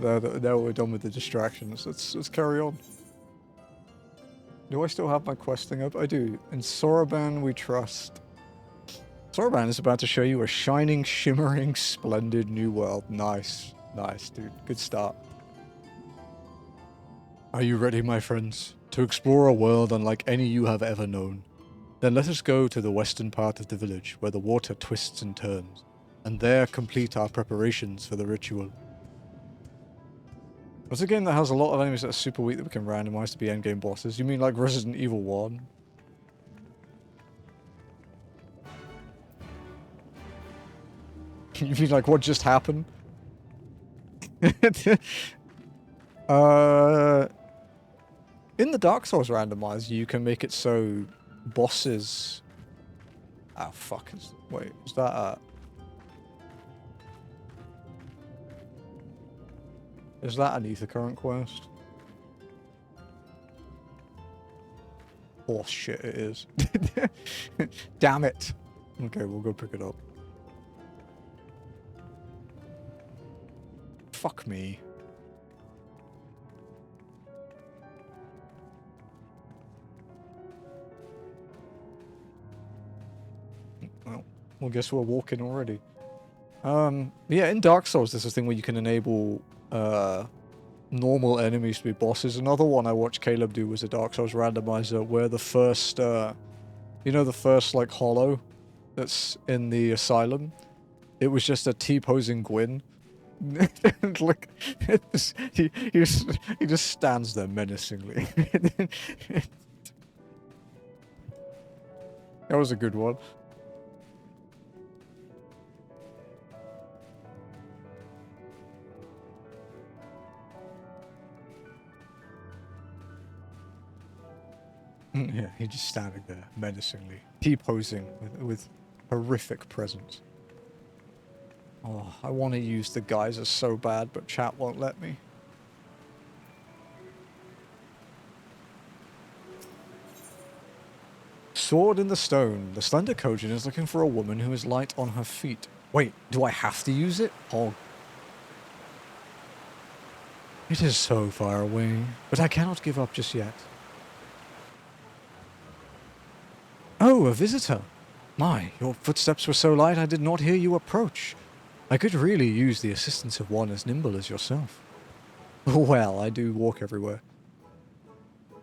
Now we're done with the distractions. Let's carry on. Do I still have my questing up? I do. In Soroban we trust. Soroban is about to show you a shining, shimmering, splendid new world. Nice. Nice, dude. Good start. Are you ready, my friends, to explore a world unlike any you have ever known? Then let us go to the western part of the village, where the water twists and turns, and there complete our preparations for the ritual. It's a game that has a lot of enemies that are super weak that we can randomize to be endgame bosses. You mean like Resident Evil 1? You mean like what just happened? In the Dark Souls randomizer, you can make it so bosses... Oh, fuck. Wait, is that Is that an Ether Current quest? Oh shit, it is. Damn it. Okay, we'll go pick it up. Fuck me. Well, guess we're walking already. Yeah, in Dark Souls, there's this thing where you can enable normal enemies to be bosses. Another one I watched Caleb do was a Dark Souls randomizer where the first, you know, the first, like, hollow that's in the asylum? It was just a T-posing Gwyn. Like, he just stands there menacingly. That was a good one. Yeah, he's just standing there menacingly, T-posing with horrific presence. Oh, I want to use the geyser so bad, but chat won't let me. Sword in the stone. The slender Kojin is looking for a woman who is light on her feet. Wait, do I have to use it? Oh. It is so far away, but I cannot give up just yet. Oh, a visitor. My, your footsteps were so light I did not hear you approach. I could really use the assistance of one as nimble as yourself. Well, I do walk everywhere.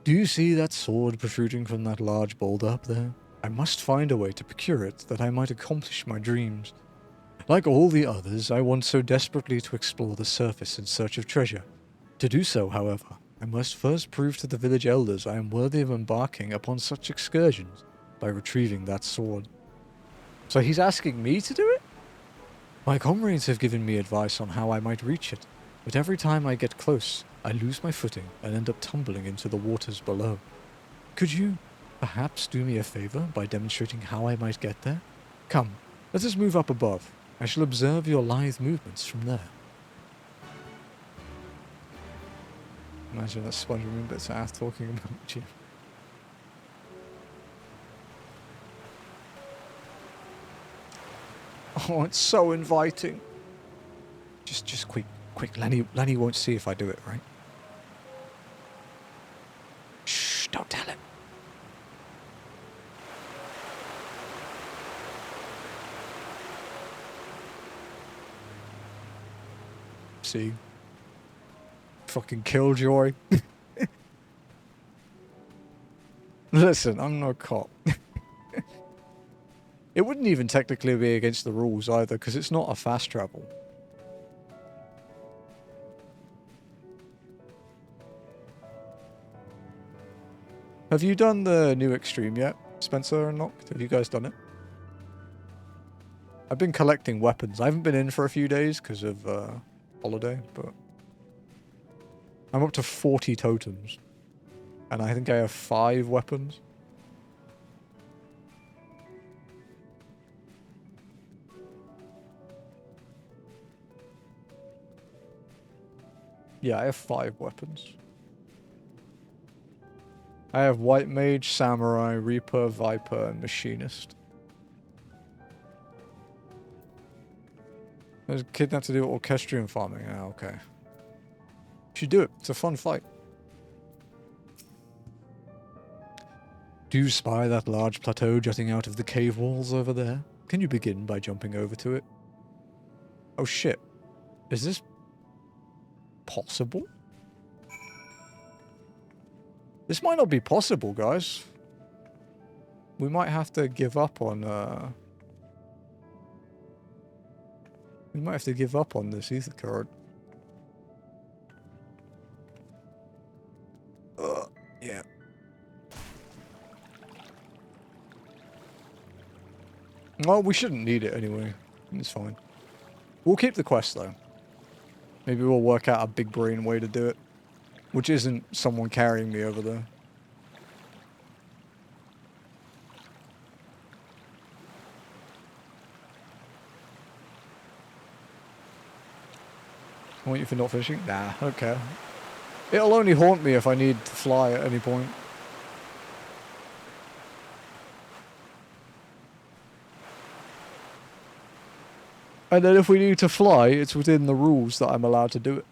Do you see that sword protruding from that large boulder up there? I must find a way to procure it that I might accomplish my dreams. Like all the others, I want so desperately to explore the surface in search of treasure. To do so, however, I must first prove to the village elders I am worthy of embarking upon such excursions by retrieving that sword. So he's asking me to do it? My comrades have given me advice on how I might reach it, but every time I get close, I lose my footing and end up tumbling into the waters below. Could you perhaps do me a favor by demonstrating how I might get there? Come, let us move up above. I shall observe your lithe movements from there. Imagine that sponge bits of ass talking about you. Oh, it's so inviting. Just quick. Lenny won't see if I do it, right? Shh, don't tell him. See? Fucking killjoy. Listen, I'm no cop. It wouldn't even technically be against the rules either, because it's not a fast travel. Have you done the new Extreme yet, Spencer and Noct? Have you guys done it? I've been collecting weapons. I haven't been in for a few days because of holiday, but I'm up to 40 totems. And I think I have 5 weapons. Yeah, I have 5 weapons. I have White Mage, Samurai, Reaper, Viper, and Machinist. There's a kidnapped to do orchestrion farming. Ah, okay. Should do it. It's a fun fight. Do you spy that large plateau jutting out of the cave walls over there? Can you begin by jumping over to it? Oh shit. Is this possible? This might not be possible, guys. We might have to give up on, we might have to give up on this ether card. Yeah. Well, we shouldn't need it anyway. It's fine. We'll keep the quest, though. Maybe we'll work out a big brain way to do it. Which isn't someone carrying me over there. I want you for not fishing? Nah, okay. It'll only haunt me if I need to fly at any point. And then if we need to fly, it's within the rules that I'm allowed to do it.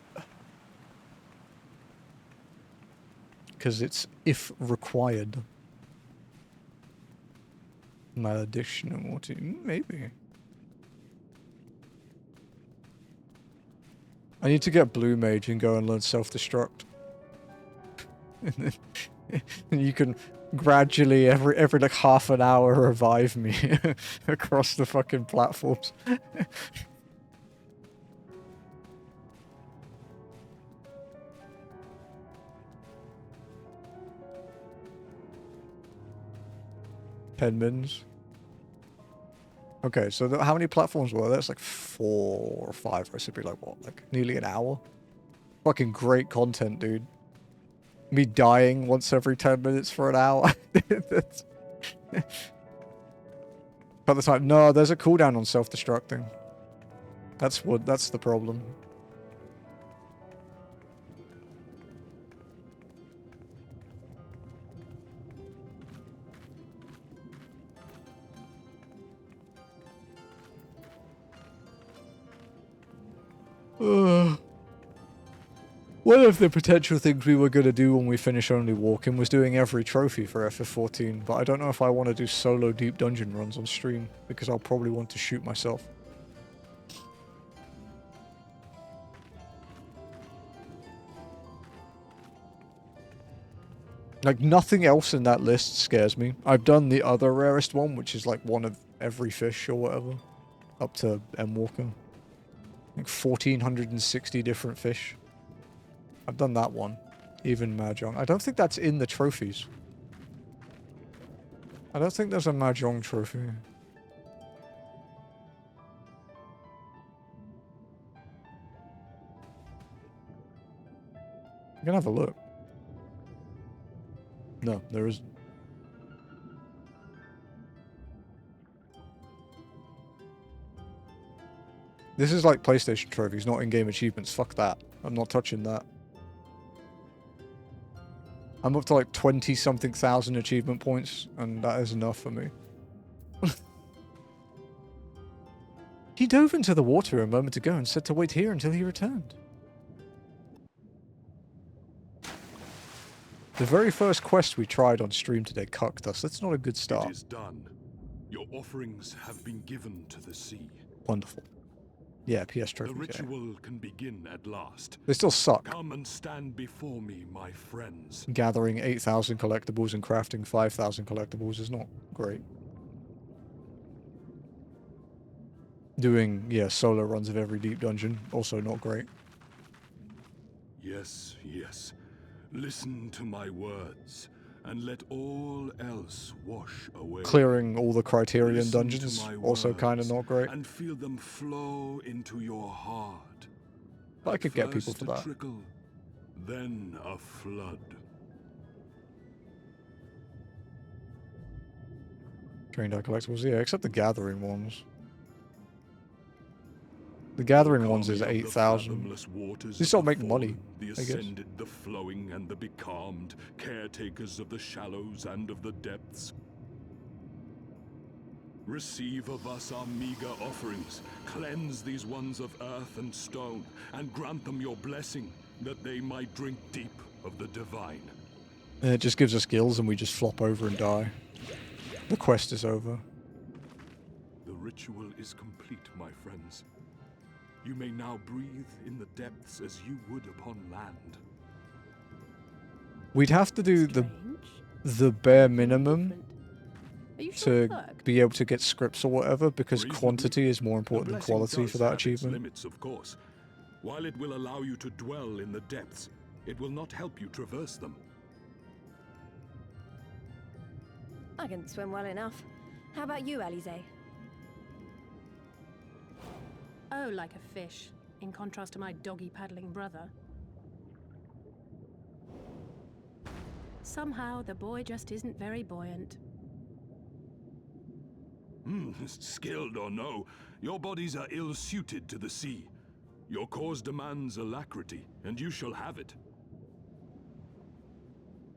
Because it's if required. Malediction and what? Maybe. I need to get Blue Mage and go and learn self-destruct. And you can gradually, every like half an hour, revive me across the fucking platforms. Penmins. Okay, so how many platforms were there? That's like 4 or 5. I should be like, what? Like nearly an hour? Fucking great content, dude. Me dying once every 10 minutes for an hour. By the time, no, there's a cooldown on self-destructing. That's the problem. One of the potential things we were going to do when we finish Only Walking was doing every trophy for FF14, but I don't know if I want to do solo deep dungeon runs on stream, because I'll probably want to shoot myself. Like, nothing else in that list scares me. I've done the other rarest one, which is like one of every fish or whatever, up to M-Walker. Like 1,460 different fish. I've done that one. Even Mahjong. I don't think that's in the trophies. I don't think there's a Mahjong trophy. I'm gonna have a look. No, there isn't. This is like PlayStation trophies, not in-game achievements. Fuck that. I'm not touching that. I'm up to like 20-something thousand achievement points, and that is enough for me. He dove into the water a moment ago and said to wait here until he returned. The very first quest we tried on stream today cucked us. That's not a good start. It is done. Your offerings have been given to the sea. Wonderful. Yeah, PS trophies. The ritual can begin at last. They still suck. Come and stand before me, my friends. Gathering 8,000 collectibles and crafting 5,000 collectibles is not great. Doing, yeah, solo runs of every deep dungeon, also not great. Yes, yes. Listen to my words, and let all else wash away. Clearing all the Criterion Listen dungeons, also kind of not great. And feel them flow into your heart. But I could get people First for a that. trickle, then a flood. Trained out collectibles, yeah, except the Gathering ones. The Gathering ones is 8,000. These don't make money, The I guess. ascended, the flowing, and the becalmed, caretakers of the shallows and of the depths. Receive of us our meager offerings, cleanse these ones of earth and stone, and grant them your blessing, that they might drink deep of the divine. And it just gives us gills and we just flop over and die. The quest is over. The ritual is complete, my friends. You may now breathe in the depths as you would upon land. We'd have to do the bare minimum to be able to get scripts or whatever, because quantity is more important than quality for that achievement. Limits, of course. While it will allow you to dwell in the depths, it will not help you traverse them. I can swim well enough. How about you, Alize? Oh, like a fish, in contrast to my doggy-paddling brother. Somehow, the boy just isn't very buoyant. Skilled or no, your bodies are ill-suited to the sea. Your cause demands alacrity, and you shall have it.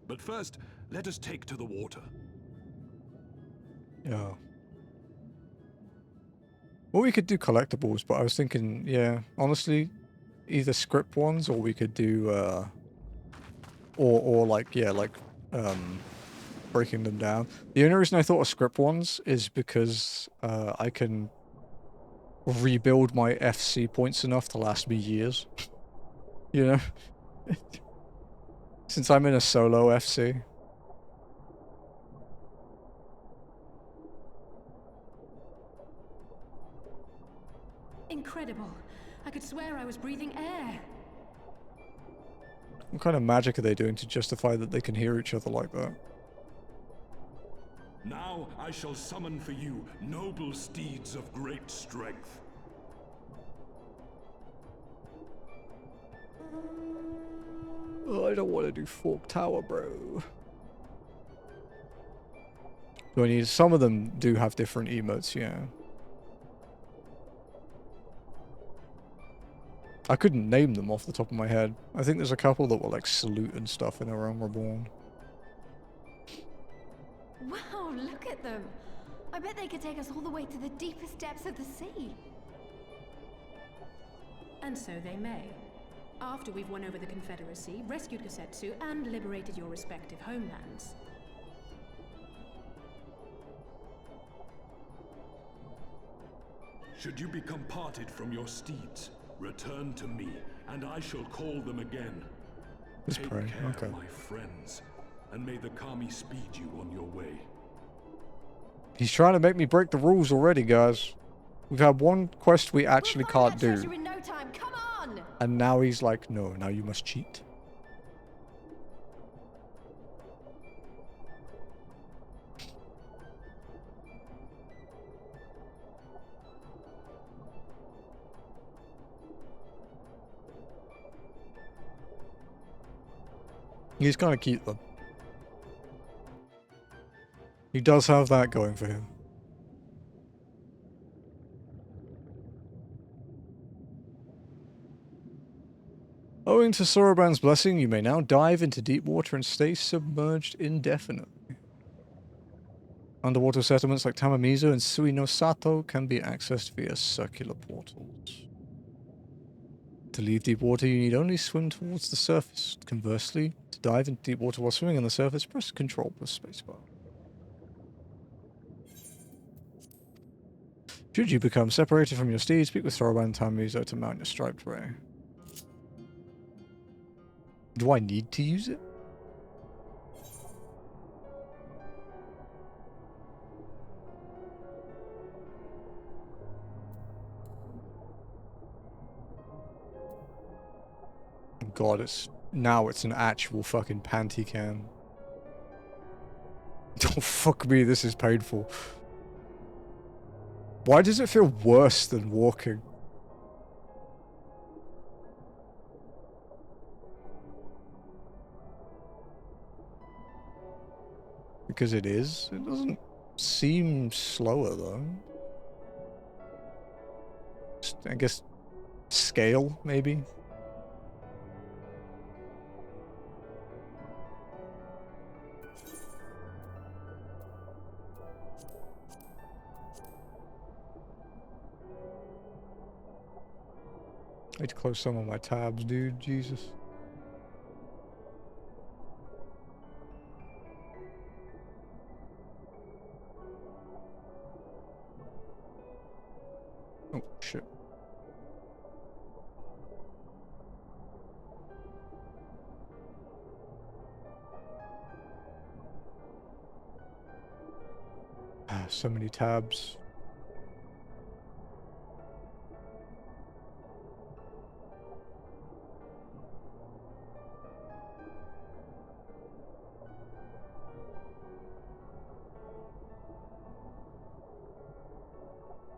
But first, let us take to the water. Yeah. Well, we could do collectibles, but I was thinking, yeah, honestly, either script ones, or we could do, or like, yeah, like, breaking them down. The only reason I thought of script ones is because, I can rebuild my FC points enough to last me years. You know? Since I'm in a solo FC. Incredible. I could swear I was breathing air. What kind of magic are they doing to justify that they can hear each other like that? Now I shall summon for you noble steeds of great strength. Oh, I don't want to do Fork Tower, bro. Do I need... Some of them do have different emotes, yeah. I couldn't name them off the top of my head. I think there's a couple that were like salute and stuff in A Realm Reborn. Wow, look at them. I bet they could take us all the way to the deepest depths of the sea. And so they may. After we've won over the Confederacy, rescued Kosetsu, and liberated your respective homelands. Should you become parted from your steeds, return to me, and I shall call them again. Just Take pray, care, okay. my friends, and may the Kami speed you on your way. He's trying to make me break the rules already, guys. We've had one quest we actually can't do. In no time. Come on! And now he's like, no, now you must cheat. He's kind of cute, though. He does have that going for him. Owing to Soroban's blessing, you may now dive into deep water and stay submerged indefinitely. Underwater settlements like Tamamizo and Suinosato can be accessed via circular portals. To leave deep water, you need only swim towards the surface. Conversely, to dive into deep water while swimming on the surface, press Control plus spacebar. Should you become separated from your steed, speak with Soroban and Tamamizo to mount your striped ray. Do I need to use it? God, it's an actual fucking panty can. Oh, fuck me, this is painful. Why does it feel worse than walking? Because it is? It doesn't seem slower, though. Just, I guess, scale, maybe? I need to close some of my tabs, dude. Jesus. Oh, shit. So many tabs.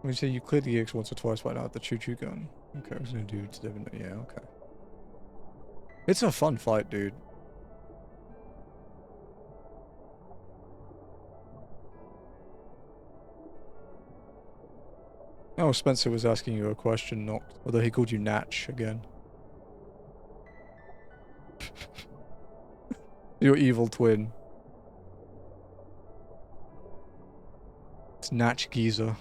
When you say you cleared the EX once or twice by now with the choo-choo gun. Okay, I was gonna do today, yeah, okay. It's a fun fight, dude. Oh, Spencer was asking you a question, Noct. Although he called you Natch again. Your evil twin. It's Natch Geezer.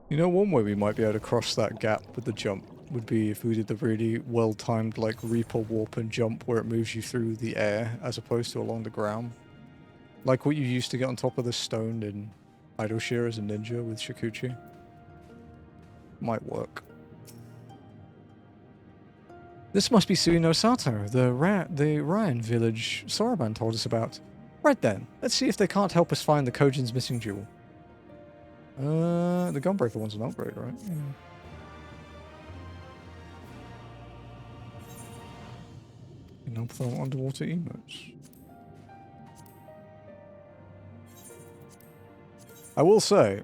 You know, one way we might be able to cross that gap with the jump would be if we did the really well-timed, like, Reaper warp and jump where it moves you through the air as opposed to along the ground. Like what you used to get on top of the stone in Idle Shear as a ninja with Shikuchi. Might work. This must be Suino Sato, the Ryan village Soroban told us about. Right then, let's see if they can't help us find the Kojin's missing jewel. The Gunbreaker one's an upgrade, right? Yeah. You know, throw underwater emotes. I will say,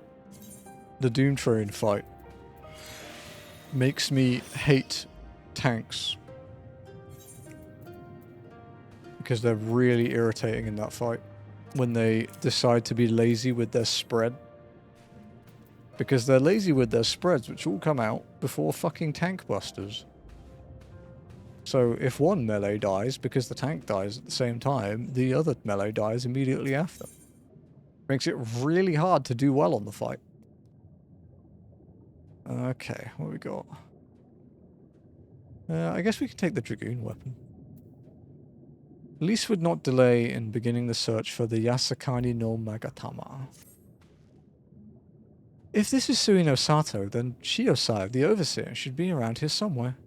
the Doom Train fight makes me hate tanks. Because they're really irritating in that fight. When they decide to be lazy with their spread. Because they're lazy with their spreads, which all come out before fucking tank busters. So if one melee dies because the tank dies at the same time, the other melee dies immediately after. Makes it really hard to do well on the fight. Okay, what we got? I guess we can take the Dragoon weapon. Police would not delay in beginning the search for the Yasakani no Magatama. If this is Suino Sato, then Shiosai, the Overseer, should be around here somewhere.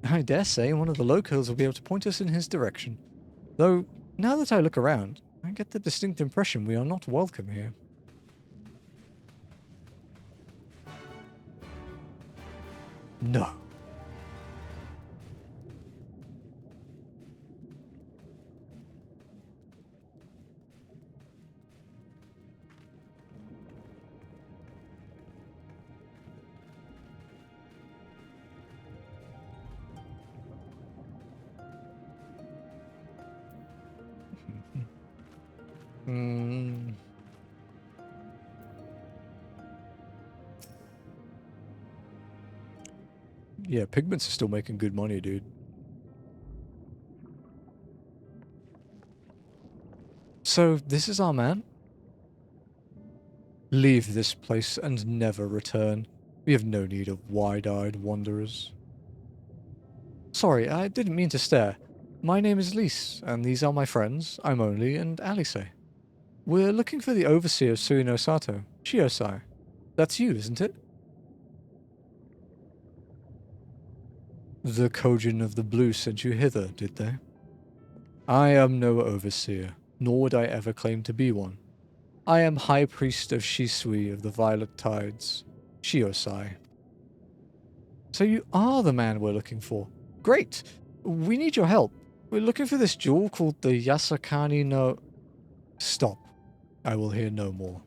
I dare say one of the locals will be able to point us in his direction. Though, now that I look around, I get the distinct impression we are not welcome here. No. Yeah, Pigments are still making good money, dude. So, this is our man? Leave this place and never return. We have no need of wide-eyed wanderers. Sorry, I didn't mean to stare. My name is Lise, and these are my friends, Imoli and Alice. We're looking for the overseer of Suino Sato, Shiosai. That's you, isn't it? The Kojin of the Blue sent you hither, did they? I am no overseer, nor would I ever claim to be one. I am High Priest of Shisui of the Violet Tides, Shiosai. So you are the man we're looking for. Great! We need your help. We're looking for this jewel called the Yasakani no... Stop. I will hear no more.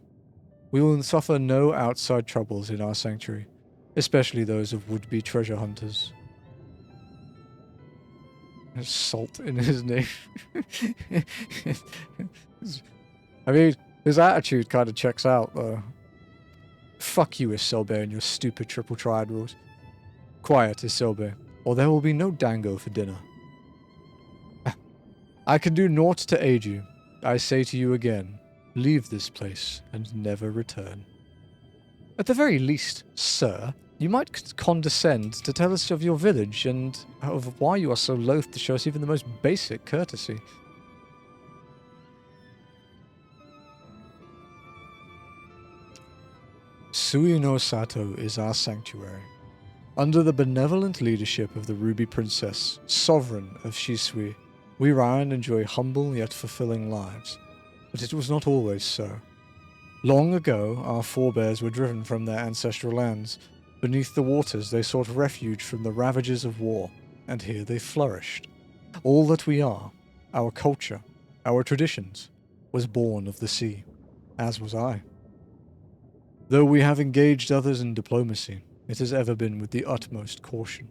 We will suffer no outside troubles in our sanctuary. especially those of would-be treasure hunters. There's salt in his name. I mean, his attitude kind of checks out, though. Fuck you, Isilbe, and your stupid triple triad rules. Quiet, Isilbe, or there will be no dango for dinner. I can do naught to aid you. I say to you again, leave this place and never return. At the very least, sir, you might condescend to tell us of your village and of why you are so loath to show us even the most basic courtesy. Sui no Sato is our sanctuary. Under the benevolent leadership of the Ruby Princess, sovereign of Shisui, we Ryan enjoy humble yet fulfilling lives. But it was not always so. Long ago, our forebears were driven from their ancestral lands. Beneath the waters, they sought refuge from the ravages of war, and here they flourished. All that we are, our culture, our traditions, was born of the sea, as was I. Though we have engaged others in diplomacy, it has ever been with the utmost caution.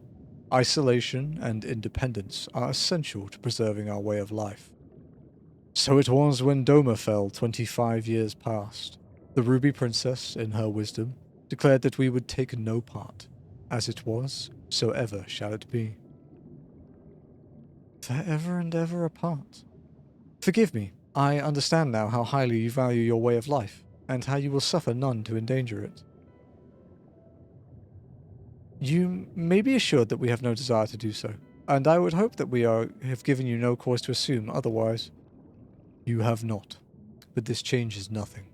Isolation and independence are essential to preserving our way of life. So it was when Doma fell 25 years past. The Ruby Princess, in her wisdom, declared that we would take no part. As it was, so ever shall it be. Forever and ever apart. Forgive me, I understand now how highly you value your way of life, and how you will suffer none to endanger it. You may be assured that we have no desire to do so, and I would hope that we have given you no cause to assume otherwise. You have not, but this changes nothing.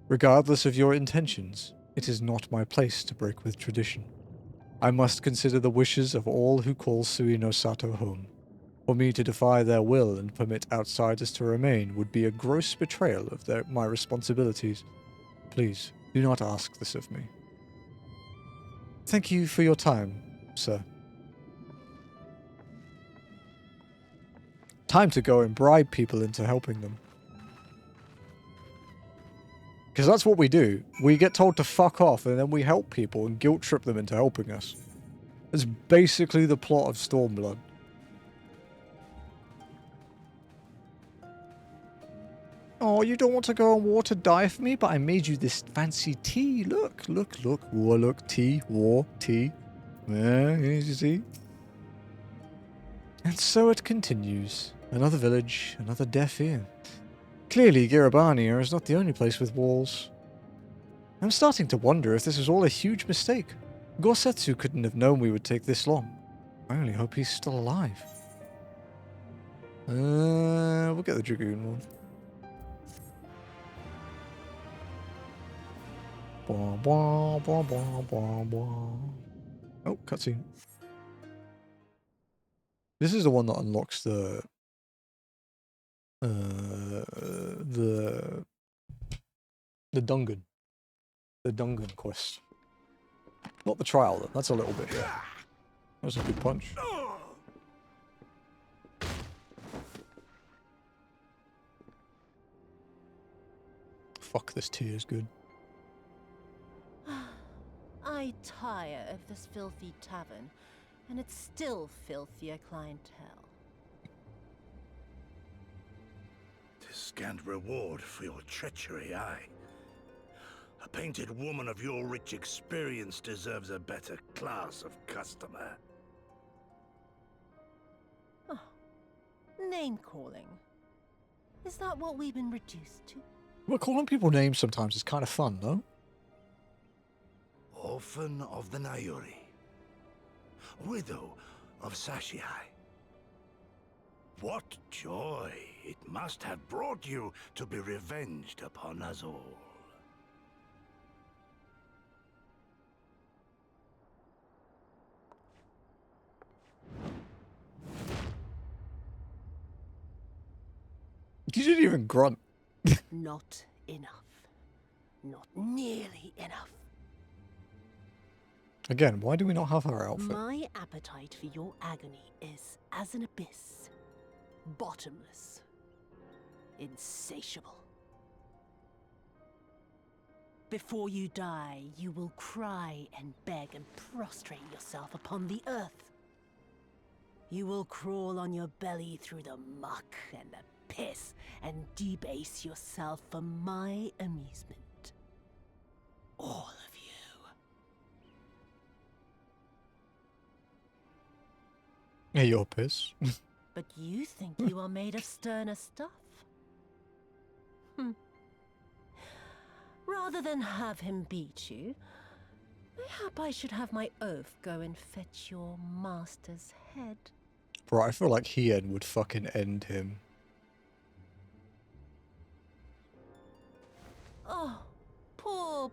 Regardless of your intentions, it is not my place to break with tradition. I must consider the wishes of all who call Sui no Sato home. For me to defy their will and permit outsiders to remain would be a gross betrayal of my responsibilities. Please, do not ask this of me. Thank you for your time, sir. Time to go and bribe people into helping them. Because that's what we do. We get told to fuck off and then we help people and guilt trip them into helping us. It's basically the plot of Stormblood. Oh, you don't want to go on war to die for me, but I made you this fancy tea. Look, look, look. War, look, tea, war, tea. Yeah, you see? And so it continues. Another village, another deaf ear. Clearly, Girabania is not the only place with walls. I'm starting to wonder if this was all a huge mistake. Gosetsu couldn't have known we would take this long. I only hope he's still alive. We'll get the Dragoon one. Blah, blah, blah, blah, blah, blah. Oh, cutscene. This is the one that unlocks the Dungan. The Dungan quest. Not the trial, though. That's a little bit, yeah. That was a good punch. Fuck, this tea is good. I tire of this filthy tavern, and it's still filthier clientele. "'Tis scant reward for your treachery, aye. A painted woman of your rich experience deserves a better class of customer. Oh, name-calling. Is that what we've been reduced to? Well, calling people names sometimes is kind of fun, though. Orphan of the Nayori. Widow of Sashihai. What joy it must have brought you to be revenged upon us all. You didn't even grunt. Not enough. Not nearly enough. Again, why do we not have her outfit? My appetite for your agony is as an abyss. Bottomless. Insatiable. before you die, you will cry and beg and prostrate yourself upon the earth. You will crawl on your belly through the muck and the piss and debase yourself for my amusement. All of you. Hey, you're pissed. But you think you are made of sterner stuff? Rather than have him beat you, mayhap I should have my oaf go and fetch your master's head. Bro, I feel like Hien would fucking end him. Oh, poor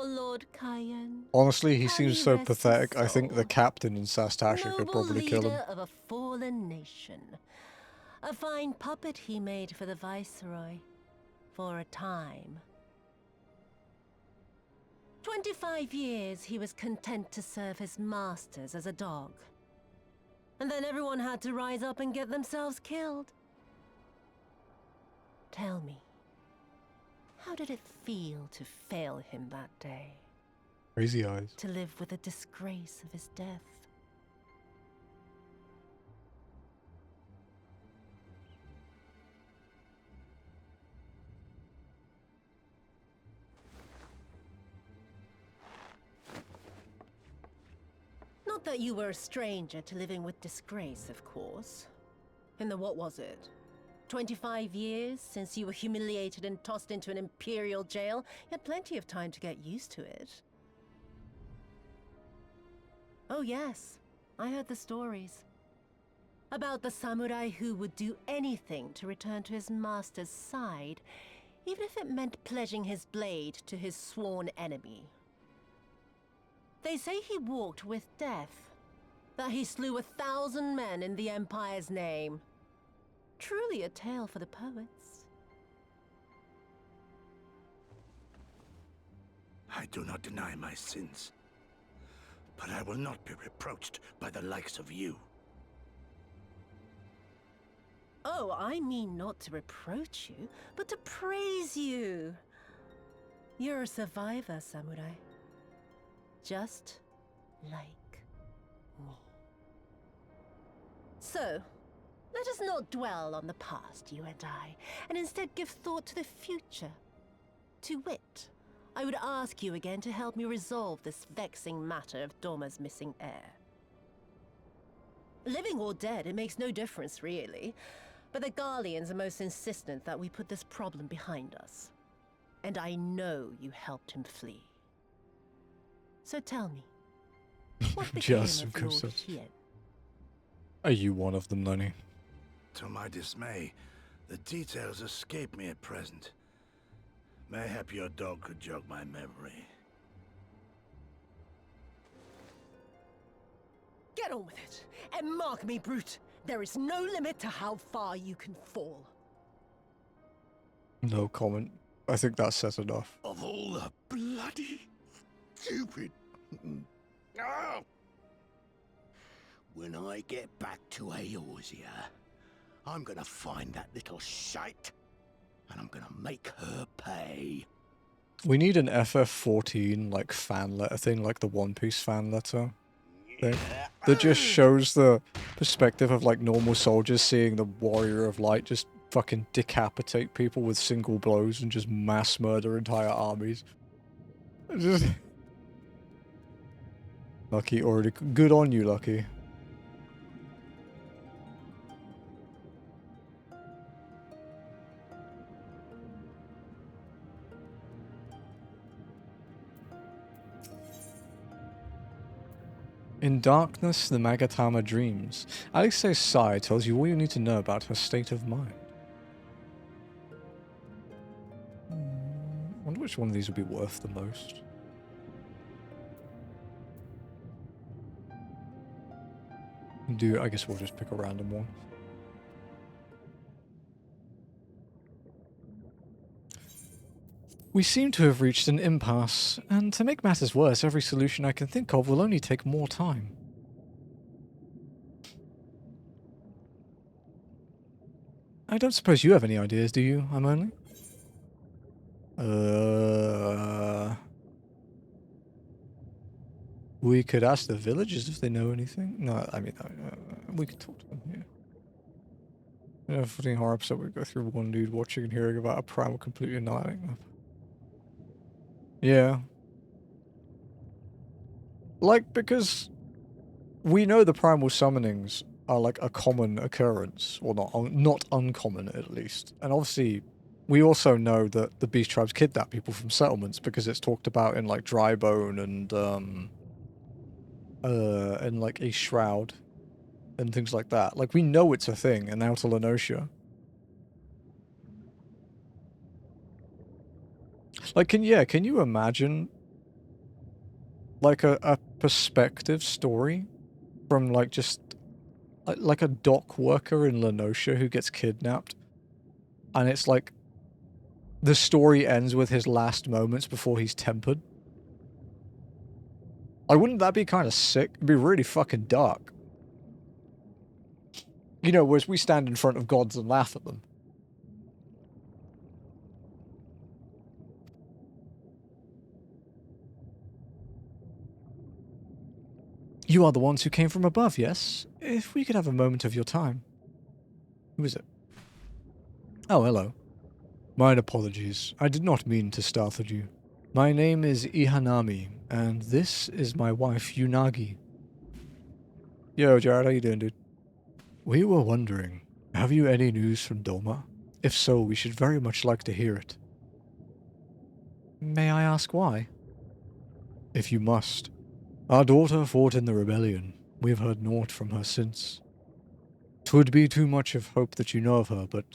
Lord Cayenne. Honestly, he Can seems he so rest his pathetic. I think the soul? captain in Sastasha could Noble probably kill him. leader of a fallen nation. A fine puppet he made for the Viceroy. For a time. 25 years he was content to serve his masters as a dog. And then everyone had to rise up and get themselves killed. Tell me, how did it feel to fail him that day? Crazy eyes. To live with the disgrace of his death? Not that you were a stranger to living with disgrace, of course. In the what was it? 25 years since you were humiliated and tossed into an imperial jail? You had plenty of time to get used to it. Oh yes, I heard the stories. About the samurai who would do anything to return to his master's side, even if it meant pledging his blade to his sworn enemy. They say he walked with death, that he slew 1,000 men in the Empire's name. Truly a tale for the poets. I do not deny my sins, but I will not be reproached by the likes of you. Oh, I mean not to reproach you, but to praise you. You're a survivor, samurai. Just like me. So, let us not dwell on the past, you and I, and instead give thought to the future. To wit, I would ask you again to help me resolve this vexing matter of Doma's missing heir. Living or dead, it makes no difference, really. But the Garleans are most insistent that we put this problem behind us. And I know you helped him flee. So tell me, what became Just of because Lord of- Hien? Are you one of them, Lenny? To my dismay, the details escape me at present. Mayhap your dog could jog my memory. Get on with it, and mark me, brute. There is no limit to how far you can fall. No comment. I think that says enough. Of all the bloody stupid. Ah! When I get back to Eorzea, I'm gonna find that little shite, and I'm gonna make her pay. We need an FF14 like fan letter thing, like the One Piece fan letter thing, that just shows the perspective of like normal soldiers seeing the Warrior of Light just fucking decapitate people with single blows and just mass murder entire armies. Just... Lucky already. Good on you, Lucky. In darkness, the Magatama dreams. Alexei's sigh tells you all you need to know about her state of mind. I wonder which one of these would be worth the most. I guess we'll just pick a random one. We seem to have reached an impasse, and to make matters worse, every solution I can think of will only take more time. I don't suppose you have any ideas, do you, I'm only? We could ask the villagers if they know anything. No, I mean, we could talk to them, yeah. You know, fucking horror episode we go through one dude watching and hearing about a primal completely annihilating them. Yeah. Like, because we know the primal summonings are like a common occurrence, or not uncommon at least. And obviously, we also know that the beast tribes kidnap people from settlements because it's talked about in like Drybone and like a shroud and things like that. Like, we know it's a thing in Outer Lenosha. Like, can you imagine like a perspective story from like just like a dock worker in Lenosha who gets kidnapped, and it's like the story ends with his last moments before he's tempered? Like, wouldn't that be kind of sick? It'd be really fucking dark. You know, whereas we stand in front of gods and laugh at them. You are the ones who came from above, yes? If we could have a moment of your time. Who is it? Oh, hello. My apologies. I did not mean to startle you. My name is Ihanami, and this is my wife, Yunagi. Yo, Jared, how you doing, dude? We were wondering, have you any news from Doma? If so, we should very much like to hear it. May I ask why? If you must. Our daughter fought in the rebellion. We have heard naught from her since. 'Twould be too much of hope that you know of her, but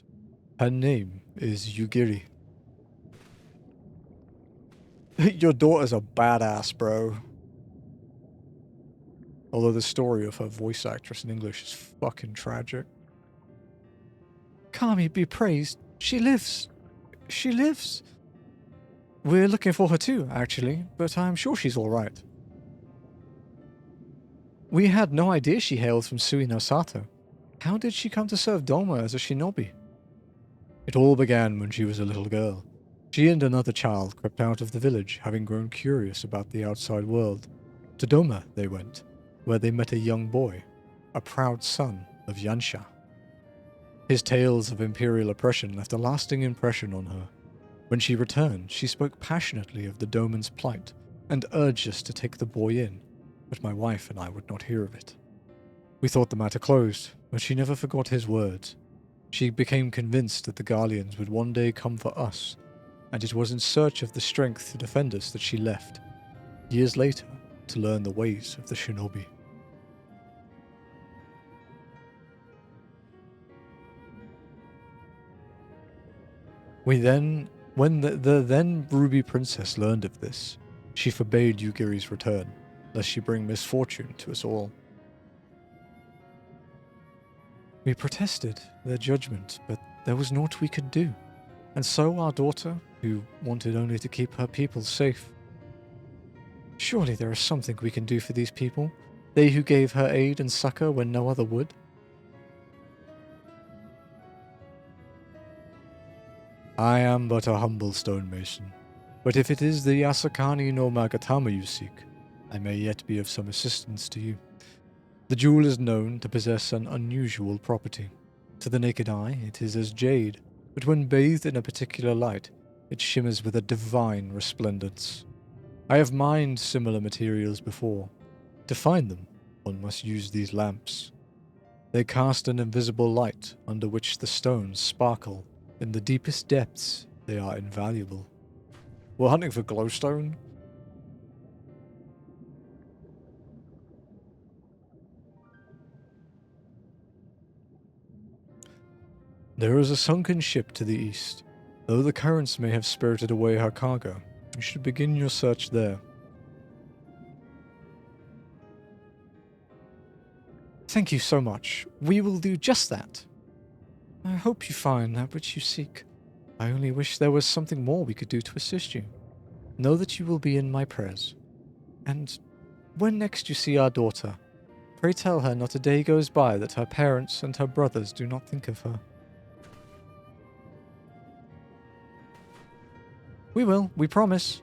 her name is Yugiri. Your daughter's a badass, bro. Although the story of her voice actress in English is fucking tragic. Kami be praised. She lives. She lives. We're looking for her too, actually, but I'm sure she's alright. We had no idea she hailed from Sui no Sato. How did she come to serve Doma as a shinobi? It all began when she was a little girl. She and another child crept out of the village, having grown curious about the outside world. To Doma they went, where they met a young boy, a proud son of Yanxia. His tales of imperial oppression left a lasting impression on her. When she returned, she spoke passionately of the Doman's plight and urged us to take the boy in, but my wife and I would not hear of it. We thought the matter closed, but she never forgot his words. She became convinced that the Guardians would one day come for us, and it was in search of the strength to defend us that she left, years later, to learn the ways of the shinobi. When the then Ruby Princess learned of this, she forbade Yugiri's return, lest she bring misfortune to us all. We protested their judgment, but there was naught we could do, and so our daughter, who wanted only to keep her people safe. Surely there is something we can do for these people, they who gave her aid and succor when no other would. I am but a humble stonemason, but if it is the Asakani no Magatama you seek, I may yet be of some assistance to you. The jewel is known to possess an unusual property. To the naked eye, it is as jade, but when bathed in a particular light, it shimmers with a divine resplendence. I have mined similar materials before. To find them, one must use these lamps. They cast an invisible light under which the stones sparkle. In the deepest depths, they are invaluable. We're hunting for glowstone? There is a sunken ship to the east. Though the currents may have spirited away her cargo, you should begin your search there. Thank you so much. We will do just that. I hope you find that which you seek. I only wish there was something more we could do to assist you. Know that you will be in my prayers. And when next you see our daughter, pray tell her not a day goes by that her parents and her brothers do not think of her. We will, we promise.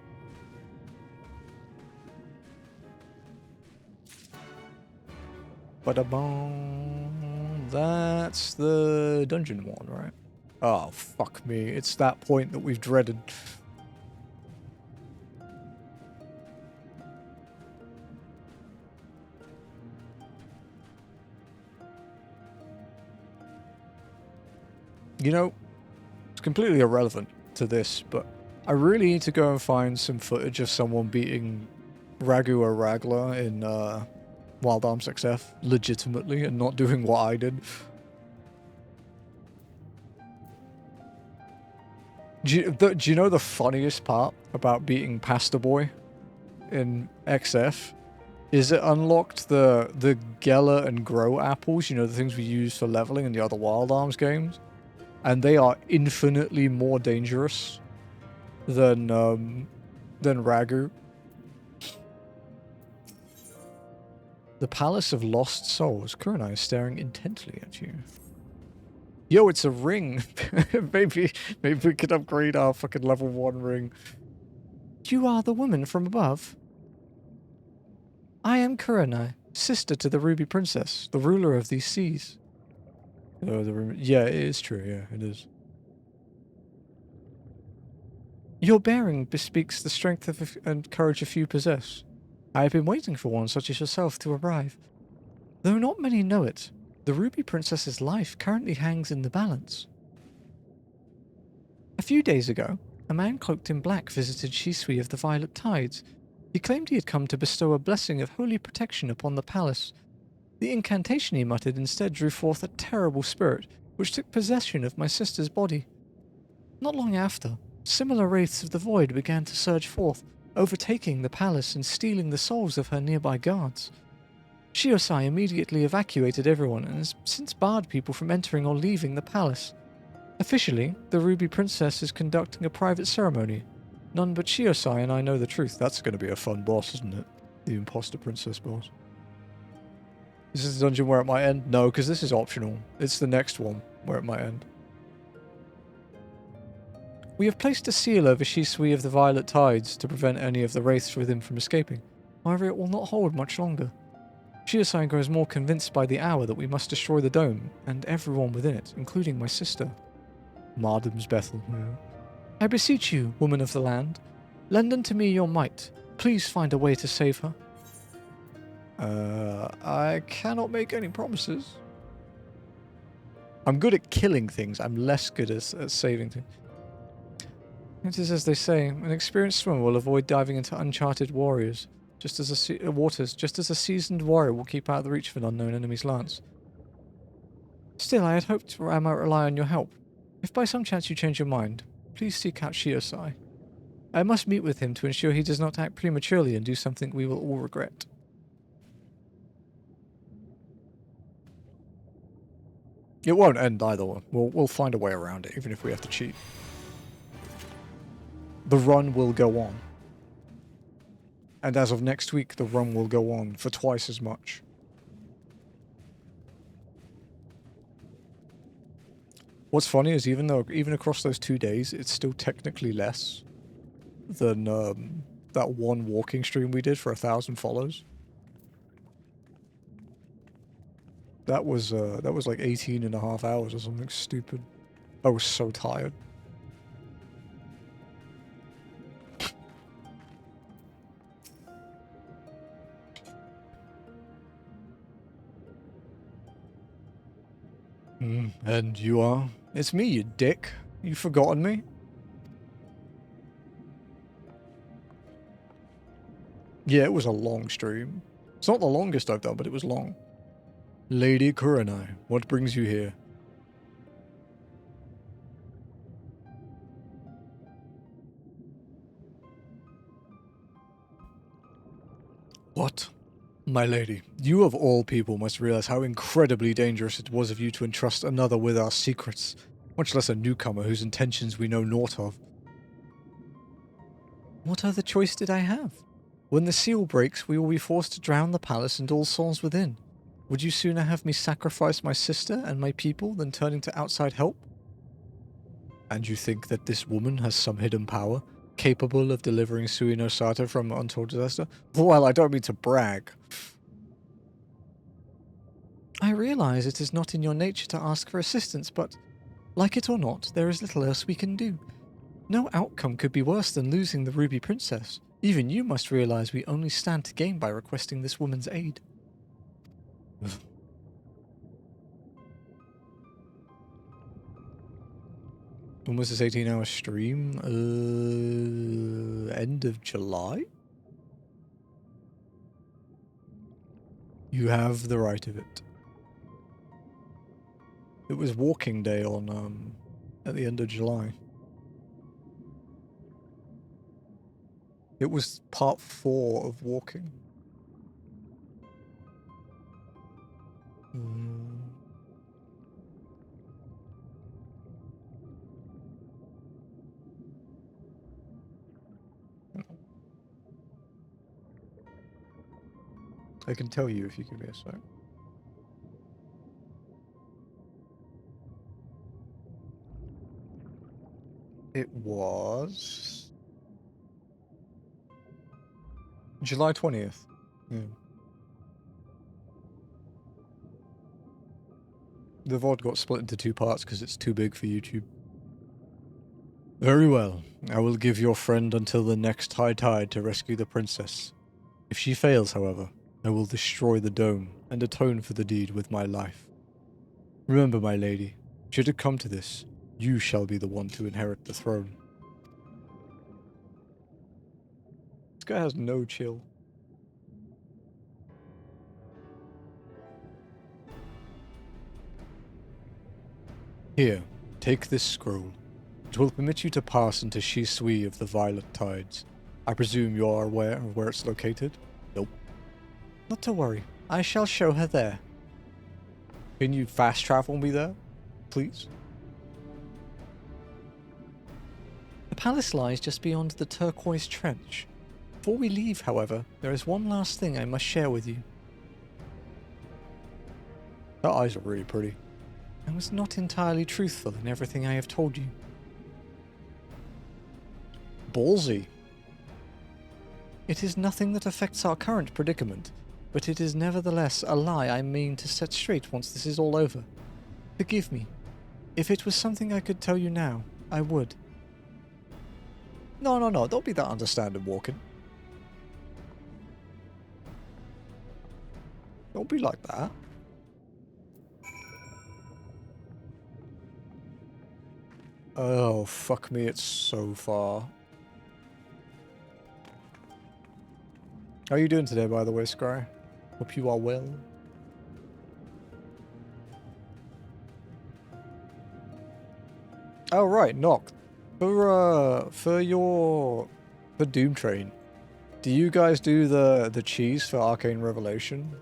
Ba-da-bum. That's the dungeon one, right? Oh, fuck me. It's that point that we've dreaded. You know, it's completely irrelevant to this, but I really need to go and find some footage of someone beating Ragu or Ragla in Wild Arms XF legitimately and not doing what I did. Do you know the funniest part about beating Pasta Boy in XF? Is it unlocked the Geller and Grow apples, you know, the things we use for leveling in the other Wild Arms games? And they are infinitely more dangerous than Ragu. The Palace of Lost Souls. Kurenai is staring intently at you. Yo, it's a ring. maybe we could upgrade our fucking level 1 ring. You are the woman from above. I am Kurenai, sister to the Ruby Princess, the ruler of these seas. Oh, yeah, it is true. Yeah, it is. Your bearing bespeaks the strength and courage a few possess. I have been waiting for one such as yourself to arrive. Though not many know it, the Ruby Princess's life currently hangs in the balance. A few days ago, a man cloaked in black visited Shisui of the Violet Tides. He claimed he had come to bestow a blessing of holy protection upon the palace. The incantation he muttered instead drew forth a terrible spirit, which took possession of my sister's body. Not long after, similar wraiths of the void began to surge forth, overtaking the palace and stealing the souls of her nearby guards. Shiosai immediately evacuated everyone and has since barred people from entering or leaving the palace. Officially, the Ruby Princess is conducting a private ceremony. None but Shiosai and I know the truth. That's going to be a fun boss, isn't it? The Imposter Princess boss. Is this the dungeon where it might end? No, because this is optional. It's the next one where it might end. We have placed a seal over Shisui of the Violet Tides to prevent any of the wraiths within from escaping. However, it will not hold much longer. Shiosai grows more convinced by the hour that we must destroy the dome, and everyone within it, including my sister. Mardam's Bethel, yeah. I beseech you, woman of the land, lend unto me your might. Please find a way to save her. I cannot make any promises. I'm good at killing things. I'm less good at saving things. It is as they say, an experienced swimmer will avoid diving into uncharted waters, just as a seasoned warrior will keep out of the reach of an unknown enemy's lance. Still, I had hoped I might rely on your help. If by some chance you change your mind, please seek out Shiosai. I must meet with him to ensure he does not act prematurely and do something we will all regret. It won't end either. We'll find a way around it, even if we have to cheat. The run will go on. And as of next week, the run will go on for twice as much. What's funny is even across those 2 days, it's still technically less than that one walking stream we did for 1,000 follows. That was like 18.5 hours or something stupid. I was so tired. And you are? It's me, you dick. You've forgotten me? Yeah, it was a long stream. It's not the longest I've done, but it was long. Lady Kurenai, what brings you here? What? My lady, you of all people must realize how incredibly dangerous it was of you to entrust another with our secrets, much less a newcomer whose intentions we know naught of. What other choice did I have? When the seal breaks, we will be forced to drown the palace and all souls within. Would you sooner have me sacrifice my sister and my people than turning to outside help? And you think that this woman has some hidden power, capable of delivering Sui no Sato from untold disaster? Well, I don't mean to brag. I realize it is not in your nature to ask for assistance, but, like it or not, there is little else we can do. No outcome could be worse than losing the Ruby Princess. Even you must realize we only stand to gain by requesting this woman's aid. When was this 18-hour stream? End of July? You have the right of it. It was walking day on, at the end of July. It was part 4 of walking. I can tell you if you give me a sec. It was July 20th. Yeah. The VOD got split into 2 parts because it's too big for YouTube. Very well. I will give your friend until the next high tide to rescue the princess. If she fails, however, I will destroy the dome and atone for the deed with my life. Remember, my lady, should it come to this, you shall be the one to inherit the throne. This guy has no chill. Here, take this scroll. It will permit you to pass into Shisui of the Violet Tides. I presume you are aware of where it's located? Nope. Not to worry. I shall show her there. Can you fast travel me there, please? The palace lies just beyond the turquoise trench. Before we leave, however, there is one last thing I must share with you. Her eyes are really pretty. I was not entirely truthful in everything I have told you. Ballsy. It is nothing that affects our current predicament, but it is nevertheless a lie I mean to set straight once this is all over. Forgive me. If it was something I could tell you now, I would. No, don't be that understanding, Walking. Don't be like that. Oh, fuck me, it's so far. How are you doing today, by the way, Scry? Hope you are well. Oh, right, Noct. For Doom Train, do you guys do the cheese for Arcane Revelation?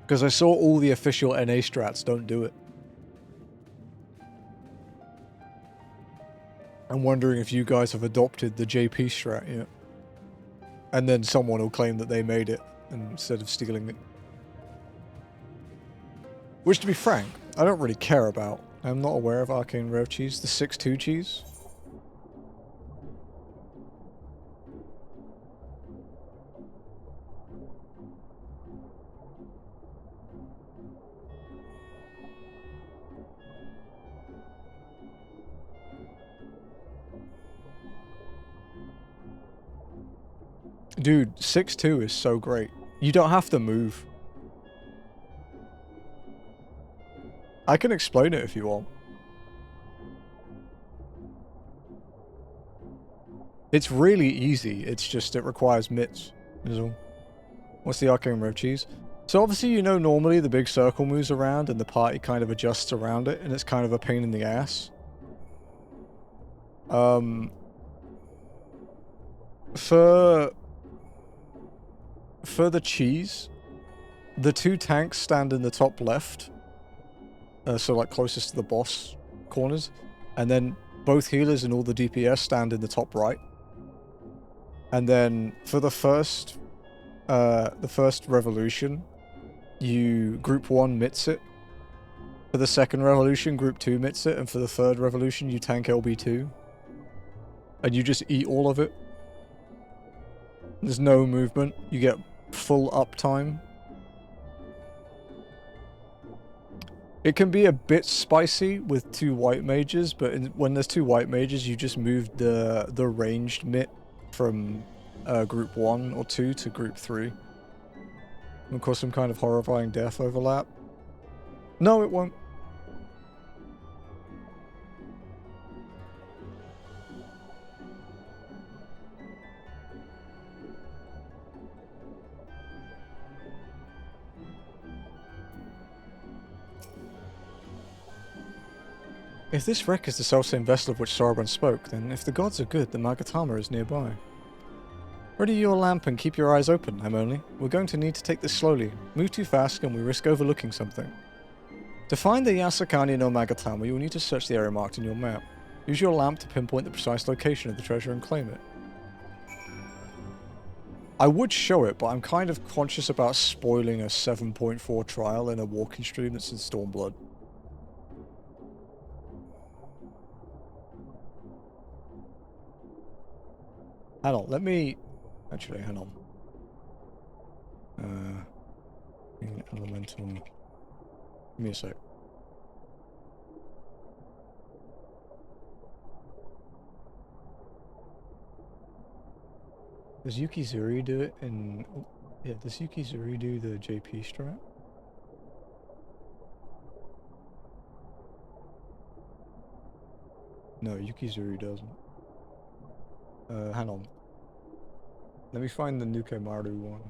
Because I saw all the official NA strats don't do it. I'm wondering if you guys have adopted the JP strat yet. And then someone will claim that they made it instead of stealing it. Which, to be frank, I don't really care about. I'm not aware of Arcane Rev cheese. The 6-2 cheese. Dude, 6-2 is so great. You don't have to move. I can explain it if you want. It's really easy, it's just it requires mitts, is all. What's the Arcane Rev cheese? So obviously you know normally the big circle moves around and the party kind of adjusts around it and it's kind of a pain in the ass. For the cheese, the 2 tanks stand in the top left. So like closest to the boss corners. And then both healers and all the DPS stand in the top right. And then for the first revolution, you group 1 mitts it. For the second revolution, group 2 mitts it. And for the third revolution, you tank LB2. And you just eat all of it. There's no movement. You get full uptime. It can be a bit spicy with 2 white mages, but when there's 2 white mages, you just move the ranged mitt from group 1 or 2 to group 3. And cause some kind of horrifying death overlap. No, it won't. If this wreck is the selfsame vessel of which Sarban spoke, then if the gods are good, the Magatama is nearby. Ready your lamp and keep your eyes open, Emily. We're going to need to take this slowly. Move too fast and we risk overlooking something. To find the Yasakani no Magatama, you will need to search the area marked in your map. Use your lamp to pinpoint the precise location of the treasure and claim it. I would show it, but I'm kind of conscious about spoiling a 7.4 trial in a walking stream that's in Stormblood. Hang on, let me... Actually, hang on. Elemental... Give me a sec. Does Yukizuri do it in... Oh, yeah, does Yukizuri do the JP strat? No, Yukizuri doesn't. Hang on. Let me find the Nukemaru one.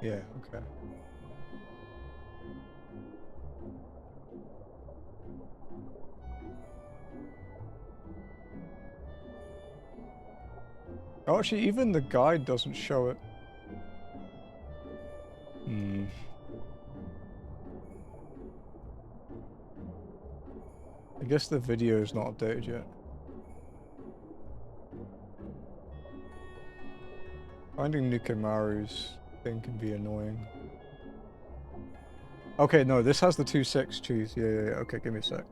Yeah, okay. Oh, actually, even the guide doesn't show it. Hmm. I guess the video is not updated yet. Finding Nukemaru's thing can be annoying. Okay, no, this has the 2-6 cheese. Yeah, okay, give me a sec.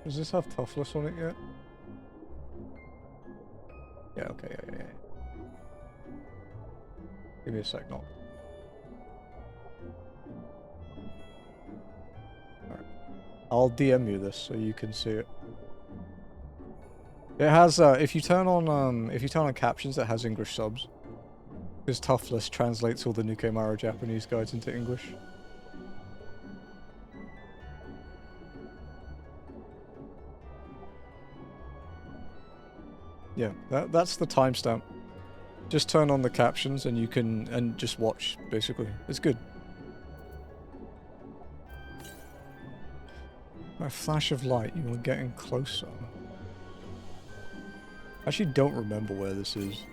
Does this have toughness on it yet? Yeah, okay, yeah. Give me a sec, no. Alright. I'll DM you this so you can see it. It has, if you turn on captions, it has English subs. Because Toughless translates all the Nukemaru Japanese guides into English. Yeah, that's the timestamp. Just turn on the captions and you can, and just watch, basically. It's good. A flash of light, you are getting closer. I actually don't remember where this is.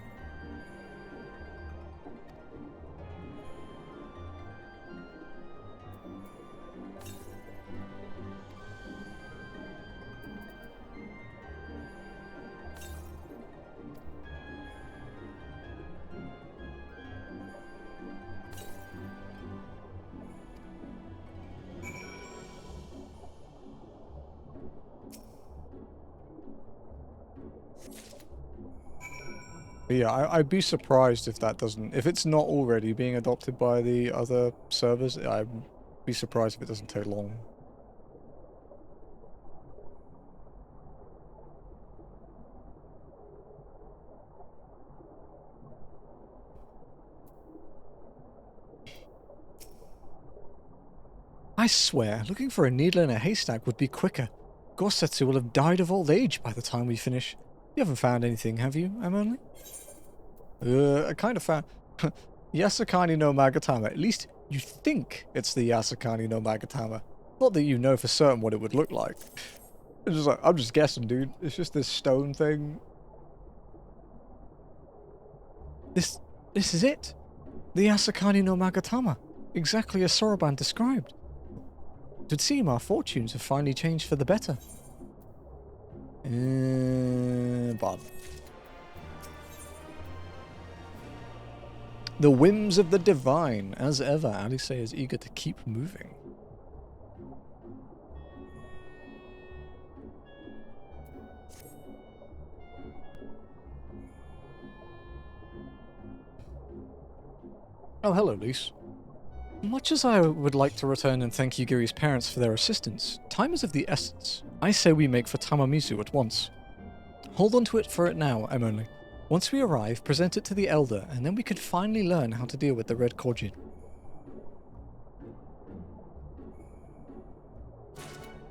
But yeah, I'd be surprised if that doesn't... If it's not already being adopted by the other servers, I'd be surprised if it doesn't take long. I swear, looking for a needle in a haystack would be quicker. Gorsetsu will have died of old age by the time we finish. You haven't found anything, have you, Emily? I kind of found... Yasakani no Magatama. At least You think it's the Yasakani no Magatama. Not that you know for certain what it would look like. It's just like, I'm just guessing, dude. It's just this stone thing. This is it. The Yasakani no Magatama. Exactly as Soroban described. It would seem our fortunes have finally changed for the better. Bob. The whims of the divine. As ever, Alice is eager to keep moving. Oh, hello, Lise. Much as I would like to return and thank Yugiri's parents for their assistance, time is of the essence. I say we make for Tamamizu at once. Hold on to it for it now, Emily. Once we arrive, present it to the Elder, and then we can finally learn how to deal with the Red Korjin.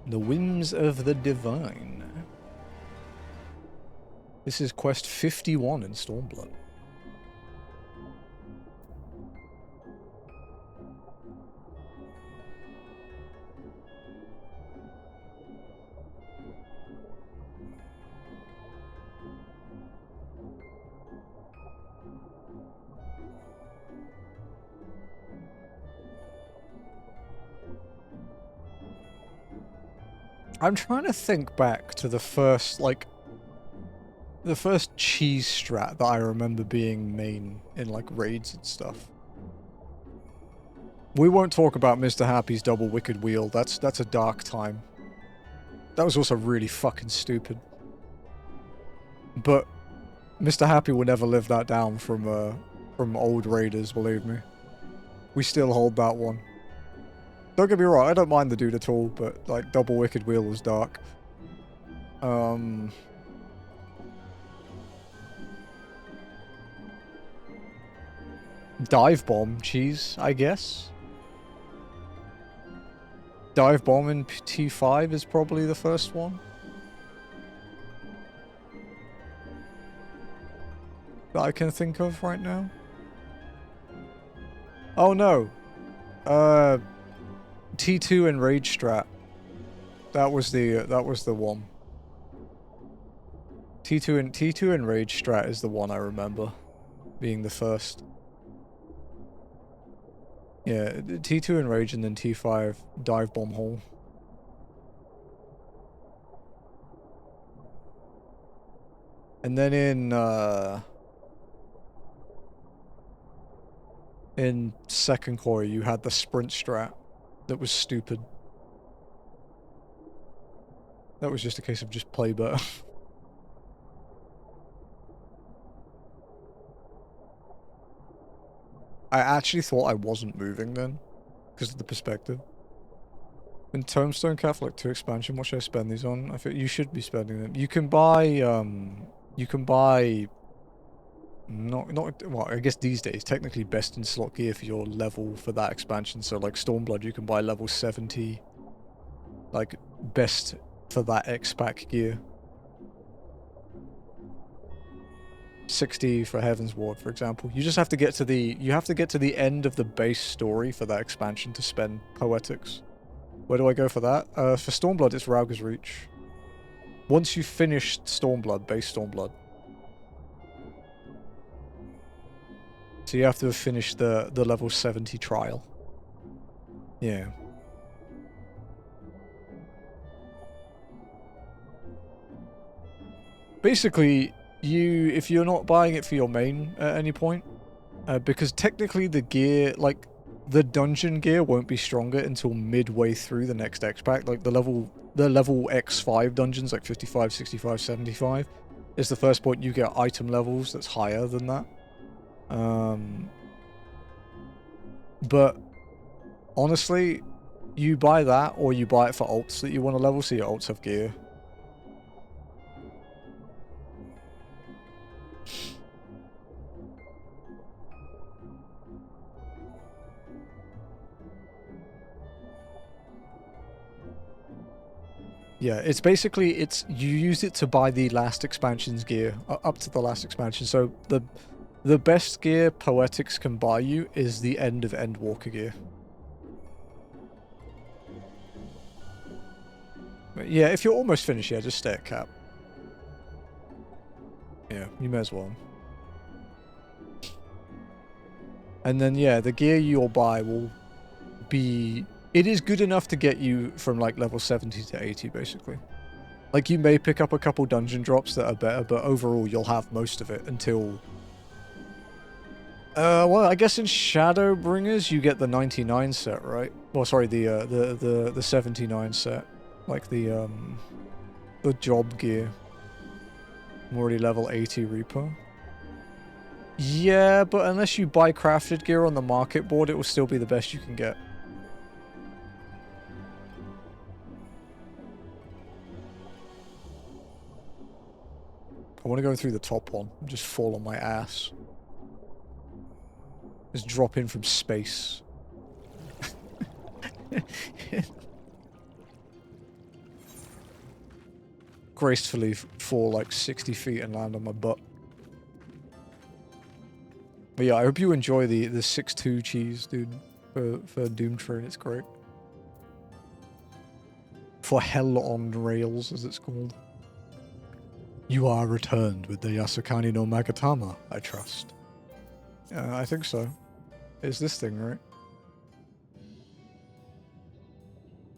The whims of the divine. This is quest 51 in Stormblood. I'm trying to think back to the first, like, the first cheese strat that I remember being main in, like, raids and stuff. We won't talk about Mr. Happy's double wicked wheel. That's a dark time. That was also really fucking stupid. But Mr. Happy will never live that down from old raiders, believe me. We still hold that one. Don't get me wrong, I don't mind the dude at all, but, like, double wicked wheel was dark. Dive bomb cheese, I guess. Dive bomb in T5 is probably the first one. That I can think of right now. Oh no. T2 and Rage Strat. That was the one. T2 and Rage Strat is the one I remember being the first. Yeah, T2 and Rage and then T5 Dive Bomb Hole. And then in second core you had the Sprint Strat. That was stupid. That was just a case of just play better. I actually thought I wasn't moving then, because of the perspective. In Tombstone Catholic 2 expansion, what should I spend these on? I think you should be spending them. You can buy, well, I guess these days, technically best in slot gear for your level for that expansion. So like Stormblood, you can buy level 70, like best for that X-Pack gear. 60 for Heaven's Ward, for example. You just have to get to the end of the base story for that expansion to spend Poetics. Where do I go for that? For Stormblood, it's Rauga's Reach. Once you've finished Stormblood, base Stormblood. So you have to have finished the level 70 trial. Yeah. Basically, if you're not buying it for your main at any point, because technically the gear, like, the dungeon gear won't be stronger until midway through the next X-Pack. Like, the level X5 dungeons, like 55, 65, 75, is the first point you get item levels that's higher than that. But honestly, you buy that or you buy it for ults that you want to level, so your ults have gear. Yeah, it's basically, you use it to buy the last expansion's gear, up to the last expansion. So The best gear Poetics can buy you is the end of Endwalker gear. But yeah, if you're almost finished, yeah, just stay at cap. Yeah, you may as well. And then, yeah, the gear you'll buy will be... It is good enough to get you from, like, level 70 to 80, basically. Like, you may pick up a couple dungeon drops that are better, but overall, you'll have most of it until... well, I guess in Shadowbringers, you get the 99 set, right? Well, sorry, the 79 set. Like, the job gear. I'm already level 80 Reaper. Yeah, but unless you buy crafted gear on the market board, it will still be the best you can get. I want to go through the top one and just fall on my ass. Just drop in from space. Gracefully fall like 60 feet and land on my butt. But yeah, I hope you enjoy the 6-2 cheese, dude, for Doomtrain. It's great. For Hell on Rails, as it's called. You are returned with the Yasukani no Magatama, I trust. I think so. It's this thing, right?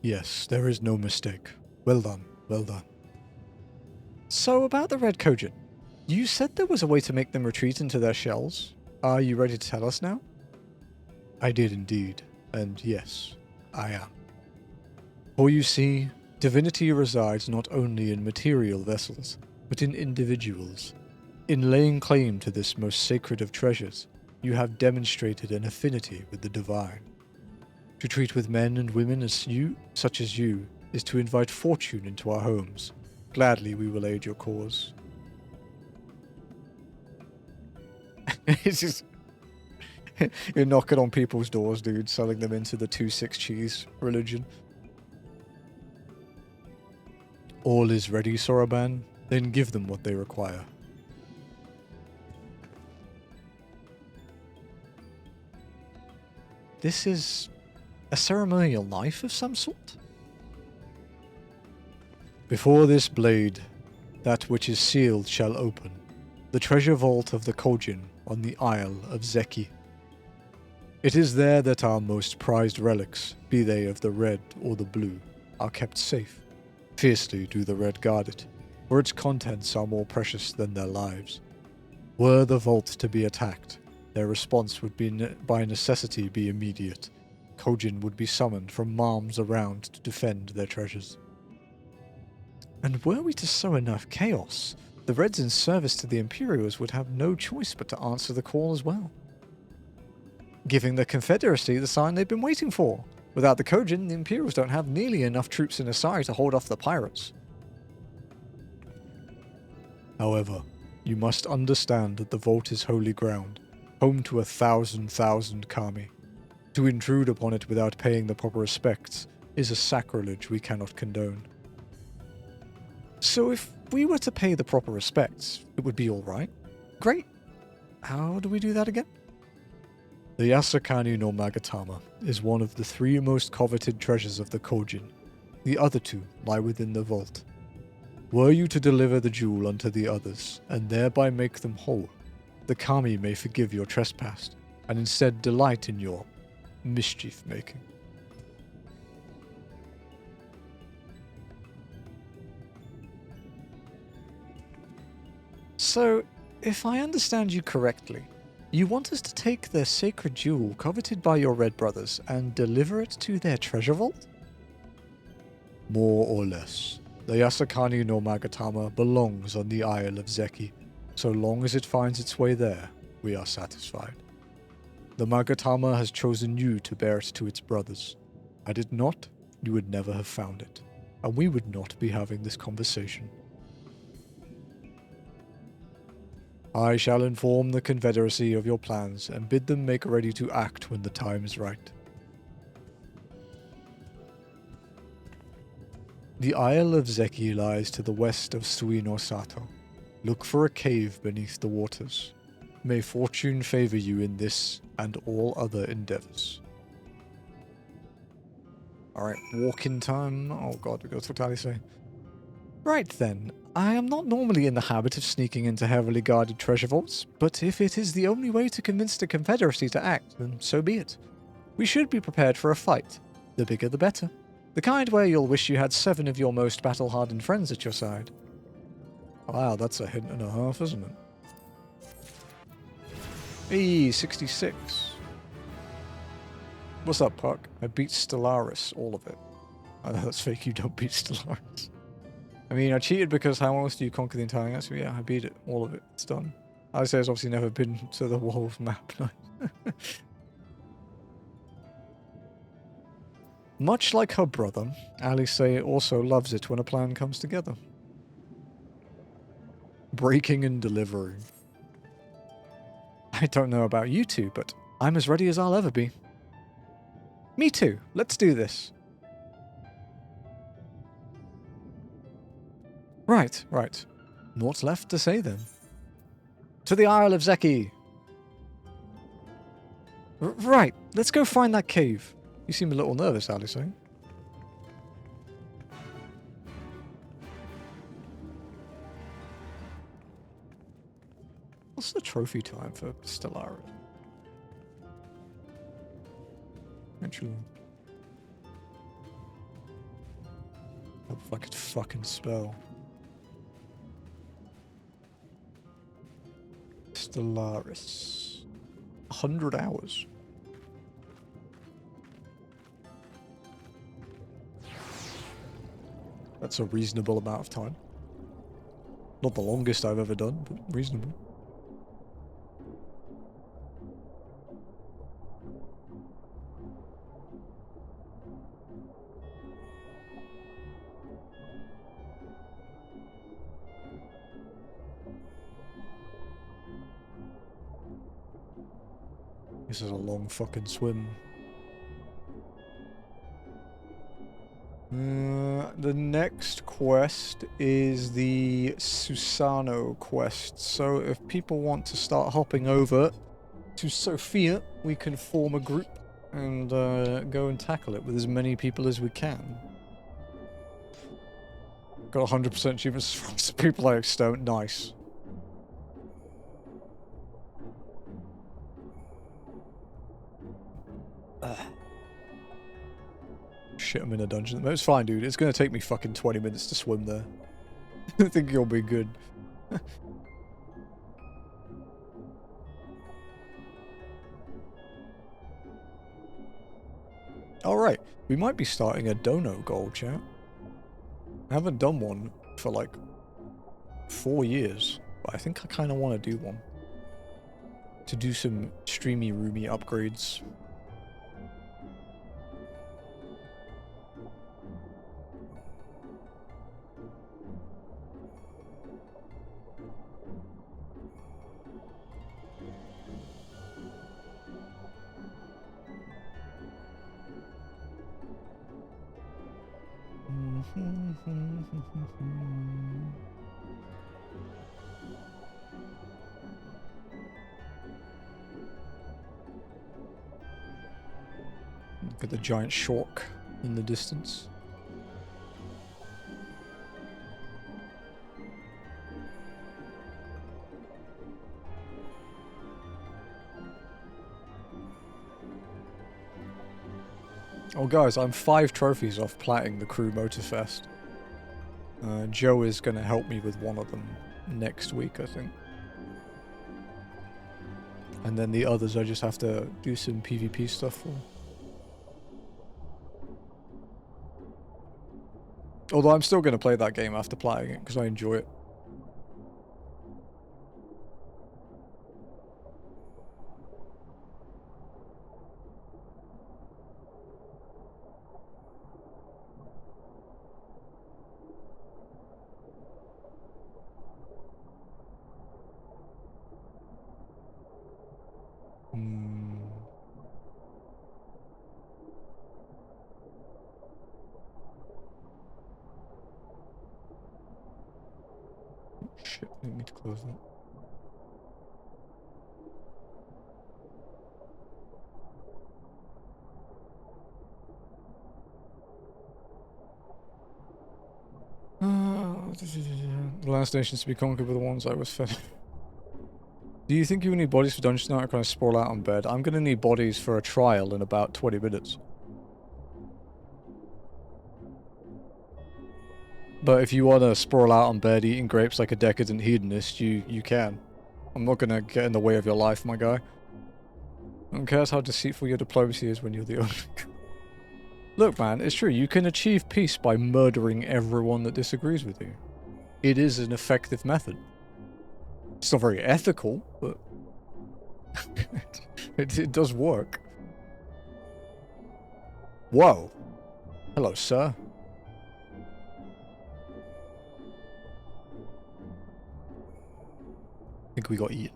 Yes, there is no mistake. Well done, well done. So, about the Red Kojin. You said there was a way to make them retreat into their shells. Are you ready to tell us now? I did indeed, and yes, I am. For you see, divinity resides not only in material vessels, but in individuals. In laying claim to this most sacred of treasures, you have demonstrated an affinity with the divine. To treat with men and women as you, such as you, is to invite fortune into our homes. Gladly we will aid your cause. It's just... You're knocking on people's doors, dude, selling them into the 2-6 cheese religion. All is ready, Soraban. Then give them what they require. This is a ceremonial knife of some sort? Before this blade, that which is sealed shall open, the treasure vault of the Kojin on the Isle of Zeki. It is there that our most prized relics, be they of the red or the blue, are kept safe. Fiercely do the red guard it, for its contents are more precious than their lives. Were the vault to be attacked, their response would be by necessity be immediate. Kojin would be summoned from arms around to defend their treasures. And were we to sow enough chaos, the Reds in service to the Imperials would have no choice but to answer the call as well. Giving the Confederacy the sign they've been waiting for. Without the Kojin, the Imperials don't have nearly enough troops in Asari to hold off the pirates. However, you must understand that the vault is holy ground, home to 1,000 kami. To intrude upon it without paying the proper respects is a sacrilege we cannot condone. So if we were to pay the proper respects, it would be alright? Great. How do we do that again? The Yasukani no Magatama is one of the 3 most coveted treasures of the Kojin. The other 2 lie within the vault. Were you to deliver the jewel unto the others, and thereby make them whole, the kami may forgive your trespass, and instead delight in your mischief-making. So, if I understand you correctly, you want us to take their sacred jewel coveted by your red brothers and deliver it to their treasure vault? More or less. The Yasukani no Magatama belongs on the Isle of Zeki. So long as it finds its way there, we are satisfied. The Magatama has chosen you to bear it to its brothers. Had it not, you would never have found it, and we would not be having this conversation. I shall inform the Confederacy of your plans and bid them make ready to act when the time is right. The Isle of Zeki lies to the west of Sui no Sato. Look for a cave beneath the waters. May fortune favor you in this and all other endeavors. Alright, walk-in time. Oh god, we gotta talk to Alice. Right then, I am not normally in the habit of sneaking into heavily guarded treasure vaults, but if it is the only way to convince the Confederacy to act, then so be it. We should be prepared for a fight. The bigger the better. The kind where you'll wish you had 7 of your most battle-hardened friends at your side. Wow, that's a hint and a half, isn't it? Hey, 66. What's up, Puck? I beat Stellaris, all of it. I know that's fake, you don't beat Stellaris. I mean, I cheated because how else do you conquer the entire galaxy? Yeah, I beat it, all of it. It's done. Alice has obviously never been to the Wolves map. Much like her brother, Alice also loves it when a plan comes together. Breaking and delivering. I don't know about you two, but I'm as ready as I'll ever be. Me too. Let's do this. Right. What's left to say then? To the Isle of Zeki! Right, let's go find that cave. You seem a little nervous, Alice. What's the trophy time for Stellaris? Actually, hope if I could fucking spell. Stellaris. 100 hours. That's a reasonable amount of time. Not the longest I've ever done, but reasonable. This is a long fucking swim. The next quest is the Susano quest. So if people want to start hopping over to Sophia, we can form a group and go and tackle it with as many people as we can. Got 100% achievements from some people I extort. Nice. Shit, I'm in a dungeon. It's fine, dude. It's gonna take me fucking 20 minutes to swim there. I think you'll be good. Alright, we might be starting a dono goal, chat. I haven't done one for like 4 years, but I think I kind of want to do one. To do some streamy roomy upgrades. Look at the giant shark in the distance. Oh guys, I'm 5 trophies off platting the Crew Motorfest. Joe is going to help me with one of them next week, I think. And then the others I just have to do some PvP stuff for. Although I'm still going to play that game after playing it, because I enjoy it. Shit, I didn't mean to close that. The last nations to be conquered were the ones I was fed. Do you think you need bodies for dungeon night or can I sprawl out on bed? I'm gonna need bodies for a trial in about 20 minutes. But if you wanna sprawl out on bed eating grapes like a decadent hedonist, you can. I'm not gonna get in the way of your life, my guy. I don't care how deceitful your diplomacy is when you're the only... Look, man, it's true. You can achieve peace by murdering everyone that disagrees with you. It is an effective method. It's not very ethical, but... it does work. Whoa. Hello, sir. I think we got eaten.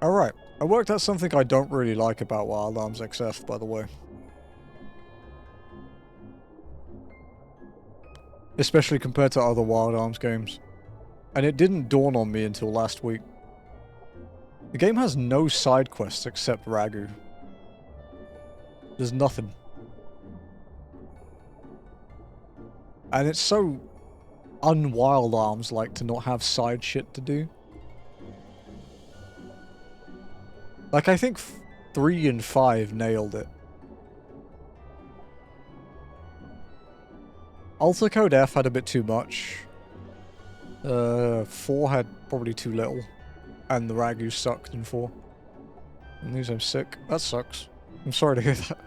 Alright, I worked out something I don't really like about Wild Arms XF, by the way. Especially compared to other Wild Arms games. And it didn't dawn on me until last week. The game has no side quests except Ragu. There's nothing. And it's so un-Wild Arms-like to not have side shit to do. Like, I think 3 and 5 nailed it. Alter Code F had a bit too much. 4 had probably too little. And the Ragu sucked in 4. And these I'm sick. That sucks. I'm sorry to hear that.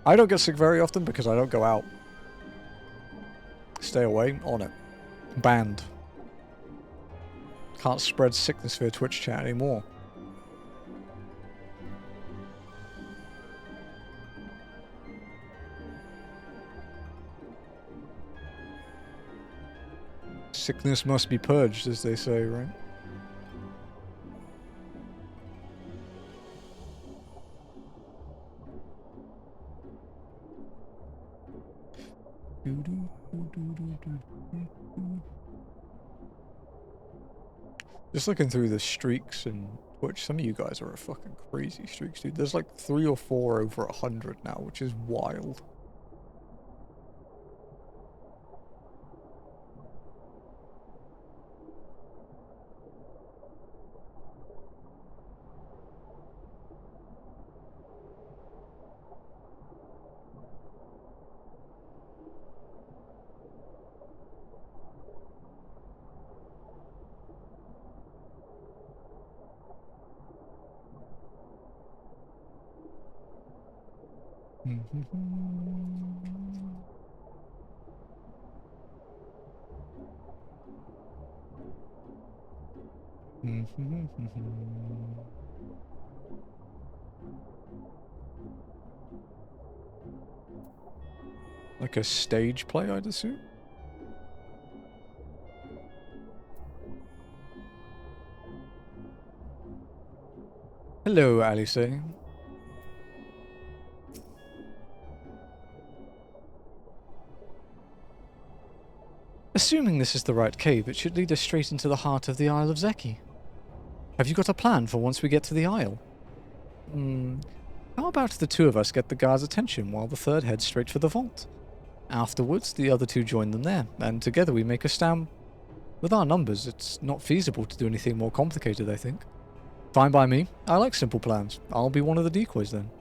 I don't get sick very often because I don't go out. Stay away. On it. Banned. Can't spread sickness via Twitch chat anymore. Sickness must be purged, as they say, right? Just looking through the streaks and Twitch, some of you guys are a fucking crazy streaks, dude. There's like 3 or 4 over 100 now, which is wild. Like a stage play, I'd assume? Hello, Alice. Assuming this is the right cave, it should lead us straight into the heart of the Isle of Zeki. Have you got a plan for once we get to the Isle? How about the 2 of us get the guards' attention while the 3rd heads straight for the vault? Afterwards, the other 2 join them there, and together we make a stand. With our numbers, it's not feasible to do anything more complicated, I think. Fine by me. I like simple plans. I'll be one of the decoys then.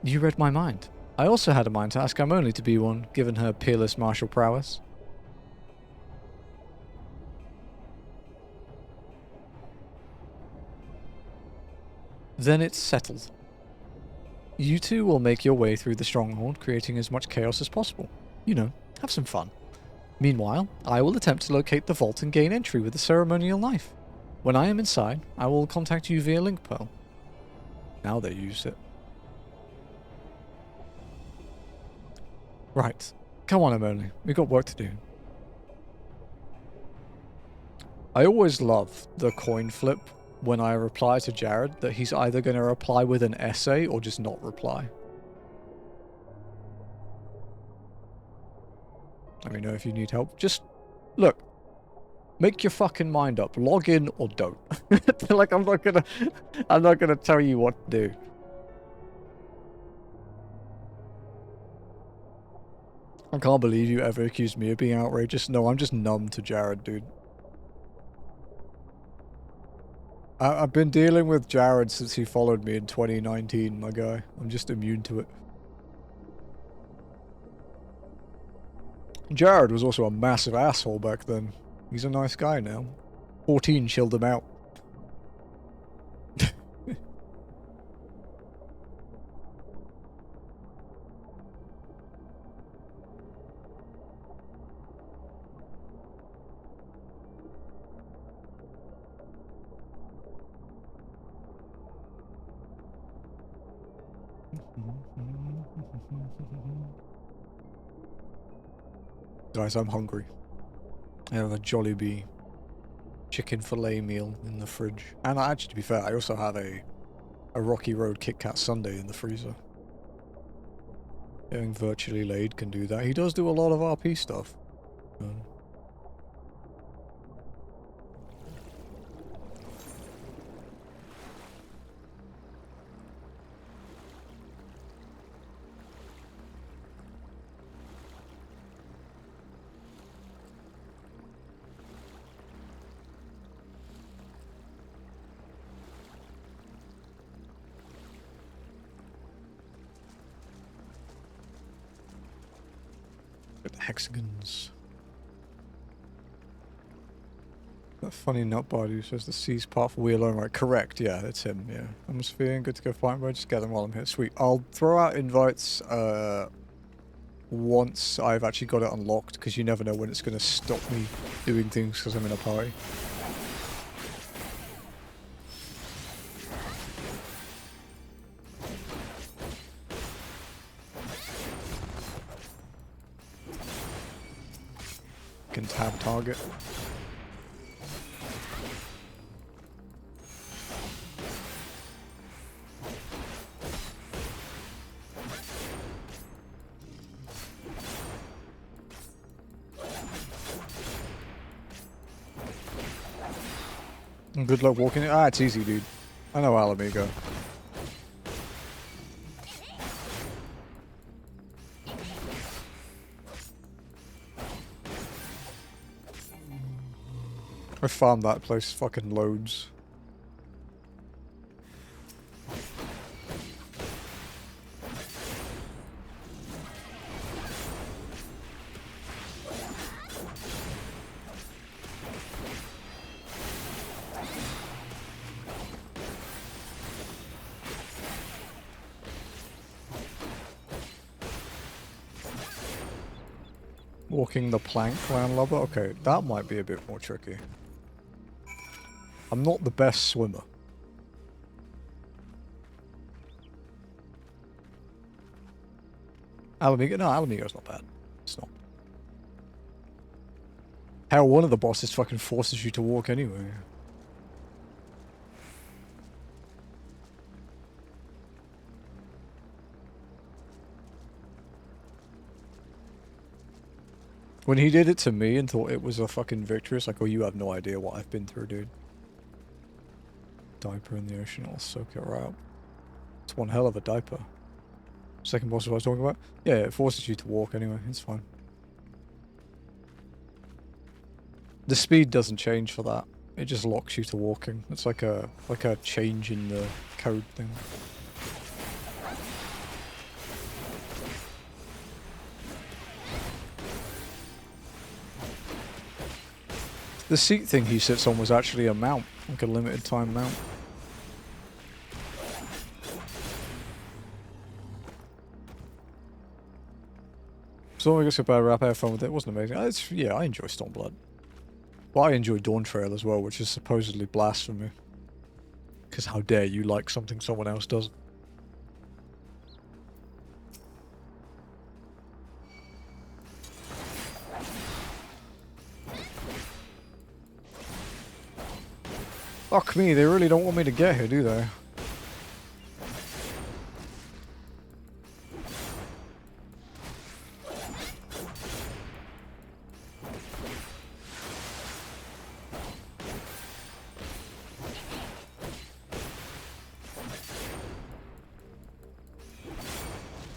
You read my mind. I also had a mind to ask Amoni to be one, given her peerless martial prowess. Then it's settled. You 2 will make your way through the stronghold, creating as much chaos as possible. You know, have some fun. Meanwhile, I will attempt to locate the vault and gain entry with the ceremonial knife. When I am inside, I will contact you via link pearl. Now they use it. Right. Come on, Emily. We've got work to do. I always love the coin flip when I reply to Jared that he's either going to reply with an essay or just not reply. Let me know if you need help. Just, look, make your fucking mind up. Log in or don't. Like, I'm not gonna tell you what to do. I can't believe you ever accused me of being outrageous. No, I'm just numb to Jared, dude. I've been dealing with Jared since he followed me in 2019, my guy. I'm just immune to it. Jared was also a massive asshole back then. He's a nice guy now. 14 chilled him out. Guys, I'm hungry. I have a Jollibee chicken fillet meal in the fridge. And actually, to be fair, I also have a Rocky Road Kit Kat sundae in the freezer. Getting virtually laid can do that. He does do a lot of RP stuff. Hexagons. That funny nutbody who says the C's part for Wheel Right? Correct, yeah, it's him, yeah. Atmosphere, good to go fight, bro. Just get them while I'm here. Sweet. I'll throw out invites once I've actually got it unlocked, because you never know when it's going to stop me doing things because I'm in a party. Can tab target. And good luck walking it. Ah, it's easy, dude. I know Alamigo. I farmed that place fucking loads. Walking the plank landlubber? Okay, that might be a bit more tricky. I'm not the best swimmer. Alamigo? No, Alamigo's not bad. It's not. Hell, one of the bosses fucking forces you to walk anyway. When he did it to me and thought it was a fucking victory, it's like, oh, you have no idea what I've been through, dude. Diaper in the ocean, I'll soak it right up. It's one hell of a diaper. Second boss I was talking about? Yeah, it forces you to walk anyway, it's fine. The speed doesn't change for that. It just locks you to walking. It's like a change in the code thing. The seat thing he sits on was actually a mount, like a limited time mount. So I guess about wrap, I had fun with it. It wasn't amazing. Yeah, I enjoy Stormblood. Well, I enjoy Dawn Trail as well, which is supposedly blasphemy. Because how dare you like something someone else doesn't. Fuck me, they really don't want me to get here, do they?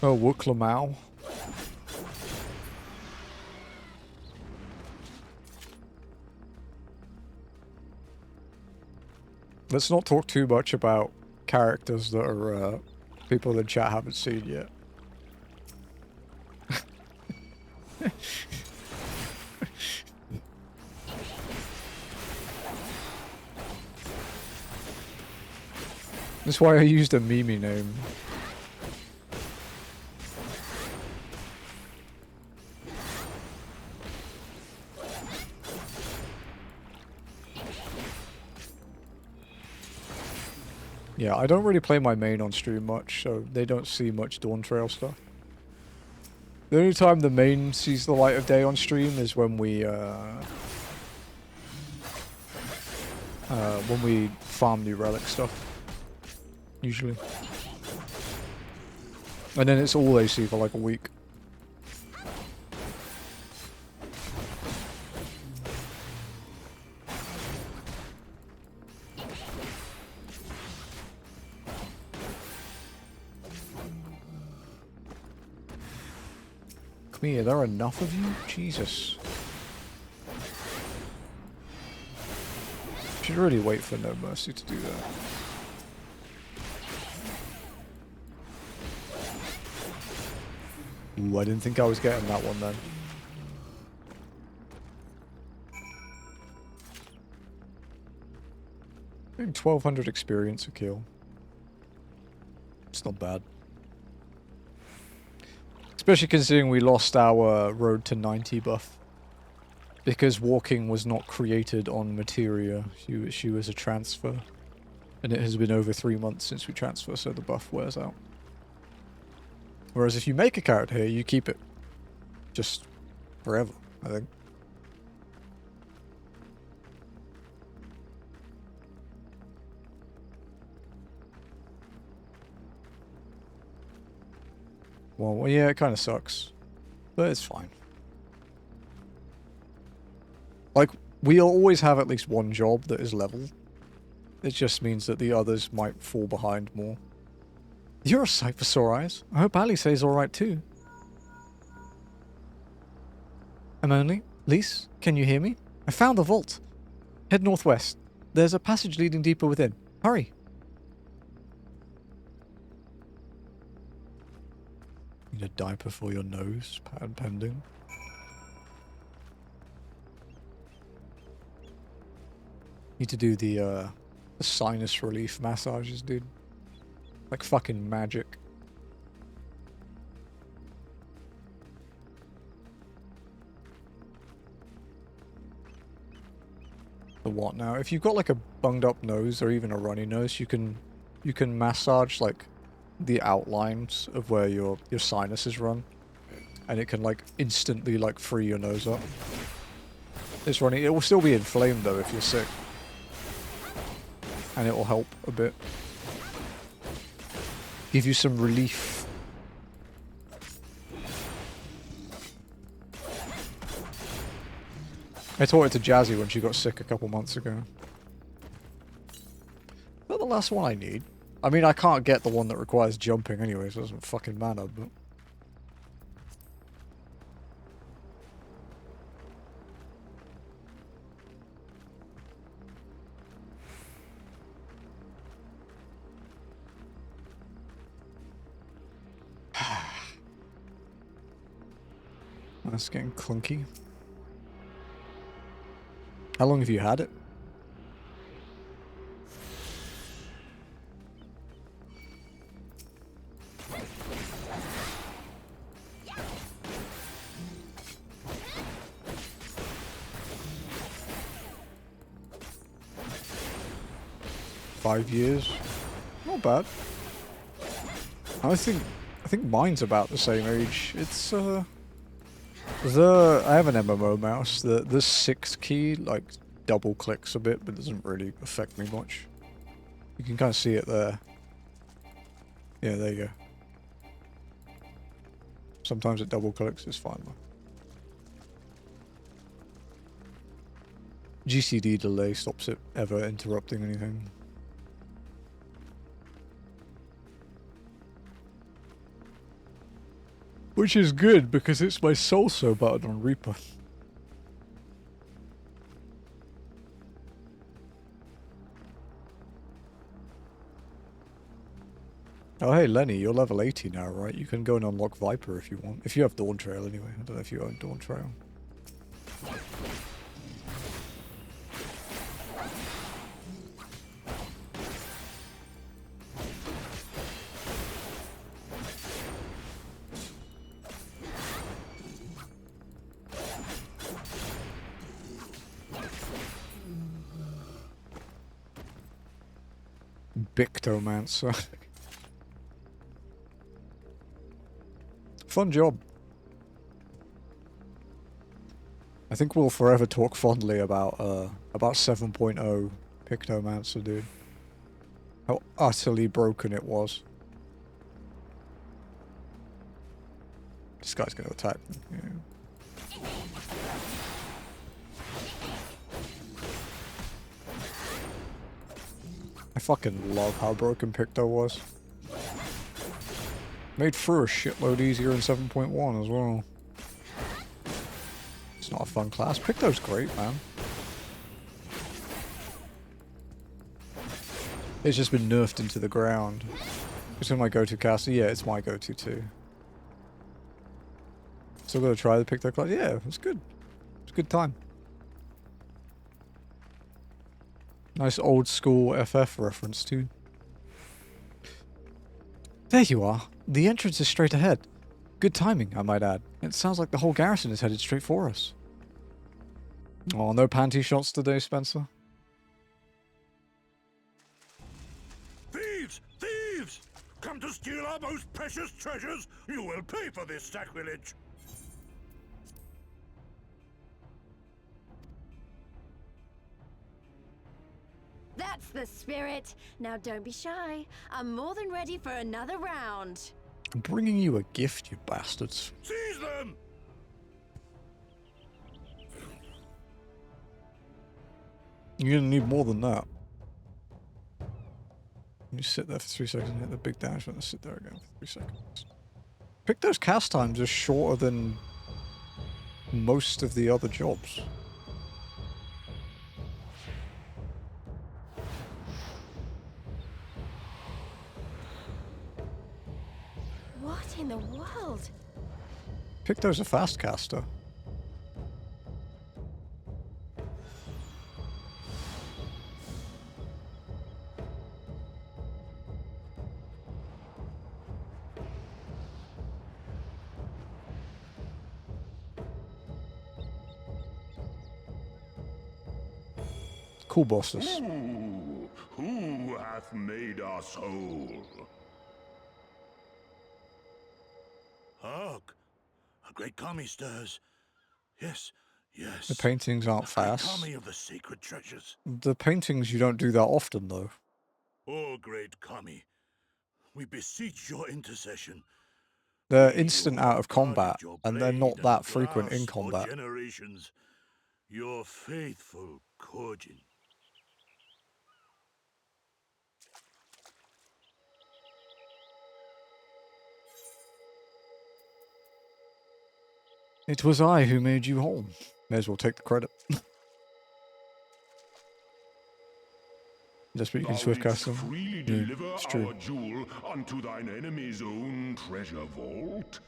Oh, Wuklamau. Let's not talk too much about characters that are people in chat haven't seen yet. That's why I used a Mimi name. Yeah, I don't really play my main on stream much, so they don't see much Dawn Trail stuff. The only time the main sees the light of day on stream is when we farm new relic stuff. Usually. And then it's all AC for like a week. Come here, there are enough of you? Jesus. Should really wait for No Mercy to do that. Ooh, I didn't think I was getting that one then. I think 1200 experience a kill. It's not bad. Especially considering we lost our road to 90 buff. Because walking was not created on Materia. She was a transfer. And it has been over 3 months since we transfer, so the buff wears out. Whereas if you make a character here, you keep it. Just forever, I think. Well, yeah, it kind of sucks. But it's fine. Like, we'll always have at least one job that is leveled. It just means that the others might fall behind more. You're a sight for sore eyes. I hope Ali says alright too. I'm only. Lise, can you hear me? I found the vault. Head northwest. There's a passage leading deeper within. Hurry. Need a diaper for your nose, pad pending. Need to do the sinus relief massages, dude. Like fucking magic. The what now? If you've got like a bunged up nose or even a runny nose, you can massage like the outlines of where your sinuses run, and it can like instantly like free your nose up. It's running. It will still be inflamed though if you're sick, and it will help a bit. Give you some relief. I taught it to Jazzy when she got sick a couple months ago. Not the last one I need. I mean, I can't get the one that requires jumping anyway, so it doesn't fucking matter, but... That's getting clunky. How long have you had it? $5 years. Not bad. I think mine's about the same age. It's I have an MMO mouse. The 6 key like double clicks a bit, but doesn't really affect me much. You can kind of see it there. Yeah, there you go. Sometimes it double clicks. It's fine though. GCD delay stops it ever interrupting anything. Which is good, because it's my soul so button on Reaper. Oh hey Lenny, you're level 80 now, right? You can go and unlock Viper if you want. If you have Dawn Trail anyway. I don't know if you own Dawn Trail. Bictomancer. Fun job. I think we'll forever talk fondly about 7.0 Pictomancer, dude. How utterly broken it was. This guy's gonna attack me. Yeah. I fucking love how broken Picto was. Made through a shitload easier in 7.1 as well. It's not a fun class. Picto's great, man. It's just been nerfed into the ground. It's my go-to caster. Yeah, it's my go-to too. Still gonna try the Picto class. Yeah, it's good. It's a good time. Nice old school FF reference too. There you are. The entrance is straight ahead. Good timing, I might add. It sounds like the whole garrison is headed straight for us. Oh, no panty shots today, Spencer? Thieves! Thieves! Come to steal our most precious treasures? You will pay for this sacrilege! That's the spirit. Now don't be shy. I'm more than ready for another round. I'm bringing you a gift, you bastards. Seize them! You're gonna need more than that. You sit there for 3 seconds and hit the big dash and then sit there again for 3 seconds. Picto's cast times are shorter than most of the other jobs. What in the world? Picto's a fast caster. Cool bosses. Who hath made us whole? Hark! A great kami stirs. Yes, yes. The paintings aren't A great fast. kami of the sacred treasures. The paintings you don't do that often, though. Oh, great kami, we beseech your intercession. They're We instant who out have of combat, guarded your and they're blade not and that frequent in glass for combat. generations, your faithful Kojin. It was I who made you whole. May as well take the credit. Just but you can swift cast them. Freely Yeah, deliver it's true. our jewel unto thine enemy's own treasure vault.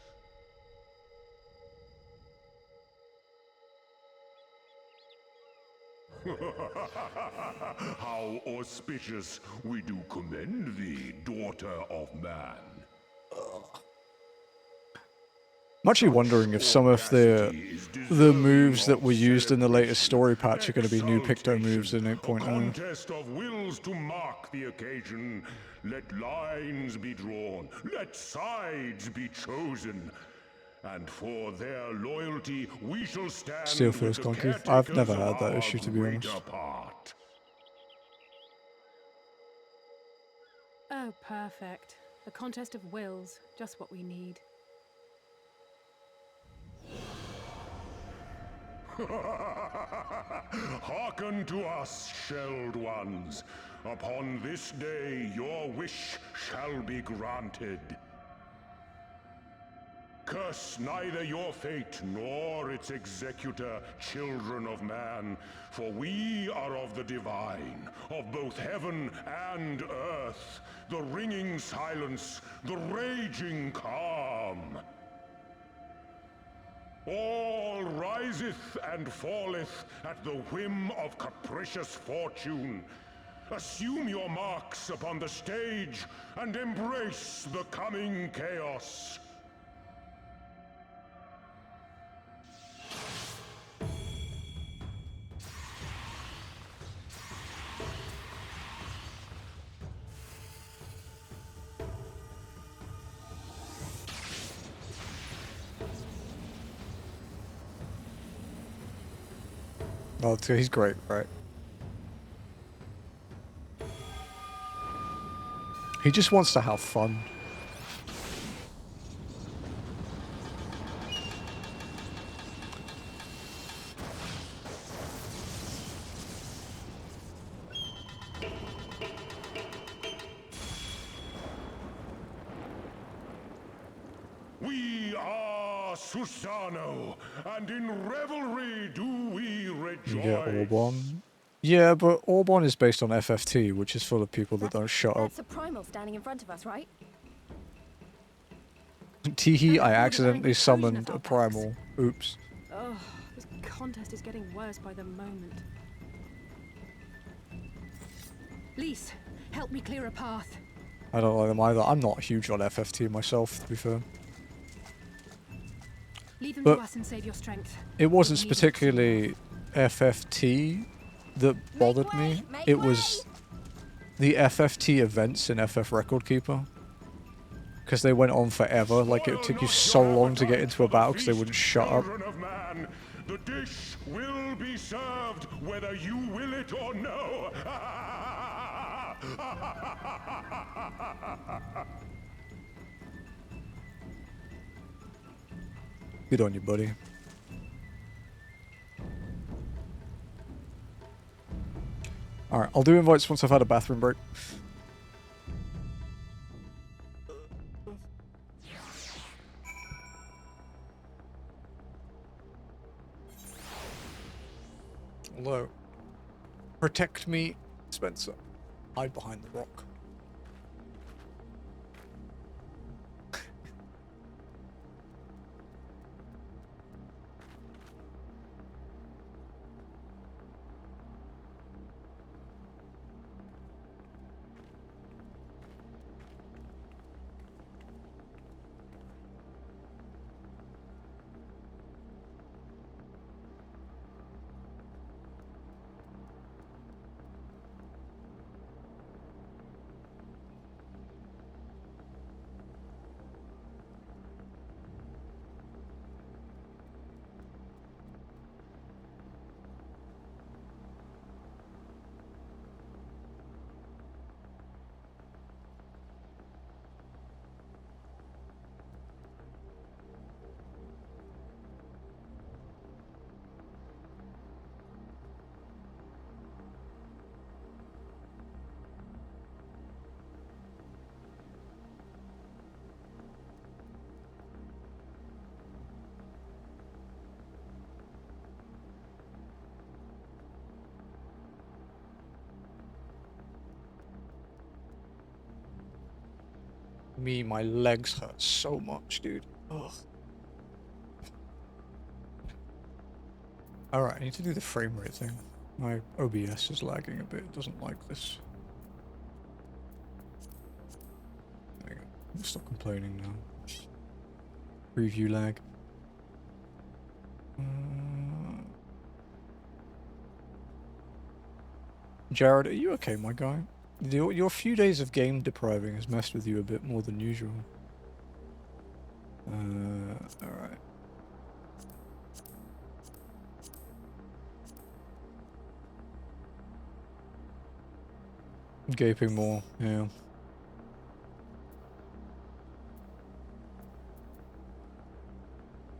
How auspicious we do commend thee, daughter of man. I'm actually wondering if some of the moves that were used in the latest story patch are going to be new Picto moves in A 8.0. contest of wills to mark the occasion. Let lines be drawn, let sides be chosen. And for their loyalty, we shall stand Still with feels the clunky. I've never caretakers had that of issue, our to be honest. greater part. Oh, perfect. A contest of wills. Just what we need. Hearken to us, shelled ones. Upon this day, your wish shall be granted. Curse neither your fate nor its executor, children of man, for we are of the divine, of both heaven and earth, the ringing silence, the raging calm. All riseth and falleth at the whim of capricious fortune. Assume your marks upon the stage and embrace the coming chaos. Oh, he's great, right? He just wants to have fun. We are Susano, and in revelry do we rejoice. You get Orbon. Yeah, but Orbon is based on FFT, which is full of people that don't shut up. That's a primal standing in front of us, right? Teehee, I accidentally summoned a primal. Oops. Oh, this contest is getting worse by the moment. Lise, help me clear a path. I don't like them either. I'm not huge on FFT myself, to be fair. Leave them But to us and save your strength. it wasn't We need particularly FFT that bothered me. It was the FFT events in FF Record Keeper. Because they went on forever. Like, it took you so long to get into a battle because they wouldn't shut up. Children of man, the dish will be served whether you will it or no. Good on you, buddy. Alright, I'll do invites once I've had a bathroom break. Hello. Protect me, Spencer. Hide behind the rock. My legs hurt so much, dude. Ugh. Alright, I need to do the frame rate thing. My OBS is lagging a bit, it doesn't like this. There you go. I'll stop complaining now. Preview lag. Jared, are you okay, my guy? Your few days of game depriving has messed with you a bit more than usual. Alright. Gaping more, yeah.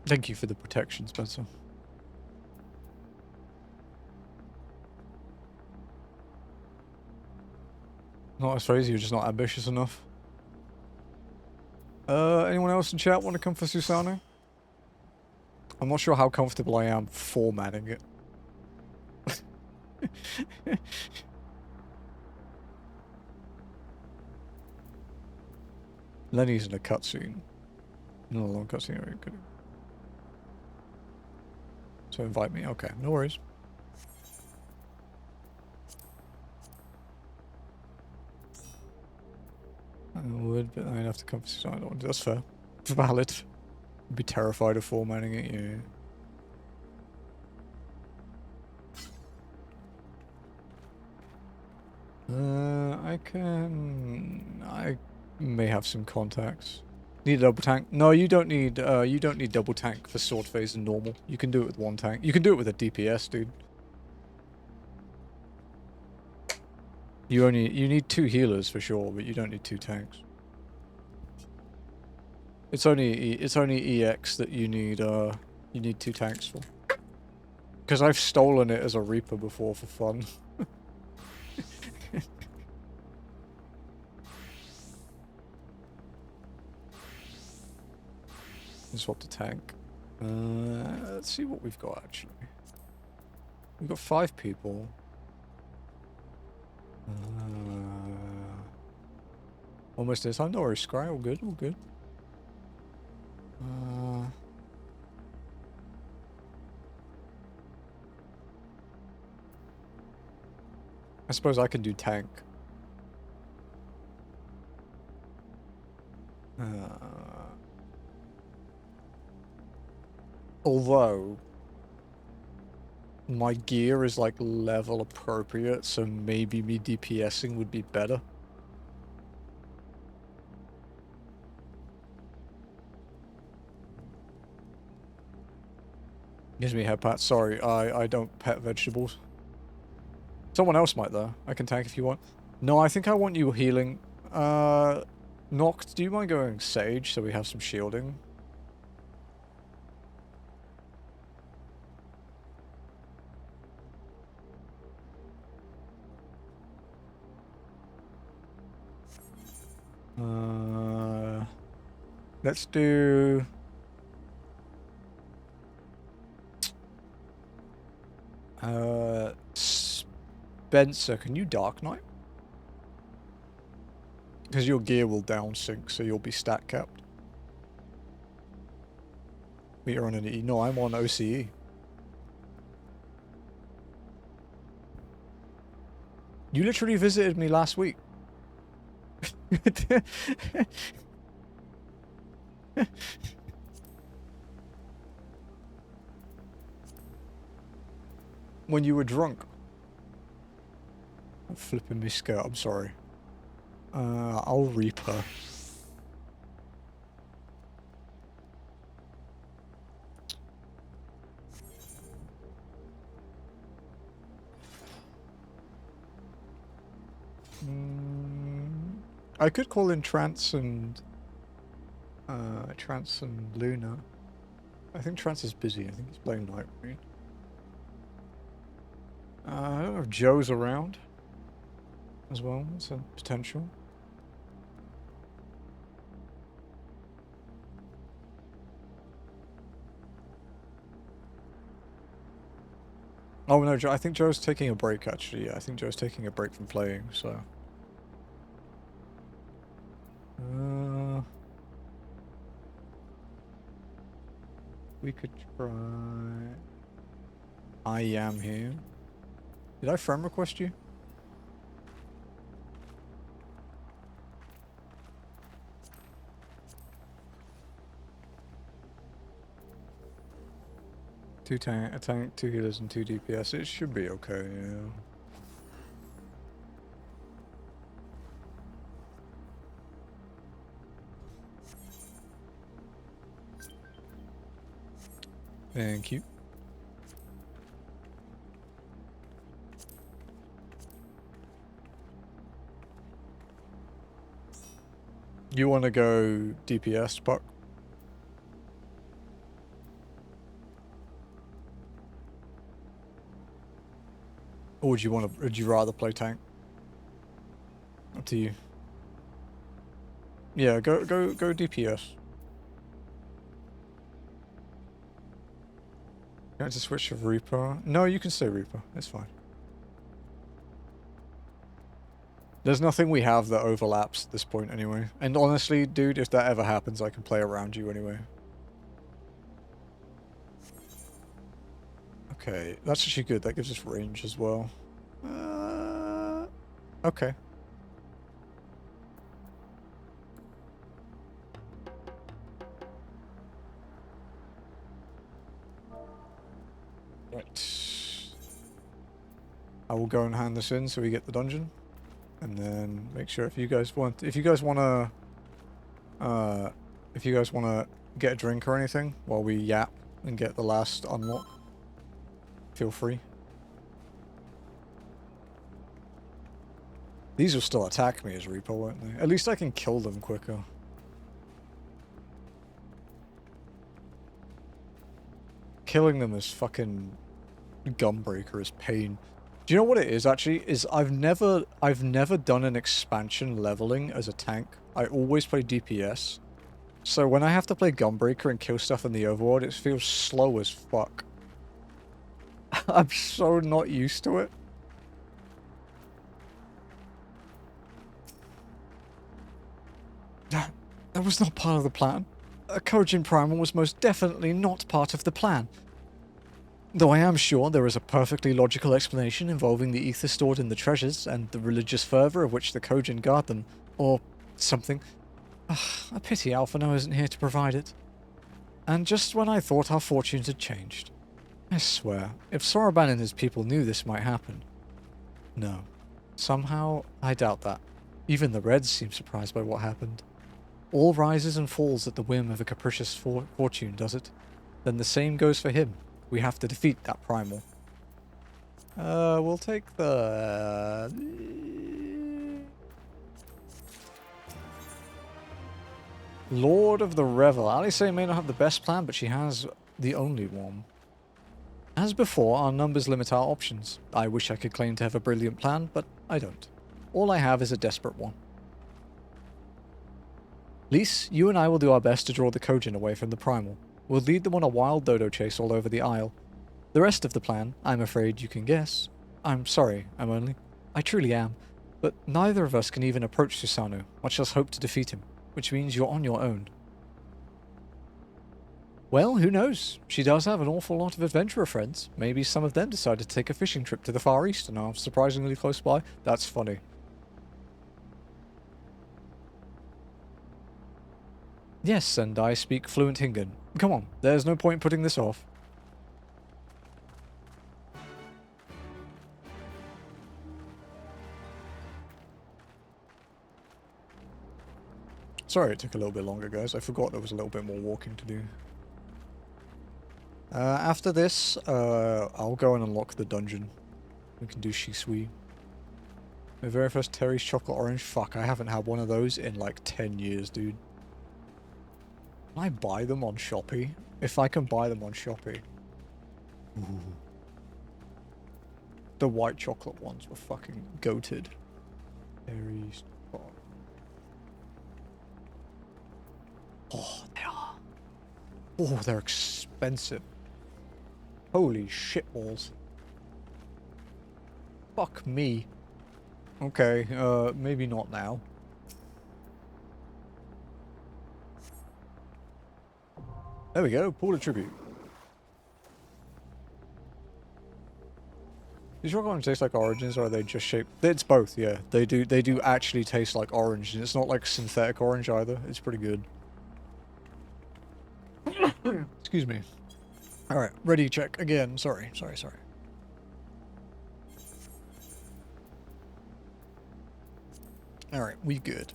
Thank you for the protection, Spencer. Not as crazy, you're just not ambitious enough. Anyone else in chat want to come for Susano? I'm not sure how comfortable I am formatting it. Lenny's in a cutscene. Not a long cutscene, very good. So invite me. Okay, no worries. I would, but I'd have to come for Susano. That's fair. Valid. I'd be terrified of formatting it, yeah. I may have some contacts. Need a double tank? No, you don't need double tank for sword phase and normal. You can do it with one tank. You can do it with a DPS, dude. You need 2 healers for sure, but you don't need 2 tanks. It's only EX that you need 2 tanks for. Because I've stolen it as a Reaper before for fun. Swap the tank. Let's see what we've got actually. We've got 5 people. Almost this time. Don't worry, Scry. All good. All good. I suppose I can do tank. Although my gear is like level appropriate, so maybe me DPSing would be better. Gives me head pat. Sorry, I don't pet vegetables. Someone else might though. I can tank if you want. No, I think I want you healing. Noct, do you mind going Sage so we have some shielding? Let's do... Spencer, can you Dark Knight? Because your gear will down sync, so you'll be stat capped. But you're on an E. No, I'm on OCE. You literally visited me last week. When you were drunk. I'm flipping my skirt, I'm sorry. I'll Reaper. I could call in Trance and Luna. I think Trance is busy. I think he's playing Night Raid. I don't know if Joe's around as well. It's a potential. Oh no, Joe, I think Joe's taking a break actually. Yeah, I think Joe's taking a break from playing, so. We could try... I am here. Did I friend request you? A tank, 2 healers, and 2 DPS. It should be okay, yeah. Thank you. You want to go DPS, Buck? Or would you rather play tank? Up to you. Yeah, go DPS. Going to switch to Reaper. No, you can stay Reaper. It's fine. There's nothing we have that overlaps at this point anyway. And honestly, dude, if that ever happens, I can play around you anyway. Okay, that's actually good. That gives us range as well. Okay. Right. I will go and hand this in so we get the dungeon. And then make sure if you guys want to get a drink or anything while we yap and get the last unlock, feel free. These will still attack me as Reaper, won't they? At least I can kill them quicker. Killing them as fucking Gunbreaker is pain. Do you know what it is actually? Is I've never done an expansion leveling as a tank. I always play DPS. So when I have to play Gunbreaker and kill stuff in the overworld, it feels slow as fuck. I'm so not used to it. That was not part of the plan. A Kojin Primal was most definitely not part of the plan. Though I am sure there is a perfectly logical explanation involving the ether stored in the treasures and the religious fervor of which the Kojin guard them, or something. A pity Alphano isn't here to provide it. And just when I thought our fortunes had changed. I swear, if Soroban and his people knew this might happen. No. Somehow, I doubt that. Even the Reds seem surprised by what happened. All rises and falls at the whim of a capricious fortune, does it? Then the same goes for him. We have to defeat that primal. We'll take the... Lord of the Revel. Alice may not have the best plan, but she has the only one. As before, our numbers limit our options. I wish I could claim to have a brilliant plan, but I don't. All I have is a desperate one. Lys, you and I will do our best to draw the Kojin away from the primal. We'll lead them on a wild dodo chase all over the Isle. The rest of the plan, I'm afraid you can guess. I'm sorry, I'm only. I truly am. But neither of us can even approach Susano, much less hope to defeat him, which means you're on your own. Well, who knows? She does have an awful lot of adventurer friends. Maybe some of them decided to take a fishing trip to the Far East and are surprisingly close by. That's funny. Yes, and I speak fluent Hingan. Come on, there's no point putting this off. Sorry it took a little bit longer, guys. I forgot there was a little bit more walking to do. After this, I'll go and unlock the dungeon. We can do Shisui. My very first Terry's Chocolate Orange. Fuck, I haven't had one of those in like 10 years, dude. Can I buy them on Shopee? If I can buy them on Shopee. Ooh. The white chocolate ones were fucking goated. Terry's. Oh, they are. Oh, they're expensive. Holy shitballs. Fuck me. Okay, maybe not now. There we go, pull a tribute. These rock orange taste like oranges, or are they just shaped? It's both, yeah. They do actually taste like orange, and it's not like synthetic orange either. It's pretty good. Excuse me. Alright, ready check again. Sorry. Alright, we good.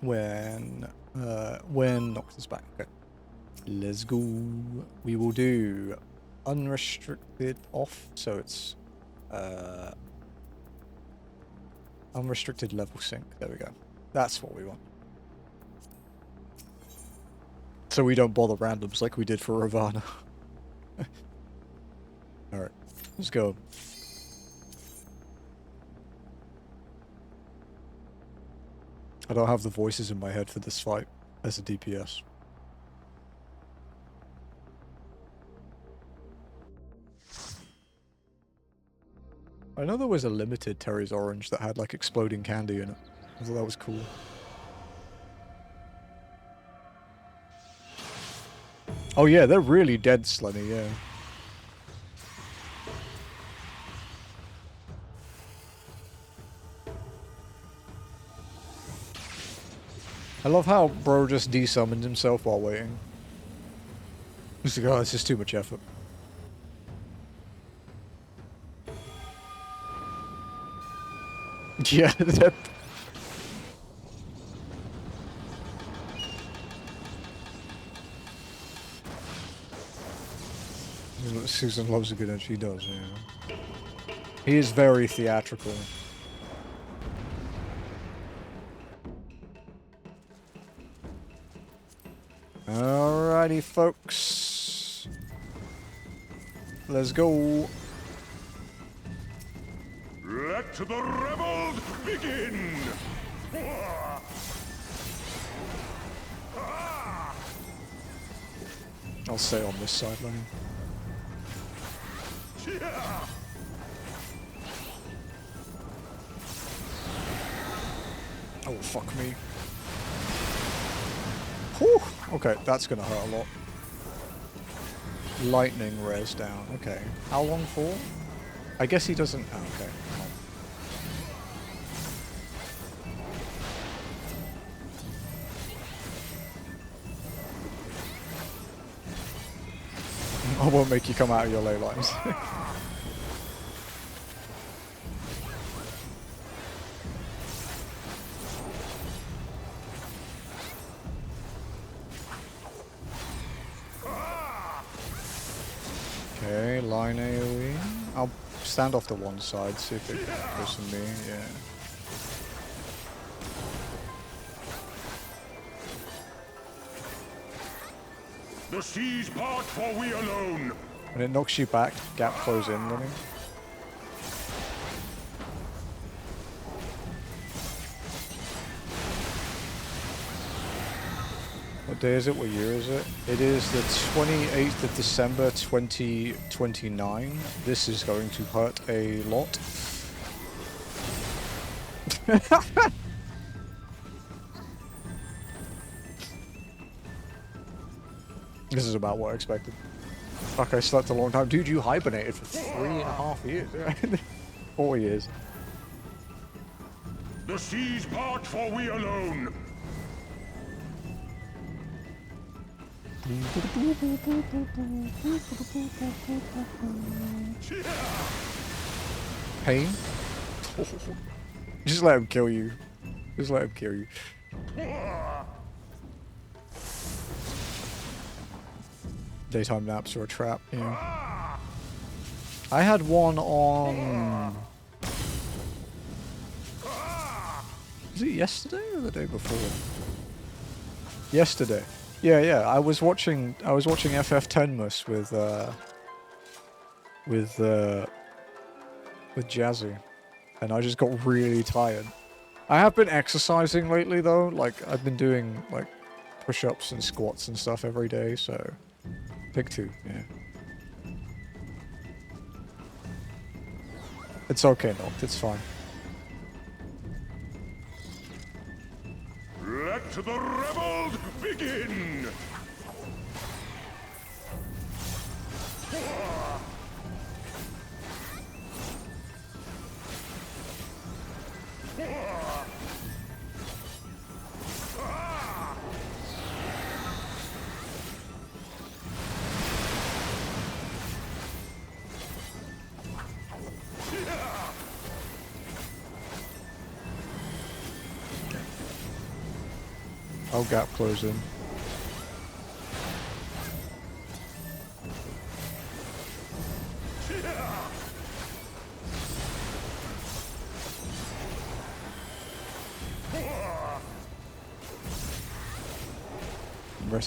When Nox is back. Okay. Let's go. We will do unrestricted off, so it's unrestricted level sync. There we go. That's what we want. So we don't bother randoms like we did for Ravana. Alright, let's go. I don't have the voices in my head for this fight as a DPS. I know there was a limited Terry's Orange that had like exploding candy in it. I thought that was cool. Oh yeah, they're really dead, Slenny, yeah. I love how bro just desummoned himself while waiting. He's like, oh, it's just too much effort. Yeah, that... Susan loves a good edge. He does, yeah. He is very theatrical. Alrighty, folks. Let's go. Let the rebels begin! I'll stay on this side lane. Oh, fuck me. Whew. Okay, that's gonna hurt a lot. Lightning res down. Okay. How long for? I guess he doesn't... Oh, okay. I won't make you come out of your ley lines. Okay, line AoE. I'll stand off to one side, see if it goes to me, yeah. The seas part for we alone! When it knocks you back, gap close in, Lenny. What day is it? What year is it? It is the 28th of December 2029. This is going to hurt a lot. This is about what I expected. Fuck, I slept a long time. Dude, you hibernated for 3.5 years. 4 years. The seas part for we alone! Pain? Just let him kill you. Just let him kill you. Daytime naps are a trap, yeah. I had one on... Was it yesterday or the day before? Yesterday. Yeah, yeah. I was watching FF10mus with Jazzy, and I just got really tired. I have been exercising lately though. Like I've been doing like push-ups and squats and stuff every day. So pick 2. Yeah. It's okay, Noct. It's fine. Let the rebels begin! I'll gap close in.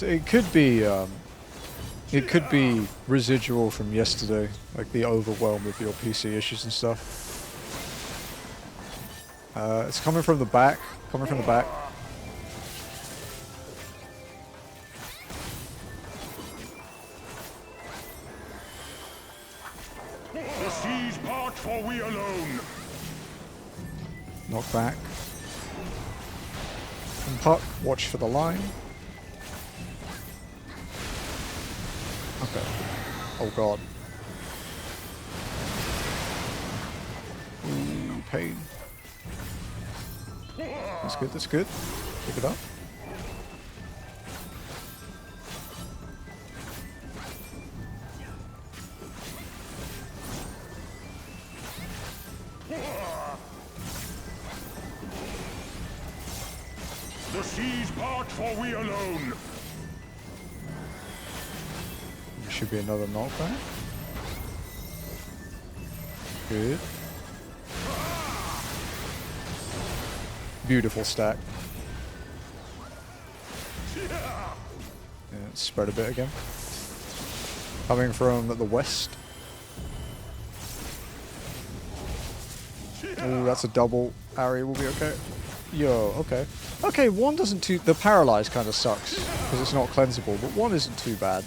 It could be residual from yesterday, like the overwhelm of your PC issues and stuff. It's coming from the back. Coming from the back. The seas part, for we alone. Knock back. And puck, watch for the line. Okay. Oh god. Ooh, pain. That's good, that's good. Pick it up. The seas part, for we alone. There should be another knockback. Good. Beautiful stack. Yeah, spread a bit again. Coming from the west. Oh, that's a double. Ari will be okay. Yo, okay. Okay, one doesn't too... The paralyze kind of sucks, because it's not cleansable, but one isn't too bad.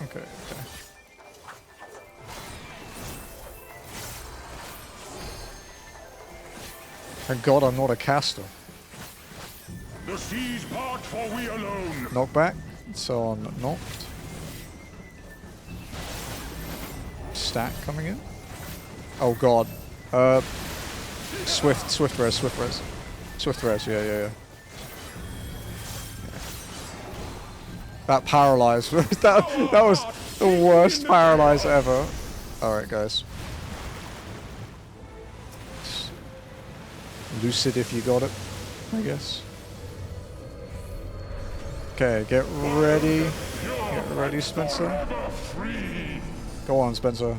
Okay, okay. Thank God I'm not a caster. The seas part, for we alone. Knockback. So on knocked. Stack coming in. Oh god. Swift res. Swift res, yeah. That paralyze, that was the worst paralyze ever. Alright guys. Lucid if you got it, I guess. Okay, get ready. Get ready, Spencer. Go on, Spencer.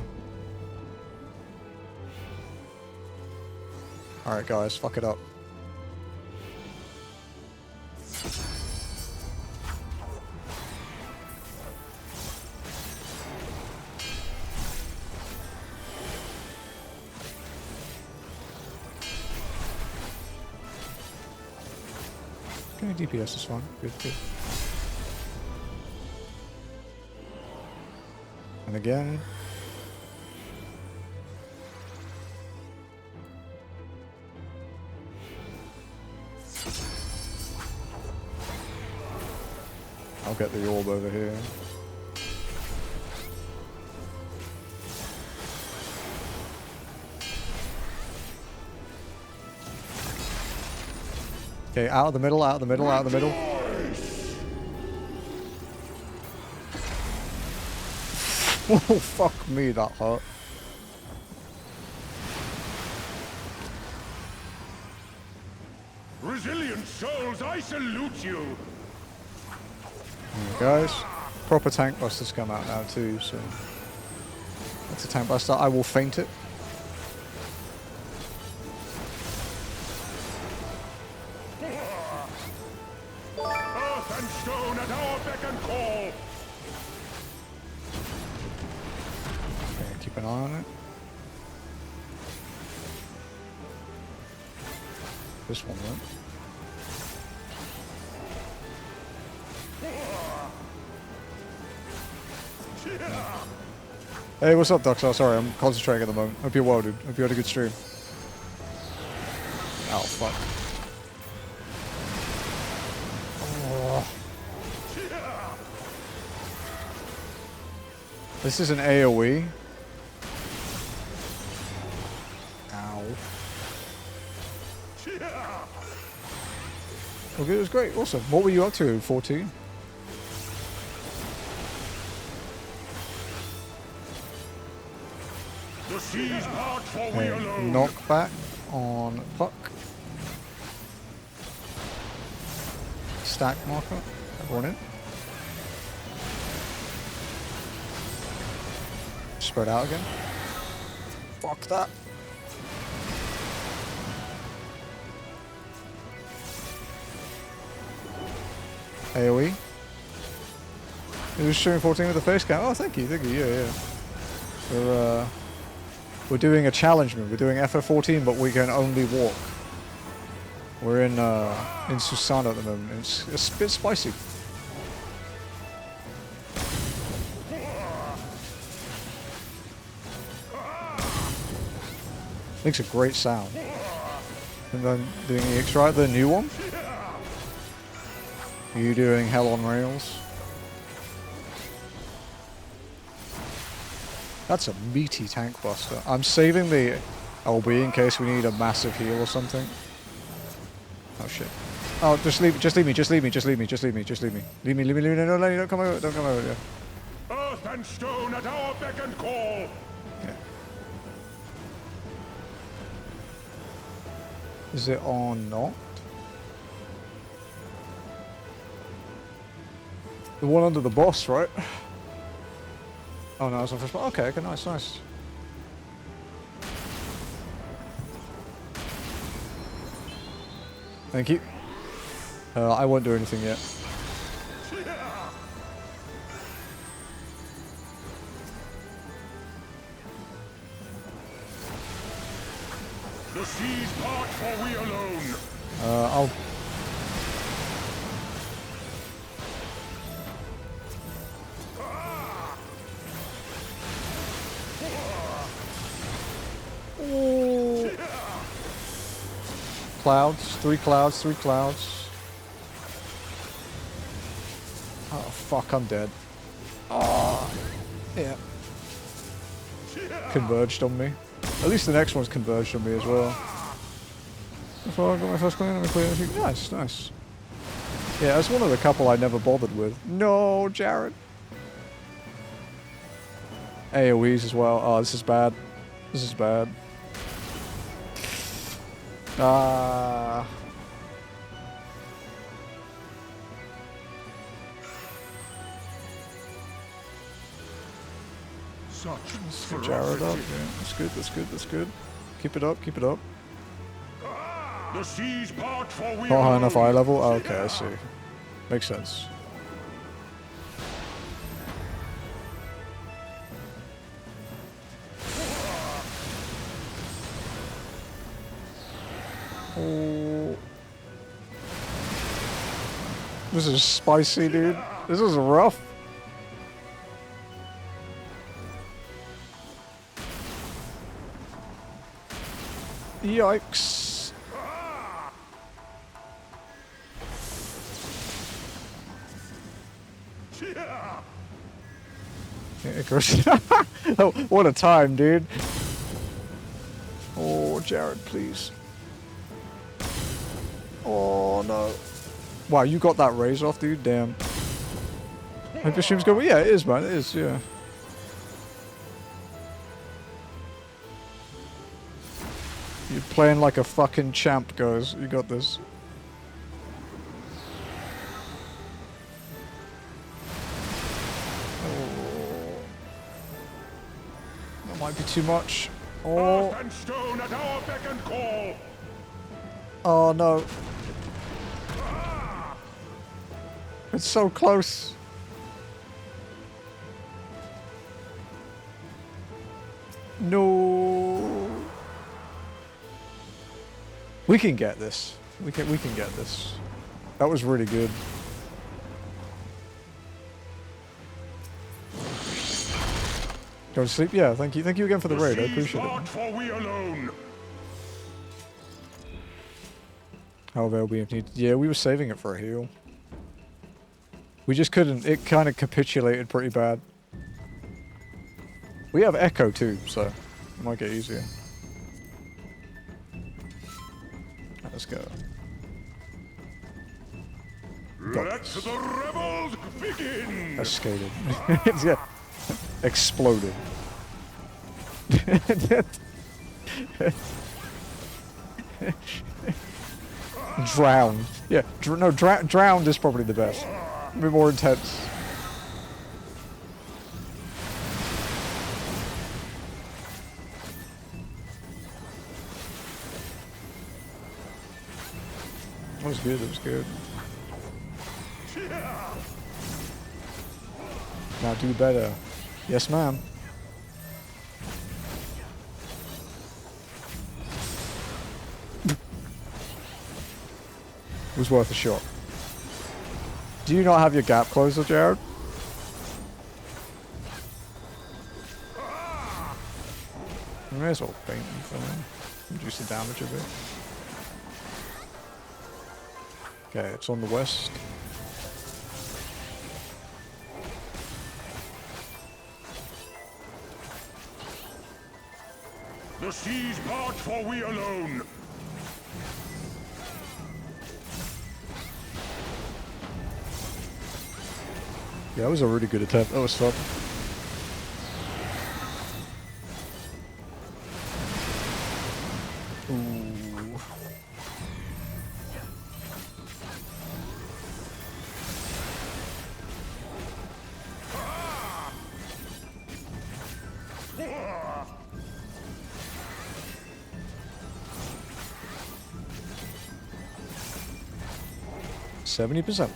Alright guys, fuck it up. Okay, DPS is fine. Good, good. And again. I'll get the orb over here. Okay, out of the middle, out of the middle, out of the middle. Oh, fuck me, that hurt. Resilient souls, I salute you. Guys, proper tank busters come out now too, so that's a tank buster. I will feint it. Earth and stone at our beck and call. Okay, keep an eye on it. This one went. Hey, what's up, Duxar? Sorry, I'm concentrating at the moment. Hope you're well, dude. Hope you had a good stream. Oh, fuck. Oh. This is an AoE. Ow. Okay, it was great. Awesome. What were you up to? 14? The seas part, for we Okay, alone. knockback on puck. Stack marker. Everyone in. Spread out again. Fuck that. AoE. He was shooting 14 with the face cam. Oh, thank you, yeah. We're doing a challenge move. We're doing FF14, but we can only walk. We're in Susano at the moment. It's a bit spicy. Makes a great sound. And then doing the extract, the new one. You doing Hell on Rails. That's a meaty tank buster. I'm saving the LB in case we need a massive heal or something. Oh shit. Oh, just leave me, just leave me, just leave me, just leave me, just leave me, just leave me. Leave me, no, don't come over, don't come over, yeah. Earth and stone at our beck and call. Okay. Is it on not? The one under the boss, right? Oh no, it's on first. Okay, okay, nice, nice. Thank you. I won't do anything yet. The seas part for we alone. I'll... Clouds, three clouds. Oh fuck, I'm dead. Oh, yeah. Converged on me. At least the next one's converged on me as well. Before I got my first clean, I'm clear. Nice, nice. Yeah, that's one of the couple I never bothered with. No, Jared. AoEs as well. Oh, this is bad. This is bad. Ah. Such Jared up. Yeah, that's good, that's good, that's good. Keep it up, keep it up. The seas part for we Not high alone. enough eye level? Oh, okay, I see. Makes sense. Oh. This is spicy, dude. This is rough. Yikes. Yeah, of course. Oh, what a time, dude. Oh, Jared, please. Oh, no. Wow, you got that raise off, dude? Damn. I hope your stream's going. Yeah, it is, man. It is, yeah. You're playing like a fucking champ, guys. You got this. Oh. That might be too much. Oh. Earth and stone at our beck and call. Oh no. It's so close. No. We can get this. We can get this. That was really good. Go to sleep? Yeah, thank you. Thank you again for the raid. I appreciate it. For we alone. How well we have needed. Yeah, we were saving it for a heal. We just couldn't. It kind of capitulated pretty bad. We have Echo too, so it might get easier. Let's go. Let the rebels begin. Escalated. Yeah. Exploded. Drowned. Yeah, drowned is probably the best. A bit more intense. That was good, that was good. Now do better. Yes, ma'am. Was worth a shot. Do you not have your gap closer, Jared? You may as well paint them for me. Reduce the damage a bit. Okay, it's on the west. The seas part, for we alone. Yeah, that was a really good attempt. That was fun. Ooh. %.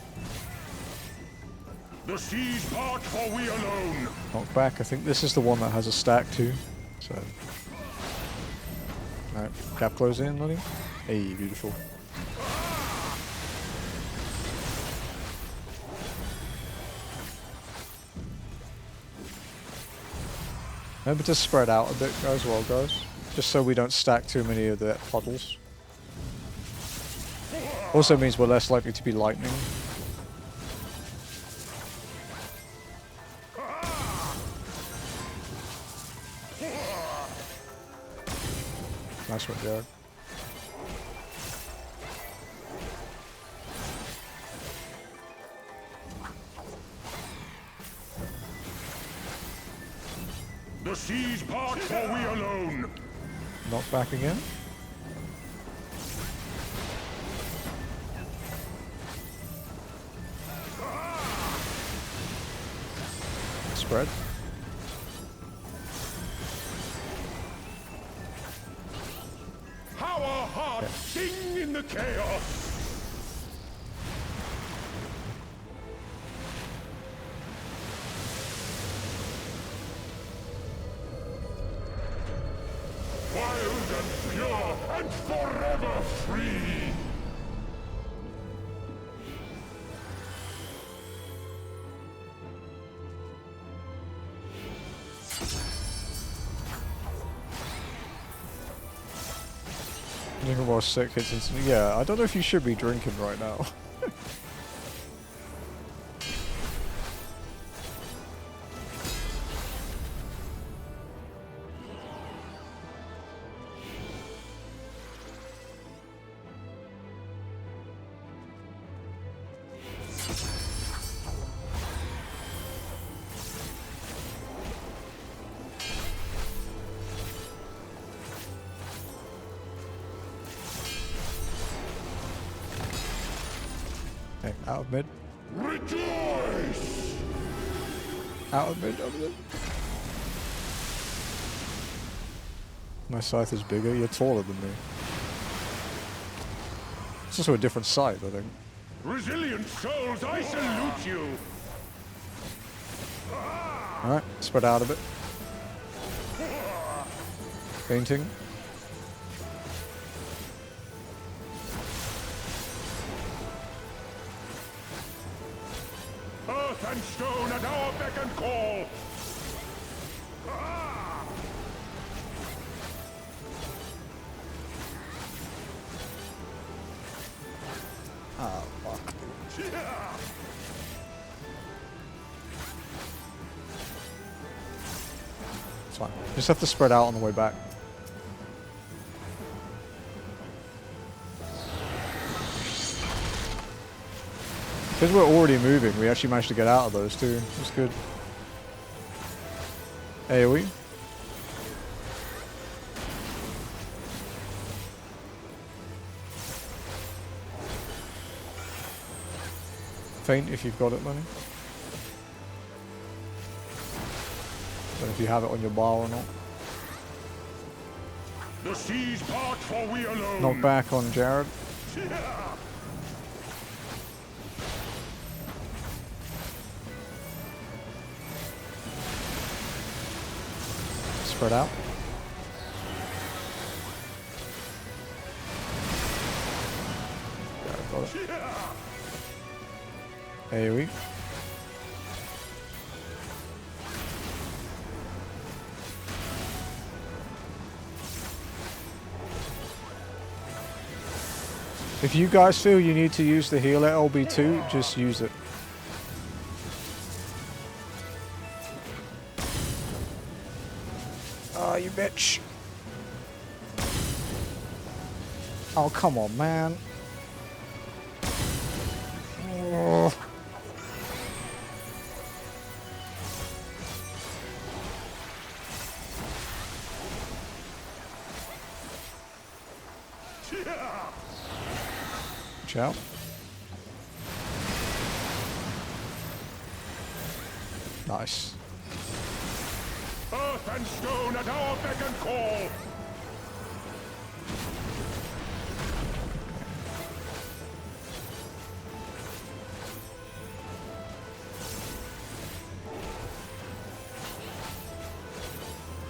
The seas part, for we alone. Knock back. I think this is the one that has a stack too. So, alright, cap close in, Lily. Hey, beautiful. Remember to spread out a bit as well, guys. Just so we don't stack too many of the puddles. Also means we're less likely to be lightning. Nice one, Jared. The seas part, for we alone. Knock back again. Spread. How our hearts sing in the chaos. Wild and pure and forever free. Drinking while sick hits instantly. Yeah, I don't know if you should be drinking right now. Okay, out of mid. Rejoice! Out of mid, out of mid. My scythe is bigger, you're taller than me. It's also a different scythe, I think. Resilient souls, I salute you! Alright, spread out a bit. Painting. Earth and stone at our beck and call! Ah, fuck. It's fine. Just have to spread out on the way back. Because we're already moving, we actually managed to get out of those too. That's good. AoE. Feint if you've got it, Lenny. Don't know if you have it on your bar or not. The seas part, for we alone! Knock back on Jared. Spread out. Got it. AoE. If you guys feel you need to use the healer LB2, just use it. Oh, you bitch. Oh, come on, man. Oh. Watch out. Nice. Earth and stone at our beck and call.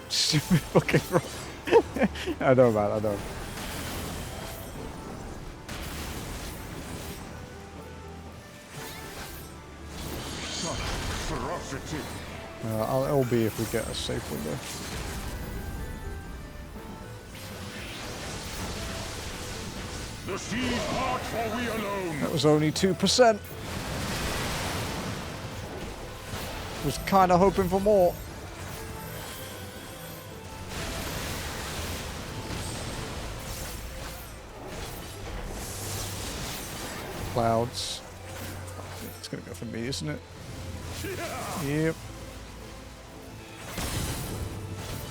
Stupid fucking rock. I know, man, I know. Ferocity. I'll LB if we get a safe window. The seas part for we alone. That was only 2%. Was kind of hoping for more. Clouds. It's gonna go for me, isn't it? Yep.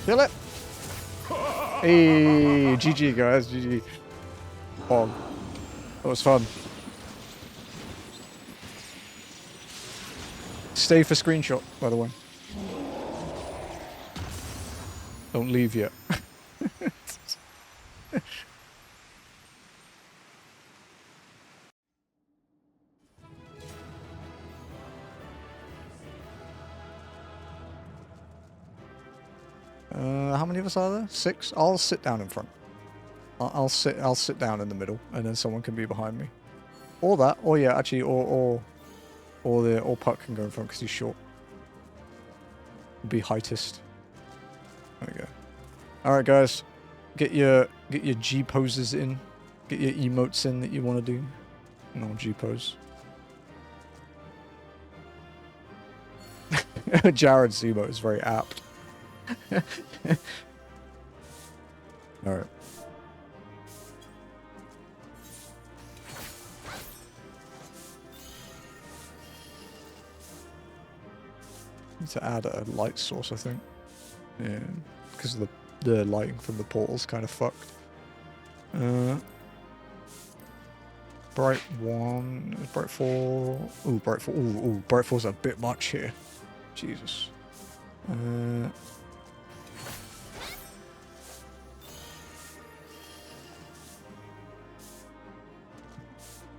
Kill it. Hey, GG guys, GG. Oh, that was fun. Stay for screenshot, by the way. Don't leave yet. How many of us are there? 6? I'll sit down in front. I'll sit down in the middle, and then someone can be behind me. Or that, or yeah, actually, or Puck can go in front because he's short. Be heightist. There we go. All right, guys, get your G poses in, get your emotes in that you want to do. No G pose. Jared's emote is very apt. All right. Need to add a light source, I think. Yeah, because the lighting from the portal's kind of fucked. Bright 1, bright 4. Ooh, bright 4. Ooh, bright 4's a bit much here. Jesus.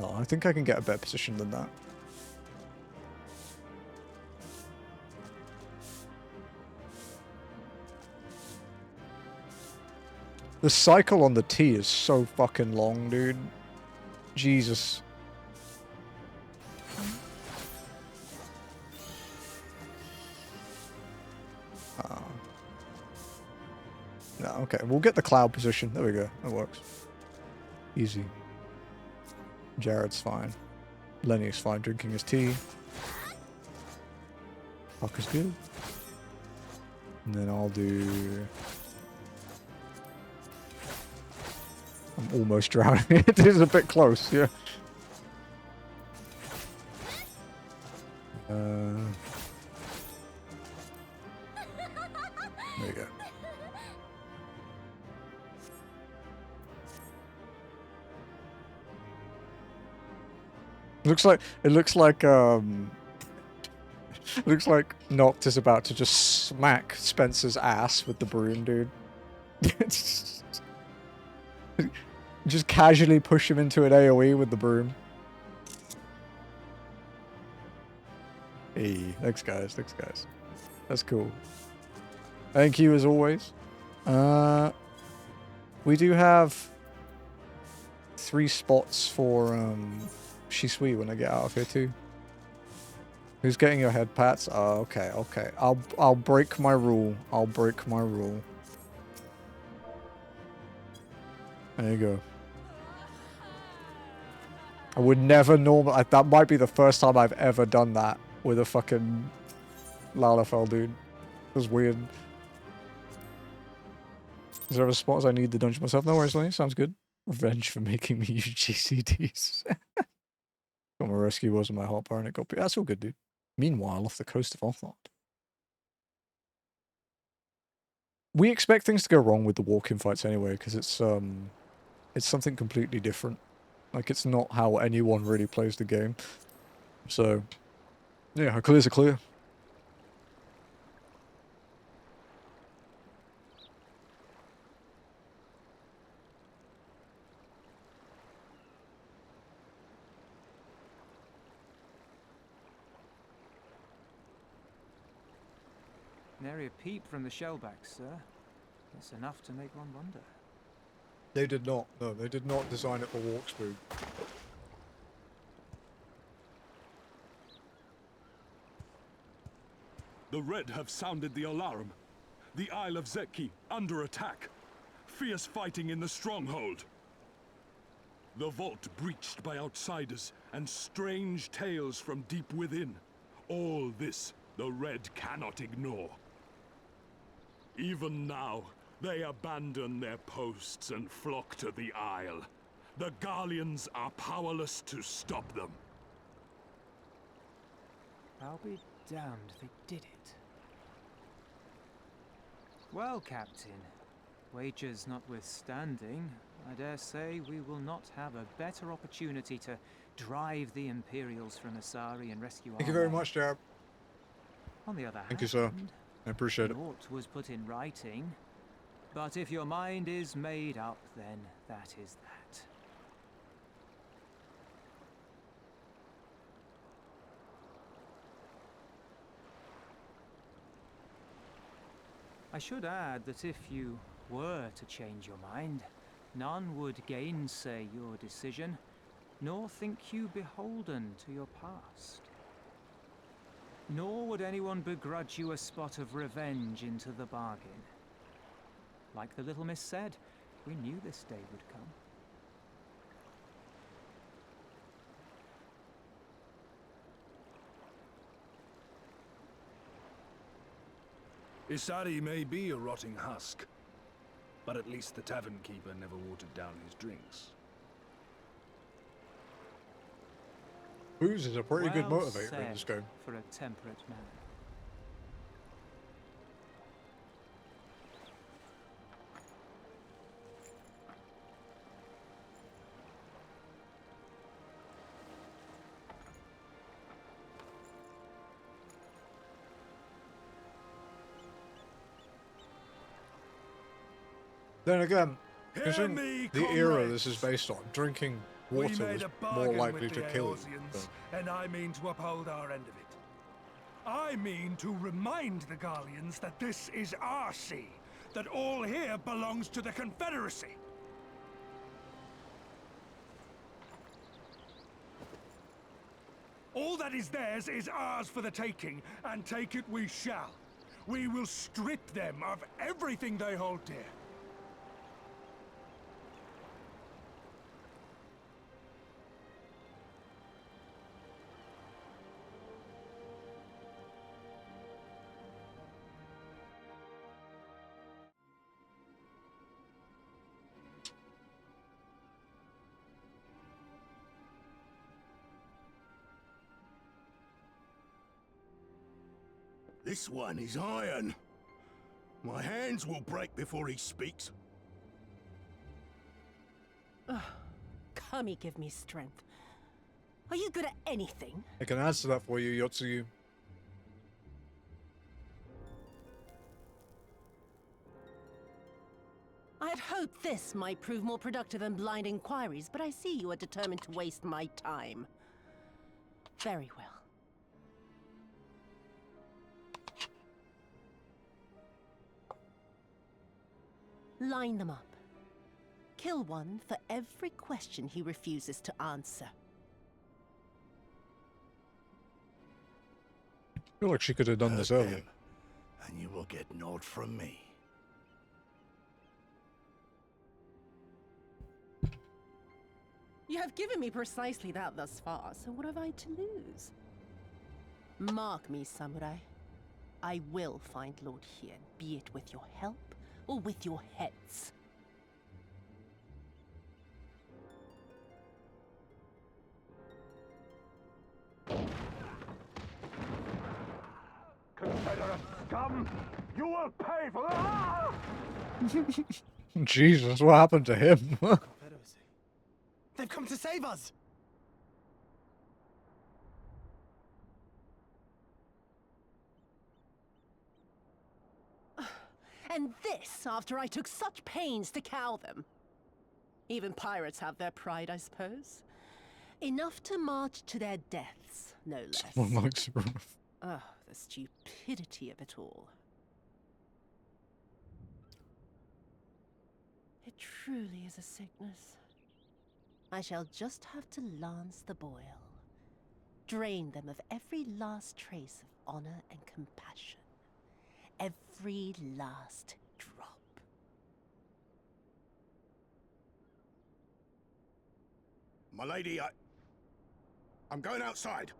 Oh, I think I can get a better position than that. The cycle on the T is so fucking long, dude. Jesus. No, okay. We'll get the cloud position. There we go. That works. Easy. Jared's fine. Lenny's fine drinking his tea. Puck is good. And then I'll do... I'm almost drowning. It is a bit close, yeah. There you go. Looks like Noct is about to just smack Spencer's ass with the broom, dude. Just casually push him into an AoE with the broom. Hey, thanks guys, thanks guys. That's cool. Thank you as always. We do have 3 spots for Shisui when I get out of here too. Who's getting your head pats? Oh, okay, okay. I'll break my rule. I'll break my rule. There you go. I would never normally... That might be the first time I've ever done that with a fucking Lalafell dude. It was weird. Is there ever spots I need the dungeon myself? No worries, Lenny. Sounds good. Revenge for making me use GCDs. Got my rescue was in my hotbar and it got... That's all good, dude. Meanwhile, off the coast of Othlond. We expect things to go wrong with the walk-in fights anyway, because it's something completely different. Like, it's not how anyone really plays the game. So, yeah, how clear's a clear. Nary a peep from the shellbacks, sir. That's enough to make one wonder. They did not. No, they did not design it for walk speed. The Red have sounded the alarm. The Isle of Zeki under attack. Fierce fighting in the stronghold. The vault breached by outsiders and strange tales from deep within. All this the Red cannot ignore. Even now, they abandon their posts and flock to the Isle. The Garleans are powerless to stop them. I'll be damned they did it. Well, Captain, wagers notwithstanding, I dare say we will not have a better opportunity to drive the Imperials from Asari and rescue our Thank you very men. much, Jarb. On the other hand, Thank you, sir. I appreciate it. naught was put in writing. But if your mind is made up, then that is that. I should add that if you were to change your mind, none would gainsay your decision, nor think you beholden to your past. Nor would anyone begrudge you a spot of revenge into the bargain. Like the little miss said, we knew this day would come. Isari may be a rotting husk, but at least the tavern keeper never watered down his drinks. Booze is a pretty good Well motivator in said this game. for a temperate man. Then again, Hear considering me, the era comrades. this is based on, drinking We water made was a more bargain likely with to the kill you. Eorzeans, So. and I mean to uphold our end of it. I mean to remind the Garleans that this is our sea, that all here belongs to the Confederacy. All that is theirs is ours for the taking, and take it we shall. We will strip them of everything they hold dear. This one is iron. My hands will break before he speaks. Kami, give me strength. Are you good at anything? I can answer that for you, Yotsuyu. I had hoped this might prove more productive than blind inquiries, but I see you are determined to waste my time. Very well. Line them up. Kill one for every question he refuses to answer. I feel like she could have done this Hurt earlier. them, and you will get naught from me. You have given me precisely that thus far, so what have I to lose? Mark me, samurai. I will find Lord Hien, be it with your help or with your heads. Confederate scum! You will pay for that! Jesus, what happened to him? Confederacy. They've come to save us! And this after I took such pains to cow them. Even pirates have their pride, I suppose. Enough to march to their deaths, no less. Someone likes Ruth. Oh, the stupidity of it all. It truly is a sickness. I shall just have to lance the boil. Drain them of every last trace of honor and compassion. Every last drop. My lady, I'm going outside.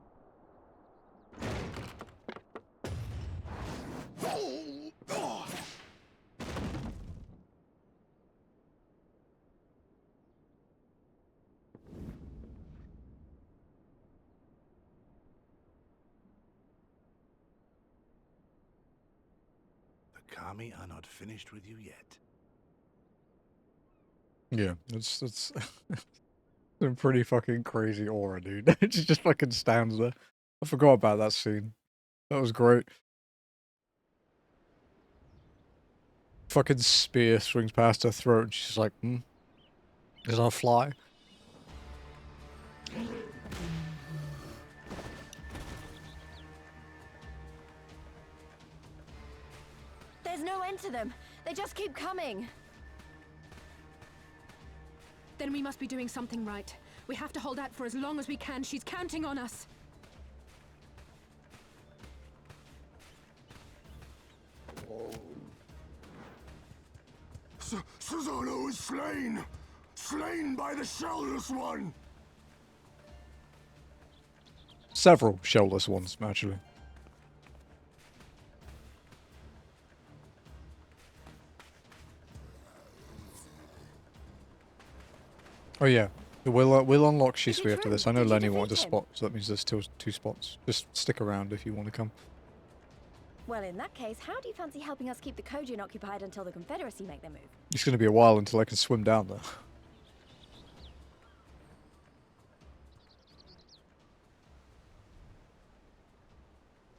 The Kami are not finished with you yet. Yeah, it's a pretty fucking crazy aura, dude. It just fucking stands there. I forgot about that scene. That was great. Fucking spear swings past her throat and she's like, is that a fly? There's no end to them. They just keep coming. Then we must be doing something right. We have to hold out for as long as we can. She's counting on us. Susano is slain! Slain by the Shellless One! Several shellless ones, actually. Oh yeah, we'll unlock Shisui after this. I know Lenny wanted a spot, so that means there's still 2 spots. Just stick around if you want to come. Well, in that case, how do you fancy helping us keep the Kojin occupied until the Confederacy make their move? It's going to be a while until I can swim down there.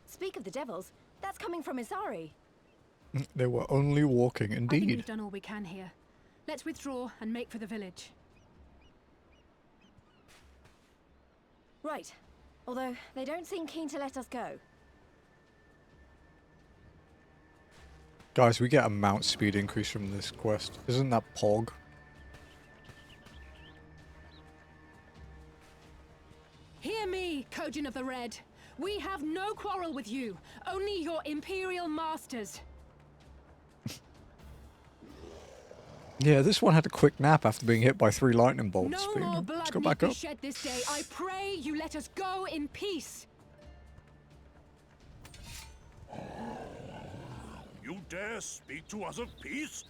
Speak of the devils, that's coming from Isari. They were only walking, I think we've indeed. done all we can here. Let's withdraw and make for the village. Right. Although, they don't seem keen to let us go. Guys, we get a mount speed increase from this quest. Isn't that Pog? Hear me, Kojin of the Red. We have no quarrel with you, only your Imperial masters. Yeah, this one had a quick nap after being hit by 3 lightning bolts. No But, more let's blood go need back be up. shed this day. I pray you let us go in peace. You dare speak to us of peace?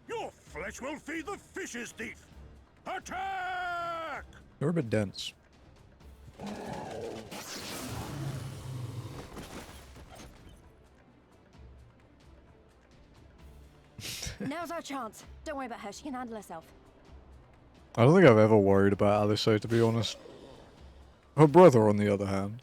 Your flesh will feed the fishes, thief! Attack! They're a bit dense. Now's our chance. Don't worry about her, she can handle herself. I don't think I've ever worried about Alice, to be honest. Her brother, on the other hand.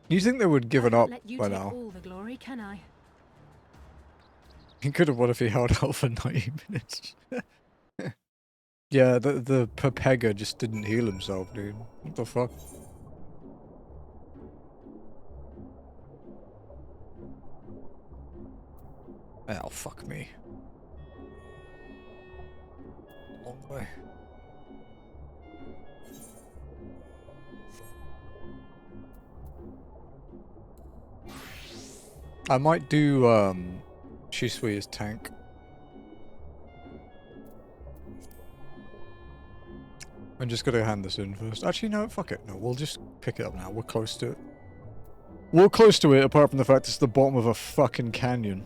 You think they would give it up Let you by take now? all the glory, can I? He could have won if he held out for 90 minutes. Yeah, the Pepega just didn't heal himself, dude. What the fuck? Oh, fuck me. Long way. I might do, Shisui as tank. I'm just gonna hand this in first. Actually, no, fuck it. No, we'll just pick it up now. We're close to it. We're close to it, apart from the fact it's the bottom of a fucking canyon.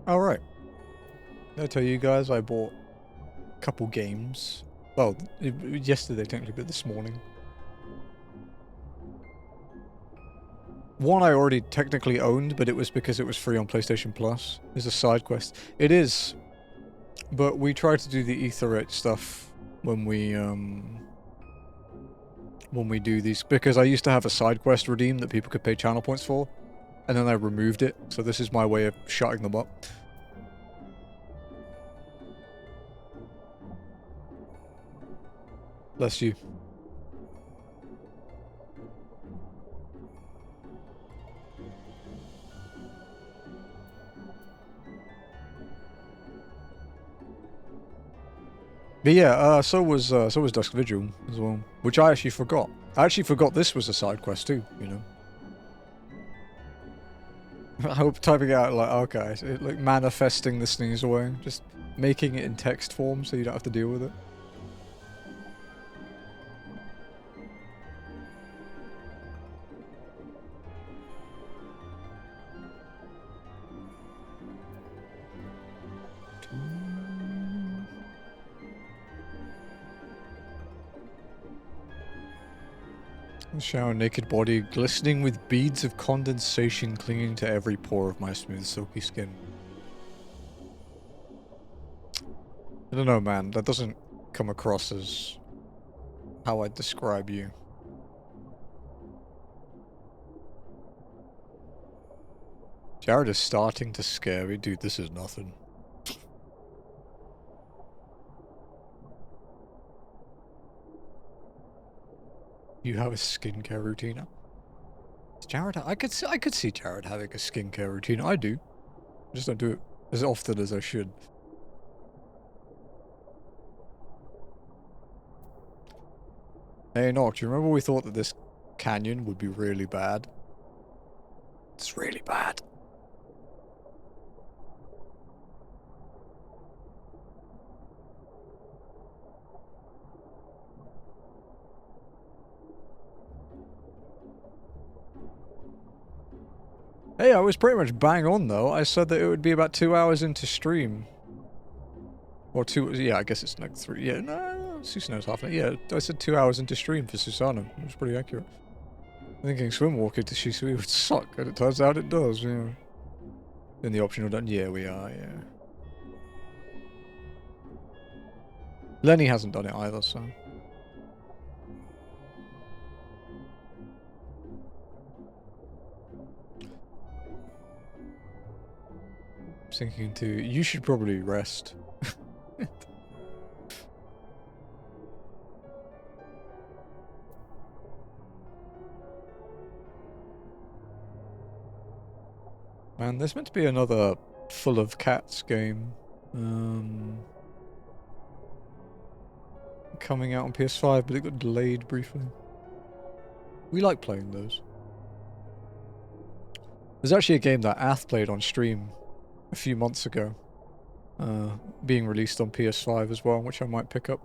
Alright. Did I tell you guys I bought a couple games? Well, yesterday technically, but this morning. One I already technically owned, but it was because it was free on PlayStation Plus. It's a side quest. It is, but we try to do the Aetherite stuff when we do these, because I used to have a side quest redeem that people could pay channel points for, and then I removed it, so this is my way of shutting them up. Bless you. But yeah, so was Dusk Vigil as well, which I actually forgot. I actually forgot this was a side quest too, you know. I hope typing out like, okay, so like manifesting the sneeze away, just making it in text form so you don't have to deal with it. Shower naked body, glistening with beads of condensation clinging to every pore of my smooth silky skin. I don't know, man, that doesn't come across as how I'd describe you. Jared is starting to scare me. Dude, this is nothing. You have a skincare routine? Jared, I could see Jared having a skincare routine. I do. I just don't do it as often as I should. Hey, Nock, do you remember we thought that this canyon would be really bad? It's really bad. Hey, I was pretty much bang on though. I said that it would be about 2 hours into stream. Or 2, yeah, I guess it's like 3, yeah, no, Susano's half an hour. Yeah, I said 2 hours into stream for Susano. It was pretty accurate. Thinking swim walking to Shisui would suck, and it turns out it does, yeah. In the optional done, yeah, we are, yeah. Lenny hasn't done it either, so. Sinking into, you should probably rest. Man, there's meant to be another Full of Cats game. Coming out on PS5, but it got delayed briefly. We like playing those. There's actually a game that Ath played on stream a few months ago. Being released on PS5 as well, which I might pick up.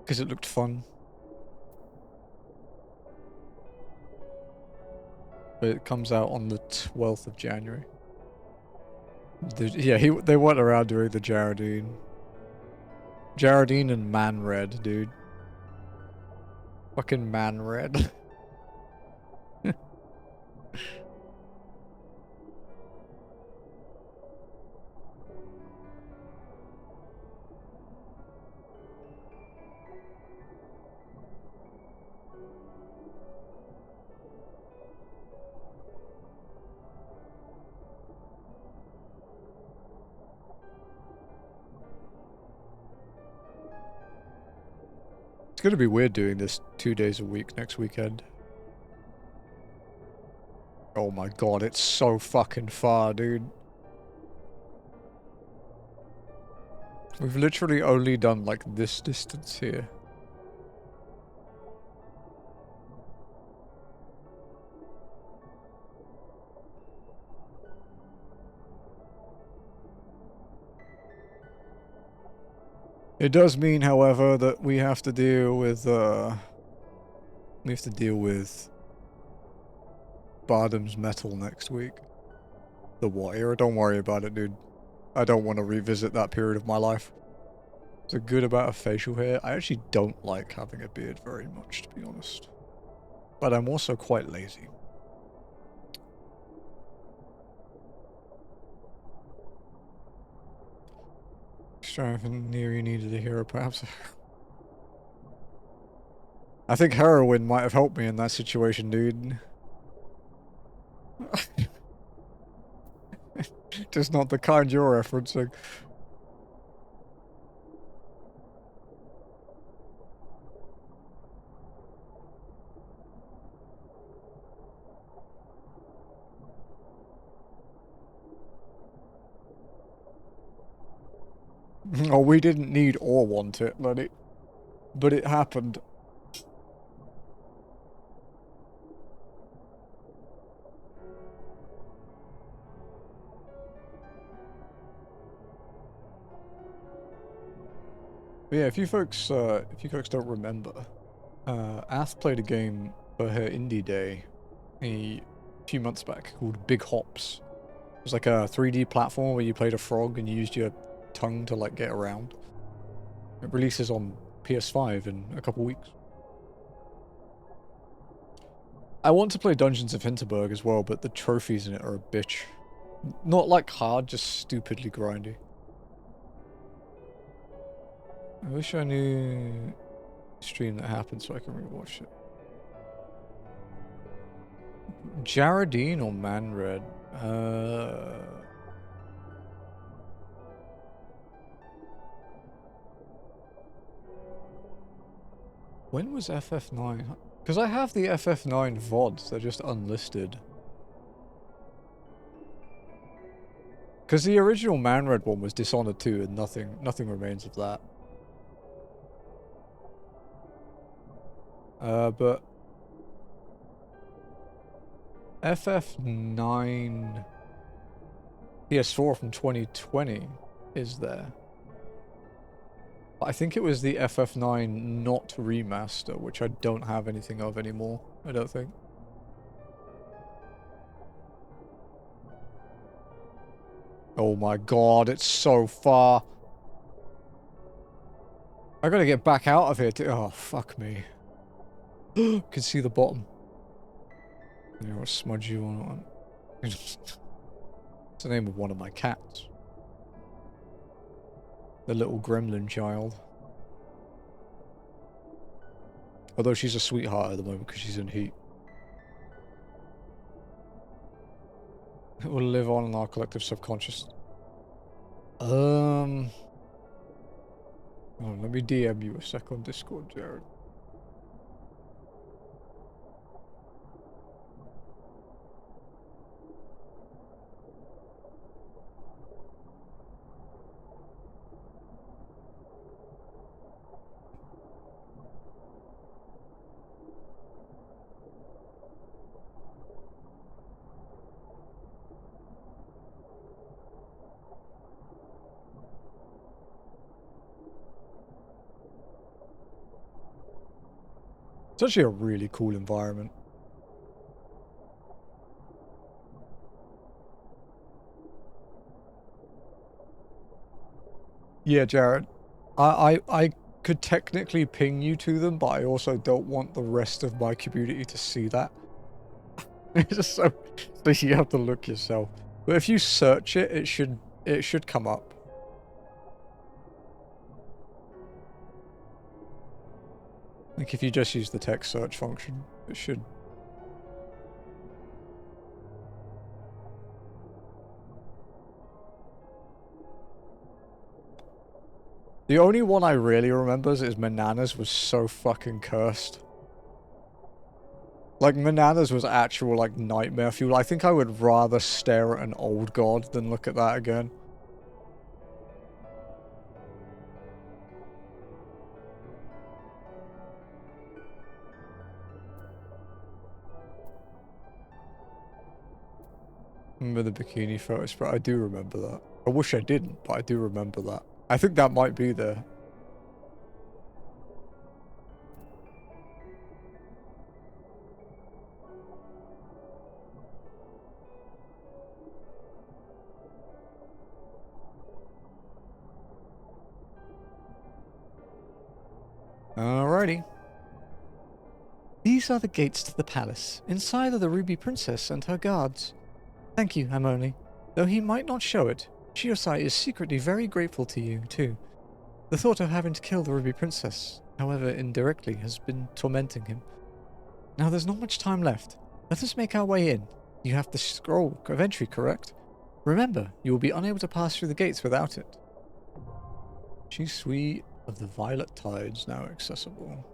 Because it looked fun. But it comes out on the 12th of January. Yeah, they went around doing the Jaredine. Jaredine and Man Red, dude. Fucking Man Red. It's gonna be weird doing this 2 days a week next weekend. Oh my god, it's so fucking far, dude. We've literally only done like this distance here. It does mean, however, that we have to deal with Bardam's metal next week. The Wire. Don't worry about it, dude. I don't want to revisit that period of my life. It's a good amount of facial hair. I actually don't like having a beard very much, to be honest. But I'm also quite lazy. Striving near you needed a hero, perhaps. I think heroin might have helped me in that situation, dude. Just not the kind you're referencing. Oh, we didn't need or want it, but it happened. But yeah, if you folks don't remember, Ath played a game for her indie day a few months back called Big Hops. It was like a 3D platform where you played a frog and you used your tongue to like get around. It releases on PS5 in a couple weeks. I want to play Dungeons of Hinterberg as well, but the trophies in it are a bitch. Not like hard, just stupidly grindy. I wish I knew the stream that happened so I can rewatch it. Jaredine or Manred? When was FF9? Because I have the FF9 VODs, they're just unlisted. Because the original Manred one was Dishonored 2 and nothing remains of that. But FF9 PS4 from 2020 is there. I think it was the FF9 not remaster, which I don't have anything of anymore, I don't think. Oh my god, it's so far. I gotta get back out of here too. Oh, fuck me. Can see the bottom. You know, smudge you on. It's the name of one of my cats. The little gremlin child. Although she's a sweetheart at the moment because she's in heat. It will live on in our collective subconscious. Oh, let me DM you a sec on Discord, Jared. It's actually a really cool environment. Yeah, Jared. I could technically ping you to them, but I also don't want the rest of my community to see that. Just so you have to look yourself. But if you search it, it should come up. Like if you just use the text search function, it should. The only one I really remember is Manana's was so fucking cursed. Like, Manana's was actual, like, nightmare fuel. I think I would rather stare at an old god than look at that again. Remember the bikini photos, but I do remember that. I wish I didn't, but I do remember that. I think that might be there. Alrighty. These are the gates to the palace. Inside are the Ruby Princess and her guards. Thank you, Hamoni. Though he might not show it, Shiosai is secretly very grateful to you, too. The thought of having to kill the Ruby Princess, however indirectly, has been tormenting him. Now there's not much time left. Let us make our way in. You have the scroll of entry, correct? Remember, you will be unable to pass through the gates without it. Shisui of the Violet Tides now accessible.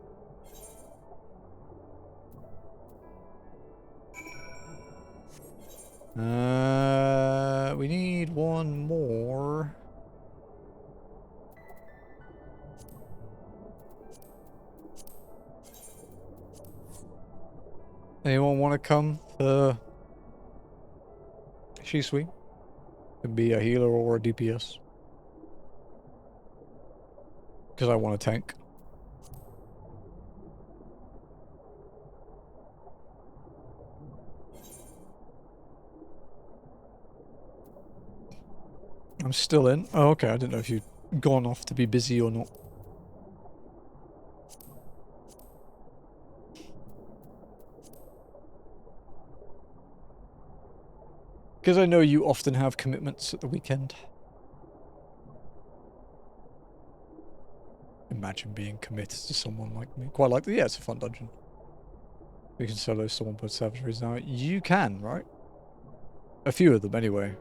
We need one more. Anyone want to come to Shisui? Could be a healer or a DPS. Because I want a tank. I'm still in. Oh, okay. I didn't know if you'd gone off to be busy or not. Because I know you often have commitments at the weekend. Imagine being committed to someone like me. Quite like that. Yeah, it's a fun dungeon. We can solo someone put savageries now. You can, right? A few of them, anyway.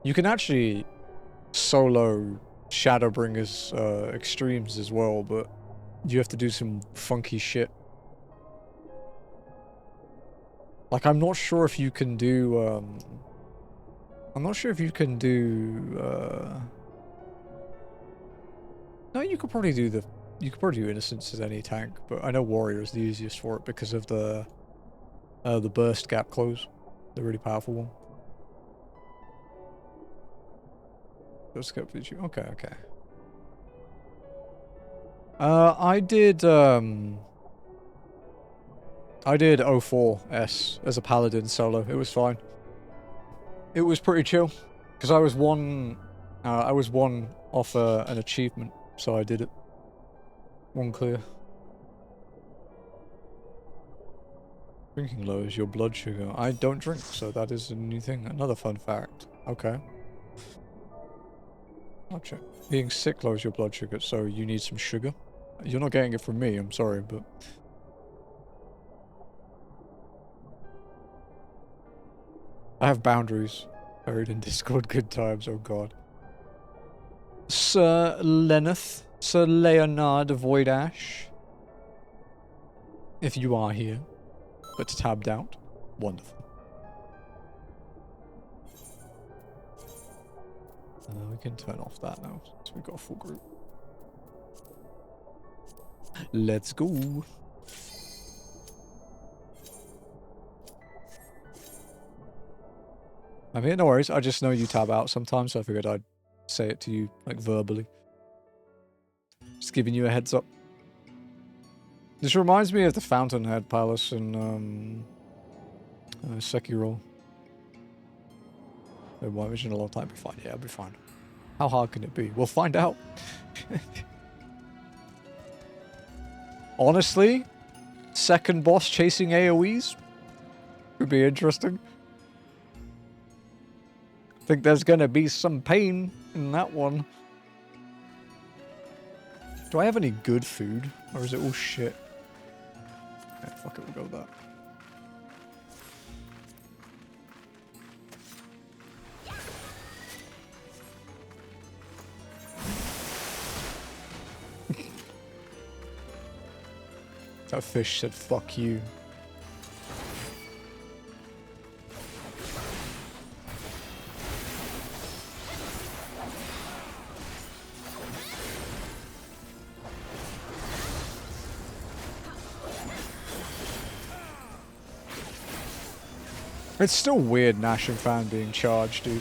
You can actually solo Shadowbringers extremes as well, but you have to do some funky shit. Like, I'm not sure if you can do, I'm not sure if you can do, no, you could probably do Innocence as any tank, but I know Warrior is the easiest for it because of the burst gap close, the really powerful one. Burst gap feature. Okay, okay. I did 04S as a paladin solo. It was fine. It was pretty chill because I was one off an achievement, so I did it. One clear. Drinking lowers your blood sugar. I don't drink, so that is a new thing. Another fun fact. Okay. I'll check. Being sick lowers your blood sugar, so you need some sugar. You're not getting it from me, I'm sorry, but... I have boundaries buried in Discord. Good times, oh god. Sir Lenneth, Sir Leonard Voidash. If you are here, but tabbed out. Wonderful. We can turn off that now, since we've got a full group. Let's go. I'm here, no worries. I just know you tab out sometimes, so I figured I'd say it to you, like, verbally. Just giving you a heads up. This reminds me of the Fountainhead Palace in, Sekiro. It might be in a long time. I'll be fine. Yeah, I'll be fine. How hard can it be? We'll find out. Honestly, second boss chasing AoEs would be interesting. I think there's gonna be some pain in that one. Do I have any good food? Or is it all shit? Yeah, fuck it, we'll go with that. That fish said, fuck you. It's still weird Nash and Fan being charged, dude.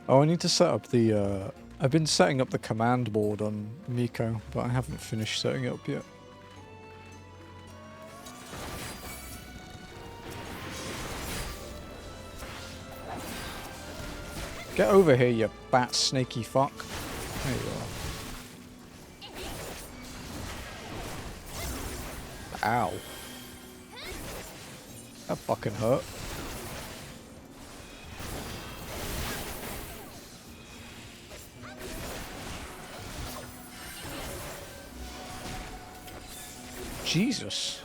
Oh, I need to set up the, I've been setting up the command board on Miko, but I haven't finished setting it up yet. Get over here, you bat snaky fuck. There you are. Ow. That fucking hurt. Jesus.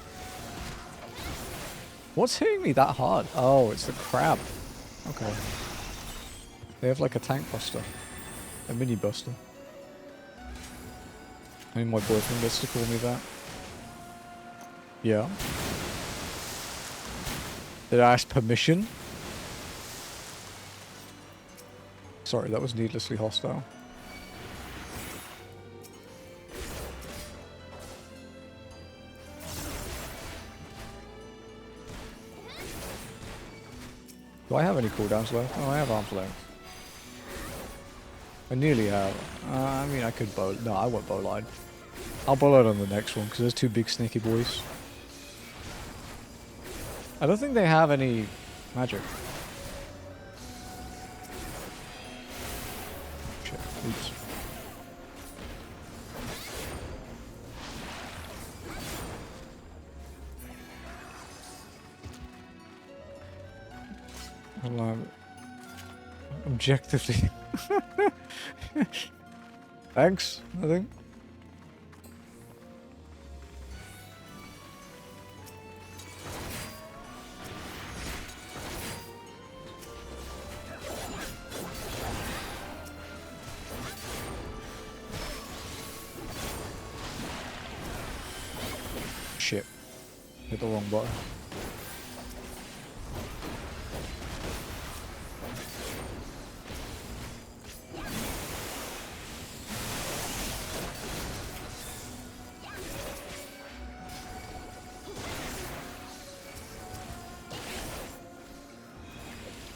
What's hitting me that hard? Oh, it's the crab. Okay. They have like a tank buster. A mini buster. I mean, my boyfriend gets to call me that. Yeah. Did I ask permission? Sorry, that was needlessly hostile. Do I have any cooldowns left? Oh, I have arms length. I nearly have. I mean, I could bow. No, I won't bow line. I'll bow line on the next one because there's two big sneaky boys. I don't think they have any magic. Shit. Oops. Well, objectively. Thanks, I think. Shit. Hit the wrong button.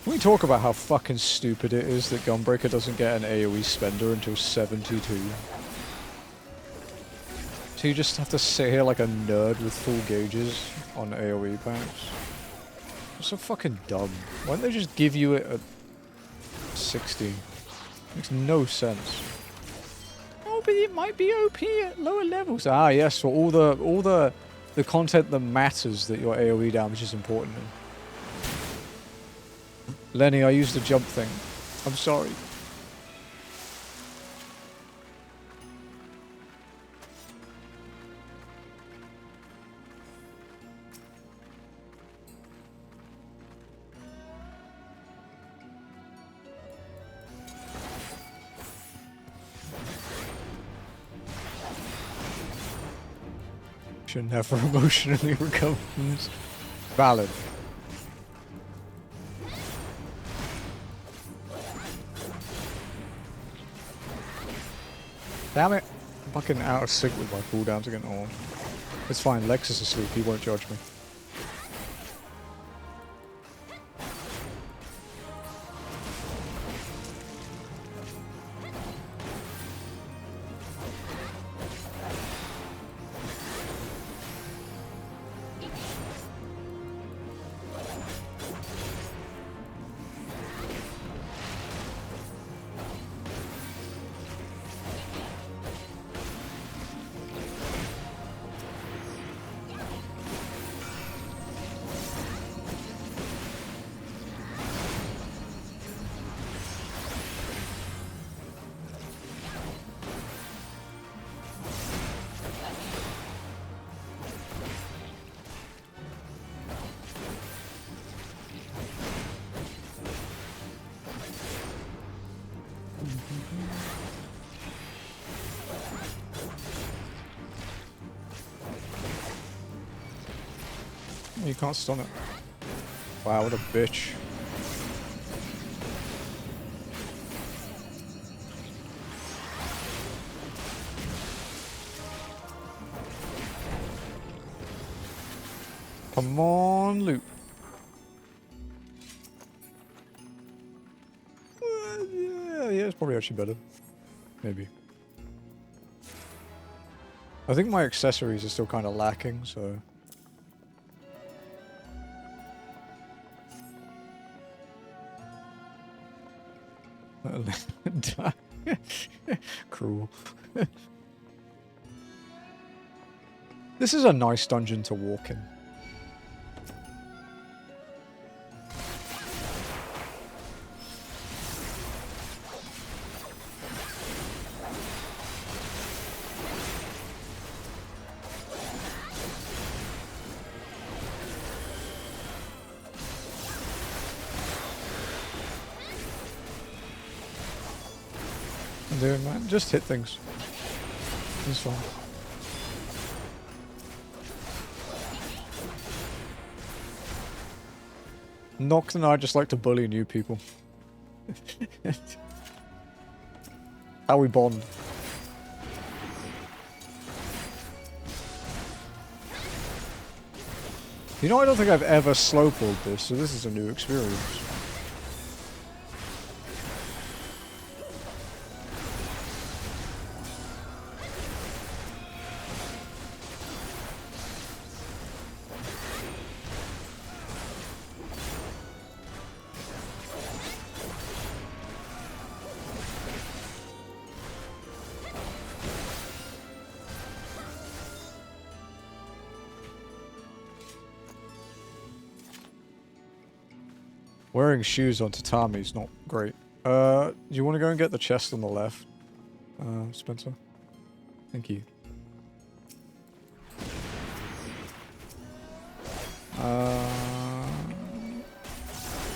Can we talk about how fucking stupid it is that Gunbreaker doesn't get an AoE spender until 72? So you just have to sit here like a nerd with full gauges on AoE packs. It's so fucking dumb. Why don't they just give you it at 60? Makes no sense. Oh, but it might be OP at lower levels. Ah, yes, for all the content that matters that your AoE damage is important in. Lenny, I used the jump thing. I'm sorry. Should never emotionally recover. Valid. Damn it. I'm fucking out of sync with my cooldowns again. Oh. It's fine, Lex is asleep, he won't judge me. You can't stun it. Wow, what a bitch. Come on, loop. Yeah, it's probably actually better. Maybe. I think my accessories are still kind of lacking, so... Cruel. This is a nice dungeon to walk in. Dude, man, just hit things. It's fine. Noct and I just like to bully new people. How we bond. You know, I don't think I've ever slow-pulled this, so this is a new experience. Wearing shoes on tatami is not great. Do you want to go and get the chest on the left, Spencer? Thank you.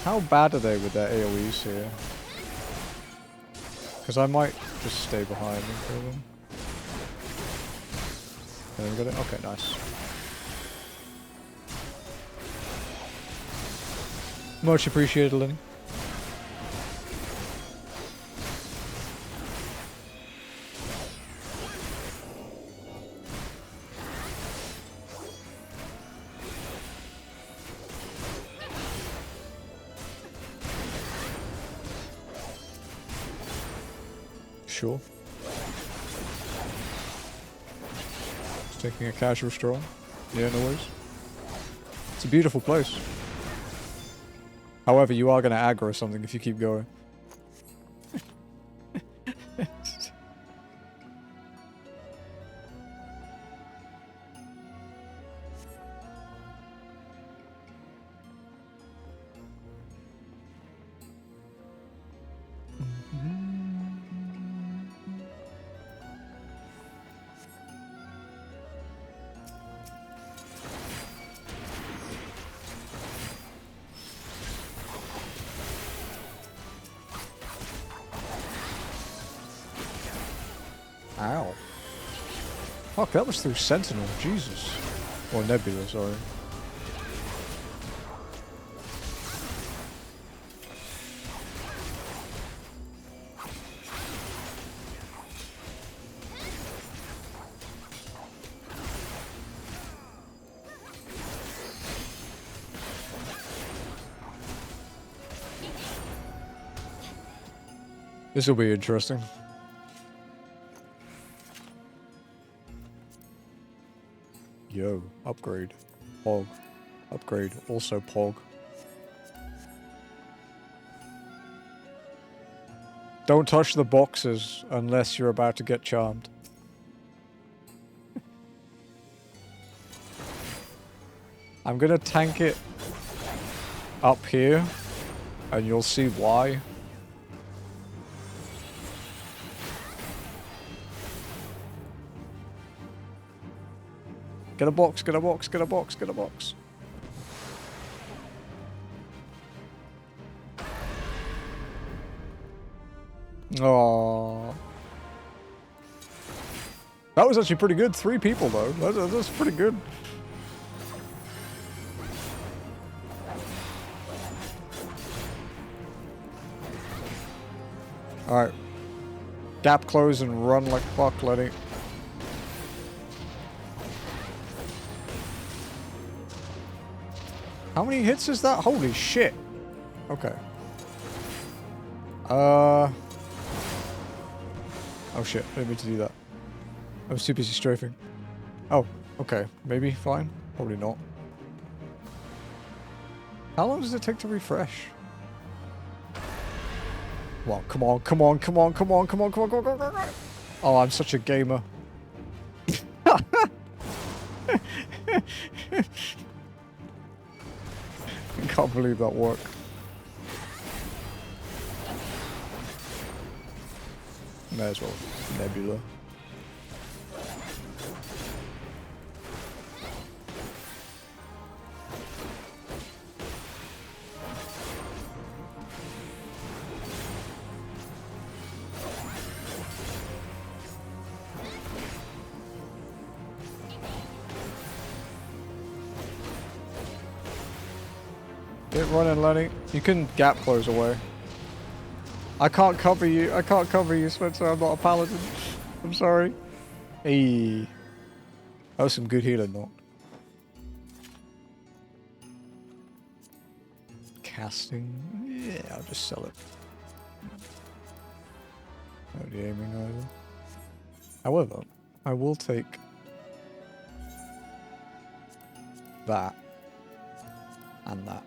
How bad are they with their AoEs here? Because I might just stay behind and kill them. There we got it. Okay, nice. Much appreciated, Lenny. Sure. Just taking a casual stroll. Yeah, no worries. It's a beautiful place. However, you are going to aggro something if you keep going. Ow. Fuck, that was through Sentinel. Jesus. Or Nebula, sorry. This will be interesting. Yo, upgrade. Pog. Upgrade. Also Pog. Don't touch the boxes unless you're about to get charmed. I'm gonna tank it up here, and you'll see why. Get a box, get a box, get a box, get a box. Aww. That was actually pretty good. 3 people, though. That's pretty good. Alright. Gap close and run like fuck, Lenny. How many hits is that? Holy shit. Okay. Oh shit, I didn't mean to do that. I was too busy strafing. Oh, okay. Maybe fine. Probably not. How long does it take to refresh? Well, come on, come on, come on, come on, come on, come on, come on, come on, come on. Oh, I'm such a gamer. I can't believe that worked. May as well. Nebula. Get running, Lenny. You can gap close away. I can't cover you. I can't cover you, Spencer. I'm not a paladin. I'm sorry. Hey. That was some good healing, not. Casting. Yeah, I'll just sell it. Not the aiming either. However, I will take that and that.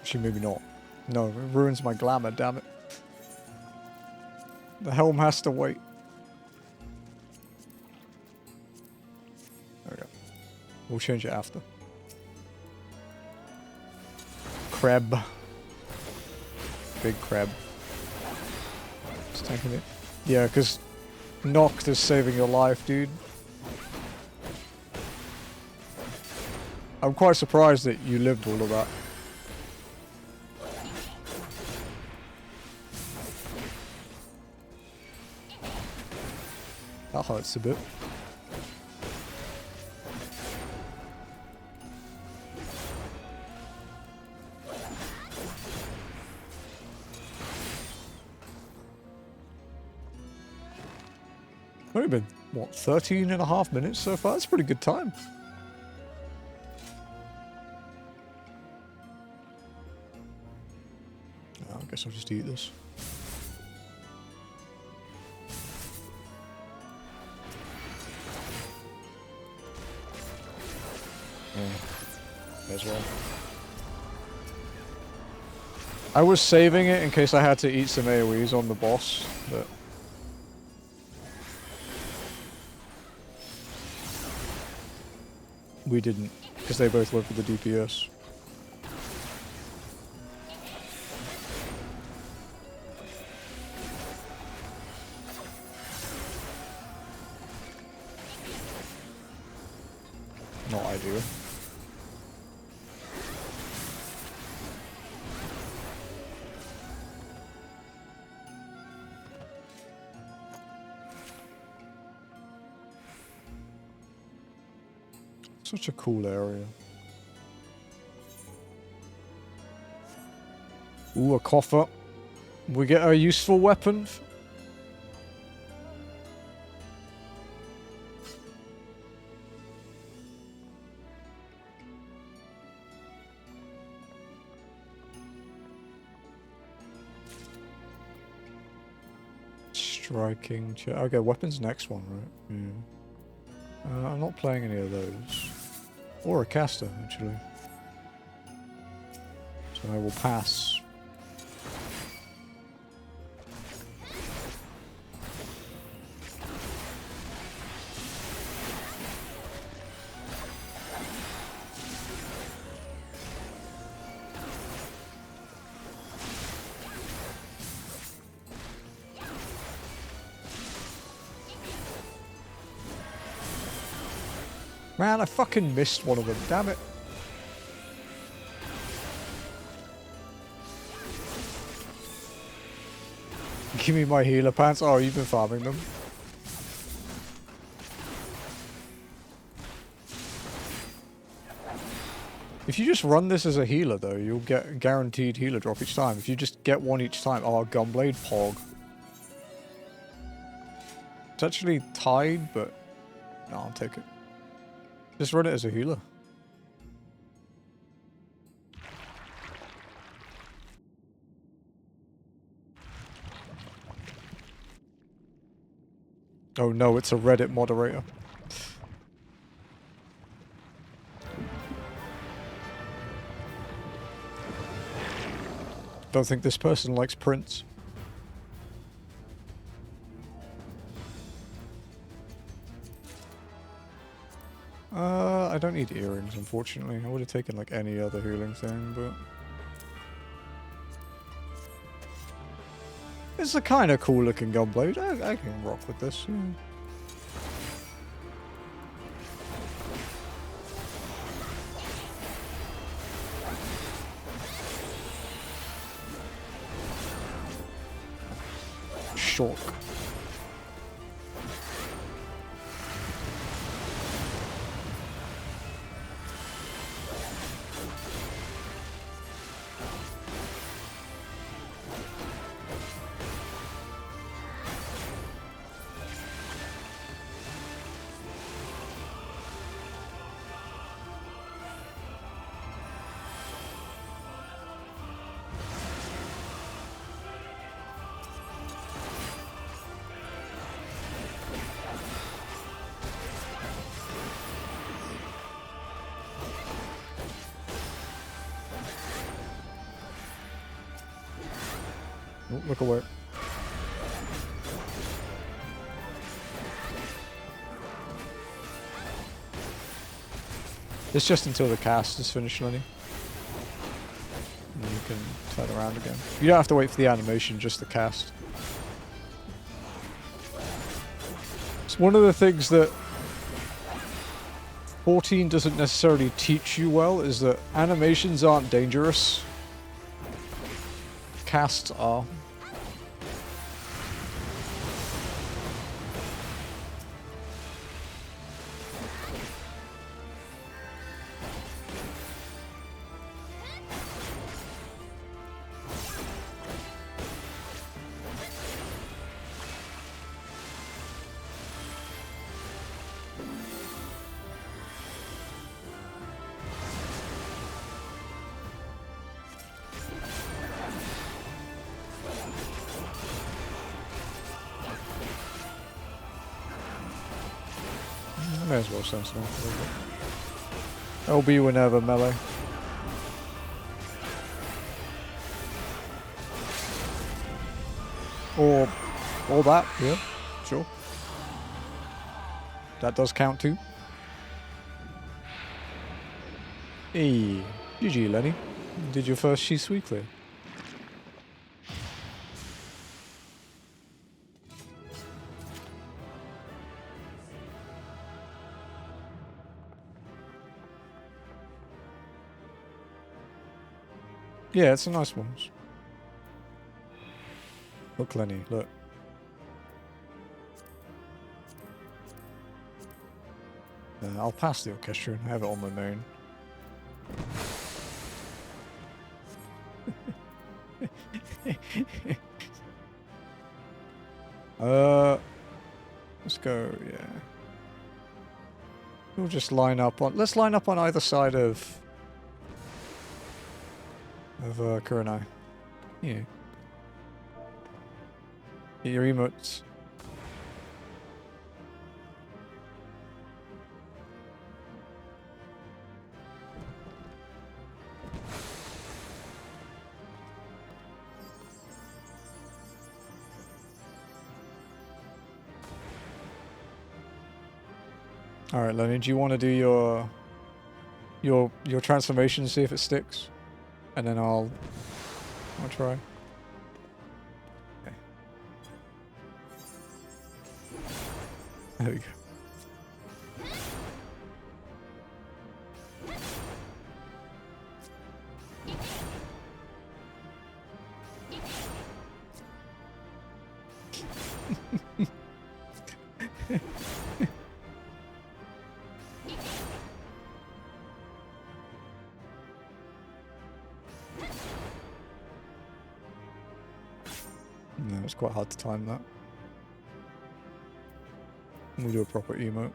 Actually, maybe not. No, it ruins my glamour, damn it. The helm has to wait. There we go. We'll change it after. Crab. Big crab. Just tanking it. Yeah, because Noct is saving your life, dude. I'm quite surprised that you lived all of that. That hurts a bit. Only been, what, 13.5 minutes so far? That's a pretty good time. Oh, I guess I'll just eat this. As well. I was saving it in case I had to eat some AoEs on the boss, but we didn't, because they both went for the DPS. Not ideal. Such a cool area. Ooh, a coffer. We get a useful weapon. Striking. Okay, weapons next one, right? Yeah. I'm not playing any of those. Or a caster, actually. So I will pass. Man, I fucking missed one of them, damn it. Give me my healer pants. Oh, you've been farming them. If you just run this as a healer, though, you'll get a guaranteed healer drop each time. If you just get one each time... Oh, Gunblade Pog. It's actually tied, but... No, I'll take it. Just run it as a healer. Oh no, it's a Reddit moderator. Don't think this person likes Prince. I don't need earrings, unfortunately. I would have taken like any other healing thing, but... It's a kind of cool looking gunblade. I can rock with this. Yeah. Shock. Oh, look away. It's just until the cast is finished, Lenny. And then you can turn around again. You don't have to wait for the animation, just the cast. It's one of the things that 14 doesn't necessarily teach you well, is that animations aren't dangerous. Casts are. May as well sense now. LB whenever melee. Or that, yeah, sure. That does count too. Hey, GG Lenny. Did your first Shisui clear? Yeah, it's a nice one. Look, Lenny, look. I'll pass the orchestra and have it on my main. Let's go, yeah. We'll just line up on... Let's line up on either side of Kurenai. Yeah. Get your emotes. All right, Lenny, do you want to do your transformation to see if it sticks? And then I'll try. Okay. There we go. No, it's quite hard to time that. We'll do a proper emote.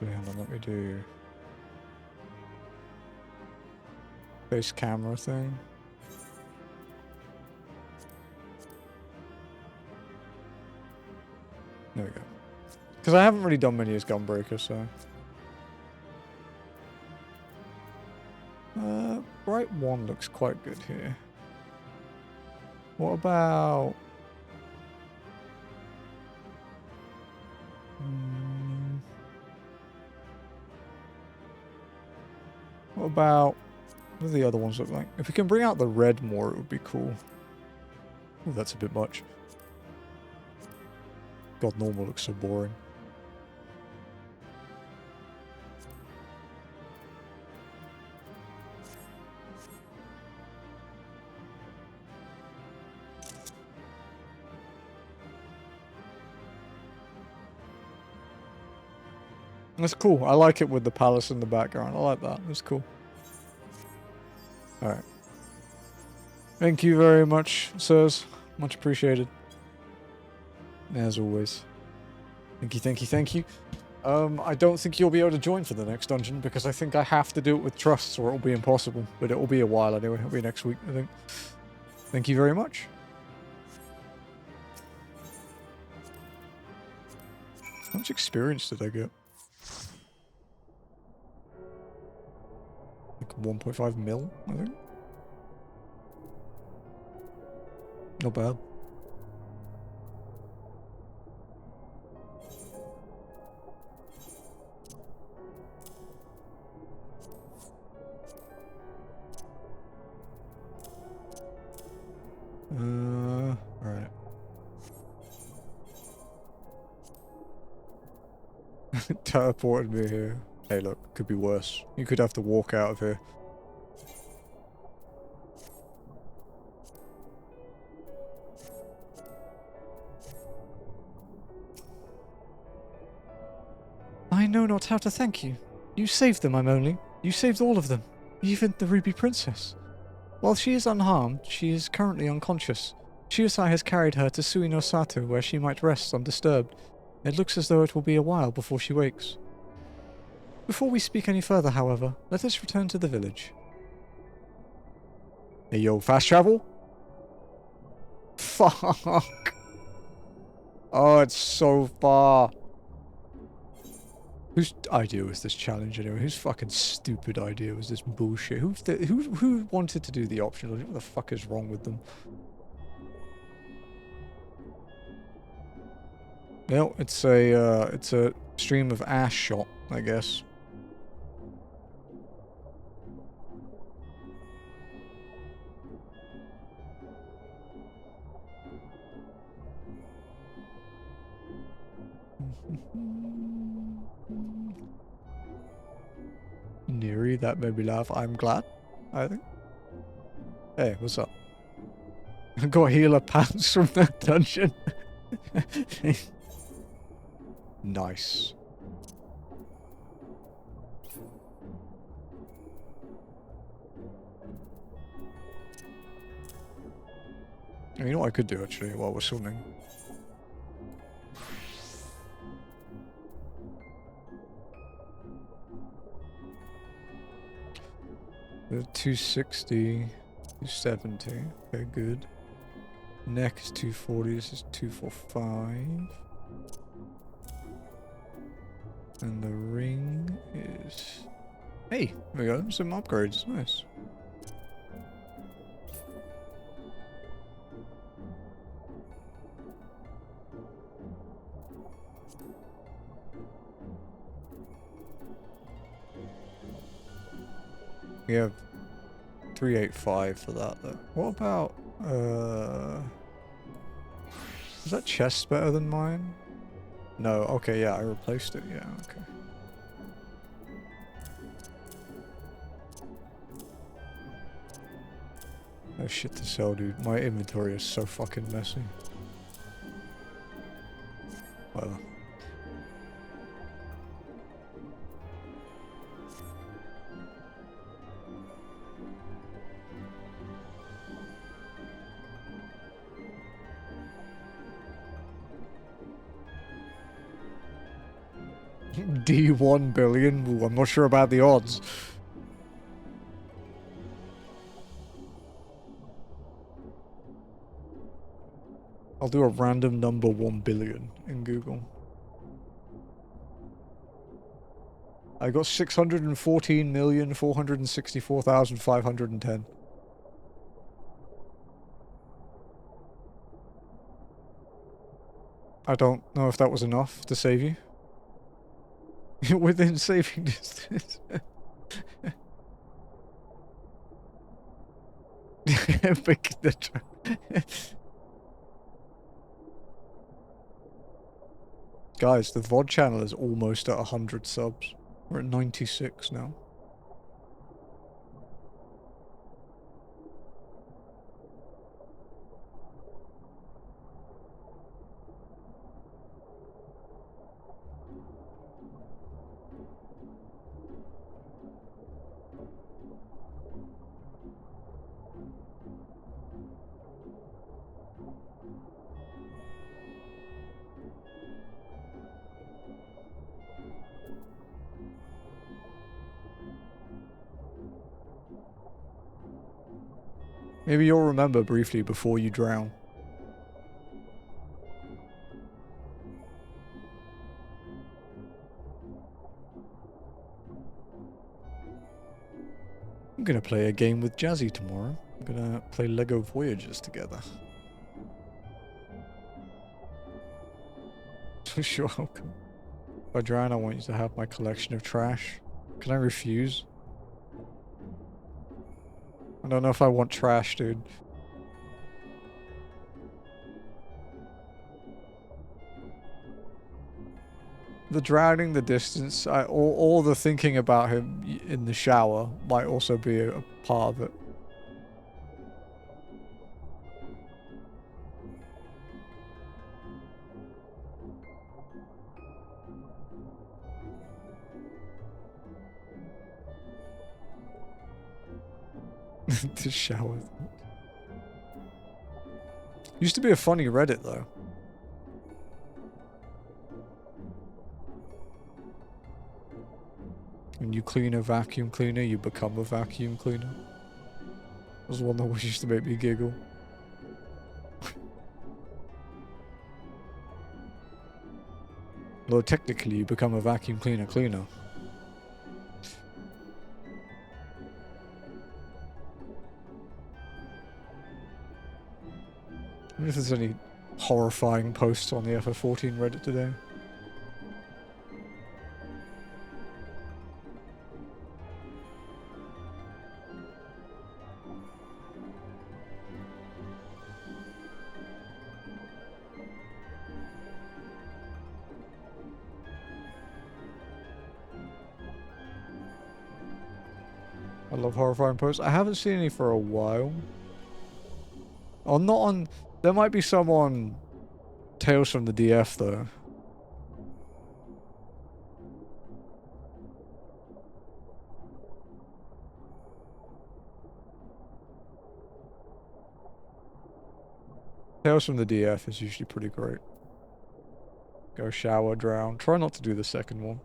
Hang on, let me do face camera thing. There we go. Because I haven't really done many as Gunbreaker, so. Bright 1 looks quite good here. What about... What about... What do the other ones look like? If we can bring out the red more, it would be cool. Oh, that's a bit much. God, normal looks so boring. That's cool. I like it with the palace in the background. I like that. That's cool. Alright. Thank you very much, sirs. Much appreciated. As always. Thank you, thank you, thank you. I don't think you'll be able to join for the next dungeon because I think I have to do it with trusts or it'll be impossible. But it'll be a while anyway. It'll be next week, I think. Thank you very much. How much experience did I get? Like 1.5 mil, I think. Not bad. Alright. Teleported me here. Hey look, could be worse. You could have to walk out of here. I know not how to thank you. You saved them, I'm only. You saved all of them. Even the Ruby Princess. While she is unharmed, she is currently unconscious. Shisui has carried her to Sui no Sato, where she might rest undisturbed. It looks as though it will be a while before she wakes. Before we speak any further, however, let us return to the village. Hey yo, fast travel? Fuck. Oh, it's so far. Whose idea was this challenge anyway? Whose fucking stupid idea was this bullshit? Who wanted to do the optional? What the fuck is wrong with them? No, it's a stream of ass shot, I guess. Neri, that made me laugh. I'm glad, I think. Hey, what's up? I got healer pants from that dungeon. Nice. You know what I could do actually while we're swimming? We have 260, 270. Okay, good. Neck is 240. This is 245. And the ring is... Hey, there we go. Some upgrades. Nice. We have 385 for that though. What about is that chest better than mine? No, okay, yeah, I replaced it, yeah, okay. Oh shit to sell, dude. My inventory is so fucking messy. Well. D1 billion? Ooh, I'm not sure about the odds. I'll do a random number 1 billion in Google. I got 614,464,510. I don't know if that was enough to save you. Within saving distance. Guys, the VOD channel is almost at 100 subs. We're at 96 now. Maybe you'll remember briefly before you drown. I'm gonna play a game with Jazzy tomorrow. I'm gonna play Lego Voyages together. Sure, welcome. If I drown, I want you to have my collection of trash. Can I refuse? I don't know if I want trash, dude. The drowning, the distance, all the thinking about him in the shower might also be a part of it. The shower. Used to be a funny Reddit though. When you clean a vacuum cleaner, you become a vacuum cleaner. That was one that always used to make me giggle. Although technically you become a vacuum cleaner cleaner. I wonder if there's any horrifying posts on the FF14 Reddit today. I love horrifying posts. I haven't seen any for a while. Oh, not on... There might be some on Tales from the DF, though. Tales from the DF is usually pretty great. Go shower, drown. Try not to do the second one.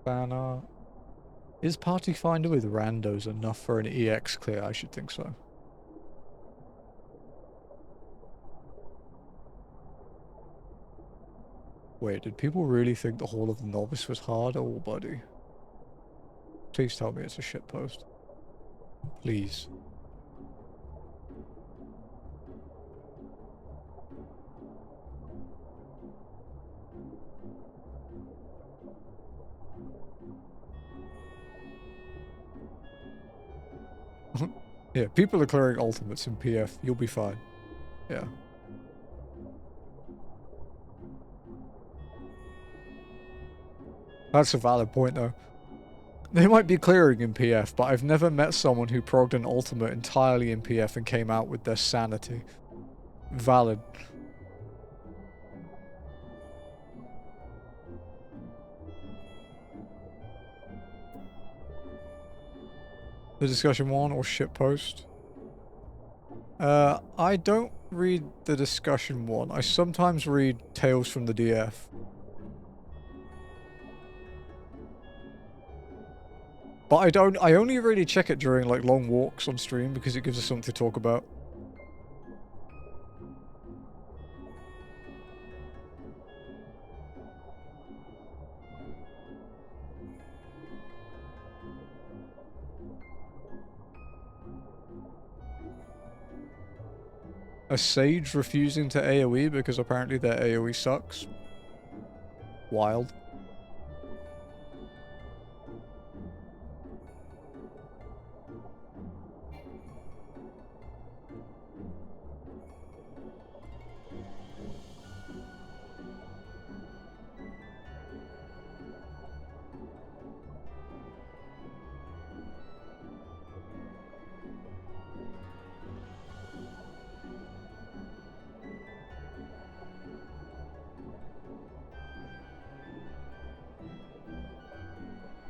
Banner. Is Party Finder with randos enough for an EX clear? I should think so. Wait, did people really think the Hall of the Novice was hard? Oh, buddy. Please tell me it's a shitpost. Please. Yeah, people are clearing ultimates in PF. You'll be fine. Yeah. That's a valid point, though. They might be clearing in PF, but I've never met someone who progged an ultimate entirely in PF and came out with their sanity. Valid. The discussion one or shitpost? I don't read the discussion one. I sometimes read Tales from the DF. But I only really check it during like long walks on stream because it gives us something to talk about. A sage refusing to AoE because apparently their AoE sucks. Wild.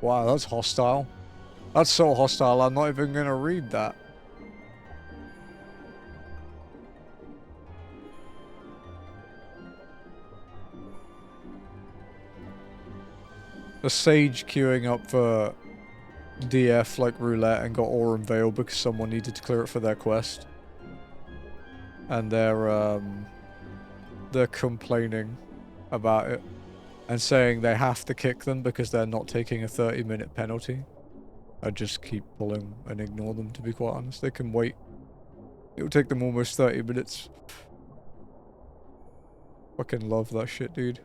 Wow, that's hostile. That's so hostile, I'm not even gonna read that. A sage queuing up for DF like roulette and got Aurum Veil because someone needed to clear it for their quest. And they're complaining about it. And saying they have to kick them because they're not taking a 30-minute penalty. I just keep pulling and ignore them, to be quite honest. They can wait. It'll take them almost 30 minutes. Fucking love that shit, dude.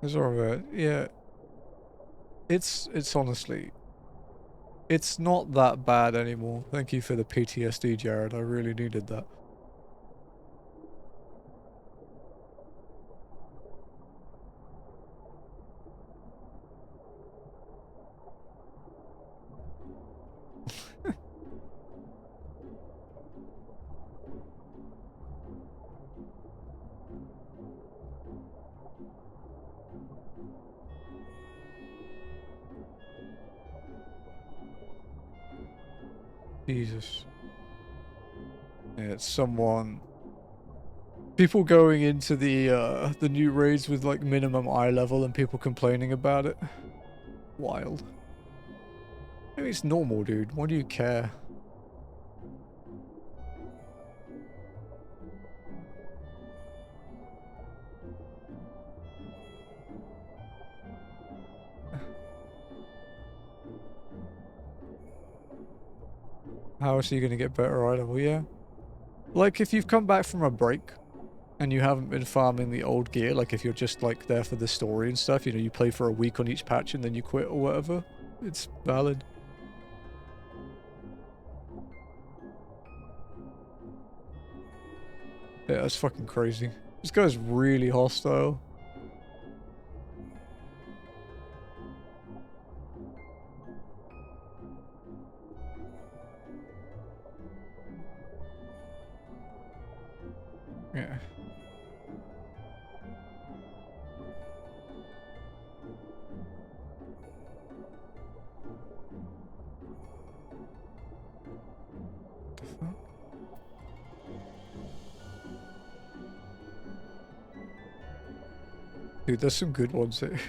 It's alright, yeah. It's honestly... It's not that bad anymore. Thank you for the PTSD, Jared. I really needed that. Jesus. Yeah, it's someone... People going into the new raids with like minimum eye level and people complaining about it. Wild. I mean, it's normal, dude. Why do you care? How else are you going to get better eye level? Yeah. Like, if you've come back from a break and you haven't been farming the old gear, like if you're just like there for the story and stuff, you know, you play for a week on each patch and then you quit or whatever, it's valid. Yeah, that's fucking crazy. This guy's really hostile. Yeah. Dude, there's some good ones here.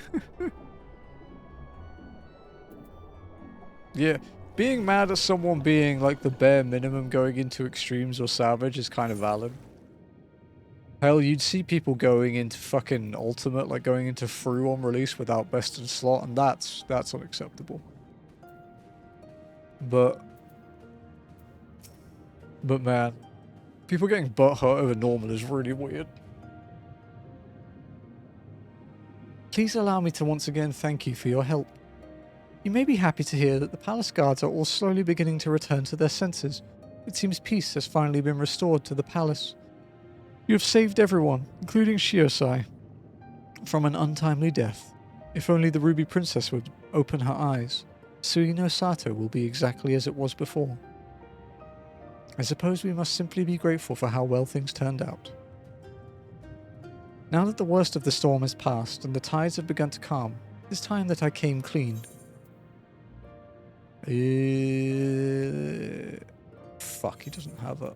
Yeah, being mad at someone being like the bare minimum going into extremes or salvage is kind of valid. Hell, you'd see people going into fucking ultimate, like going into through on release without best in slot, and that's unacceptable. But man, people getting butt hurt over normal is really weird. Please allow me to once again thank you for your help. You may be happy to hear that the palace guards are all slowly beginning to return to their senses. It seems peace has finally been restored to the palace. You have saved everyone, including Shisui, from an untimely death. If only the Ruby Princess would open her eyes, Suino Sato will be exactly as it was before. I suppose we must simply be grateful for how well things turned out. Now that the worst of the storm has passed and the tides have begun to calm, it is time that I came clean. Fuck, he doesn't have it.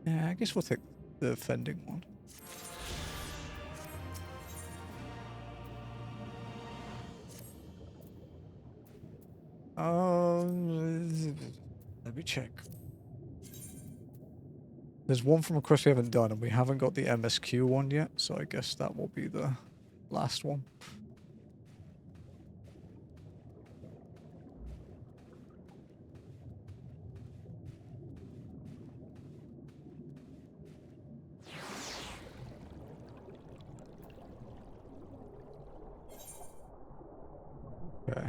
Yeah, I guess we'll take the offending one. Let me check. There's one from a quest we haven't done, and we haven't got the MSQ one yet, so I guess that will be the last one. Okay.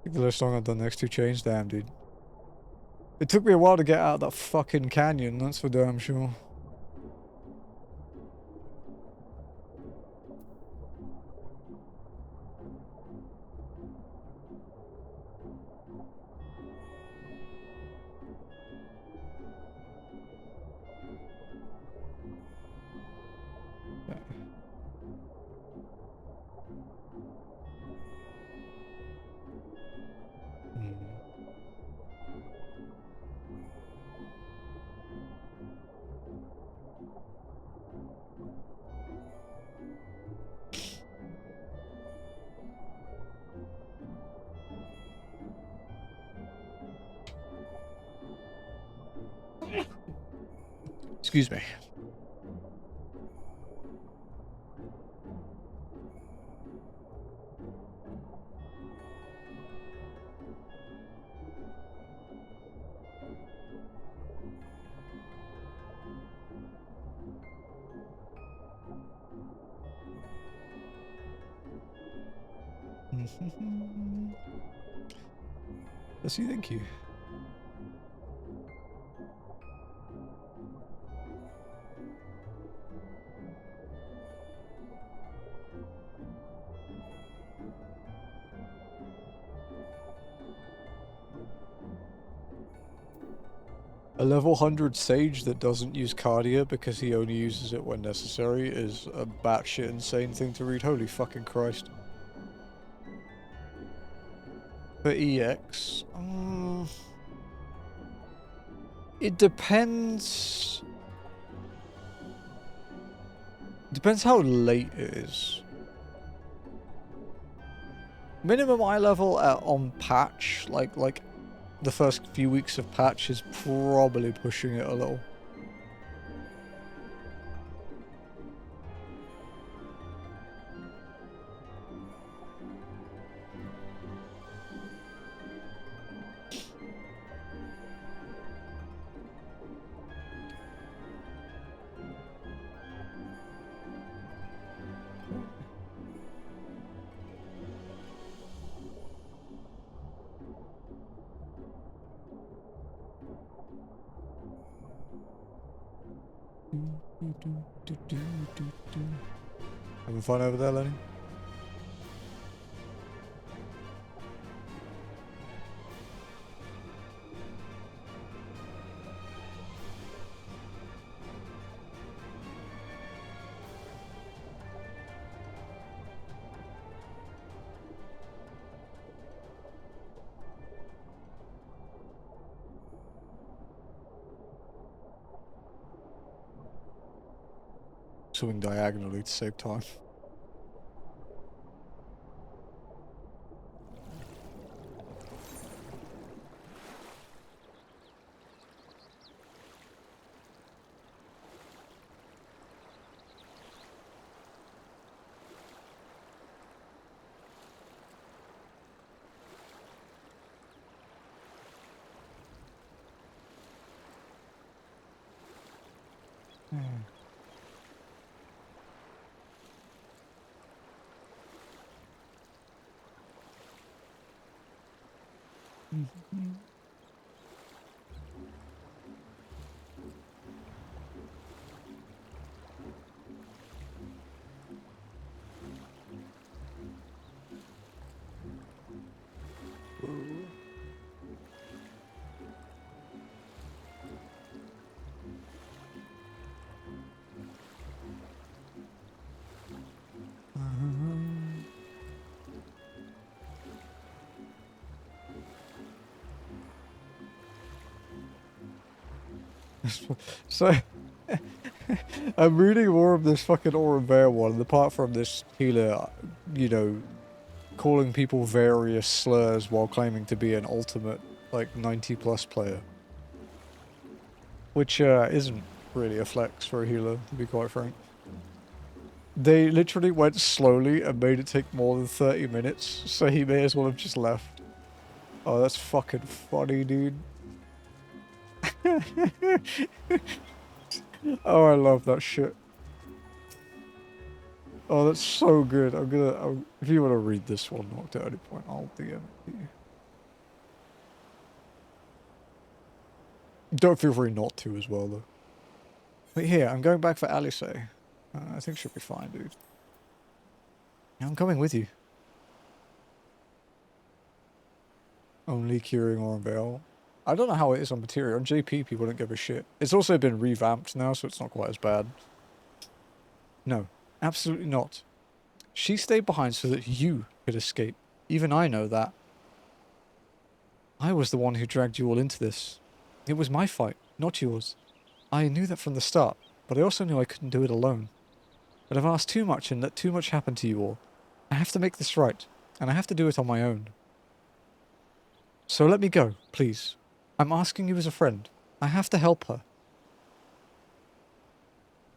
Think the list long I've done the next two chains? Damn, dude. It took me a while to get out of that fucking canyon, that's for damn sure. Excuse me. Let's see, thank you. A level 100 sage that doesn't use Cardia because he only uses it when necessary is a batshit insane thing to read. Holy fucking Christ. For EX, it depends. Depends how late it is. Minimum eye level on patch, like the first few weeks of patch is probably pushing it a little. Having fun over there, Lenny? Swing diagonally to save time. So, I'm reading more of this fucking Aura Bear one, and apart from this healer, you know, calling people various slurs while claiming to be an ultimate, like, 90+ player. Which, isn't really a flex for a healer, to be quite frank. They literally went slowly and made it take more than 30 minutes, so he may as well have just left. Oh, that's fucking funny, dude. Oh, I love that shit. Oh, that's so good. If you want to read this one, not at any point, I'll DM it to you. Don't feel free not to as well, though. But here, I'm going back for Alice. I think she'll be fine, dude. Yeah, I'm coming with you. Only curing Orenvale. I don't know how it is on Materia. On JP, people don't give a shit. It's also been revamped now, so it's not quite as bad. No, absolutely not. She stayed behind so that you could escape. Even I know that. I was the one who dragged you all into this. It was my fight, not yours. I knew that from the start, but I also knew I couldn't do it alone. But I've asked too much and let too much happen to you all. I have to make this right, and I have to do it on my own. So let me go, please. I'm asking you as a friend. I have to help her.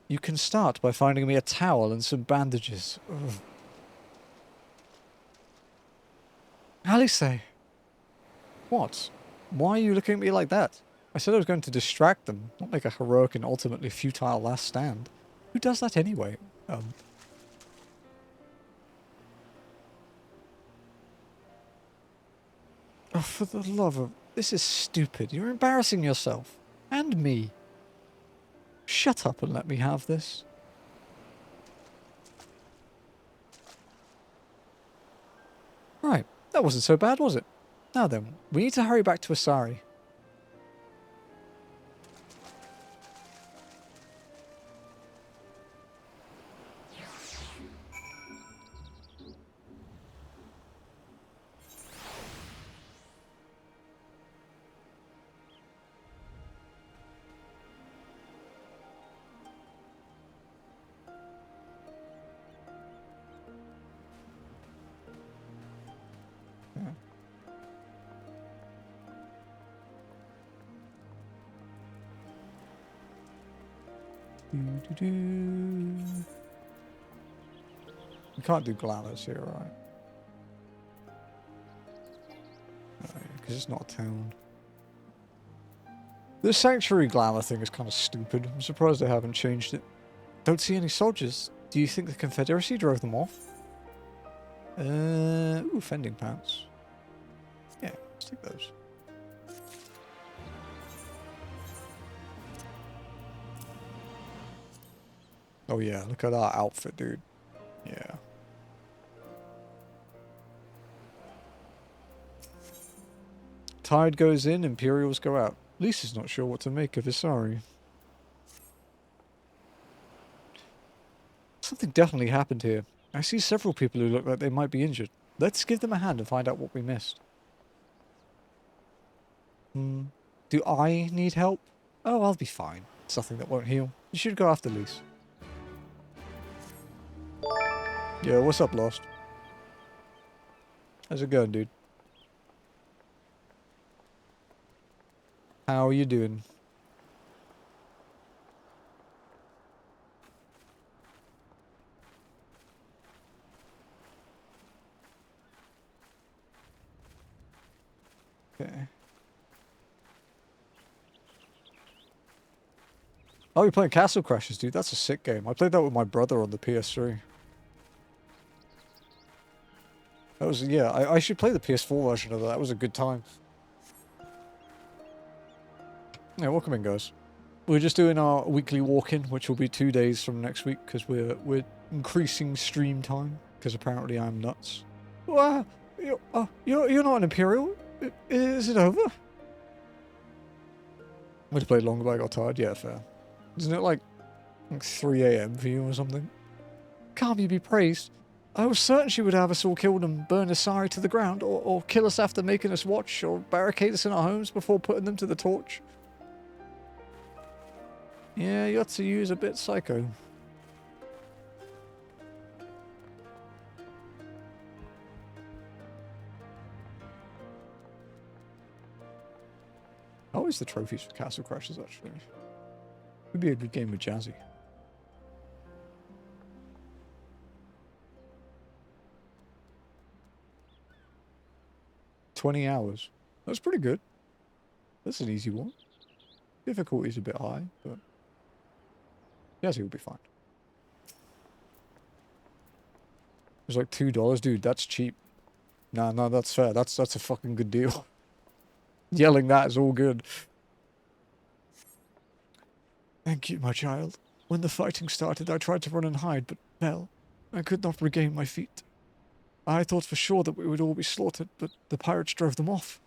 You can start by finding me a towel and some bandages. Ugh. Alice! What? Why are you looking at me like that? I said I was going to distract them, not make a heroic and ultimately futile last stand. Who does that anyway? Oh, for the love of... This is stupid. You're embarrassing yourself. And me. Shut up and let me have this. Right. That wasn't so bad, was it? Now then, we need to hurry back to Asari. You can't do glamours here, right? Because it's not a town. The sanctuary glamour thing is kind of stupid. I'm surprised they haven't changed it. Don't see any soldiers. Do you think the Confederacy drove them off? Ooh, fending pants. Yeah, let's take those. Oh yeah, look at our outfit, dude. Yeah. Tide goes in, Imperials go out. Lisa's not sure what to make of Isari. Something definitely happened here. I see several people who look like they might be injured. Let's give them a hand and find out what we missed. Do I need help? Oh, I'll be fine. It's nothing that won't heal. You should go after Lise. Yeah, what's up, Lost? How's it going, dude? How are you doing? Okay. Oh, you're playing Castle Crashers, dude. That's a sick game. I played that with my brother on the PS3. That was, yeah, I should play the PS4 version of that. That was a good time. Yeah, welcome in, guys. We're just doing our weekly walk-in, which will be 2 days from next week, because we're increasing stream time, because apparently I'm nuts. Well, you're not an Imperial? Is it over? I would have played longer, but I got tired. Yeah, fair. Isn't it like 3 AM for you or something? Can't you be praised? I was certain she would have us all killed and burn Asari to the ground, or kill us after making us watch, or barricade us in our homes before putting them to the torch. Yeah, Yotsuyu is a bit psycho. Always the trophies for Castle Crashers, actually. Would be a good game with Jazzy. $20 hours. That's pretty good. That's an easy one. Difficulty's a bit high, but Jazzy will be fine. It's like $2, dude. That's cheap. No, that's fair. That's a fucking good deal. Yelling that is all good. Thank you, my child. When the fighting started, I tried to run and hide, but fell. I could not regain my feet. I thought for sure that we would all be slaughtered, but the pirates drove them off.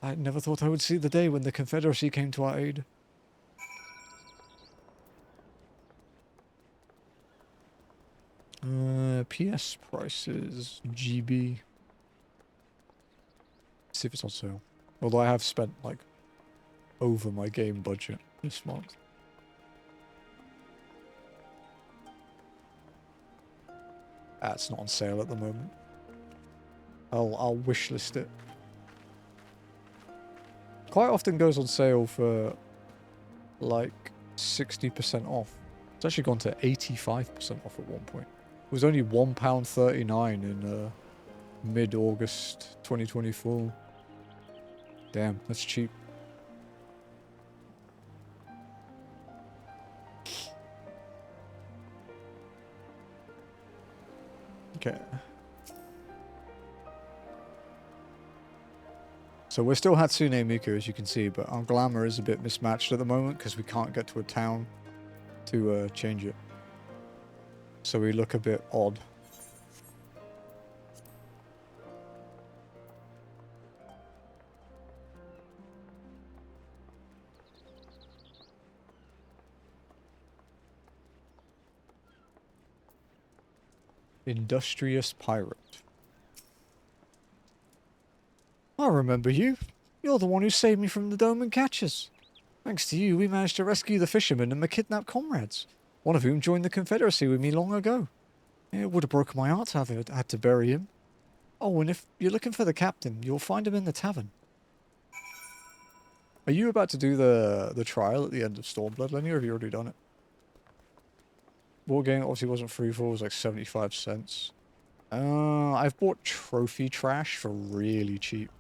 I never thought I would see the day when the Confederacy came to our aid. PS prices, GB. See if it's on sale. Although I have spent, like, over my game budget this month. It's not on sale at the moment. I'll wishlist it. Quite often goes on sale for, like, 60% off. It's actually gone to 85% off at one point. It was only £1.39 in mid-August 2024. Damn, that's cheap. Okay. So we're still Hatsune Miku, as you can see, but our glamour is a bit mismatched at the moment because we can't get to a town to change it. So we look a bit odd. Industrious pirate. I remember you. You're the one who saved me from the Doman catchers. Thanks to you, we managed to rescue the fishermen and my kidnapped comrades, one of whom joined the Confederacy with me long ago. It would have broken my heart to have had to bury him. Oh, and if you're looking for the captain, you'll find him in the tavern. Are you about to do the trial at the end of Stormblood, Lenny, or have you already done it? Wargame obviously wasn't free for, it was like 75 cents. I've bought trophy trash for really cheap.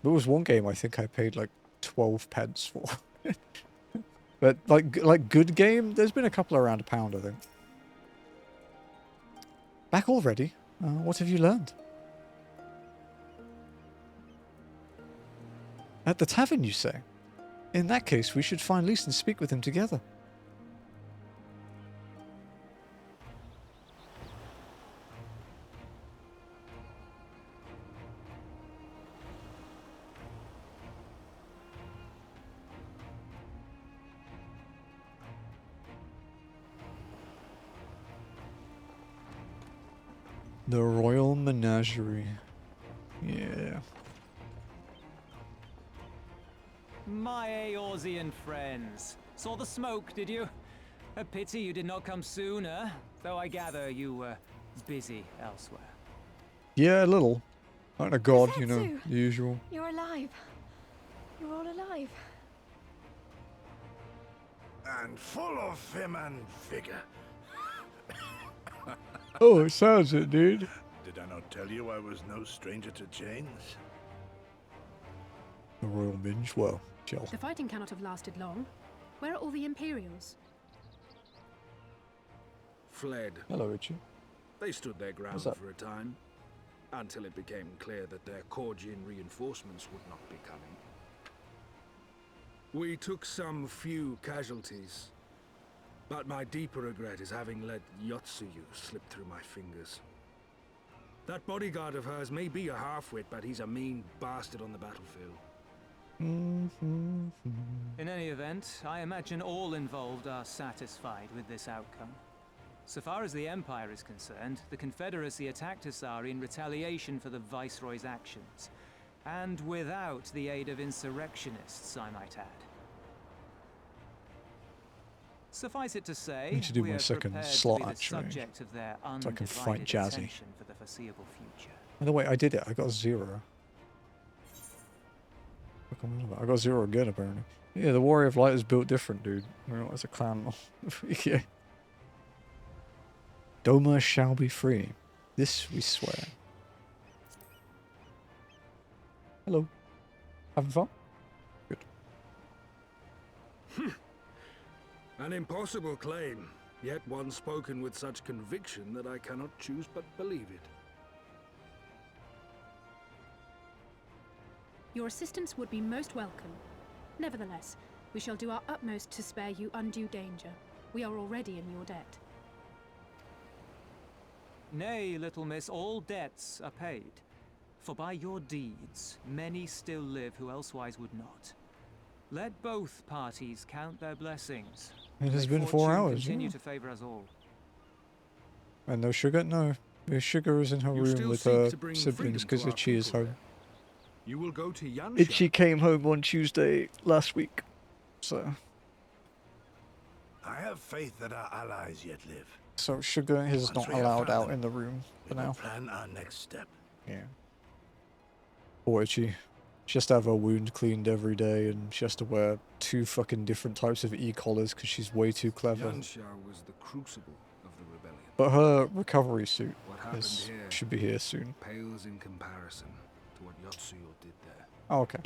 There was one game I think I paid like 12 pence for. But like good game, there's been a couple around £1, I think. Back already? What have you learned? At the tavern, you say? In that case, we should find Lise and speak with him together. The Royal Menagerie. Yeah. My Eorzean friends. Saw the smoke, did you? A pity you did not come sooner, though I gather you were busy elsewhere. Yeah, a little. Like a god, you know, the usual. You're alive. You're all alive. And full of vim and vigor. Oh, it sounds it, dude. Did I not tell you I was no stranger to chains? A royal minge? Well, chill. The fighting cannot have lasted long. Where are all the Imperials? Fled. Hello, Richie. They stood their ground What's up? for a time, until it became clear that their Korgian reinforcements would not be coming. We took some few casualties, but my deeper regret is having let Yotsuyu slip through my fingers. That bodyguard of hers may be a half-wit, but he's a mean bastard on the battlefield. In any event, I imagine all involved are satisfied with this outcome. So far as the Empire is concerned, the Confederacy attacked Asari in retaliation for the Viceroy's actions, and without the aid of insurrectionists, I might add. I Suffice it to say, need to do we my are second prepared slot, to be the actually, subject of their so I can fight undivided Jazzy. attention for the foreseeable future. By the way, I did it. I got 0. I got 0 again, apparently. Yeah, the Warrior of Light is built different, dude. We're not as a clan. Yeah. Doma shall be free. This we swear. Hello. Having fun? Good. An impossible claim, yet one spoken with such conviction that I cannot choose but believe it. Your assistance would be most welcome. Nevertheless, we shall do our utmost to spare you undue danger. We are already in your debt. Nay, little miss, all debts are paid. For by your deeds, many still live who elsewise would not. Let both parties count their blessings. It has May been 4 fortune hours. Continue Yeah. to favor us all. And no sugar? No. The sugar is in her You room still with seek her to bring siblings freedom because to our Itchy is people home. then? You will go to Yanxia. Itchy came home on Tuesday last week. So I have faith that our allies yet live. sugar is Once not we have allowed found out them, in the room for We will now. plan our next step. Yeah. Poor Itchy. She has to have her wound cleaned every day, and she has to wear 2 fucking different types of e-collars because she's way too clever. Yanxia was the crucible of the rebellion. But her recovery suit What happened here should be here soon. pales in comparison to what Yotsuyo did there. Oh, okay.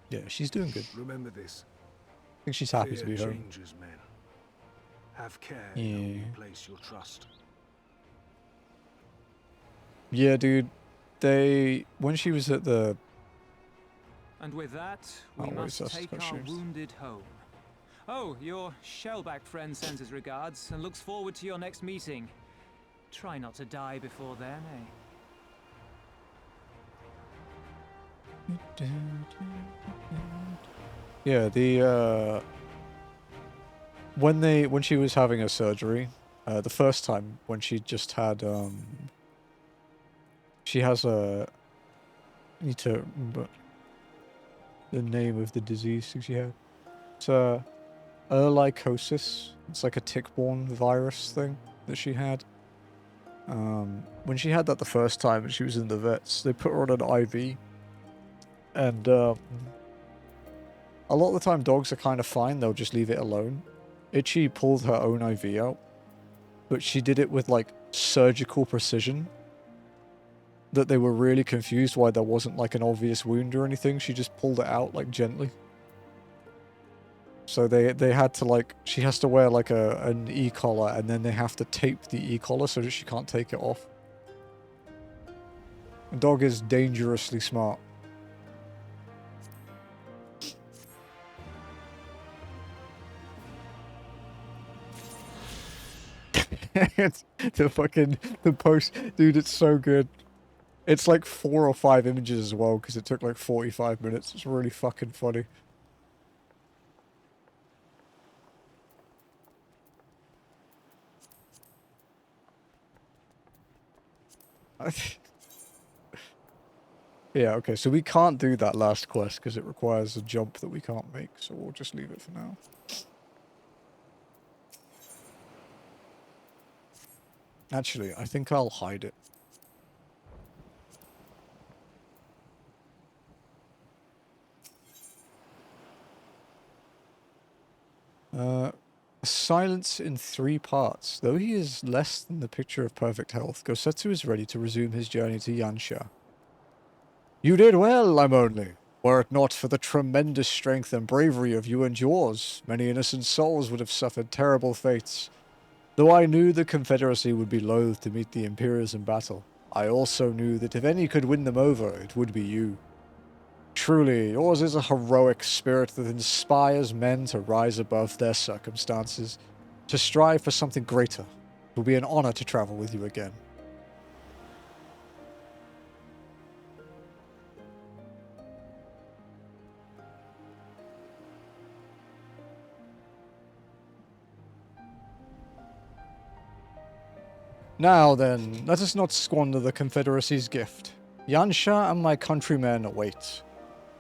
Yeah, she's doing good. Remember this. I think she's happy to Fear be home. changes men. Have care in whom Yeah. you place your trust. Yeah, dude. When she was at the... And with that, we Oh, wait, must that's take what our she was. wounded home. Oh, your shellback friend sends his regards and looks forward to your next meeting. Try not to die before then, eh? Yeah, the when she was having her surgery, the first time when she just had she has a, I need to remember the name of the disease that she had. It's ehrlichiosis. It's like a tick-borne virus thing that she had. When she had that the first time and she was in the vets, they put her on an IV. And a lot of the time dogs are kind of fine, they'll just leave it alone. Itchy pulled her own IV out, but she did it with like surgical precision, that they were really confused why there wasn't like an obvious wound or anything. She just pulled it out like gently. So they had to like, she has to wear like an e-collar, and then they have to tape the e-collar so that she can't take it off. The dog is dangerously smart. It's the post, dude, it's so good. It's like 4 or 5 images as well, because it took like 45 minutes. It's really fucking funny. Yeah, okay, so we can't do that last quest because it requires a jump that we can't make, so we'll just leave it for now. Actually, I think I'll hide it. Silence in 3 parts. Though he is less than the picture of perfect health, Gosetsu is ready to resume his journey to Yanxia. You did well, I'm only. Were it not for the tremendous strength and bravery of you and yours, many innocent souls would have suffered terrible fates. Though I knew the Confederacy would be loath to meet the Imperials in battle, I also knew that if any could win them over, it would be you. Truly, yours is a heroic spirit that inspires men to rise above their circumstances, to strive for something greater. It will be an honor to travel with you again. Now then, let us not squander the Confederacy's gift. Yanxia and my countrymen await.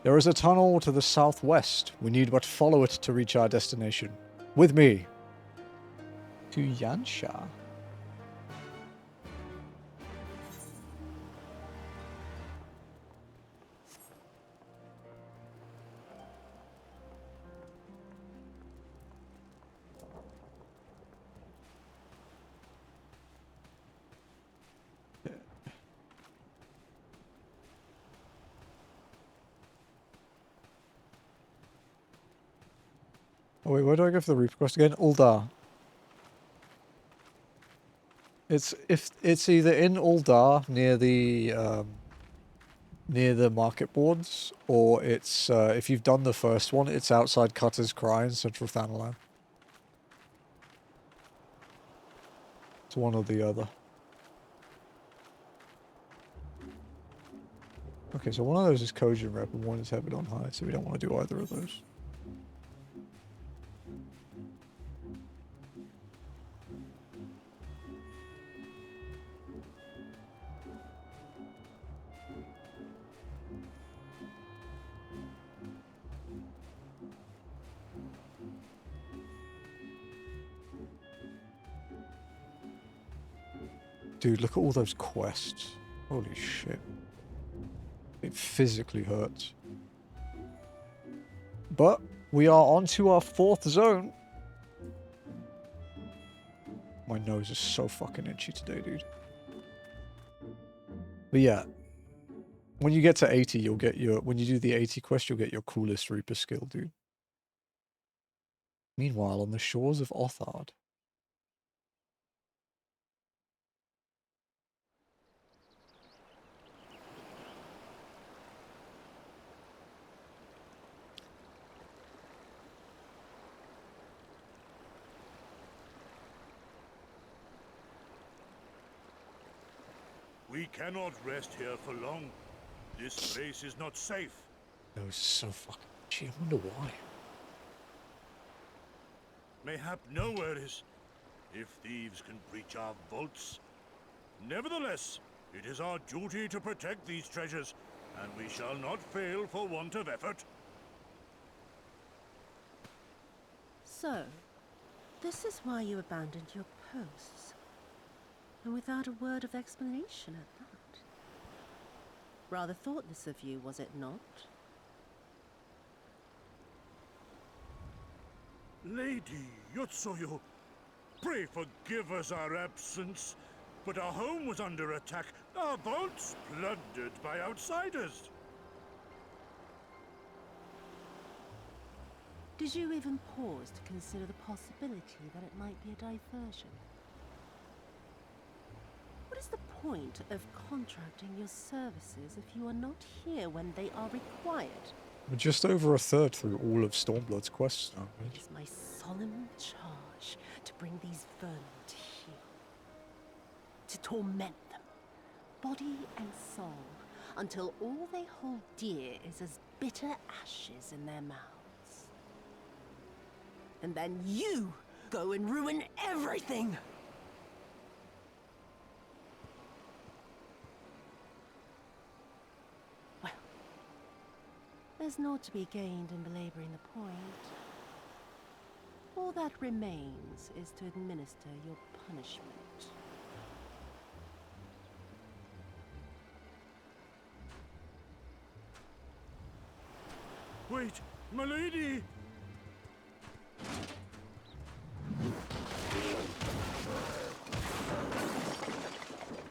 There is a tunnel to the southwest. We need but follow it to reach our destination. With me. To Yanxia. Oh wait, where do I go for the Reaper quest again? Uldar. It's either in Uldar near the market boards, or it's if you've done the first one, it's outside Cutter's Cry in Central Thanalan. It's one or the other. Okay, so one of those is Kojin Rep and one is Heaven on High, so we don't want to do either of those. Dude, look at all those quests. Holy shit. It physically hurts. But we are on to our 4th zone. My nose is so fucking itchy today, dude. But yeah. When you get to 80, you'll get your... When you do the 80 quest, you'll get your coolest Reaper skill, dude. Meanwhile, on the shores of Othard... We cannot rest here for long. This place is not safe. No, it's so fucking itchy. I wonder why. Mayhap nowhere is, if thieves can breach our vaults. Nevertheless, it is our duty to protect these treasures, and we shall not fail for want of effort. So, this is why you abandoned your posts. And without a word of explanation at that. Rather thoughtless of you, was it not? Lady Yotsuyu, pray forgive us our absence, but our home was under attack, our vaults plundered by outsiders. Did you even pause to consider the possibility that it might be a diversion? What is the point of contracting your services if you are not here when they are required? We're just over a third through all of Stormblood's quests now. It is my solemn charge to bring these vermin to heel. To torment them, body and soul, until all they hold dear is as bitter ashes in their mouths. And then you go and ruin everything! Well, there's naught to be gained in belaboring the point. All that remains is to administer your punishment. Wait, my lady!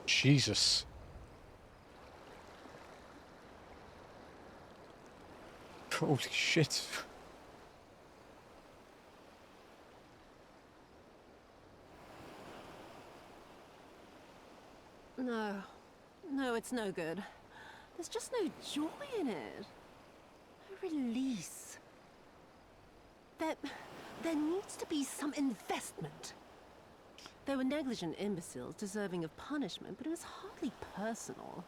Jesus. Holy shit. No. No, it's no good. There's just no joy in it. No release. There needs to be some investment. They were negligent imbeciles deserving of punishment, but it was hardly personal.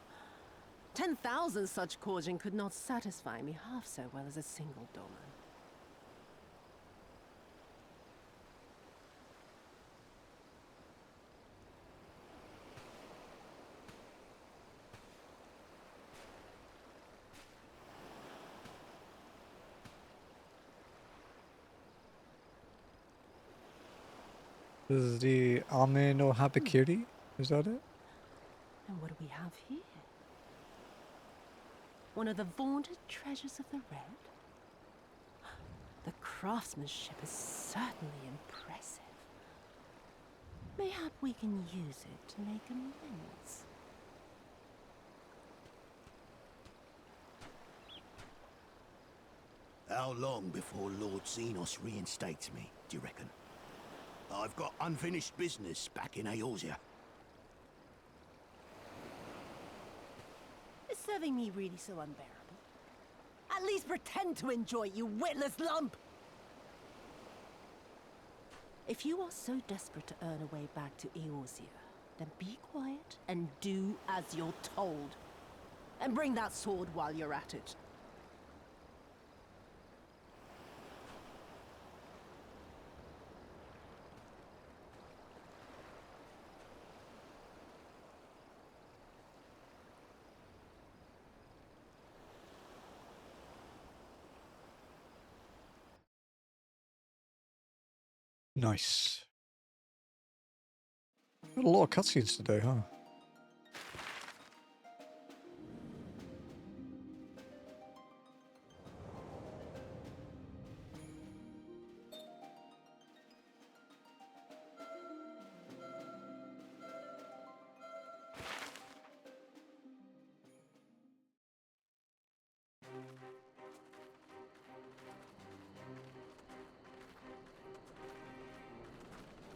10,000 such Korjin could not satisfy me half so well as a single Doma. This is the Ame no Habakiri? Is that it? And what do we have here? One of the vaunted treasures of the Red? The craftsmanship is certainly impressive. Mayhap we can use it to make amends. How long before Lord Xenos reinstates me, do you reckon? I've got unfinished business back in Eorzea. Is serving me really so unbearable? At least pretend to enjoy it, you witless lump! If you are so desperate to earn a way back to Eorzea, then be quiet and do as you're told. And bring that sword while you're at it. Nice. Got a lot of cutscenes today, huh?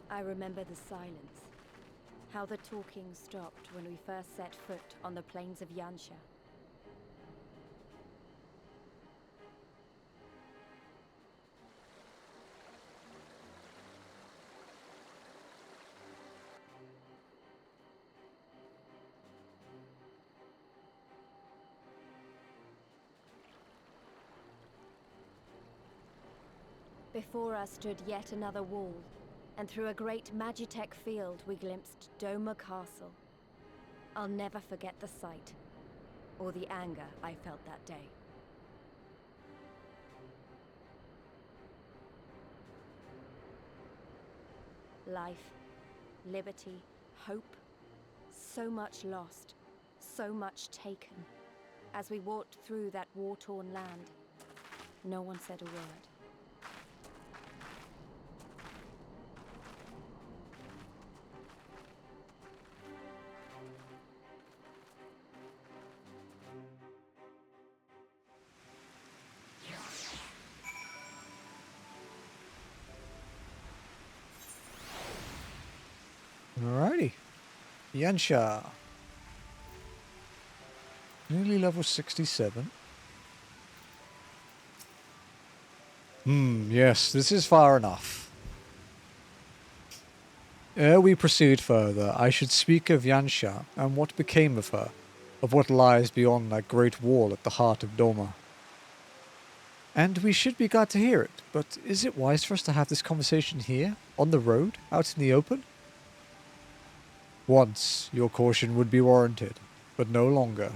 I remember the silence. How the talking stopped when we first set foot on the plains of Yanxia. Before us stood yet another wall, and through a great Magitech field we glimpsed Doma Castle. I'll never forget the sight, or the anger I felt that day. Life, liberty, hope, so much lost, so much taken. As we walked through that war-torn land, no one said a word. Alrighty. Yanxia. Nearly level 67. Yes, this is far enough. Ere we proceed further, I should speak of Yanxia and what became of her, of what lies beyond that great wall at the heart of Doma. And we should be glad to hear it, but is it wise for us to have this conversation here, on the road, out in the open? Once, your caution would be warranted, but no longer.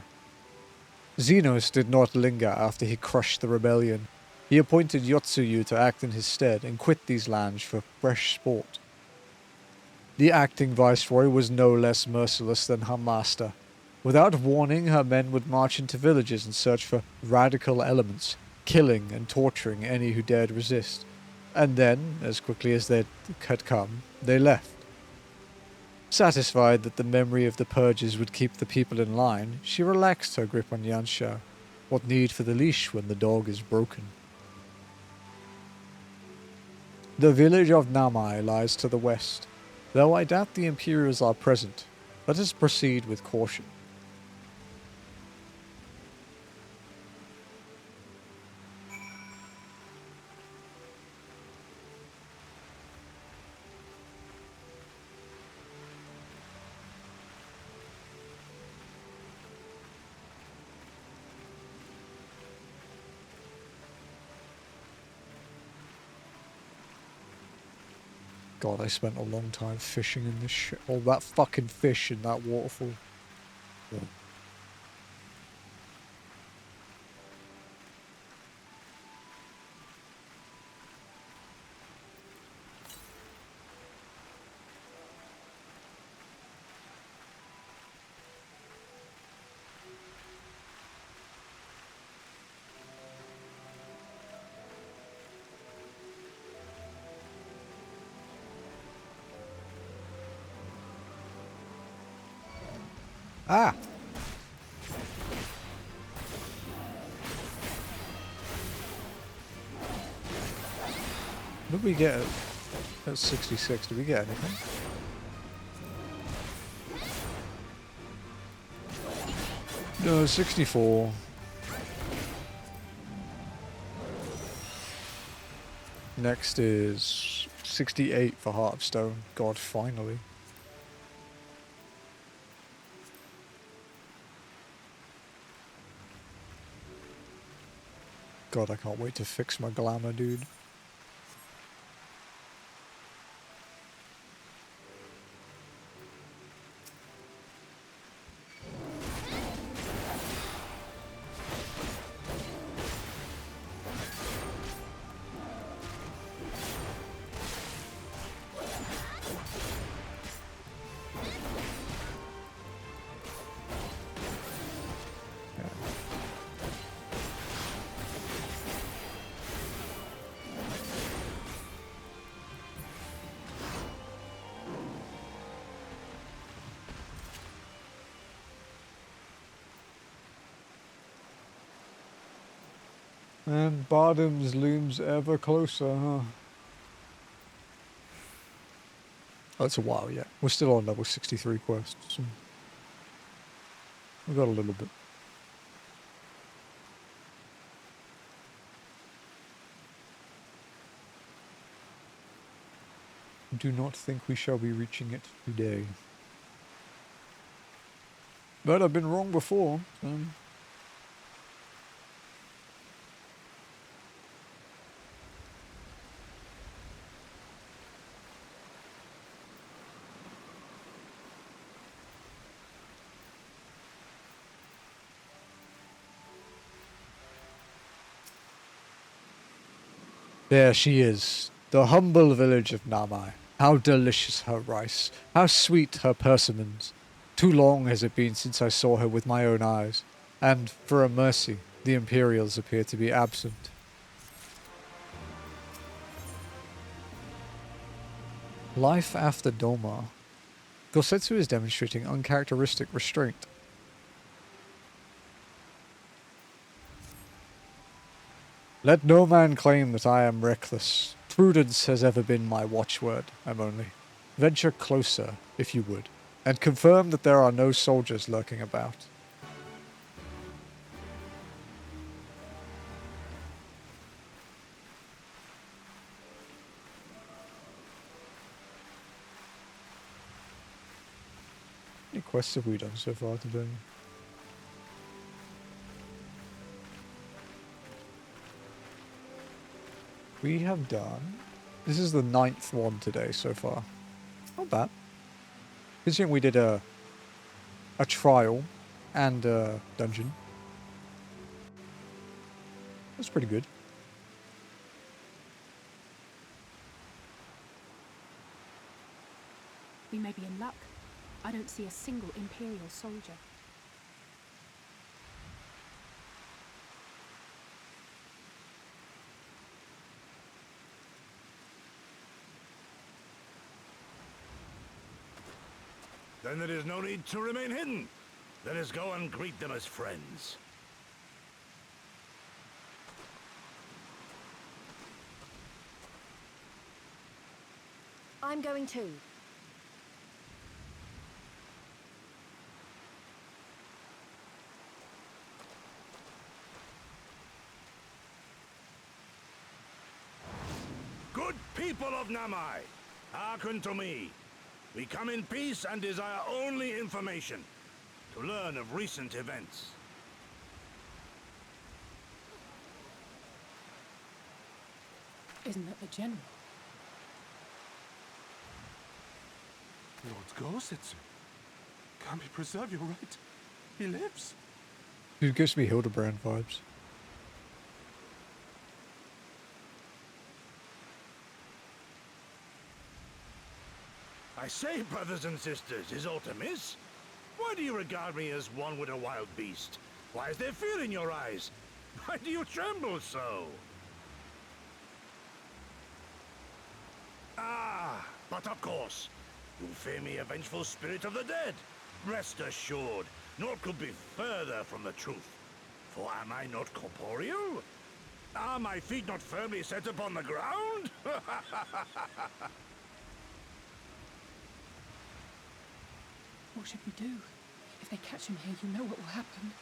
Xenos did not linger after he crushed the rebellion. He appointed Yotsuyu to act in his stead and quit these lands for fresh sport. The acting viceroy was no less merciless than her master. Without warning, her men would march into villages and search for radical elements, killing and torturing any who dared resist. And then, as quickly as they had come, they left. Satisfied that the memory of the purges would keep the people in line, she relaxed her grip on Yanxia, What need for the leash when the dog is broken? The village of Namai lies to the west. Though I doubt the Imperials are present, let us proceed with caution. God, I spent a long time fishing in this shit. All that fucking fish in that waterfall. Yeah. Ah! What did we get at 66? Did we get anything? No, 64. Next is 68 for Heart of Stone. God, finally. God, I can't wait to fix my glamour, dude. And Bardham's looms ever closer, huh? Oh, it's a while yet. We're still on level 63 quests, so we've got a little bit. Do not think we shall be reaching it today. But I've been wrong before, so... There she is, the humble village of Namai. How delicious her rice, how sweet her persimmons. Too long has it been since I saw her with my own eyes, and, for a mercy, the Imperials appear to be absent. Life after Doma. Gosetsu is demonstrating uncharacteristic restraint. Let no man claim that I am reckless. Prudence has ever been my watchword, Emily. Venture closer, if you would, and confirm that there are no soldiers lurking about. How many quests have we done so far today? We have done... This is the 9th one today so far. Not bad. Considering we did a trial and a dungeon. That's pretty good. We may be in luck. I don't see a single Imperial soldier. Then there is no need to remain hidden. Let us go and greet them as friends. I'm going too. Good people of Namai, hearken to me. We come in peace and desire only information, to learn of recent events. Isn't that the general? Lord Gorsetsu. Can't be preserved, you're right. He lives. Dude gives me Hildebrand vibes. I say, brothers and sisters, is aught amiss? Why do you regard me as one with a wild beast? Why is there fear in your eyes? Why do you tremble so? Ah, but of course, you fear me a vengeful spirit of the dead. Rest assured, naught could be further from the truth. For am I not corporeal? Are my feet not firmly set upon the ground? What should we do? If they catch him here, you know what will happen.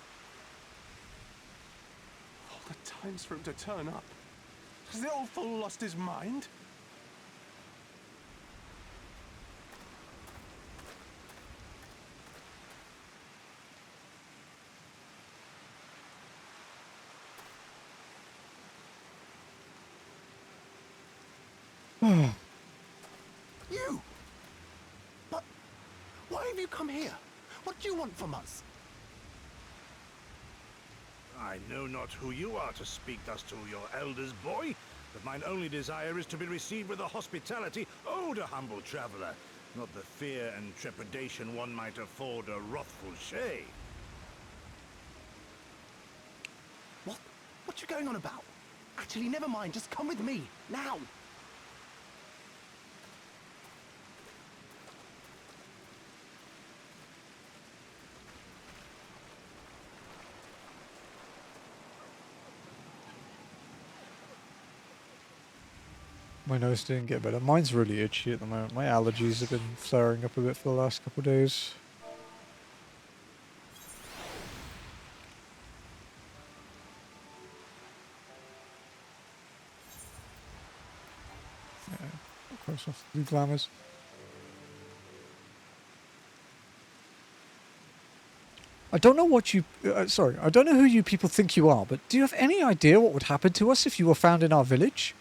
All the times for him to turn up. Has the old fool lost his mind? You! But why have you come here? What do you want from us? I know not who you are to speak thus to your elders, boy, but mine only desire is to be received with the hospitality owed a humble traveler, not the fear and trepidation one might afford a wrathful shay. What you going on about? Actually, never mind, just come with me, now! My nose didn't get better. Mine's really itchy at the moment. My allergies have been flaring up a bit for the last couple of days. Yeah, cross off the glamours. I don't know what you... sorry, I don't know who you people think you are, but do you have any idea what would happen to us if you were found in our village?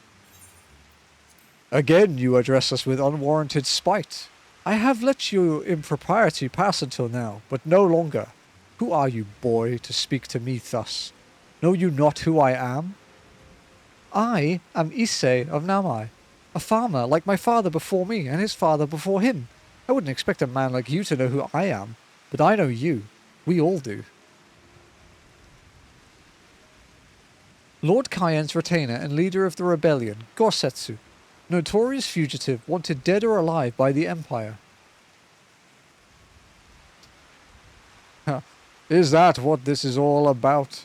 Again, you address us with unwarranted spite. I have let your impropriety pass until now, but no longer. Who are you, boy, to speak to me thus? Know you not who I am? I am Issei of Namai, a farmer like my father before me and his father before him. I wouldn't expect a man like you to know who I am, but I know you. We all do. Lord Kayen's retainer and leader of the rebellion, Gorsetsu. Notorious fugitive, wanted dead or alive by the Empire. Is that what this is all about?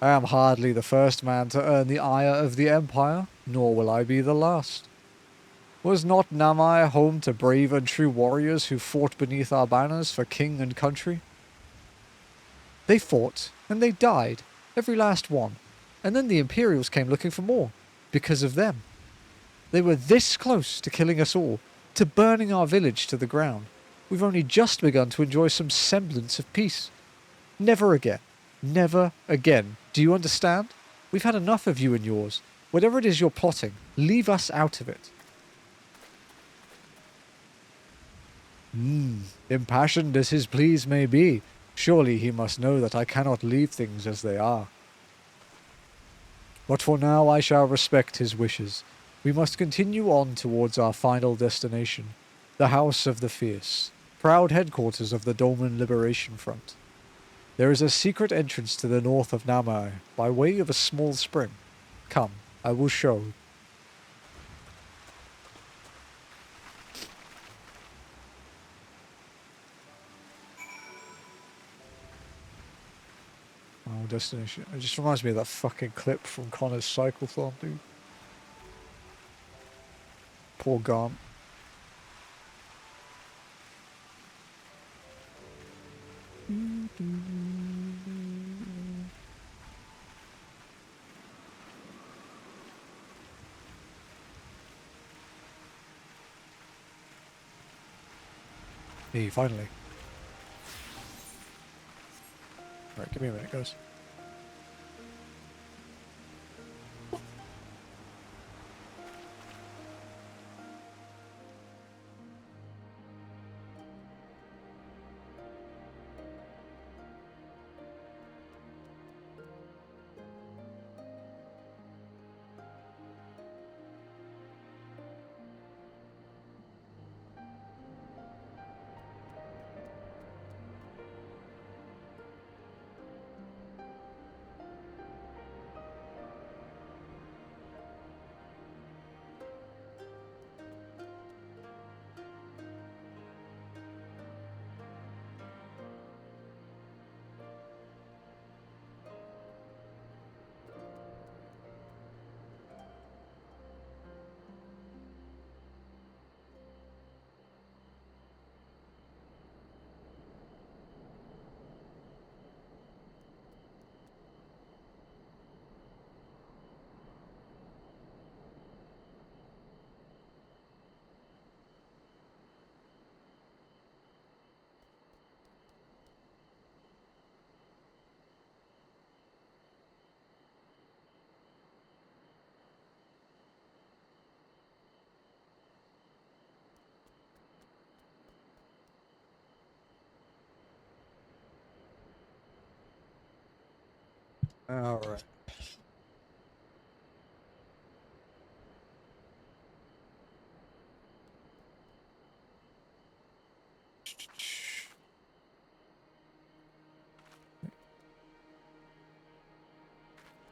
I am hardly the first man to earn the ire of the Empire, nor will I be the last. Was not Namai home to brave and true warriors who fought beneath our banners for king and country? They fought, and they died, every last one, and then the Imperials came looking for more, because of them. They were this close to killing us all, to burning our village to the ground. We've only just begun to enjoy some semblance of peace. Never again. Never again. Do you understand? We've had enough of you and yours. Whatever it is you're plotting, leave us out of it. Impassioned as his pleas may be, surely he must know that I cannot leave things as they are. But for now I shall respect his wishes. We must continue on towards our final destination, the House of the Fierce, proud headquarters of the Dolmen Liberation Front. There is a secret entrance to the north of Namai, by way of a small spring. Come, I will show. Final destination. It just reminds me of that fucking clip from Connor's Cyclethon, dude. Poor Gaunt. Hey, finally. Right, give me a minute, guys. Alright.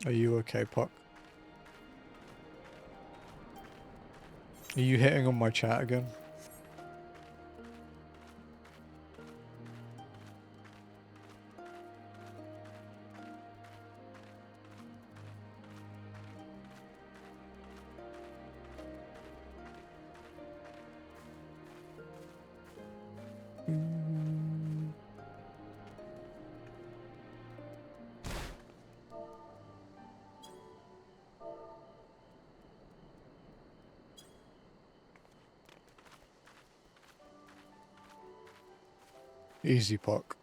Are you okay, Puck? Are you hitting on my chat again? Easy, Puck.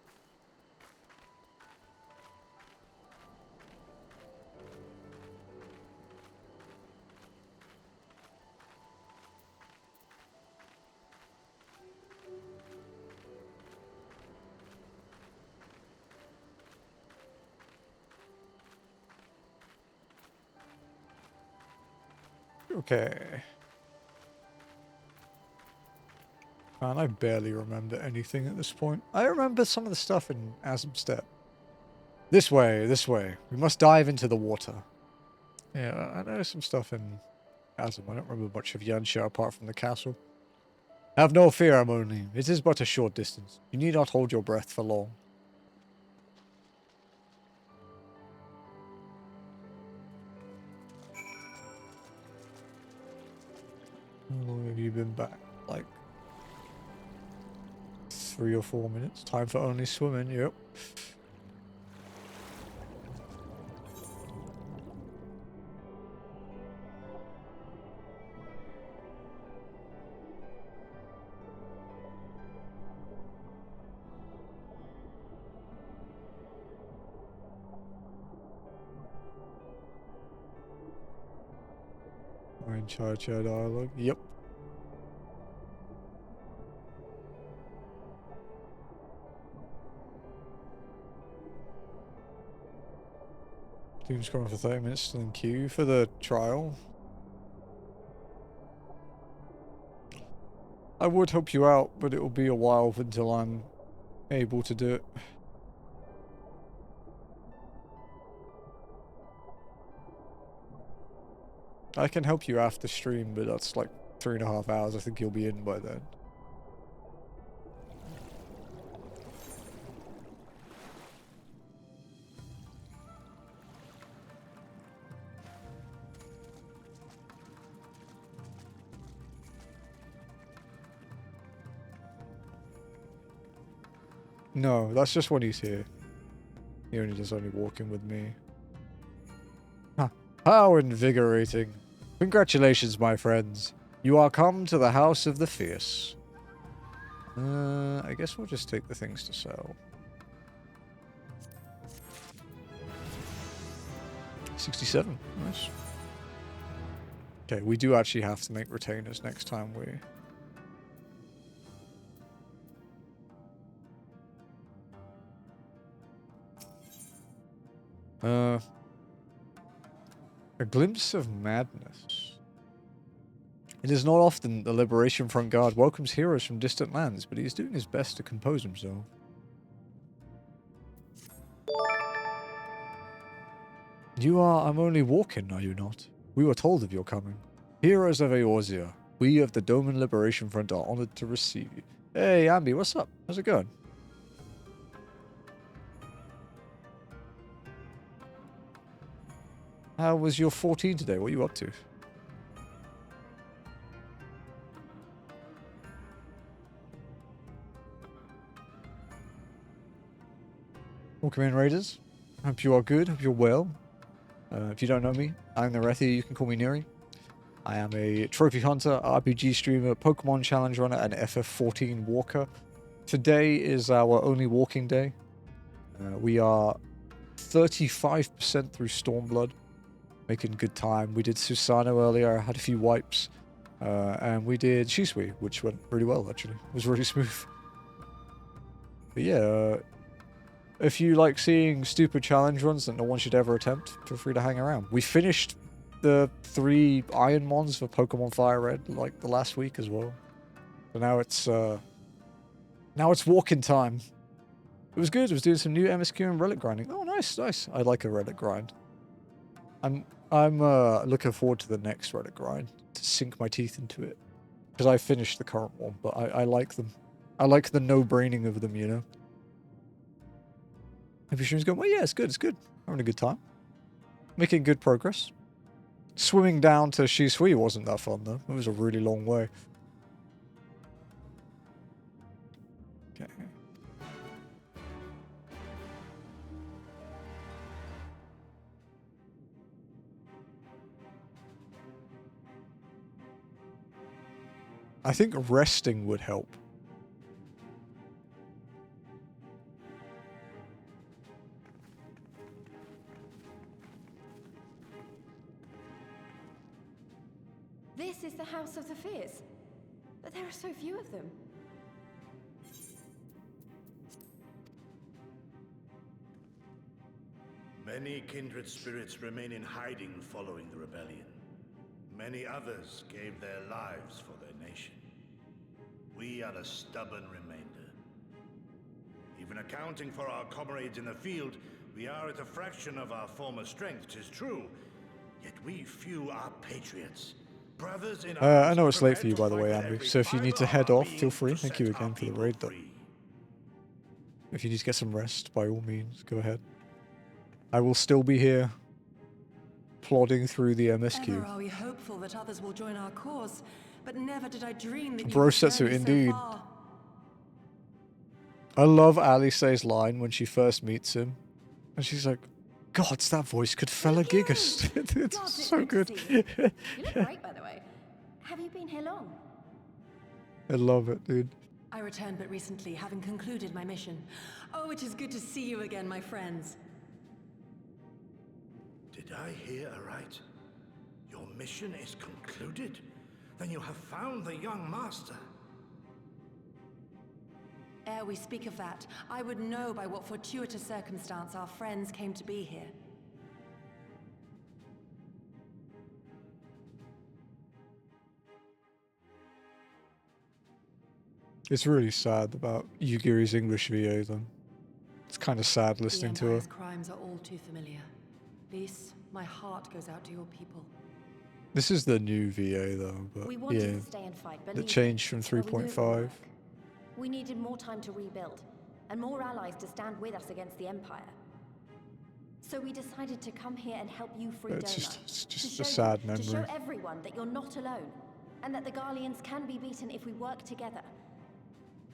Okay. Man, I barely remember anything at this point. I remember some of the stuff in Azim Steppe. This way, this way. We must dive into the water. Yeah, I know some stuff in Azim. I don't remember much of Yanxia apart from the castle. Have no fear, Amoni. It is but a short distance. You need not hold your breath for long. How long have you been back? Like 3 or 4 minutes. Time for only swimming, yep. In charge of dialogue. Yep. Team's going for 30 minutes still in queue for the trial. I would help you out, but it will be a while until I'm able to do it. I can help you after stream, but that's like 3.5 hours. I think you'll be in by then. No, that's just when he's here. He only does only walking with me. Huh. How invigorating. Congratulations, my friends. You are come to the House of the Fierce. I guess we'll just take the things to sell. 67. Nice. Okay, we do actually have to make retainers next time we... A glimpse of madness. It is not often the Liberation Front Guard welcomes heroes from distant lands, but he is doing his best to compose himself. You are... I'm only walking, are you not? We were told of your coming. Heroes of Eorzea, we of the Doman Liberation Front are honored to receive you. Hey, Ambi, what's up? How's it going? How was your 14 today? What are you up to? Welcome in, Raiders. Hope you are good. Hope you're well. If you don't know me, I'm Nirethia. You can call me Neri. I am a trophy hunter, RPG streamer, Pokemon challenge runner, and FF14 walker. Today is our only walking day. We are 35% through Stormblood, making good time. We did Susano earlier. I had a few wipes, and we did Shisui, which went really well. Actually, it was really smooth. But yeah. If you like seeing stupid challenge runs that no one should ever attempt, feel free to hang around. We finished the 3 Ironmons for Pokemon Fire Red like the last week as well. So now it's walking time. It was good. I was doing some new MSQ and relic grinding. Oh, nice, nice. I like a relic grind. I'm looking forward to the next relic grind to sink my teeth into it because I finished the current one, but I like them. I like the no-braining of them, you know. If your stream's going, well, yeah, it's good, it's good. Having a good time. Making good progress. Swimming down to Shisui wasn't that fun, though. It was a really long way. Okay. I think resting would help. This is the House of the Fierce, but there are so few of them. Many kindred spirits remain in hiding following the rebellion. Many others gave their lives for their nation. We are a stubborn remainder. Even accounting for our comrades in the field, we are at a fraction of our former strength, 'tis true. Yet we few are patriots. Brothers in I know it's late for you, by the way, Ambi, so if you need to head off, feel free. Thank you again for the raid, though. If you need to get some rest, by all means, go ahead. I will still be here, plodding through the MSQ. Ever are we hopeful that others will join our cause, but never did I dream that Bro Setsu, indeed. I love Alice's line when she first meets him, and she's like, "God, that voice could fella gigas." It's so good. You look great, by the way. Have you been here long? I love it, dude. I returned but recently, having concluded my mission. Oh, it is good to see you again, my friends. Did I hear aright? Your mission is concluded? Then you have found the young master. Ere we speak of that, I would know by what fortuitous circumstance our friends came to be here. It's really sad about Yugiri's English VA, though. It's kind of sad listening to her. The Empire's crimes are all too familiar. Lys, my heart goes out to your people. This is the new VA, though, but We wanted yeah, to stay and fight, the change from but we knew it would 3.5. work. We needed more time to rebuild, and more allies to stand with us against the Empire. So we decided to come here and help you free It's Doma. just To a show sad you- To show memory. everyone that you're not alone, and that the Garleans can be beaten if we work together.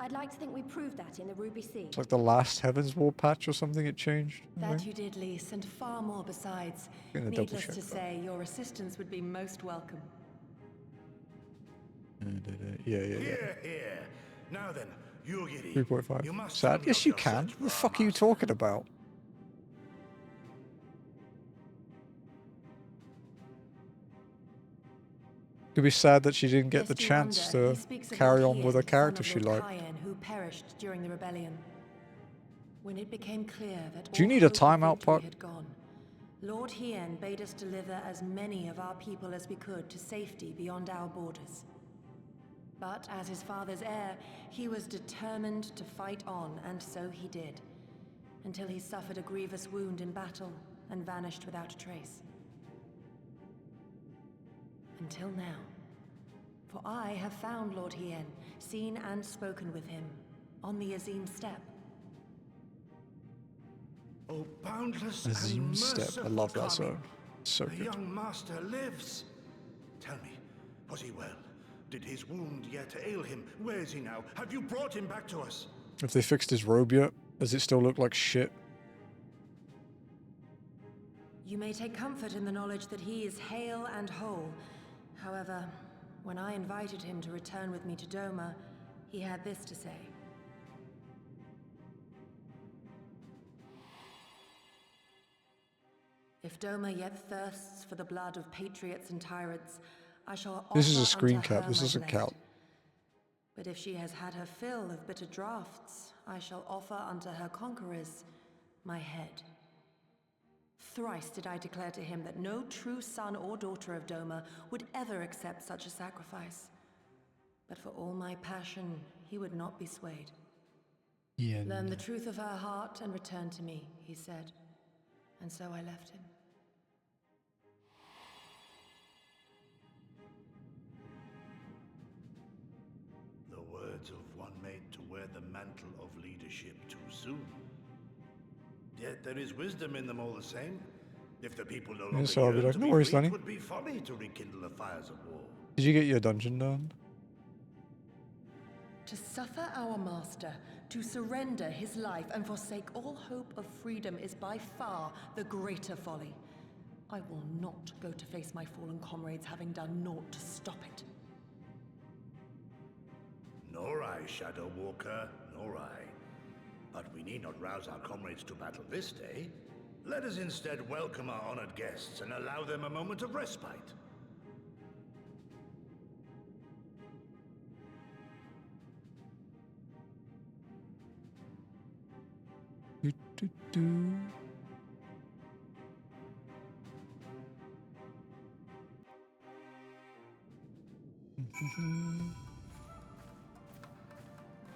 I'd like to think we proved that in the Ruby Sea. It's like the last Heaven's War patch or something, it changed. That you did, Lys, and far more besides. Gonna double Needless check to that. say, your assistance would be most welcome. Yeah. Here. Now then, Yugiri. 3.5. You must Sad? sum Yes, up you your can. search What the for our fuck are you master. talking about? Could be sad that she didn't get the Lest you chance wonder, he to speaks of carry Lord on with a Hien, character son she of Lord liked. Cayenne, who perished during the rebellion. When it became clear that Do you all need a hope of timeout, victory Puck? had gone, Lord Hien bade us deliver as many of our people as we could to safety beyond our borders. But as his father's heir, he was determined to fight on, and so he did, until he suffered a grievous wound in battle and vanished without a trace. Until now. For I have found Lord Hien, seen and spoken with him, on the Azim Steppe. Oh, boundless Azim and Steppe. merciful I love that Kami. song. So The good. young master lives. Tell me, was he well? Did his wound yet ail him? Where is he now? Have you brought him back to us? If they fixed his robe yet, does it still look like shit? You may take comfort in the knowledge that he is hale and whole. However, when I invited him to return with me to Doma, he had this to say. If Doma yet thirsts for the blood of patriots and tyrants, I shall offer This is a screen unto cap. her This my doesn't blade. count. But if she has had her fill of bitter draughts, I shall offer unto her conquerors my head. Thrice did I declare to him that no true son or daughter of Doma would ever accept such a sacrifice. But for all my passion, he would not be swayed. Yeah. Learn the truth of her heart and return to me, he said. And so I left him. The words of one made to wear the mantle of leadership too soon. Yet there is wisdom in them all the same. If the people no longer so I'll be yearn like, to "No be worries, free, Lenny." it would be folly to rekindle the fires of war. Did you get your dungeon done? To suffer our master, to surrender his life and forsake all hope of freedom is by far the greater folly. I will not go to face my fallen comrades having done naught to stop it. Nor I, Shadow Walker, nor I. But we need not rouse our comrades to battle this day. Let us instead welcome our honored guests and allow them a moment of respite. Do.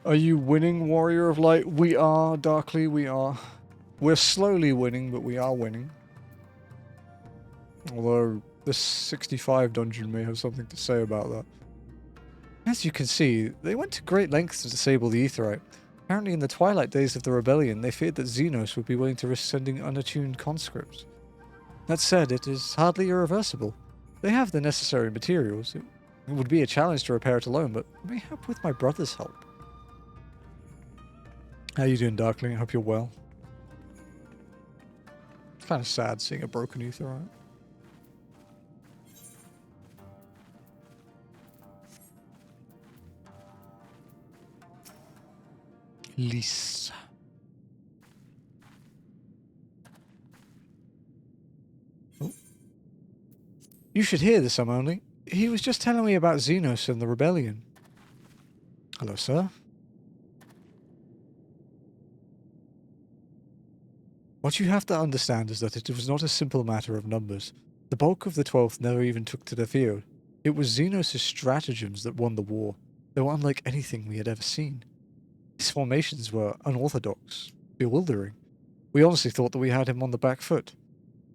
Are you winning, Warrior of Light? We are, Darkly, we are. We're slowly winning, but we are winning. Although, this 65 dungeon may have something to say about that. As you can see, they went to great lengths to disable the Aetheryte. Apparently in the twilight days of the rebellion, they feared that Xenos would be willing to risk sending unattuned conscripts. That said, it is hardly irreversible. They have the necessary materials. It would be a challenge to repair it alone, but I may help with my brother's help. How you doing, Darkling? I hope you're well. It's kind of sad seeing a broken Aetheryte. Lisa. Oh. You should hear this, I'm only. He was just telling me about Xenos and the rebellion. Hello, sir. What you have to understand is that it was not a simple matter of numbers. The bulk of the 12th never even took to the field. It was Xenos' stratagems that won the war. They were unlike anything we had ever seen. His formations were unorthodox, bewildering. We honestly thought that we had him on the back foot.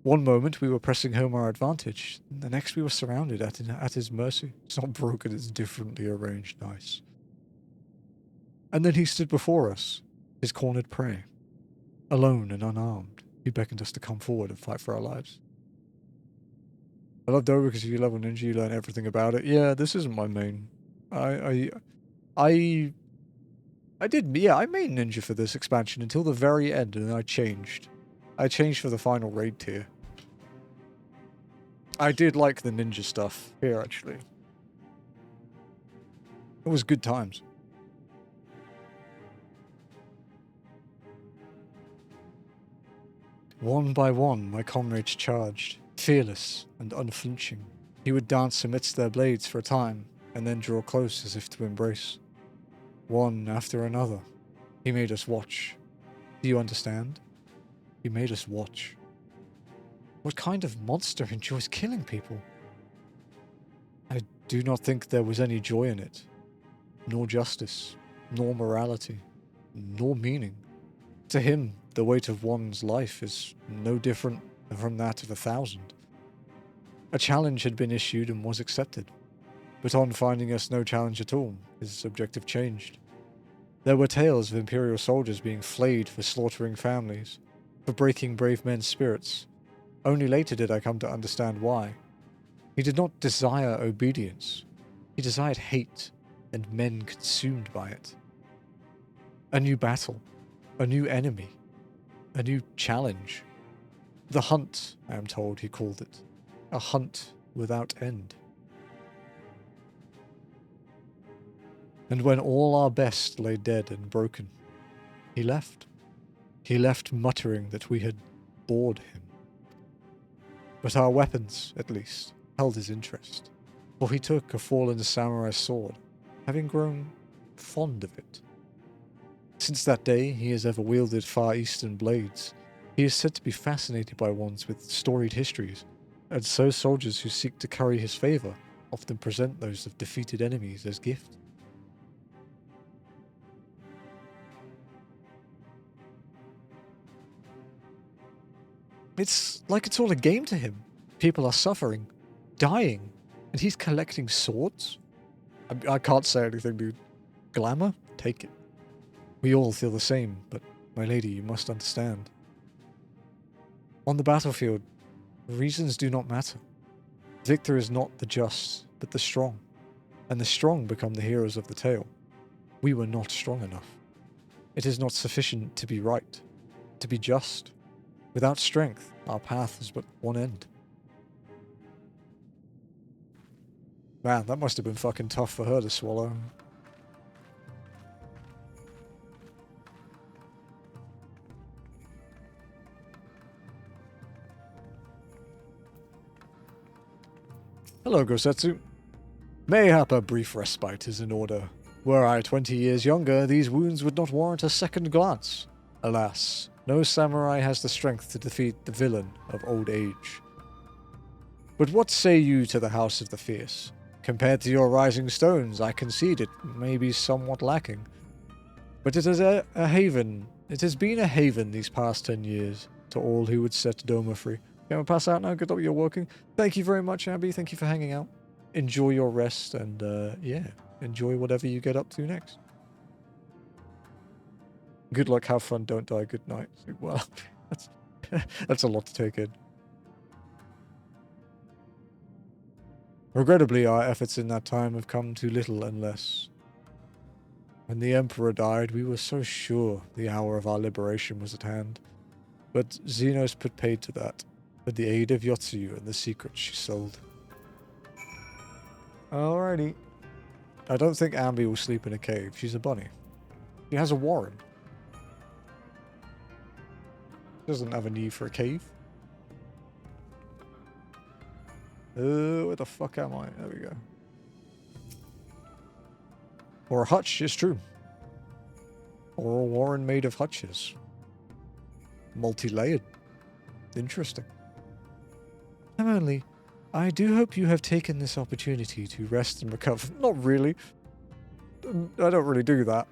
One moment we were pressing home our advantage, the next we were surrounded at his mercy. It's not broken, it's differently arranged, nice. And then he stood before us, his cornered prey. Alone and unarmed, he beckoned us to come forward and fight for our lives. I love Dover because if you level ninja, you learn everything about it. Yeah, this isn't my main. I I did, yeah, I made ninja for this expansion until the very end, and then I changed. I changed for the final raid tier. I did like the ninja stuff here, actually. It was good times. One by one, my comrades charged, fearless and unflinching. He would dance amidst their blades for a time, and then draw close as if to embrace. One after another, he made us watch. Do you understand? He made us watch. What kind of monster enjoys killing people? I do not think there was any joy in it, nor justice, nor morality, nor meaning. To him, the weight of one's life is no different from that of 1,000. A challenge had been issued and was accepted, but on finding us no challenge at all, his objective changed. There were tales of Imperial soldiers being flayed for slaughtering families, for breaking brave men's spirits. Only later did I come to understand why. He did not desire obedience. He desired hate, and men consumed by it. A new battle, a new enemy, a new challenge. The hunt, I am told he called it. A hunt without end. And when all our best lay dead and broken, he left. He left muttering that we had bored him. But our weapons, at least, held his interest, for he took a fallen samurai sword, having grown fond of it. Since that day, he has ever wielded Far Eastern blades. He is said to be fascinated by ones with storied histories, and so soldiers who seek to curry his favor often present those of defeated enemies as gift. It's like it's all a game to him. People are suffering, dying, and he's collecting swords? I can't say anything, dude. Glamour? Take it. We all feel the same, but my lady, you must understand. On the battlefield, reasons do not matter. Victor is not the just, but the strong, and the strong become the heroes of the tale. We were not strong enough. It is not sufficient to be right, to be just. Without strength, our path is but one end. Man, that must have been fucking tough for her to swallow. Hello, Gosetsu. Mayhap a brief respite is in order. Were I 20 years younger, these wounds would not warrant a second glance. Alas, no samurai has the strength to defeat the villain of old age. But what say you to the House of the Fierce? Compared to your rising stones, I concede it may be somewhat lacking. But it is a haven. It has been a haven these past 10 years to all who would set Doma free. Can we pass out now? Good luck, you're working. Thank you very much, Abby. Thank you for hanging out. Enjoy your rest and, yeah, enjoy whatever you get up to next. Good luck, have fun, don't die, good night. Well, that's a lot to take in. Regrettably, our efforts in that time have come to little and less. When the Emperor died, we were so sure the hour of our liberation was at hand. But Xenos put paid to that, with the aid of Yotsuyu and the secrets she sold. Alrighty. I don't think Ambi will sleep in a cave. She's a bunny. She has a warren. Doesn't have a need for a cave. Where the fuck am I? There we go. Or a hutch, it's true. Or a warren made of hutches. Multi-layered. Interesting. Emily, I do hope you have taken this opportunity to rest and recover. Not really. I don't really do that.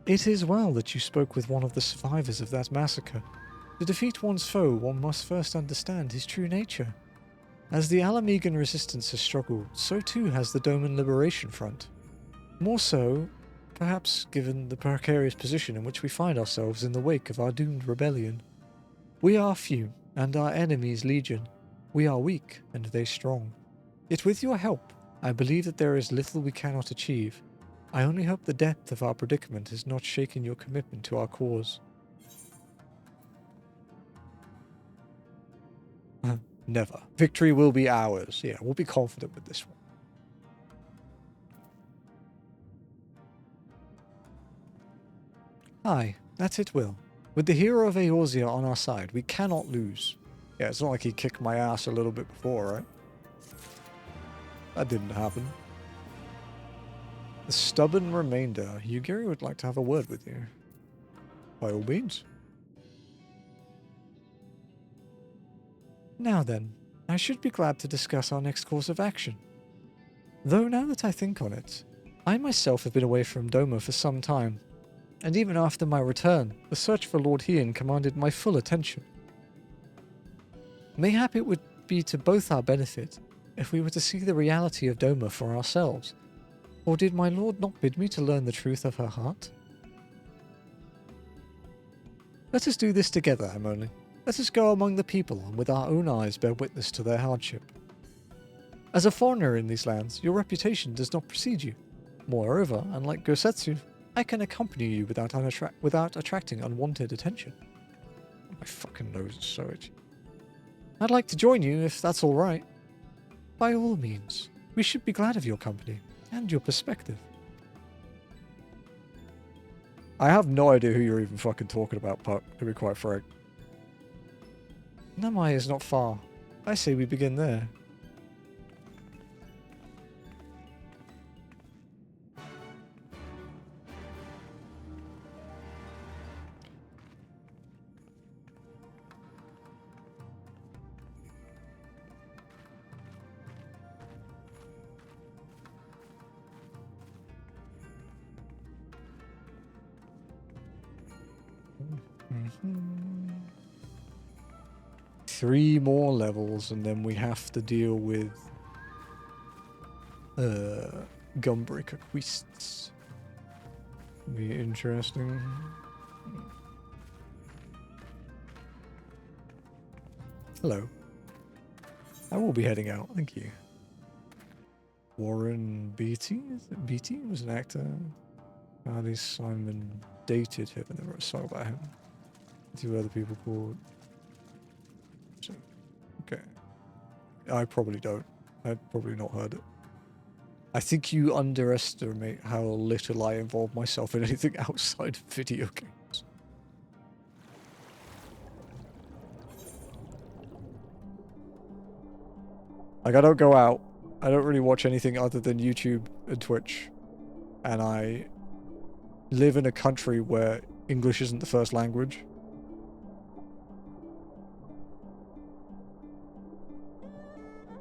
It is well that you spoke with one of the survivors of that massacre. To defeat one's foe, one must first understand his true nature. As the Alamegan resistance has struggled, so too has the Doman Liberation Front. More so, perhaps given the precarious position in which we find ourselves in the wake of our doomed rebellion. We are few, and our enemies legion. We are weak, and they strong. Yet with your help, I believe that there is little we cannot achieve. I only hope the depth of our predicament has not shaken your commitment to our cause. Never. Victory will be ours. Yeah, we'll be confident with this one. Aye, that it will. With the hero of Eorzea on our side, we cannot lose. Yeah, it's not like he kicked my ass a little bit before, right? That didn't happen. The stubborn remainder. Yugiri would like to have a word with you. By all means. Now then, I should be glad to discuss our next course of action. Though now that I think on it, I myself have been away from Doma for some time, and even after my return, the search for Lord Hien commanded my full attention. Mayhap it would be to both our benefit if we were to see the reality of Doma for ourselves, or did my lord not bid me to learn the truth of her heart? Let us do this together, Emily. Let us go among the people and with our own eyes bear witness to their hardship. As a foreigner in these lands, your reputation does not precede you. Moreover, unlike Gosetsu, I can accompany you without attracting unwanted attention. My fucking nose is so itchy. I'd like to join you if that's alright. By all means, we should be glad of your company and your perspective. I have no idea who you're even fucking talking about, Puck, to be quite frank. Namai is not far. I say we begin there. Three more levels and then we have to deal with Gunbreaker quests. Be interesting. Hello. I will be heading out, thank you. Warren Beatty? Is it Beatty? Was an actor. Ali Simon dated him and they wrote a song about him. Two other people called. So, okay. I probably don't. I've probably not heard it. I think you underestimate how little I involve myself in anything outside of video games. Like, I don't go out. I don't really watch anything other than YouTube and Twitch. And I live in a country where English isn't the first language.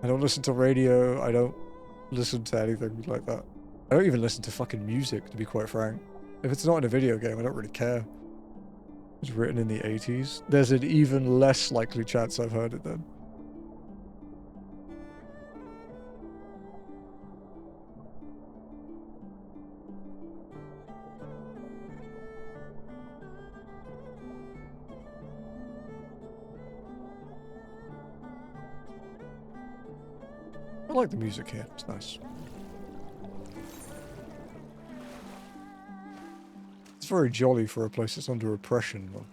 I don't listen to radio. I don't listen to anything like that. I don't even listen to fucking music, to be quite frank. If it's not in a video game, I don't really care. It's written in the 80s. There's an even less likely chance I've heard it then. I like the music here, it's nice. It's very jolly for a place that's under oppression, though.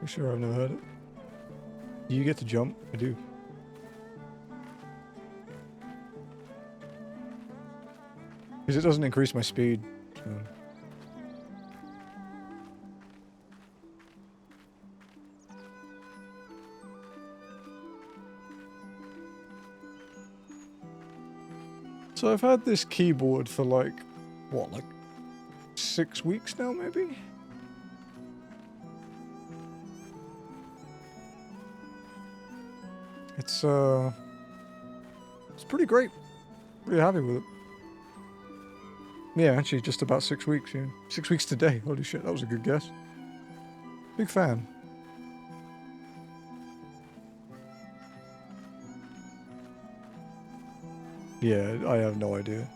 I'm sure I've never heard it. Do you get to jump? I do. Because it doesn't increase my speed. So I've had this keyboard for like, what, like 6 weeks now, maybe? It's pretty great. Pretty happy with it. Yeah, actually just about 6 weeks, yeah. 6 weeks today. Holy shit, that was a good guess. Big fan. Yeah, I have no idea.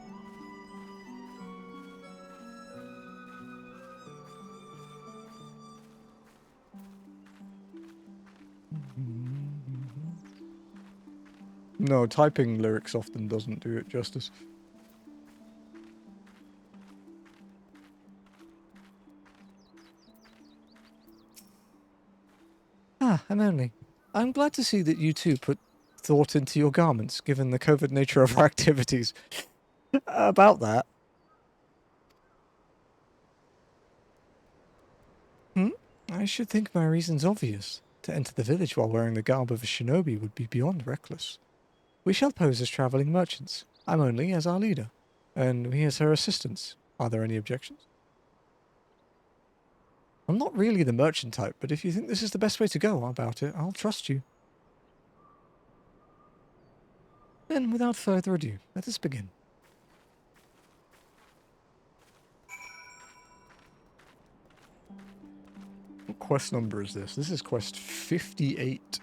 No, typing lyrics often doesn't do it justice. Ah, I'm glad to see that you too put thought into your garments, given the COVID nature of our activities. About that. I should think my reason's obvious. To enter the village while wearing the garb of a shinobi would be beyond reckless. We shall pose as travelling merchants. I'm only as our leader, and we as her assistants. Are there any objections? I'm not really the merchant type, but if you think this is the best way to go about it, I'll trust you. Then, without further ado, let us begin. What quest number is this? This is quest 58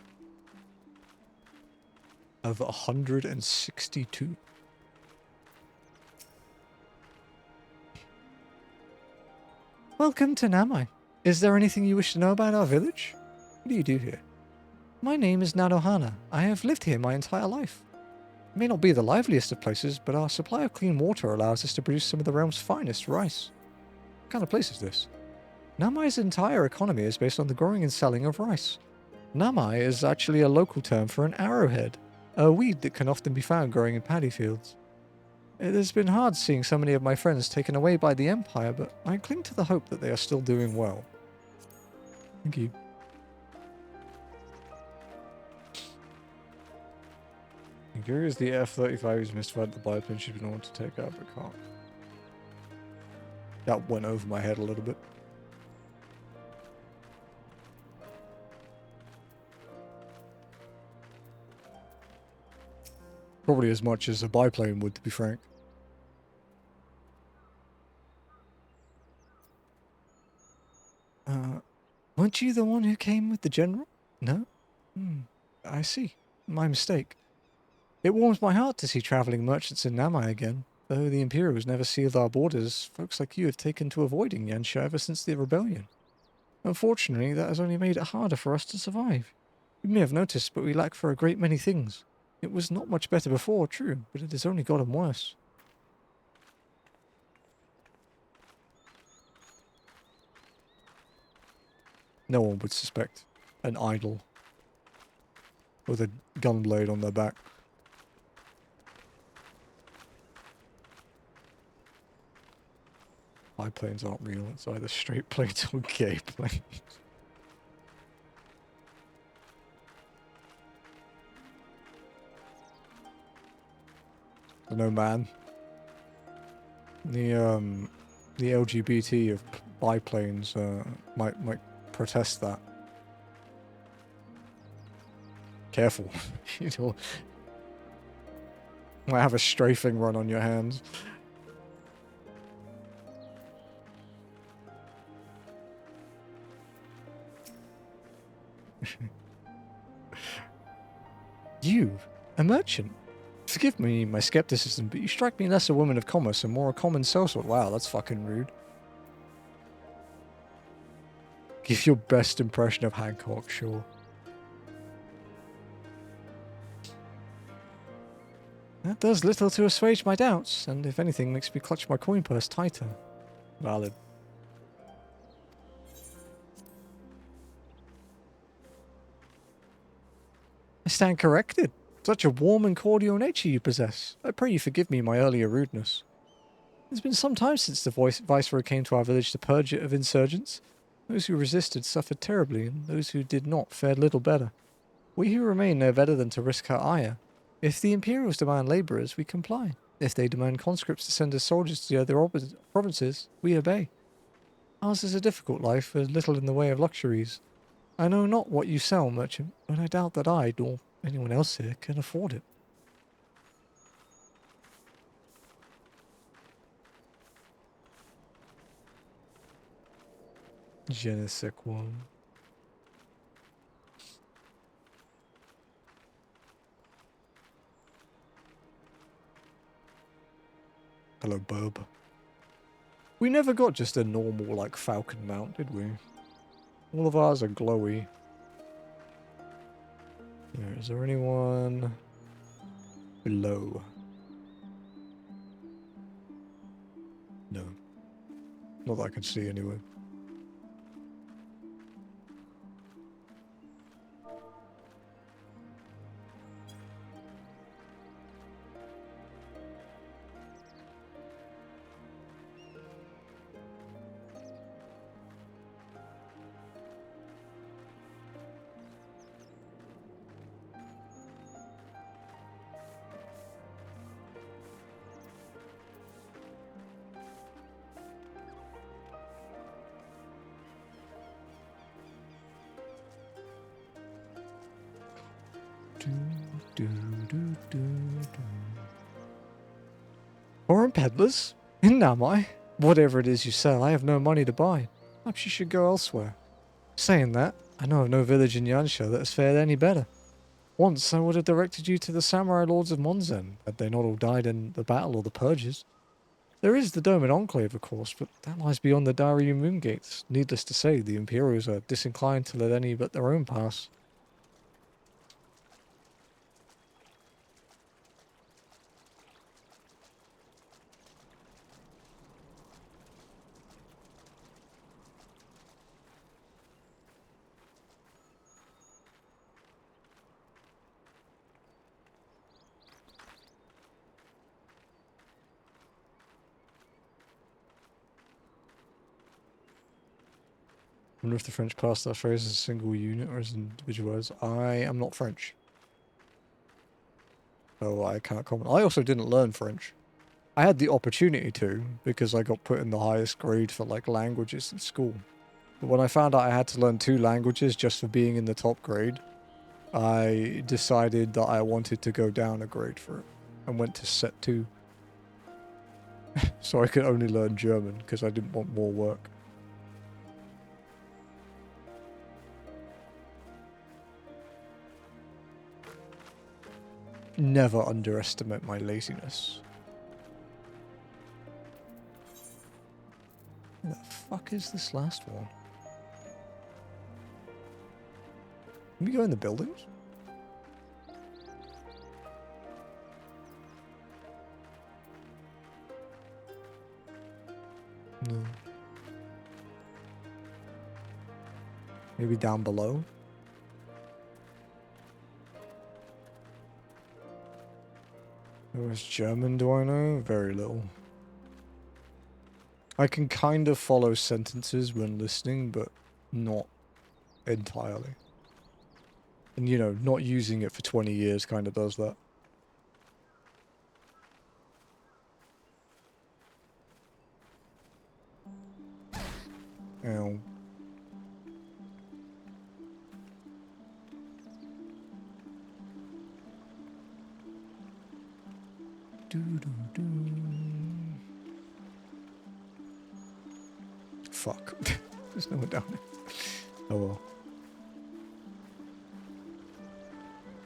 of 162. Welcome to Namai. Is there anything you wish to know about our village? What do you do here? My name is Nadohana. I have lived here my entire life. It may not be the liveliest of places, but our supply of clean water allows us to produce some of the realm's finest rice. What kind of place is this? Namai's entire economy is based on the growing and selling of rice. Namai is actually a local term for an arrowhead, a weed that can often be found growing in paddy fields. It has been hard seeing so many of my friends taken away by the Empire, but I cling to the hope that they are still doing well. Thank you. I'm curious the F-35 is mystified the biplane she's been ordered to take out, but can't. That went over my head a little bit. Probably as much as a biplane would, to be frank. Weren't you the one who came with the general? No? I see. My mistake. It warms my heart to see travelling merchants in Namai again. Though the Imperials never sealed our borders, folks like you have taken to avoiding Yanxia ever since the rebellion. Unfortunately, that has only made it harder for us to survive. You may have noticed, but we lack for a great many things. It was not much better before, true, but it has only gotten worse. No one would suspect an idol with a gunblade on their back. Biplanes aren't real, it's either straight planes or gay planes. I know, man. The LGBT of biplanes might protest that. Careful, you know, might have a strafing run on your hands. You, a merchant? Forgive me my skepticism, but you strike me less a woman of commerce and more a common sellsword. Wow, that's fucking rude. Give your best impression of Hancock, sure. That does little to assuage my doubts, and if anything makes me clutch my coin purse tighter. Valid. I stand corrected. Such a warm and cordial nature you possess. I pray you forgive me my earlier rudeness. It's been some time since the Viceroy came to our village to purge it of insurgents. Those who resisted suffered terribly, and those who did not fared little better. We who remain know better than to risk our ire. If the Imperials demand labourers, we comply. If they demand conscripts to send as soldiers to the other provinces, we obey. Ours is a difficult life, with little in the way of luxuries. I know not what you sell, merchant, but I doubt that I, nor anyone else here, can afford it. Je ne sais quoi. Hello, Burb. We never got just a normal, like, falcon mount, did we? All of ours are glowy. There, is there anyone below? No. Not that I can see anyway. Foreign peddlers? In Namai? Whatever it is you sell, I have no money to buy. Perhaps you should go elsewhere. Saying that, I know of no village in Yanxia that has fared any better. Once I would have directed you to the samurai lords of Monzen, had they not all died in the battle or the purges. There is the Doman Enclave, of course, but that lies beyond the Daryu Moon Gates. Needless to say, the Imperials are disinclined to let any but their own pass. I wonder if the French pass that phrase as a single unit or as individual words. I am not French. So I can't comment. I also didn't learn French. I had the opportunity to, because I got put in the highest grade for like languages in school. But when I found out I had to learn 2 languages just for being in the top grade, I decided that I wanted to go down a grade for it. And went to set 2. So I could only learn German, because I didn't want more work. Never underestimate my laziness. Where the fuck is this last one? Can we go in the buildings? No. Maybe down below? How much German do I know? Very little. I can kind of follow sentences when listening, but not entirely. And, you know, not using it for 20 years kind of does that. Ow. Fuck. There's no one down there. Oh well.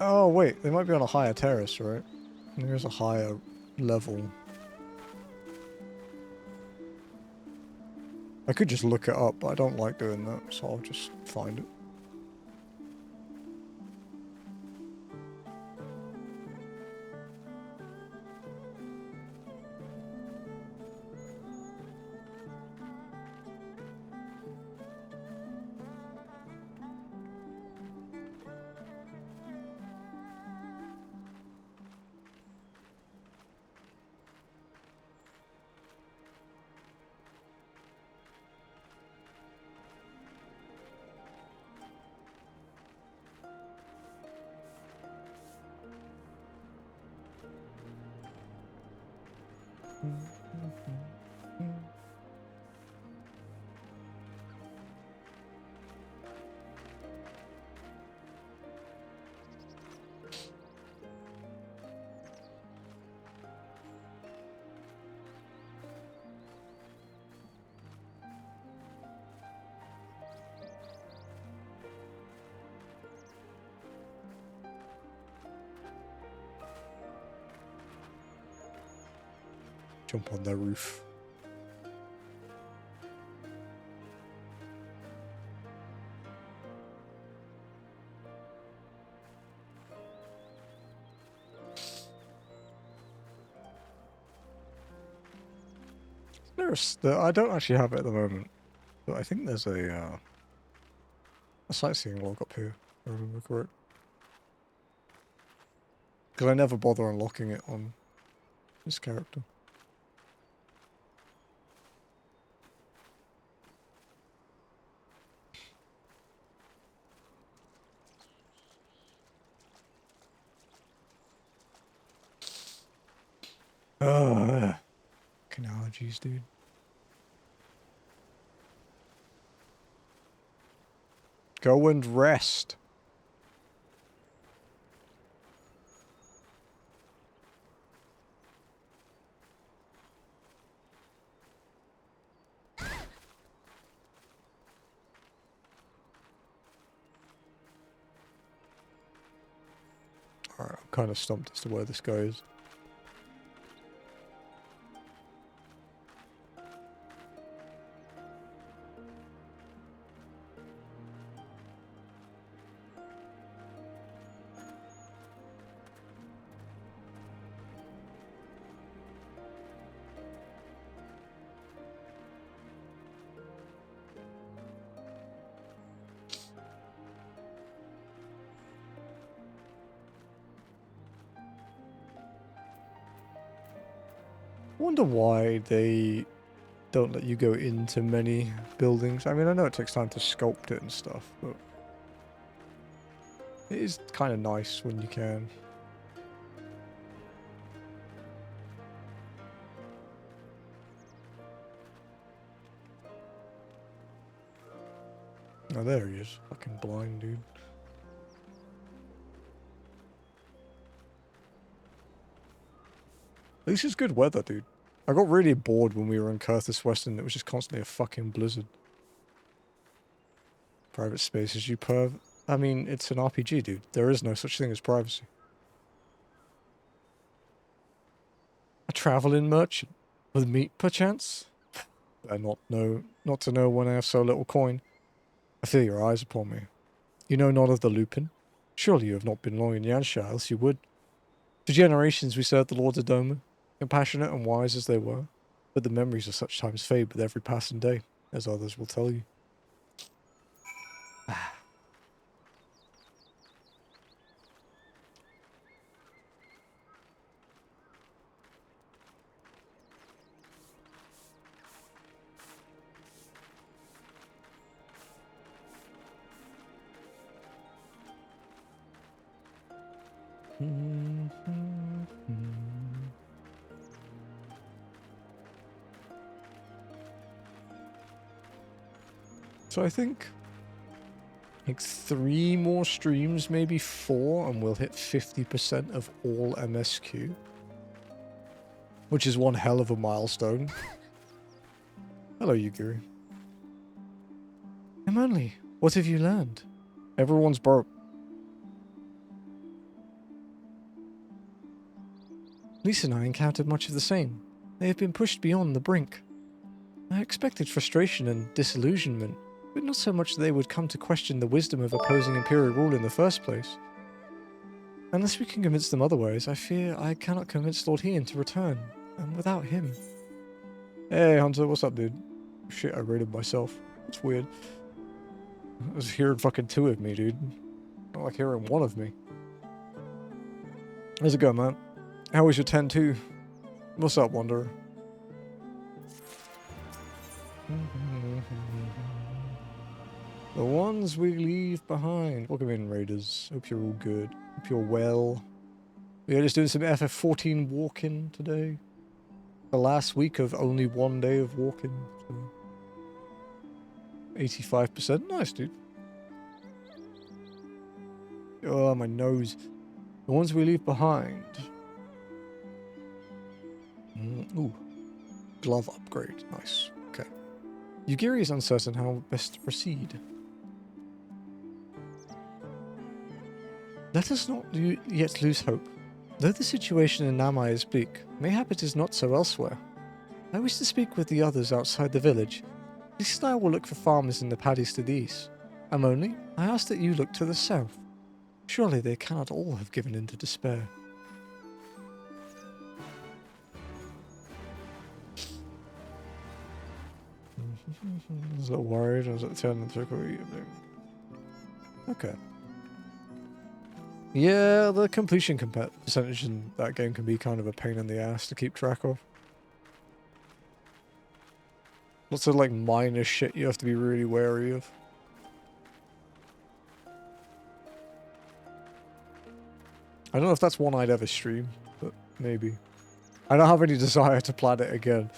Oh wait, they might be on a higher terrace, right? There's a higher level. I could just look it up, but I don't like doing that, so I'll just find it. Jump on their roof. I don't actually have it at the moment, but I think there's a sightseeing log up here, if I remember correct. Because I never bother unlocking it on this character. Oh, fucking allergies, dude. Go and rest. Alright, I'm kind of stumped as to where this guy is. I wonder why they don't let you go into many buildings. I mean, I know it takes time to sculpt it and stuff, but it is kind of nice when you can. Oh, there he is. Fucking blind, dude. At least it's good weather, dude. I got really bored when we were in Curtis Western. It was just constantly a fucking blizzard. Private spaces, you perv. I mean, it's an RPG, dude. There is no such thing as privacy. A traveling merchant with meat, perchance? Better not to know when I have so little coin. I feel your eyes upon me. You know not of the Lupin? Surely you have not been long in Yanxia, else you would. For generations we served the Lords of Doma, compassionate and wise as they were, but the memories of such times fade with every passing day, as others will tell you. So I think like 3 more streams, maybe 4, and we'll hit 50% of all MSQ. Which is one hell of a milestone. Hello, Yugiri. Emily, what have you learned? Everyone's broke. Lisa and I encountered much of the same. They have been pushed beyond the brink. I expected frustration and disillusionment, but not so much that they would come to question the wisdom of opposing Imperial rule in the first place. Unless we can convince them otherwise, I fear I cannot convince Lord Hien to return, and without him. Hey Hunter, what's up, dude? Shit, I rated myself. It's weird. I was hearing fucking 2 of me, dude. Not like hearing 1 of me. How's it going, man? How was your 10-2? What's up, Wanderer? The ones we leave behind. Welcome in, Raiders. Hope you're all good. Hope you're well. We're just doing some FF14 walking today. The last week of only 1 day of walking. So 85%. Nice, dude. Oh, my nose. The ones we leave behind. Ooh. Glove upgrade. Nice. Okay. Yugiri is uncertain how best to proceed. Let us not yet lose hope. Though the situation in Namai is bleak, mayhap it is not so elsewhere. I wish to speak with the others outside the village. At least I will look for farmers in the paddies to the east. I ask that you look to the south. Surely they cannot all have given in to despair. I was a little worried. I was at 10 and 3 quarters. Okay. Yeah, the completion percentage in that game can be kind of a pain in the ass to keep track of. Lots of like minor shit you have to be really wary of. I don't know if that's one I'd ever stream, but maybe. I don't have any desire to plan it again.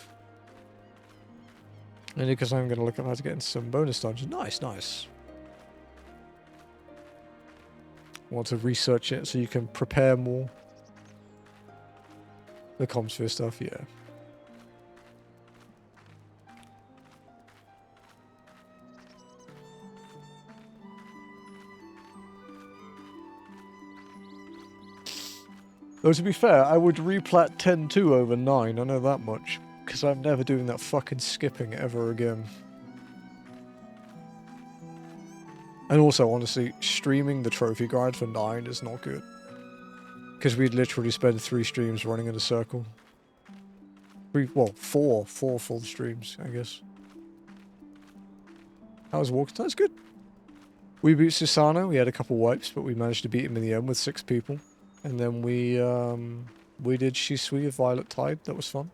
Only because I'm going to look at how to get into some bonus dungeons. Nice, nice. Want to research it so you can prepare more. The Comsphere stuff, yeah. Though to be fair, I would replat 10-2 over 9, I know that much. Because I'm never doing that fucking skipping ever again. And also, honestly, streaming the trophy guide for 9 is not good. Because we'd literally spend 3 streams running in a circle. 4 full streams, I guess. How was walking? That's good. We beat Susano, we had a couple wipes, but we managed to beat him in the end with 6 people. And then we did Shisui of Violet Tide, that was fun.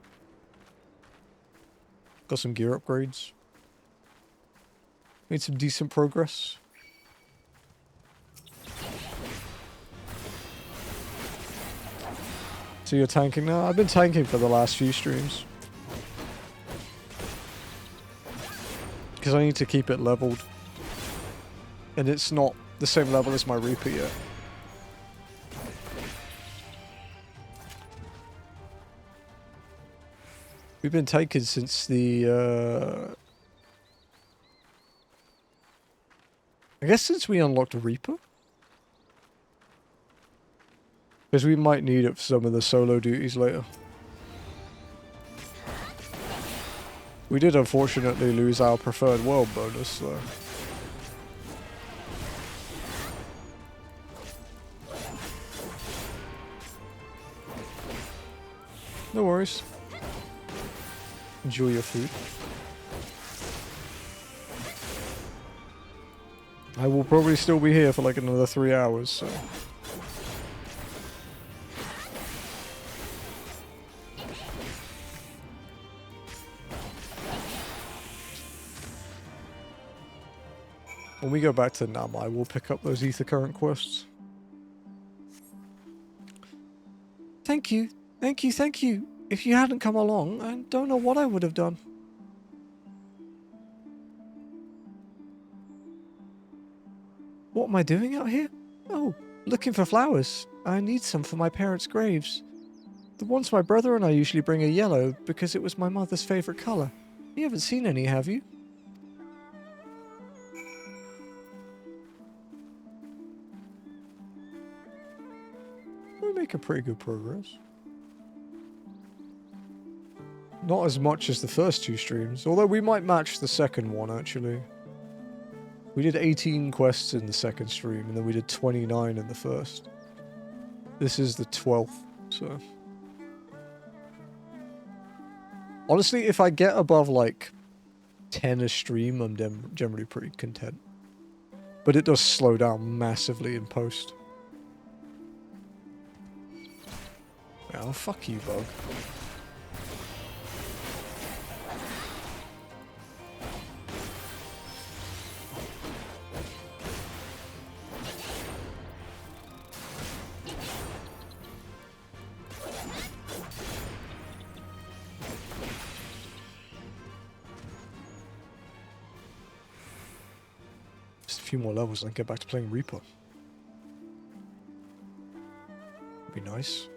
Got some gear upgrades. Made some decent progress. So you're tanking now? I've been tanking for the last few streams. Because I need to keep it leveled. And it's not the same level as my Reaper yet. We've been taken since the, I guess since we unlocked Reaper? Because we might need it for some of the solo duties later. We did unfortunately lose our preferred world bonus though. No worries. Enjoy your food. I will probably still be here for like another 3 hours, so... When we go back to Namai, we'll pick up those Ether Current quests. Thank you. Thank you, thank you. If you hadn't come along, I don't know what I would have done. What am I doing out here? Oh, looking for flowers. I need some for my parents' graves. The ones my brother and I usually bring are yellow because it was my mother's favorite color. You haven't seen any, have you? We're making pretty good progress. Not as much as the first 2 streams, although we might match the second one, actually. We did 18 quests in the second stream, and then we did 29 in the first. This is the 12th, so... Honestly, if I get above, like, 10 a stream, I'm generally pretty content. But it does slow down massively in post. Oh, fuck you, bug. Just a few more levels and get back to playing Reaper. Be nice.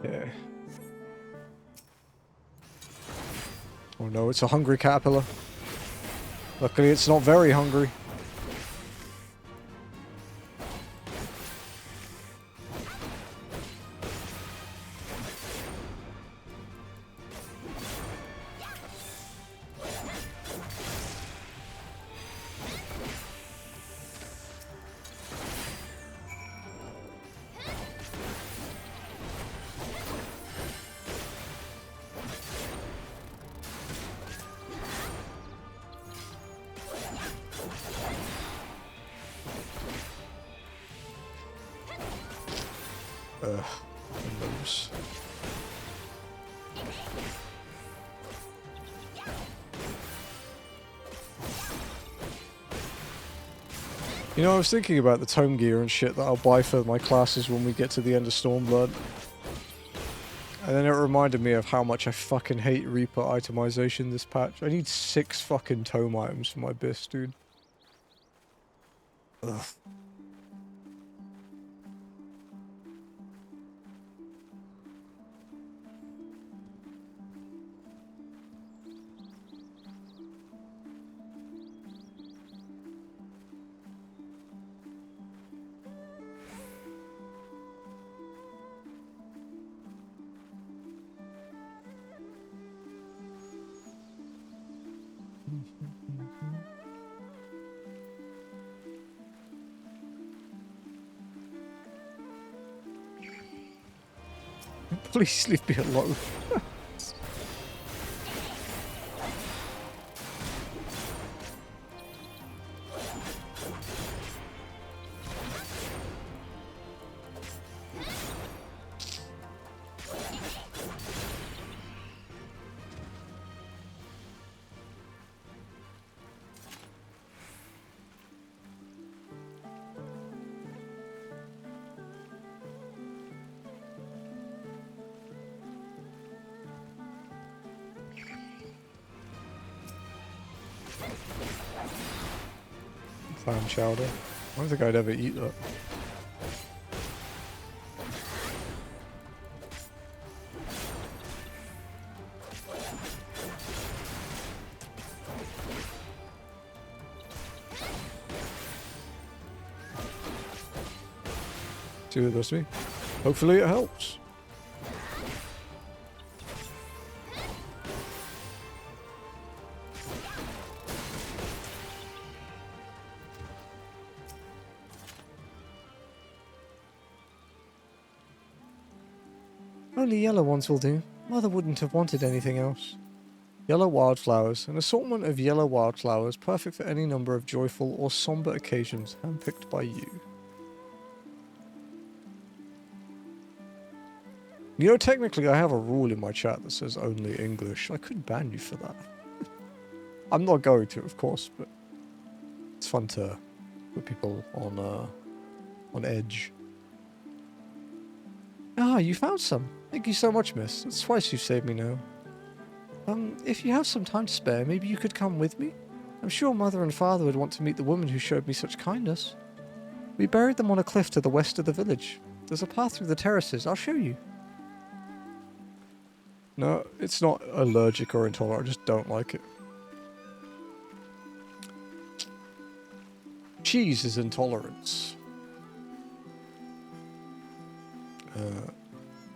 Yeah. Oh no, it's a hungry caterpillar. Luckily, it's not very hungry. Windows. You know, I was thinking about the tome gear and shit that I'll buy for my classes when we get to the end of Stormblood. And then it reminded me of how much I fucking hate Reaper itemization this patch. I need 6 fucking tome items for my bis, dude. Ugh. Please leave me alone. Clam chowder. I don't think I'd ever eat that. See what it does to me. Hopefully it helps. Only yellow ones will do. Mother wouldn't have wanted anything else. Yellow wildflowers. An assortment of yellow wildflowers, perfect for any number of joyful or somber occasions, handpicked by you. You know, technically I have a rule in my chat that says only English. I could ban you for that. I'm not going to, of course, but it's fun to put people on edge. Ah, you found some. Thank you so much, miss. It's twice you've saved me now. If you have some time to spare, maybe you could come with me? I'm sure Mother and Father would want to meet the woman who showed me such kindness. We buried them on a cliff to the west of the village. There's a path through the terraces. I'll show you. No, it's not allergic or intolerant. I just don't like it. Cheese is intolerance.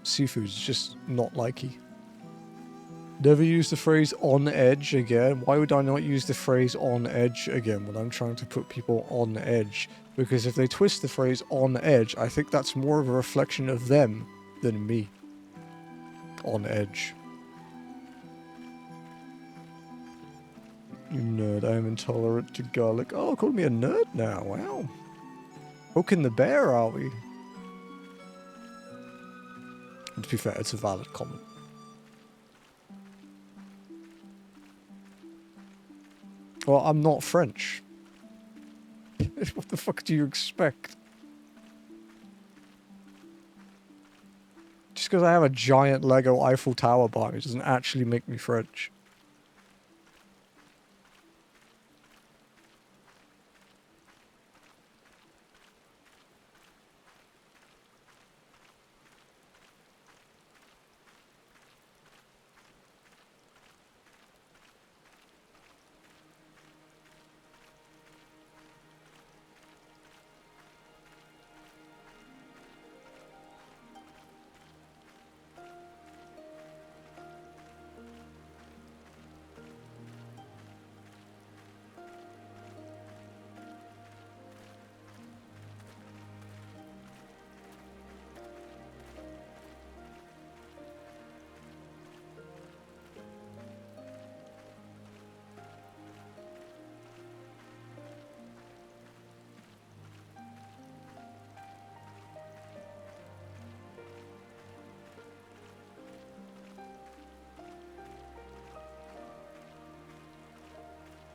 Seafood's just not likey. Never use the phrase on edge again. Why would I not use the phrase on edge again when I'm trying to put people on edge? Because if they twist the phrase on edge, I think that's more of a reflection of them than me. On edge. You nerd, I am intolerant to garlic. Oh, call me a nerd now, wow. Poking the bear, are we? And to be fair, it's a valid comment. Well, I'm not French. What the fuck do you expect? Just because I have a giant Lego Eiffel Tower behind me doesn't actually make me French.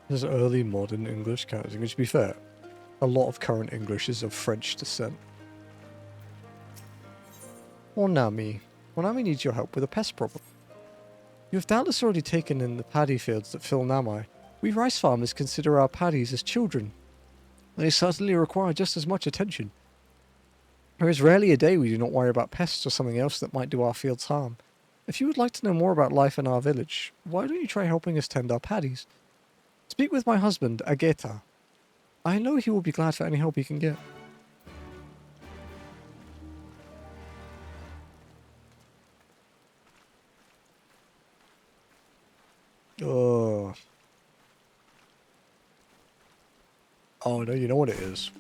There's early modern English counting, which to be fair, a lot of current English is of French descent. Onami. Onami needs your help with a pest problem. You have doubtless already taken in the paddy fields that fill Namai. We rice farmers consider our paddies as children. They certainly require just as much attention. There is rarely a day we do not worry about pests or something else that might do our fields harm. If you would like to know more about life in our village, why don't you try helping us tend our paddies? Speak with my husband, Ageta. I know he will be glad for any help he can get. Oh. Oh no, you know what it is.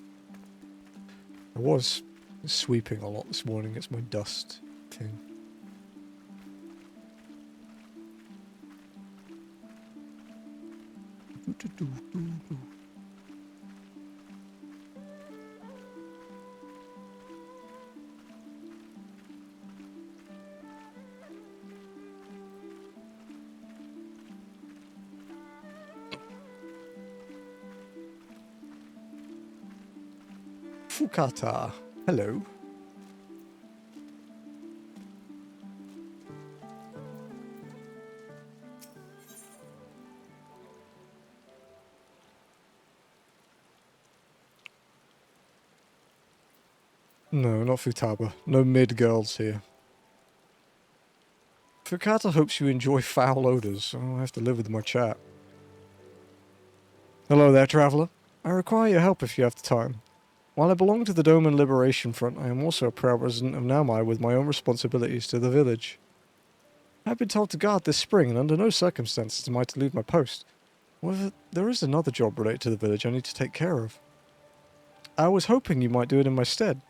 I was sweeping a lot this morning. It's my dust thing. Fukata. Hello. No, not Futaba. No mid-girls here. Fukata hopes you enjoy foul odors. I'll have to live with my chat. Hello there, traveller. I require your help if you have the time. While I belong to the Doman Liberation Front, I am also a proud resident of Naumai with my own responsibilities to the village. I have been told to guard this spring, and under no circumstances am I to leave my post. However, there is another job related to the village I need to take care of. I was hoping you might do it in my stead.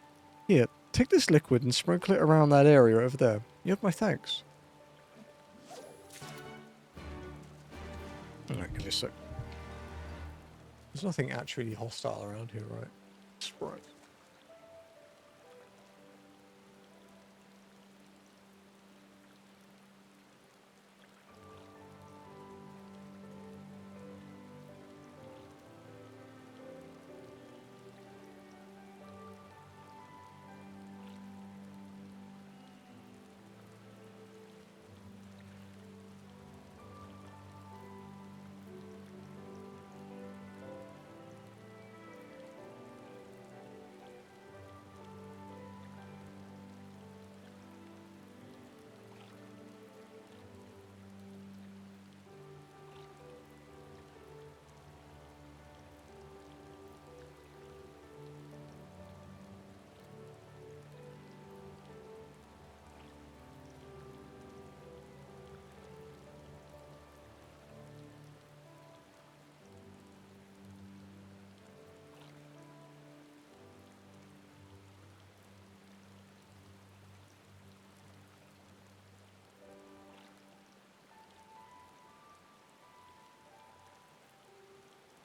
Here, take this liquid and sprinkle it around that area over there. You have my thanks. Alright, give me a sec. There's nothing actually hostile around here, right? Sprite.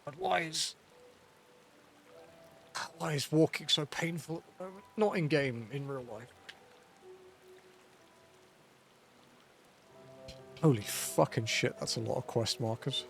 But why is walking so painful at the moment? Not in game, in real life. Holy fucking shit, that's a lot of quest markers.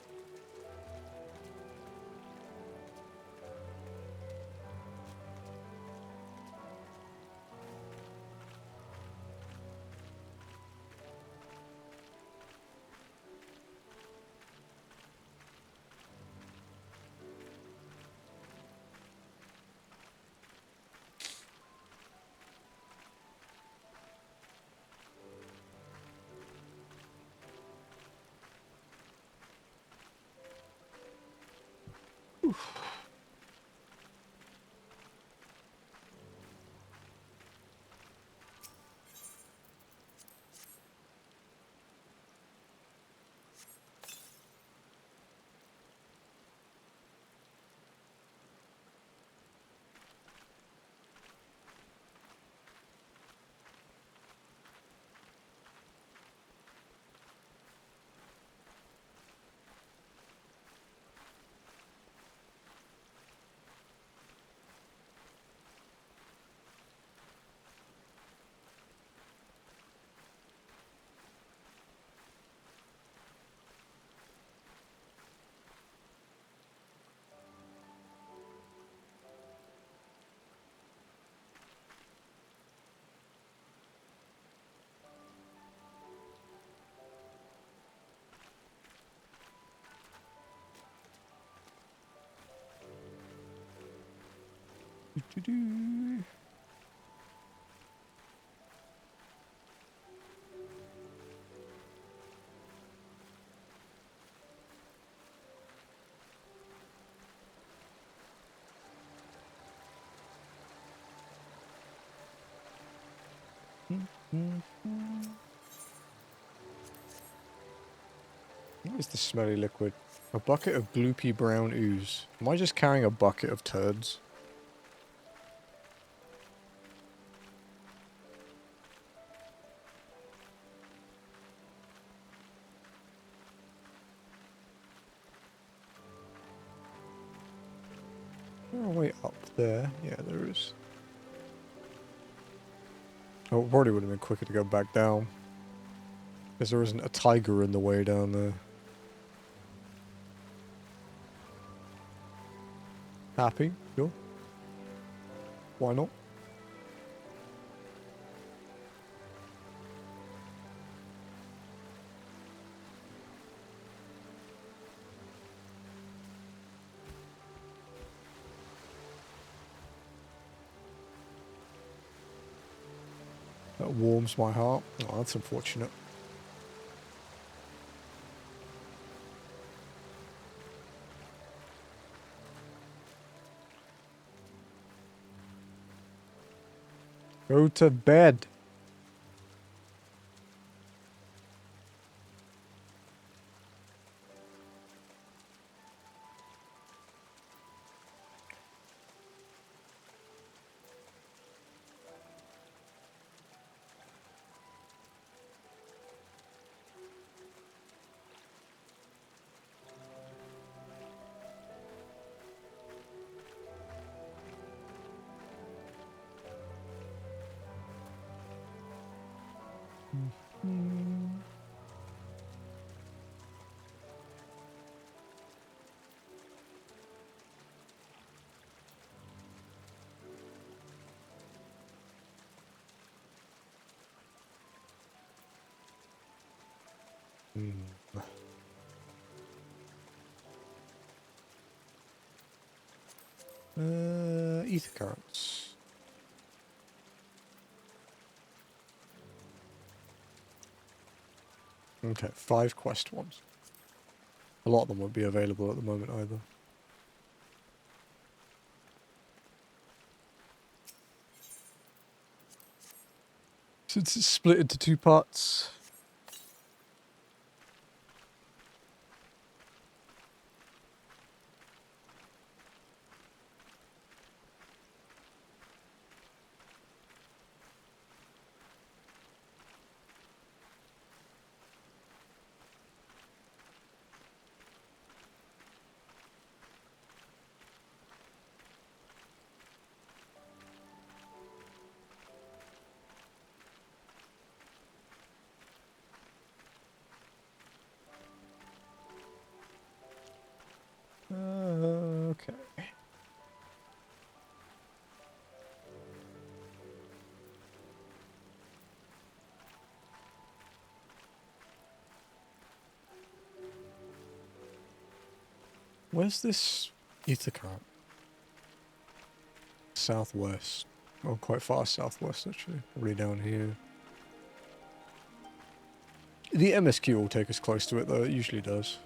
Do-do-do. What is the smelly liquid? A bucket of gloopy brown ooze. Am I just carrying a bucket of turds? Is there a way up there? Yeah, there is. Oh, it probably would have been quicker to go back down. Because there isn't a tiger in the way down there. Happy? Sure. Why not? That warms my heart. Oh, that's unfortunate. Go to bed. Ether currents. Okay, 5 quest ones. A lot of them won't be available at the moment either. Since it's split into 2 parts. Okay. Where's this ether current? Southwest. Oh, quite far southwest actually. Probably down here. The MSQ will take us close to it though, it usually does.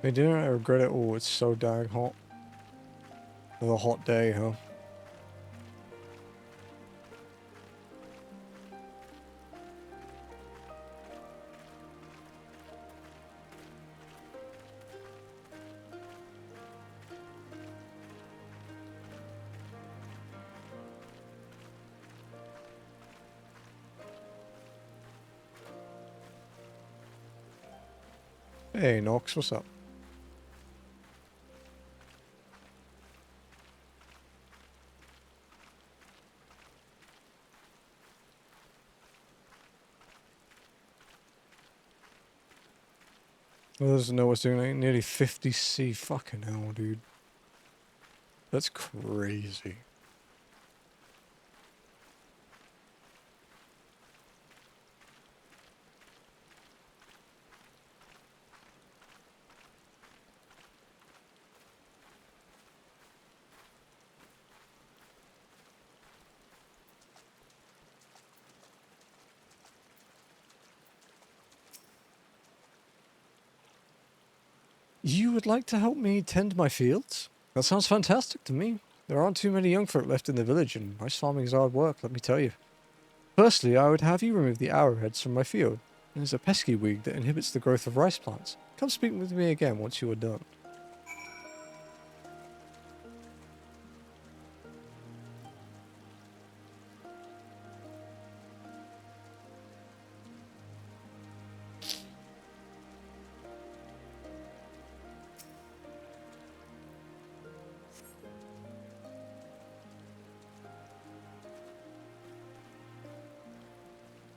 Hey, didn't I regret it? Oh, it's so dang hot. Another hot day, huh? Hey, Nox, what's up? Well, doesn't know what's doing. Like, nearly 50C. Fucking hell, dude. That's crazy. You would like to help me tend my fields? That sounds fantastic to me. There aren't too many young folk left in the village, and rice farming is hard work, let me tell you. Firstly, I would have you remove the arrowheads from my field. There's a pesky weed that inhibits the growth of rice plants. Come speak with me again once you are done.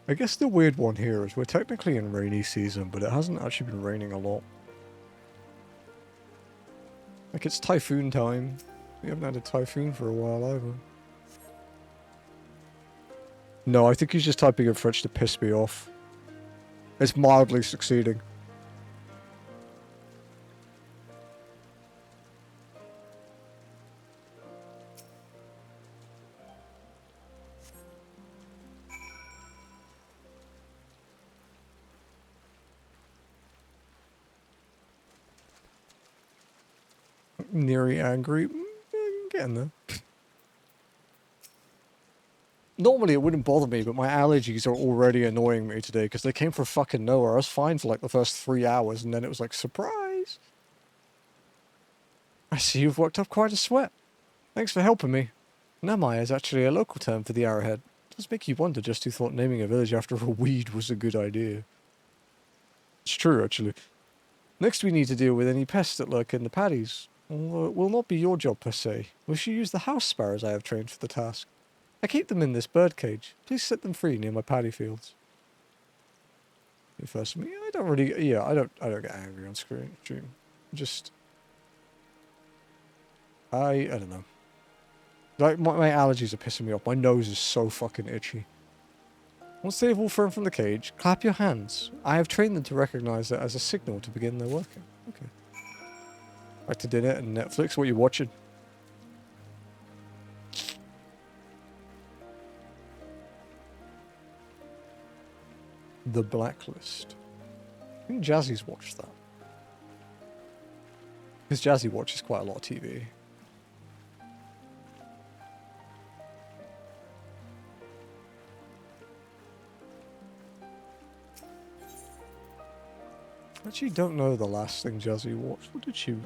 I guess the weird one here is we're technically in rainy season, but it hasn't actually been raining a lot. Like, it's typhoon time. We haven't had a typhoon for a while either. No, I think he's just typing in French to piss me off. It's mildly succeeding. Nearly angry. Getting there. Normally it wouldn't bother me, but my allergies are already annoying me today because they came from fucking nowhere. I was fine for like the first 3 hours and then it was like, surprise! I see you've worked up quite a sweat. Thanks for helping me. Namai is actually a local term for the arrowhead. It does make you wonder just who thought naming a village after a weed was a good idea. It's true, actually. Next we need to deal with any pests that lurk in the paddies. Although it will not be your job per se. We should use the house sparrows I have trained for the task. I keep them in this bird cage. Please set them free near my paddy fields. First, I don't really. Yeah, I don't get angry on stream. Just, I don't know. Like my allergies are pissing me off. My nose is so fucking itchy. Once they have all thrown from the cage, clap your hands. I have trained them to recognize that as a signal to begin their working. Okay. Back to dinner and Netflix. What are you watching? The Blacklist. I think Jazzy's watched that. Because Jazzy watches quite a lot of TV. I actually don't know the last thing Jazzy watched. What did she...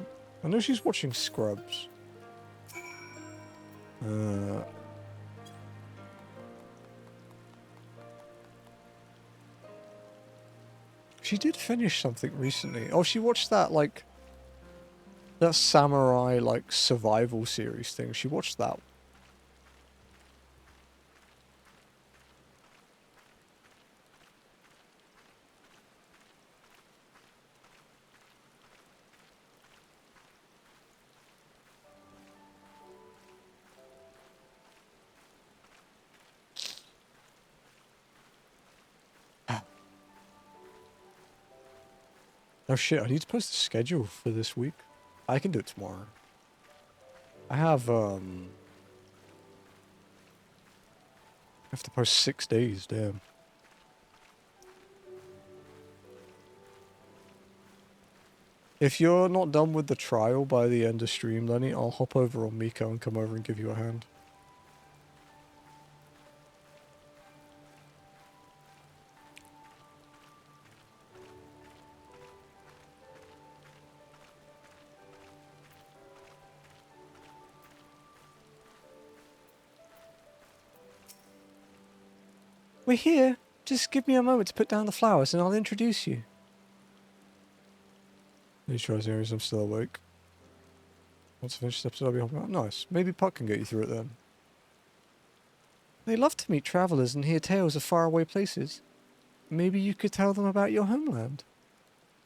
I know she's watching Scrubs. She did finish something recently. Oh, she watched that, like... that samurai, like, survival series thing. She watched that. Oh shit, I need to post a schedule for this week. I can do it tomorrow. I have to post 6 days, damn. If you're not done with the trial by the end of stream, Lenny, I'll hop over on Miko and come over and give you a hand. We're here. Just give me a moment to put down the flowers and I'll introduce you. He tries areas, I'm still awake. Once I finish this episode, I'll be hopping out. Nice. Maybe Puck can get you through it then. They love to meet travellers and hear tales of faraway places. Maybe you could tell them about your homeland.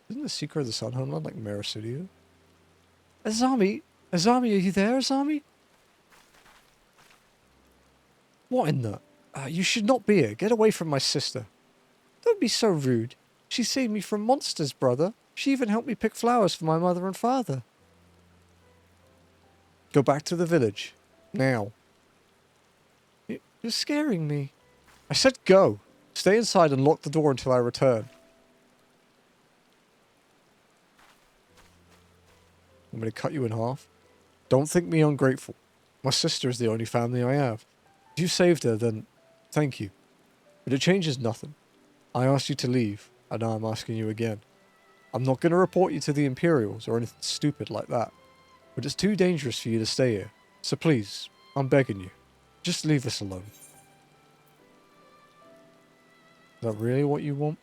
Isn't the Secret of the Sun Homeland like Mirror City? Azami? Azami, are you there, Azami? What in the... you should not be here. Get away from my sister. Don't be so rude. She saved me from monsters, brother. She even helped me pick flowers for my mother and father. Go back to the village. Now. You're scaring me. I said go. Stay inside and lock the door until I return. I'm going to cut you in half. Don't think me ungrateful. My sister is the only family I have. If you saved her, then thank you. But it changes nothing. I asked you to leave, and now I'm asking you again. I'm not going to report you to the Imperials or anything stupid like that. But it's too dangerous for you to stay here. So please, I'm begging you. Just leave us alone. Is that really what you want?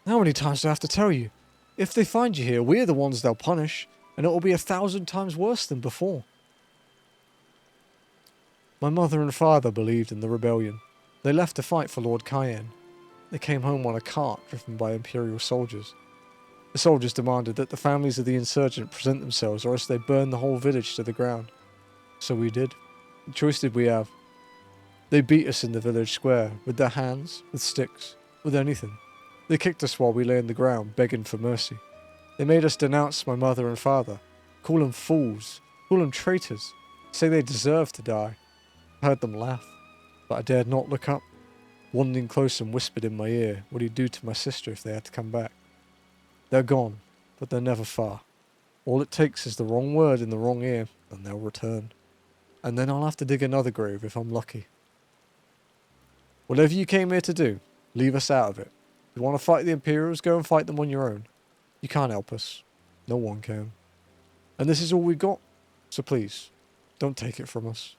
How many times do I have to tell you? If they find you here, we're the ones they'll punish, and it will be 1,000 times worse than before. My mother and father believed in the rebellion. They left to fight for Lord Cayenne. They came home on a cart driven by Imperial soldiers. The soldiers demanded that the families of the insurgent present themselves, or else they burned the whole village to the ground. So we did. What choice did we have? They beat us in the village square, with their hands, with sticks, with anything. They kicked us while we lay on the ground, begging for mercy. They made us denounce my mother and father, call them fools, call them traitors, say they deserved to die. I heard them laugh, but I dared not look up. One leaned close and whispered in my ear what he'd do to my sister if they had to come back. They're gone, but they're never far. All it takes is the wrong word in the wrong ear, and they'll return. And then I'll have to dig another grave if I'm lucky. Whatever you came here to do, leave us out of it. If you want to fight the Imperials, go and fight them on your own. You can't help us. No one can. And this is all we got. So please, don't take it from us.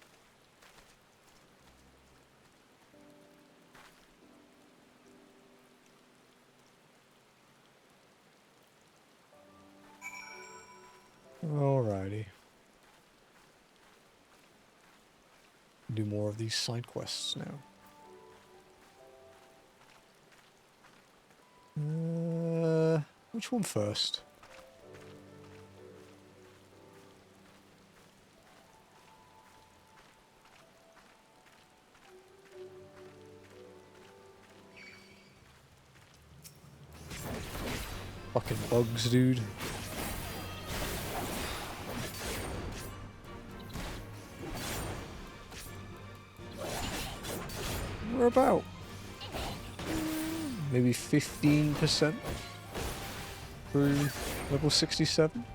Alrighty. Do more of these side quests now. Which one first? Fucking bugs, dude. We're about maybe 15% through level 67.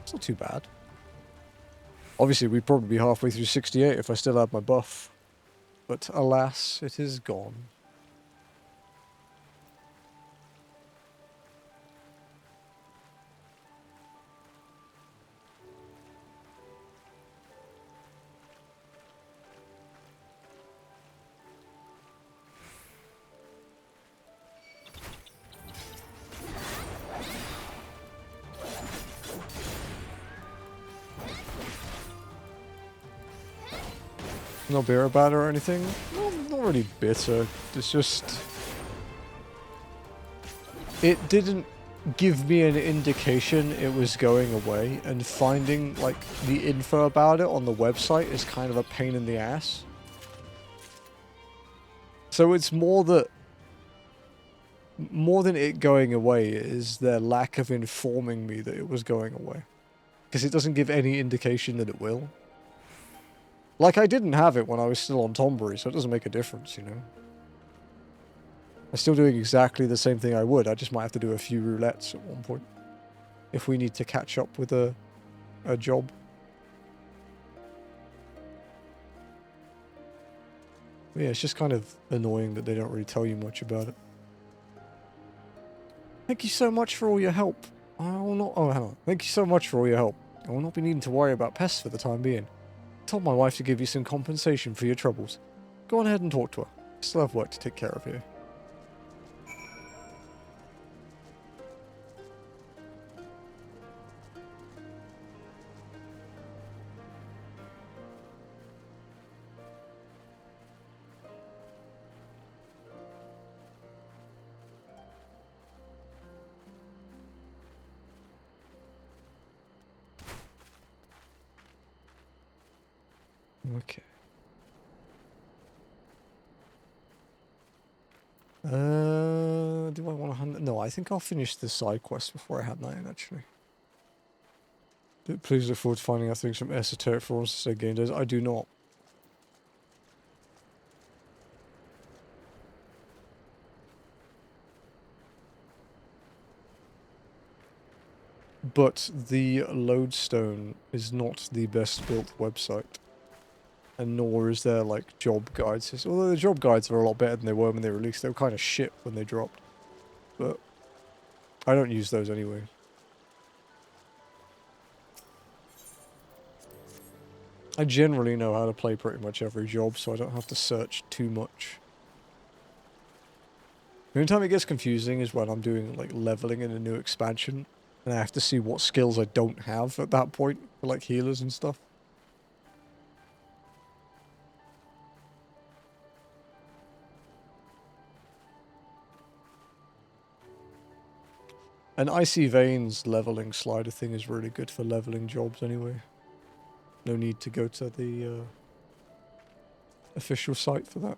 It's not too bad. Obviously, we'd probably be halfway through 68 if I still had my buff. But alas, it is gone. Not bitter about it or anything. Well, not really bitter. It's just... It didn't give me an indication it was going away, and finding, like, the info about it on the website is kind of a pain in the ass. So it's more that... More than it going away is their lack of informing me that it was going away. Because it doesn't give any indication that it will. Like, I didn't have it when I was still on Tombury, so it doesn't make a difference, you know? I'm still doing exactly the same thing I would, I just might have to do a few roulettes at one point. If we need to catch up with a job. But yeah, it's just kind of annoying that they don't really tell you much about it. Thank you so much for all your help. I will not... Oh, hang on. Thank you so much for all your help. I will not be needing to worry about pests for the time being. I told my wife to give you some compensation for your troubles. Go on ahead and talk to her. I still have work to take care of here. Okay. Do I want to hunt? No, I think I'll finish the side quest before I hand that in, actually. Please look forward to finding out things from esoteric forums to say game days. I do not. But the Lodestone is not the best built website. And nor is there, like, job guides. Although the job guides are a lot better than they were when they released. They were kind of shit when they dropped. But I don't use those anyway. I generally know how to play pretty much every job, so I don't have to search too much. The only time it gets confusing is when I'm doing, like, leveling in a new expansion. And I have to see what skills I don't have at that point, for, like, healers and stuff. An Icy Veins leveling slider thing is really good for leveling jobs anyway. No need to go to the official site for that.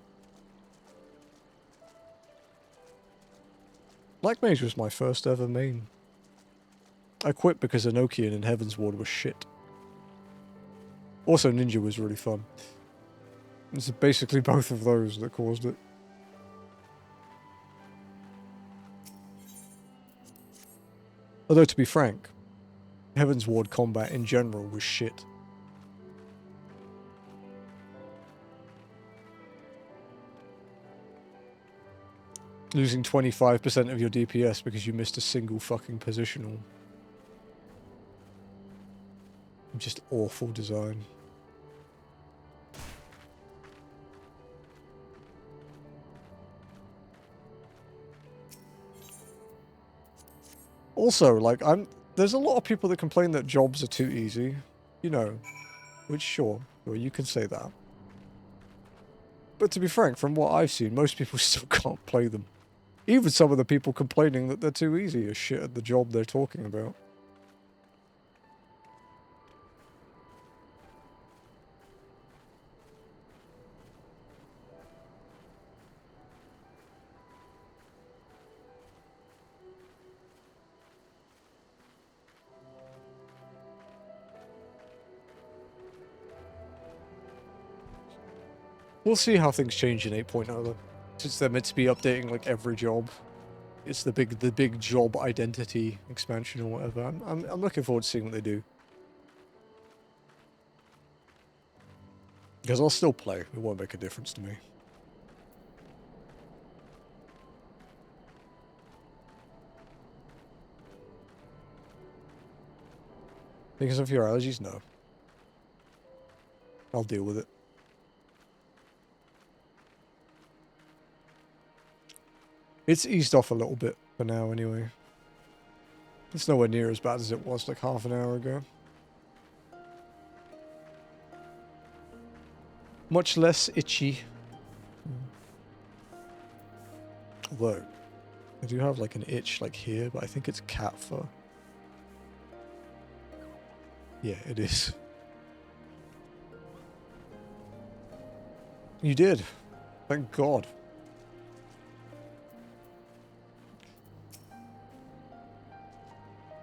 Black Mage was my first ever main. I quit because Enochian and Heaven's Ward was shit. Also Ninja was really fun. It's basically both of those that caused it. Although, to be frank, Heaven's Ward combat in general was shit. Losing 25% of your DPS because you missed a single fucking positional. Just awful design. Also, like, there's a lot of people that complain that jobs are too easy. You know, which sure, you can say that. But to be frank, from what I've seen, most people still can't play them. Even some of the people complaining that they're too easy are shit at the job they're talking about. We'll see how things change in 8.0 though. Since they're meant to be updating like every job. It's the big job identity expansion or whatever. I'm looking forward to seeing what they do. Because I'll still play. It won't make a difference to me. Because of your allergies? No. I'll deal with it. It's eased off a little bit for now anyway. It's nowhere near as bad as it was like half an hour ago. Much less itchy. Although, I do have like an itch like here, but I think it's cat fur. Yeah, it is. You did. Thank God.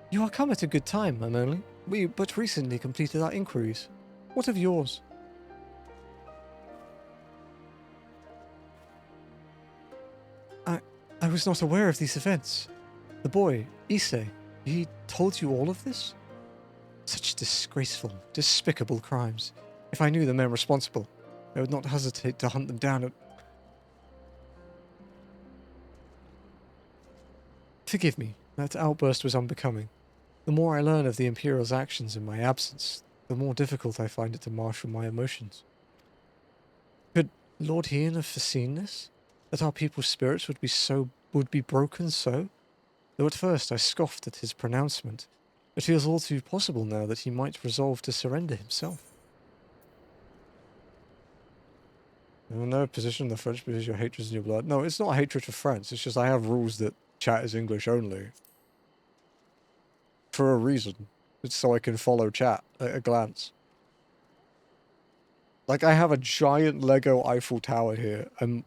You are come at a good time, Mamoli. We but recently completed our inquiries. What of yours? I was not aware of these events. The boy, Issei, he told you all of this? Such disgraceful, despicable crimes. If I knew the men responsible, I would not hesitate to hunt them down. Forgive me, that outburst was unbecoming. The more I learn of the Imperial's actions in my absence, the more difficult I find it to marshal my emotions. Could Lord Hien have foreseen this? That our people's spirits would be broken so? Though at first I scoffed at his pronouncement, it feels all too possible now that he might resolve to surrender himself. No position in the French because your hatred is in your blood. No, it's not hatred for France, it's just I have rules that chat is English only. For a reason. It's so I can follow chat at a glance. Like, I have a giant Lego Eiffel Tower here, and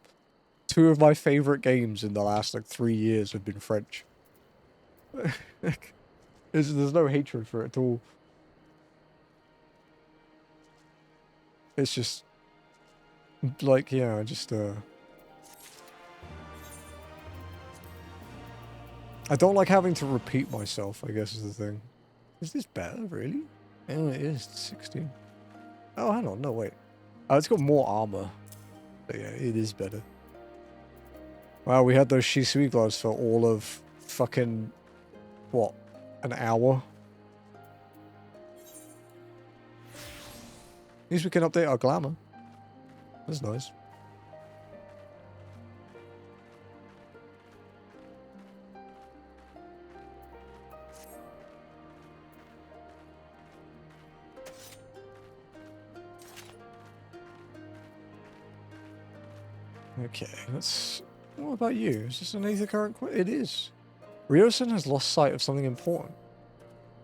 two of my favorite games in the last, like, 3 years have been French. There's no hatred for it at all. It's just, like, yeah, just, I don't like having to repeat myself, I guess is the thing. Is this better, really? Oh, it is. It's 16. Oh, hang on. No, wait. Oh, it's got more armor. But yeah, it is better. Wow, we had those Shisui gloves for all of fucking, what, an hour? At least we can update our glamour. That's nice. Okay, let's... What about you? Is this an Aether Current? It is. Ryosen has lost sight of something important.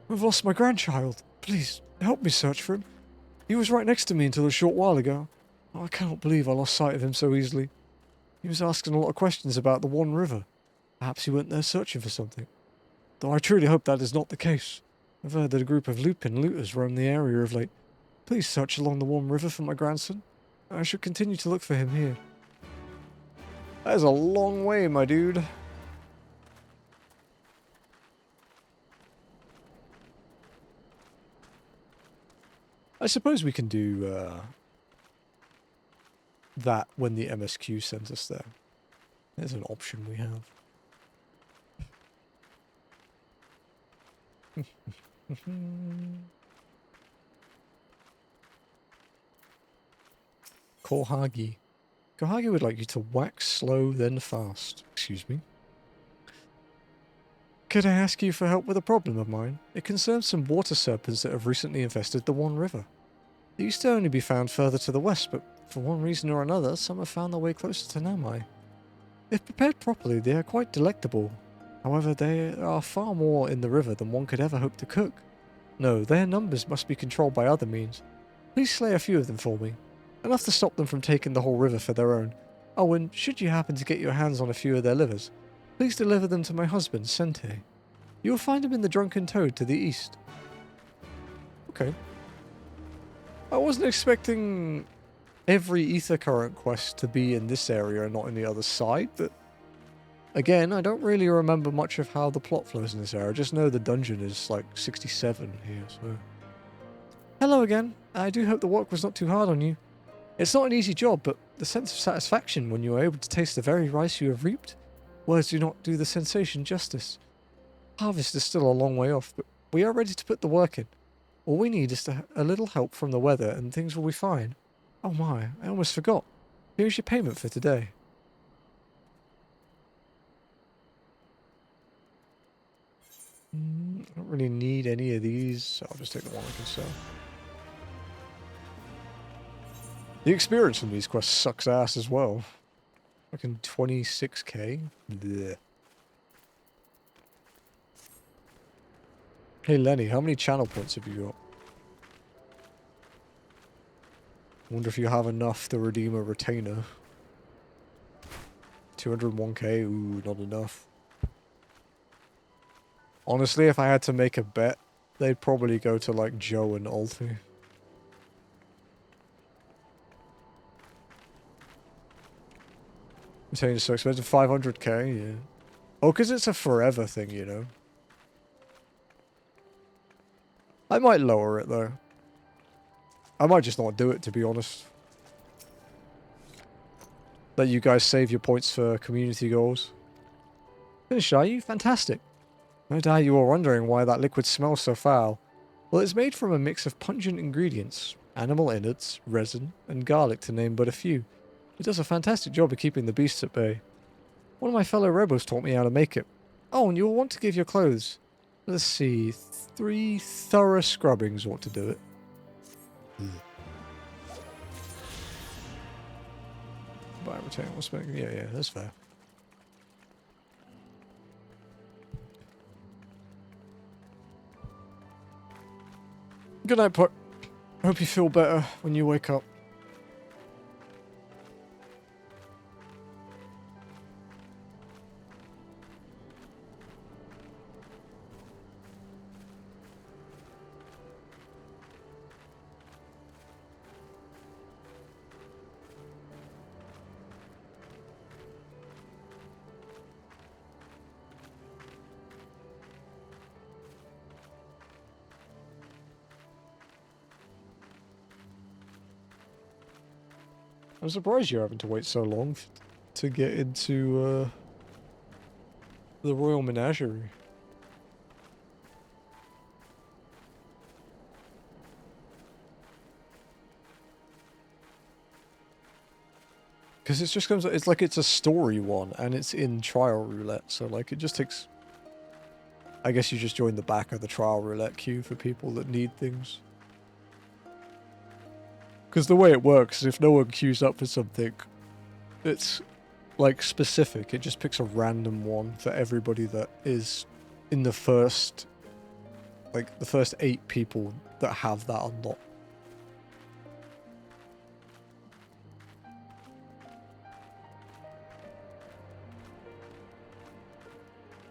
I've lost my grandchild. Please, help me search for him. He was right next to me until a short while ago. Oh, I cannot believe I lost sight of him so easily. He was asking a lot of questions about the One River. Perhaps he went there searching for something. Though I truly hope that is not the case. I've heard that a group of Lupin looters roam the area of late. Please search along the One River for my grandson. I should continue to look for him here. That is a long way, my dude. I suppose we can do that when the MSQ sends us there. There's an option we have. Kohagi. Kohagi would like you to wax slow, then fast. Excuse me. Could I ask you for help with a problem of mine? It concerns some water serpents that have recently infested the One River. They used to only be found further to the west, but for one reason or another, some have found their way closer to Namai. If prepared properly, they are quite delectable. However, there are far more in the river than one could ever hope to cook. No, their numbers must be controlled by other means. Please slay a few of them for me. Enough to stop them from taking the whole river for their own. Oh, and should you happen to get your hands on a few of their livers, please deliver them to my husband, Sente. You will find him in the Drunken Toad to the east. Okay. I wasn't expecting every Aether Current quest to be in this area and not in the other side, but again, I don't really remember much of how the plot flows in this area. I just know the dungeon is like 67 here, so... Hello again. I do hope the work was not too hard on you. It's not an easy job, but the sense of satisfaction when you are able to taste the very rice you have reaped, words do not do the sensation justice. Harvest is still a long way off, but we are ready to put the work in. All we need is a little help from the weather and things will be fine. Oh my, I almost forgot. Here's your payment for today. I don't really need any of these, so I'll just take the one I can sell. The experience from these quests sucks ass as well. Fucking 26k. Blech. Hey Lenny, how many channel points have you got? Wonder if you have enough to redeem a retainer. 201k, ooh, not enough. Honestly, if I had to make a bet, they'd probably go to like Joe and Ulti. Retainer so expensive, 500k, yeah. Oh, because it's a forever thing, you know. I might lower it though. I might just not do it, to be honest. Let you guys save your points for community goals. Finished, are you? Fantastic. No doubt you are wondering why that liquid smells so foul. Well, it's made from a mix of pungent ingredients, animal innards, resin, and garlic to name but a few. It does a fantastic job of keeping the beasts at bay. One of my fellow rebels taught me how to make it. Oh, and you'll want to give your clothes. Let's see, 3 thorough scrubbings ought to do it. Buy retainable spec. Yeah, that's fair. Good night, Puck. Hope you feel better when you wake up. I'm surprised you're having to wait so long to get into the Royal Menagerie. Because it just comes, it's like it's a story one, and it's in trial roulette, so like it just takes... I guess you just join the back of the trial roulette queue for people that need things. Because the way it works is if no one queues up for something, it's like specific. It just picks a random one for everybody that is in the first, like the first 8 people that have that unlocked.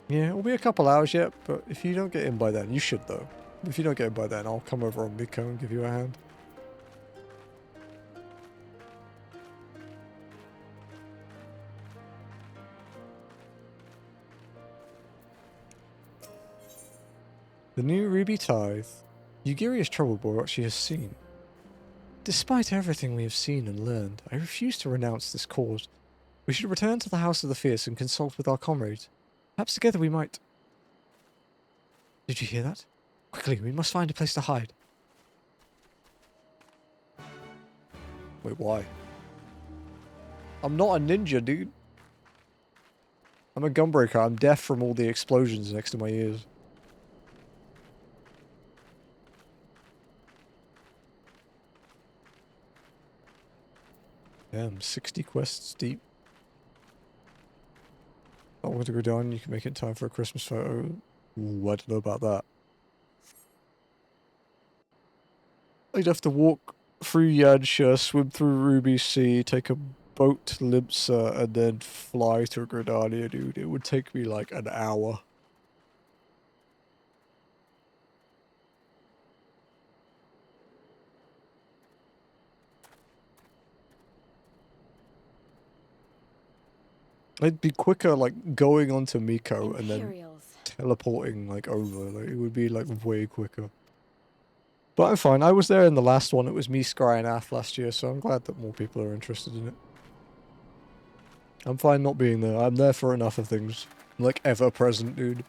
Yeah, it'll be a couple hours yet, but if you don't get in by then, you should though. If you don't get in by then, I'll come over on Miko and give you a hand. The new Ruby Tithe. Yugiri is troubled by what she has seen. Despite everything we have seen and learned, I refuse to renounce this cause. We should return to the House of the Fierce and consult with our comrades. Perhaps together we might... Did you hear that? Quickly, we must find a place to hide. Wait, why? I'm not a ninja, dude. I'm a gunbreaker. I'm deaf from all the explosions next to my ears. Damn, 60 quests deep. I want to go down. You can make it in time for a Christmas photo. Ooh, I don't know about that. I'd have to walk through Yanxia, swim through Ruby Sea, take a boat to Limsa, and then fly to Grenadier, dude. It would take me like an hour. It'd be quicker, like, going onto Miko and then teleporting, like, over. Like, it would be, like, way quicker. But I'm fine. I was there in the last one. It was me, Scry, and Ath last year, so I'm glad that more people are interested in it. I'm fine not being there. I'm there for enough of things. I'm, like, ever present, dude.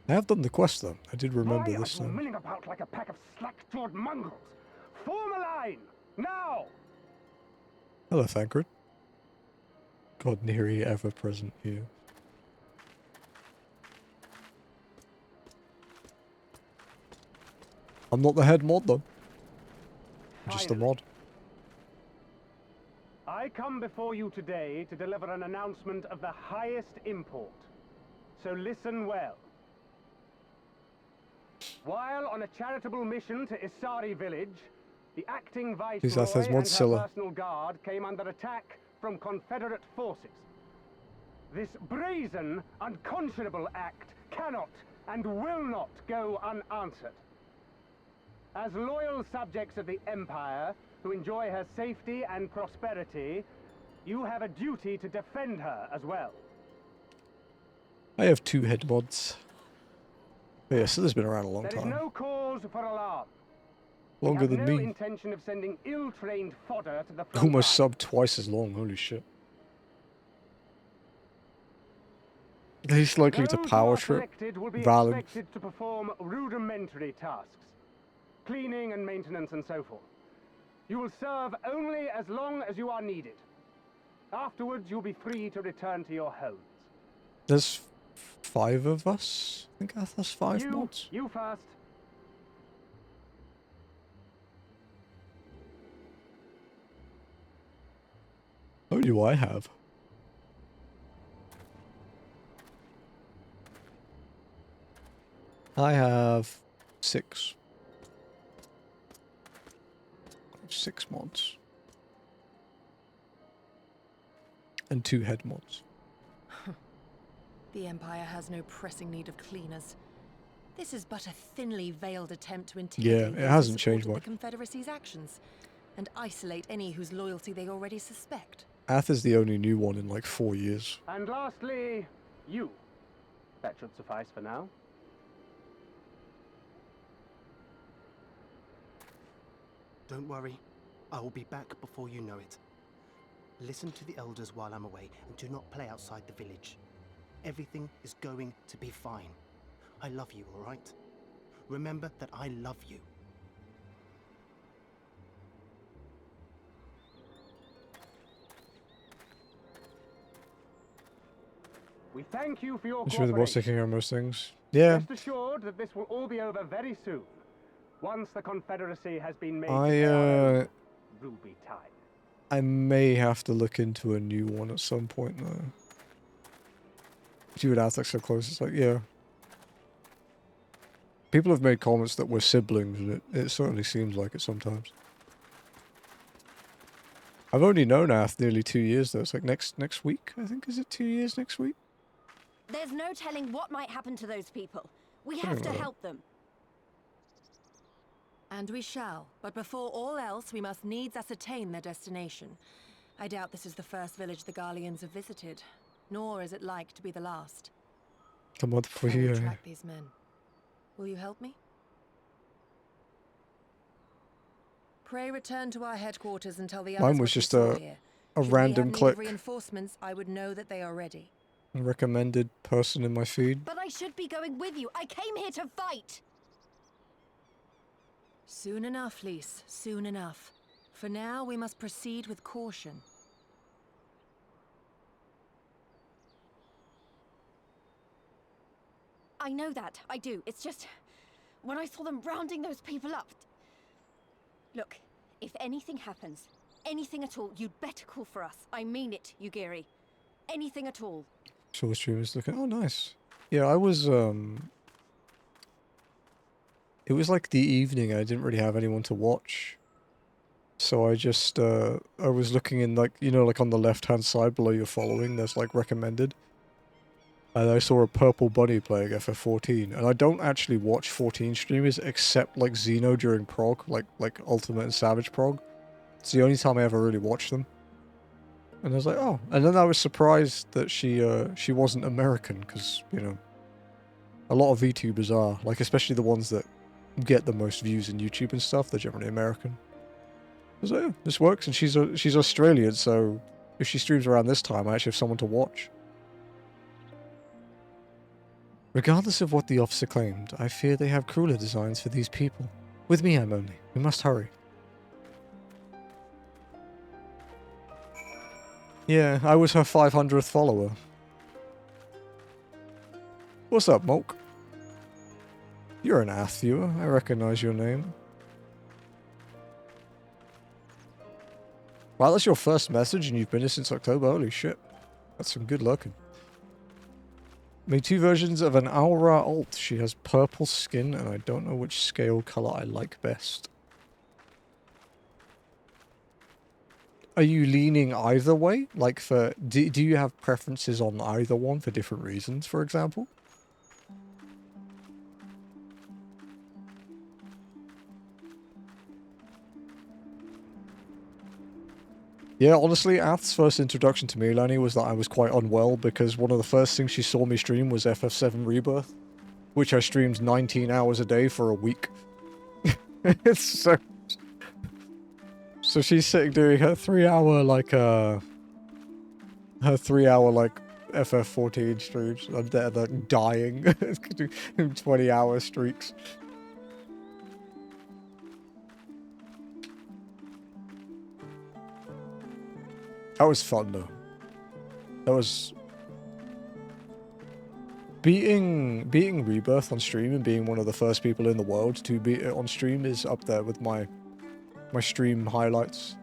I have done the quest though. I did remember this time. Milling about like a pack of slack-jawed mongrels. Form a line now. Hello, Thancred. God, Neri ever present here. I'm not the head mod though. I'm just a mod. I come before you today to deliver an announcement of the highest import. So listen well. While on a charitable mission to Isari village, the acting viceroy and her personal guard came under attack from Confederate forces. This brazen, unconscionable act cannot and will not go unanswered. As loyal subjects of the Empire, who enjoy her safety and prosperity, you have a duty to defend her as well. I have 2 head mods. Oh, yeah, so this has been around a long time. There is no cause for alarm. Longer than me. No intention of sending ill-trained fodder to the front almost sub twice as long. Holy shit. He's likely to power trip. Valid. Expected to perform rudimentary tasks, cleaning and maintenance and so forth. You will serve only as long as you are needed. Afterwards, you'll be free to return to your homes. There's 5 of us. I think that's 5 mods. You first. How do I have? I have 6. 6 mods. And 2 head mods. The Empire has no pressing need of cleaners. This is but a thinly veiled attempt to intimidate it hasn't those who changed supported much. the Confederacy's actions, and isolate any whose loyalty they already suspect. Ath is the only new one in like 4 years. And lastly, you. That should suffice for now. Don't worry. I will be back before you know it. Listen to the elders while I'm away, and do not play outside the village. Everything is going to be fine. I love you, all right? Remember that I love you. We thank you for your I'm sure the boss cooperation. taking care of most things. Yeah. Rest assured that this will all be over very soon. Once the Confederacy has been made ruby tide. I may have to look into a new one at some point though. You would ask like so close, it's like, yeah. People have made comments that we're siblings, and it certainly seems like it sometimes. I've only known Ath nearly 2 years though. It's like next week, I think. Is it 2 years next week? There's no telling what might happen to those people. We have to help them. And we shall, but before all else, we must needs ascertain their destination. I doubt this is the first village the Garleans have visited, nor is it like to be the last. A month before I will you. track these men. Will you help me? Pray return to our headquarters and tell the others Mine was what you just saw a here. random Should we have need click. of reinforcements, I would know that they are ready. A recommended person in my feed. But I should be going with you. I came here to fight. Soon enough, Lise. Soon enough. For now, we must proceed with caution. I know that. I do. It's just... when I saw them rounding those people up... Look, if anything happens, anything at all, you'd better call for us. I mean it, Yugiri. Anything at all. So the streamer's looking... Oh, nice. Yeah, I was, It was like the evening, I didn't really have anyone to watch. So I just, I was looking in, like, you know, like on the left-hand side below your following, there's, like, recommended. And I saw a purple bunny playing FF14. And I don't actually watch 14 streamers except, like, Xeno during prog, like Ultimate and Savage prog. It's the only time I ever really watched them. And I was like, oh. And then I was surprised that she wasn't American, because, you know, a lot of VTubers are. Like, especially the ones that get the most views in YouTube and stuff, they're generally American. I was like, yeah, this works, and she's Australian, so if she streams around this time, I actually have someone to watch. Regardless of what the officer claimed, I fear they have crueler designs for these people. With me, I'm only. We must hurry. Yeah, I was her 500th follower. What's up, Mulk? You're an Ath viewer. I recognize your name. Wow, that's your first message and you've been here since October. Holy shit. That's some good looking. Made 2 versions of an Aura alt. She has purple skin and I don't know which scale color I like best. Are you leaning either way? Like for... Do you have preferences on either one for different reasons, for example? Yeah, honestly, Ath's first introduction to me, Lenny, was that I was quite unwell because one of the first things she saw me stream was FF7 Rebirth, which I streamed 19 hours a day for a week. So she's sitting doing her 3-hour, like, FF14 streams. I'm there, like, dying. 20-hour streaks. That was fun, though. That was... Beating Rebirth on stream and being one of the first people in the world to beat it on stream is up there with my stream highlights.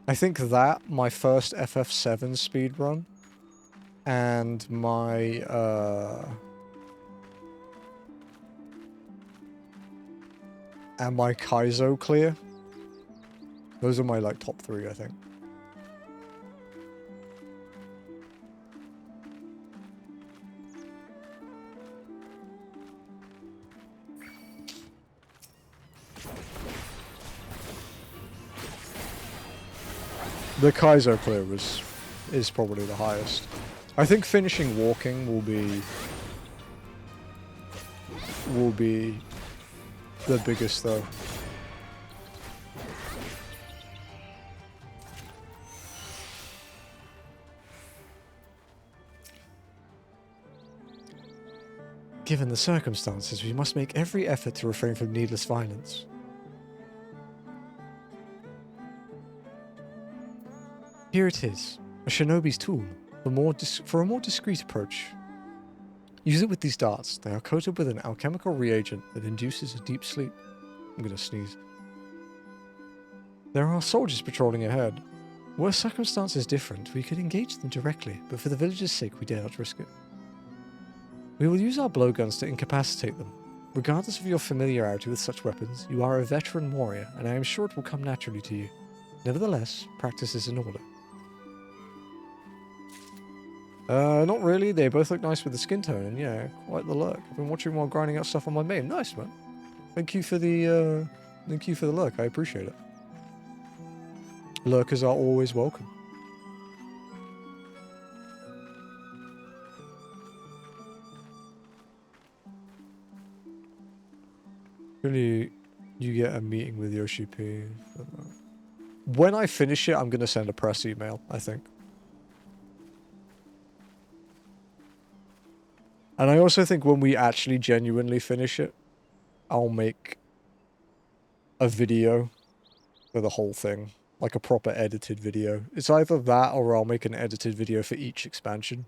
I think that, my first FF7 speedrun, and my, Kaizo clear. Those are my, like, top 3, I think. The Kaizo clear is probably the highest. I think finishing walking will be the biggest though. Given the circumstances, we must make every effort to refrain from needless violence. Here it is, a shinobi's tool, for a more discreet approach. Use it with these darts. They are coated with an alchemical reagent that induces a deep sleep. I'm gonna sneeze. There are soldiers patrolling ahead. Were circumstances different, we could engage them directly, but for the village's sake, we dare not risk it. We will use our blowguns to incapacitate them. Regardless of your familiarity with such weapons, you are a veteran warrior, and I am sure it will come naturally to you. Nevertheless, practice is in order. Not really. They both look nice with the skin tone, and yeah, quite the look. I've been watching while grinding out stuff on my main. Nice, man. Thank you for the look. I appreciate it. Lurkers are always welcome. Really, you get a meeting with Yoshi P. When I finish it, I'm going to send a press email, I think. And I also think when we actually genuinely finish it, I'll make a video for the whole thing. Like a proper edited video. It's either that or I'll make an edited video for each expansion.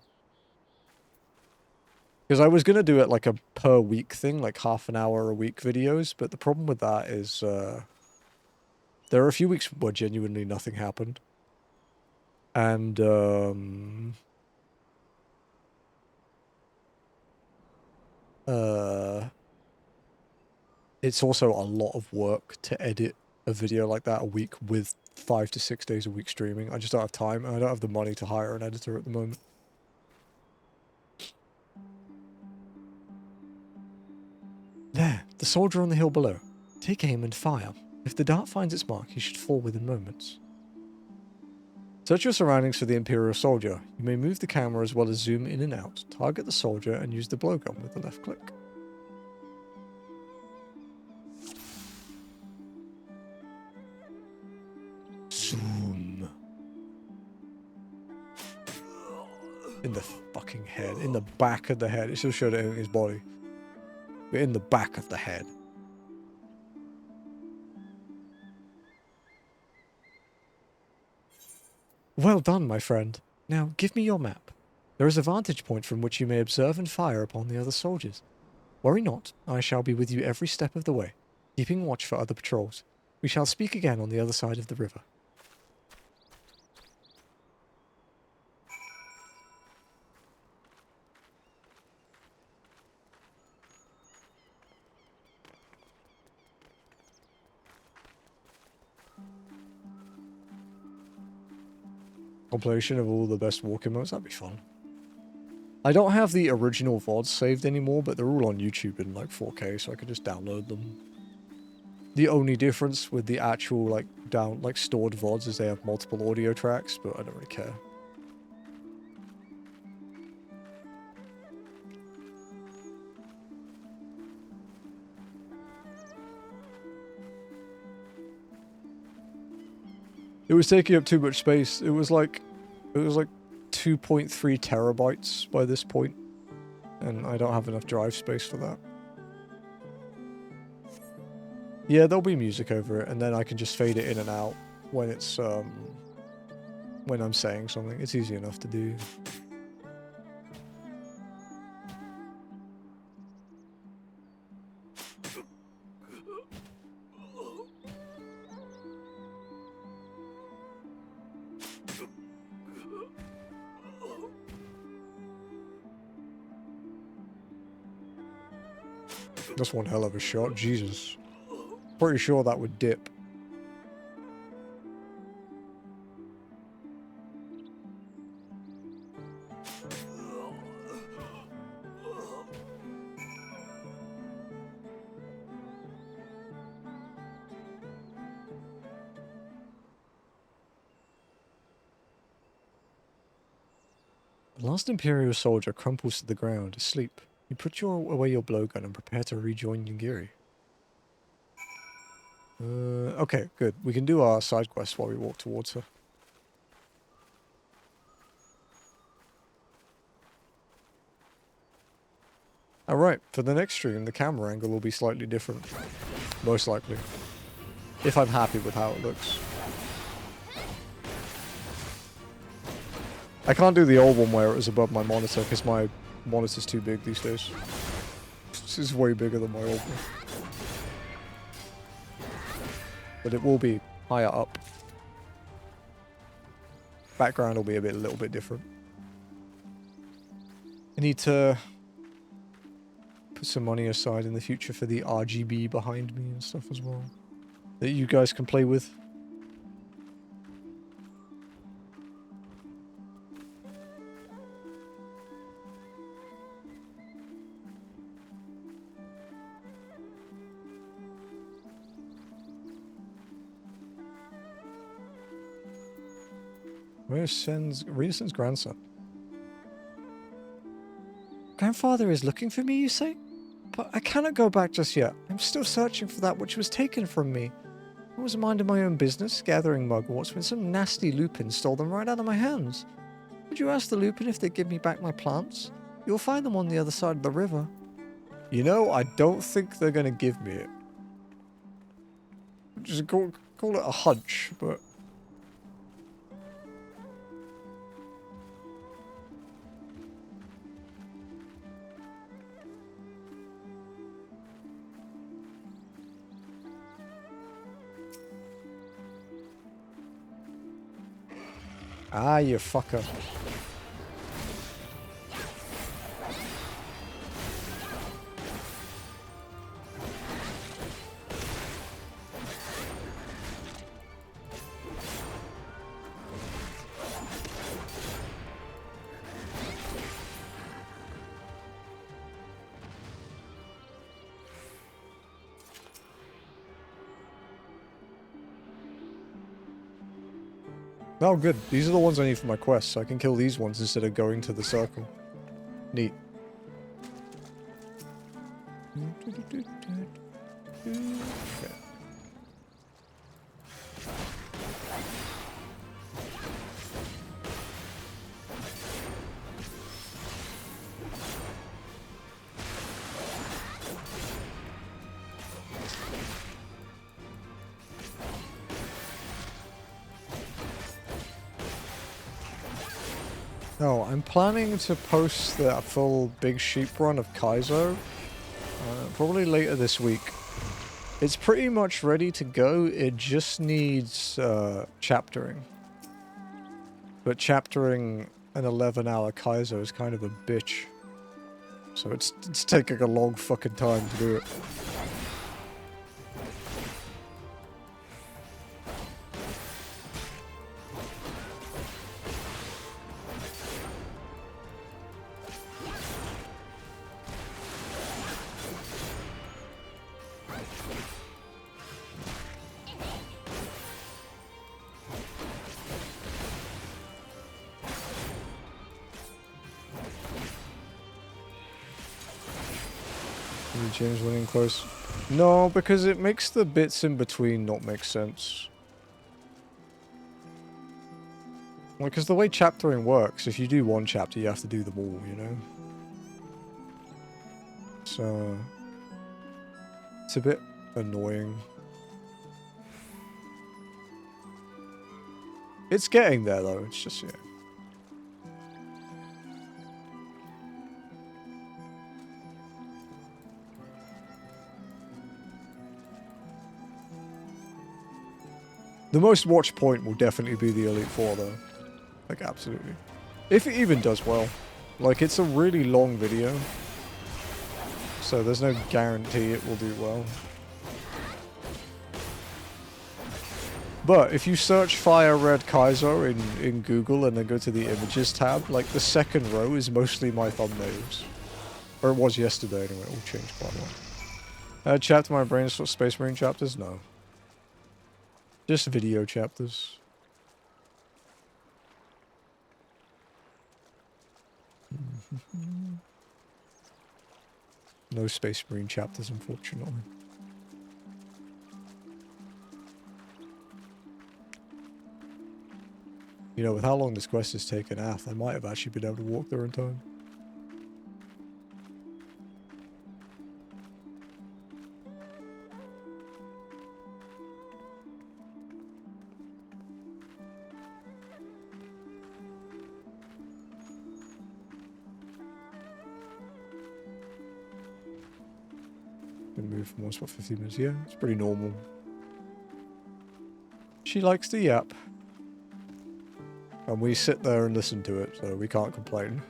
Because I was going to do it like a per week thing, like half an hour a week videos, but the problem with that is there are a few weeks where genuinely nothing happened. And it's also a lot of work to edit a video like that a week with 5 to 6 days a week streaming. I just don't have time, and I don't have the money to hire an editor at the moment. There, the soldier on the hill below. Take aim and fire. If the dart finds its mark, he should fall within moments. Search your surroundings for the Imperial soldier. You may move the camera as well as zoom in and out. Target the soldier and use the blowgun with the left click. Zoom. In the fucking head. In the back of the head. It still showed it in his body. But in the back of the head. Well done, my friend. Now, give me your map. There is a vantage point from which you may observe and fire upon the other soldiers. Worry not, I shall be with you every step of the way, keeping watch for other patrols. We shall speak again on the other side of the river. Compilation of all the best walking modes, that'd be fun. I don't have the original VODs saved anymore, but they're all on YouTube in like 4K, so I could just download them. The only difference with the actual like stored VODs is they have multiple audio tracks, but I don't really care. It was taking up too much space. It was like 2.3 terabytes by this point, and I don't have enough drive space for that. Yeah, there'll be music over it, and then I can just fade it in and out when it's when I'm saying something. It's easy enough to do. That's one hell of a shot, Jesus. Pretty sure that would dip. The last Imperial soldier crumples to the ground, asleep. You put away your blowgun and prepare to rejoin Yungiri. Okay, good. We can do our side quest while we walk towards her. Alright, for the next stream, the camera angle will be slightly different. Most likely. If I'm happy with how it looks. I can't do the old one where it was above my monitor because my monitor's too big these days. This is way bigger than my old one. But it will be higher up. Background will be a little bit different. I need to put some money aside in the future for the RGB behind me and stuff as well. That you guys can play with. Where's Rhysand's grandson? Grandfather is looking for me, you say? But I cannot go back just yet. I'm still searching for that which was taken from me. I was minding my own business, gathering mugworts, when some nasty lupin stole them right out of my hands. Would you ask the lupin if they give me back my plants? You'll find them on the other side of the river. You know, I don't think they're gonna give me it. Just call it a hunch, but... Ah, you fucker. Oh, good. These are the ones I need for my quest, so I can kill these ones instead of going to the circle. Neat. Okay. Oh, I'm planning to post that full Big Sheep run of Kaizo, probably later this week. It's pretty much ready to go, it just needs chaptering. But chaptering an 11-hour Kaizo is kind of a bitch. So it's taking a long fucking time to do it. James winning close. No, because it makes the bits in between not make sense. Well, because the way chaptering works, if you do one chapter, you have to do them all, you know? So... it's a bit annoying. It's getting there, though. It's just, yeah. The most watch point will definitely be the Elite Four, though. Like, absolutely. If it even does well. Like, it's a really long video. So there's no guarantee it will do well. But if you search Fire Red Kaizo in Google and then go to the Images tab, like, the second row is mostly my thumbnails. Or it was yesterday, anyway. It all changed quite a lot. Chapter my brain for Space Marine chapters? No. Just video chapters. No Space Marine chapters, unfortunately. You know, with how long this quest has taken Ath, I might have actually been able to walk there in time. Gonna move from one spot for 15 minutes. Yeah, it's pretty normal. She likes to yap. And we sit there and listen to it, so we can't complain.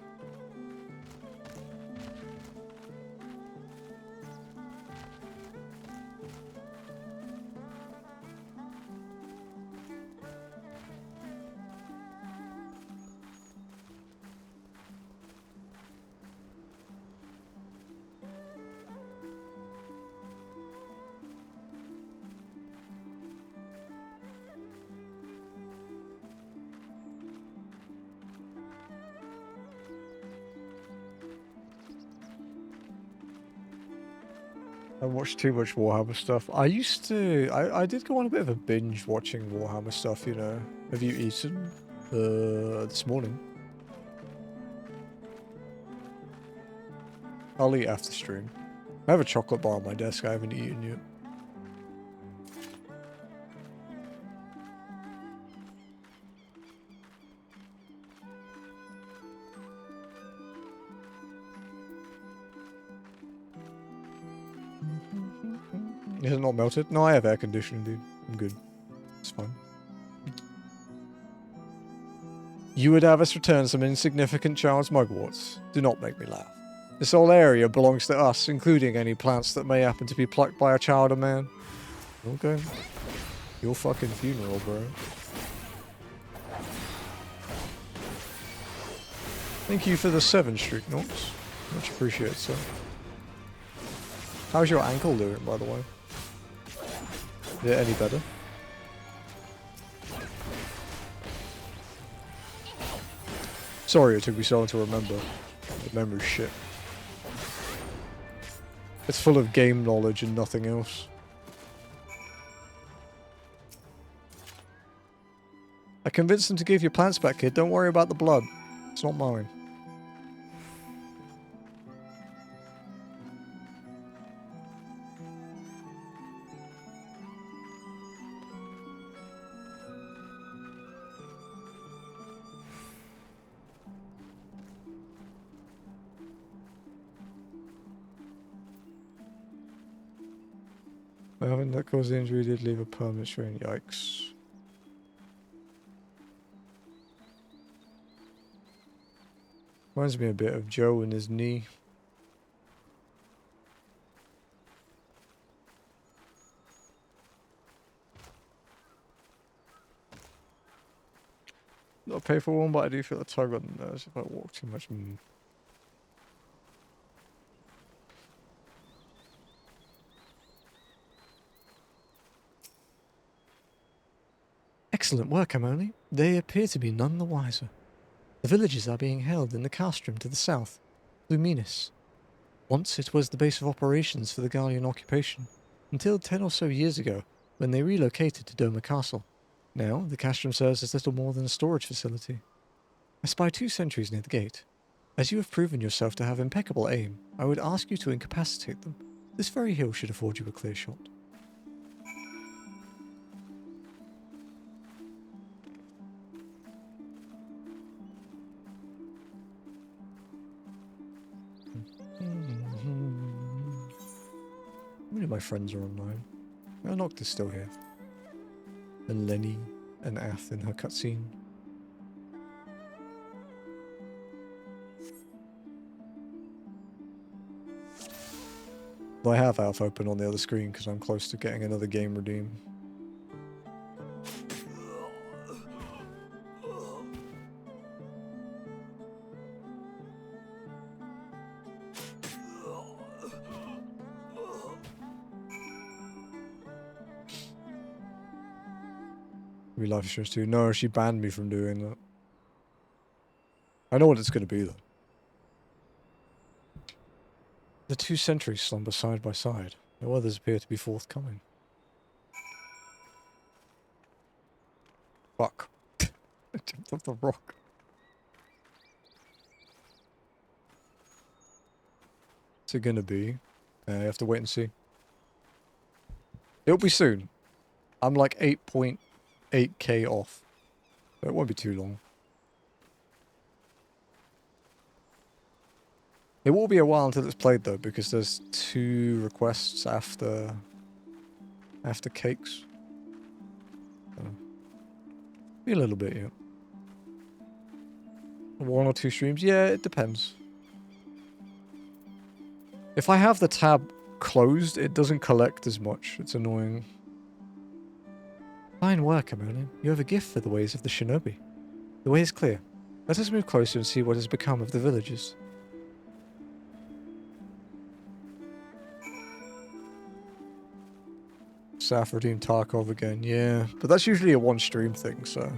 I watched too much Warhammer stuff. I did go on a bit of a binge watching Warhammer stuff, you know. Have you eaten? This morning. I'll eat after stream. I have a chocolate bar on my desk I haven't eaten yet. Is it not melted? No, I have air conditioning, dude. I'm good. It's fine. You would have us return some insignificant child's mugworts. Do not make me laugh. This whole area belongs to us, including any plants that may happen to be plucked by a child or man. Okay. Your fucking funeral, bro. Thank you for the 7 streak, Nox. Much appreciated, sir. How's your ankle doing, by the way? Is it any better? Sorry it took me so long to remember. The memory's shit. It's full of game knowledge and nothing else. I convinced them to give your plants back, kid. Don't worry about the blood. It's not mine. I haven't that caused the injury did leave a permanent strain. Yikes. Reminds me a bit of Joe and his knee. Not a painful one, but I do feel a tug on the nose if I walk too much. Excellent work, Amoni. They appear to be none the wiser. The villages are being held in the castrum to the south, Luminis. Once it was the base of operations for the Gallian occupation, until 10 or so years ago, when they relocated to Doma Castle. Now, the castrum serves as little more than a storage facility. I spy 2 sentries near the gate. As you have proven yourself to have impeccable aim, I would ask you to incapacitate them. This very hill should afford you a clear shot. How many of my friends are online? Noct is still here. And Lenny and Ath in her cutscene. I have Alpha open on the other screen because I'm close to getting another game redeemed. Life insurance too. No, she banned me from doing that. I know what it's going to be though. The two sentries slumber side by side. No others appear to be forthcoming. Fuck. I jumped off the rock. What's it gonna be? You have to wait and see. It'll be soon. I'm like 8.8k off. So it won't be too long. It will be a while until it's played though, because there's 2 requests after cakes. So, be a little bit, yeah. 1 or 2 streams? Yeah, it depends. If I have the tab closed, it doesn't collect as much. It's annoying. Fine work, Amelin. You have a gift for the ways of the shinobi. The way is clear. Let us move closer and see what has become of the villagers. Safradine Tarkov again, yeah. But that's usually a 1 stream thing, so...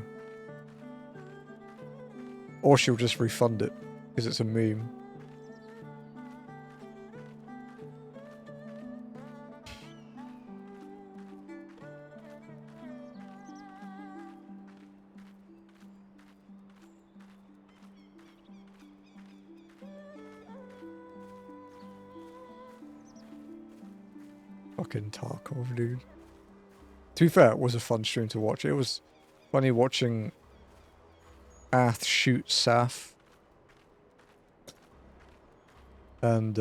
Or she'll just refund it, because it's a meme. Fucking Tarkov, dude. To be fair, it was a fun stream to watch. It was funny watching Ath shoot Saf. And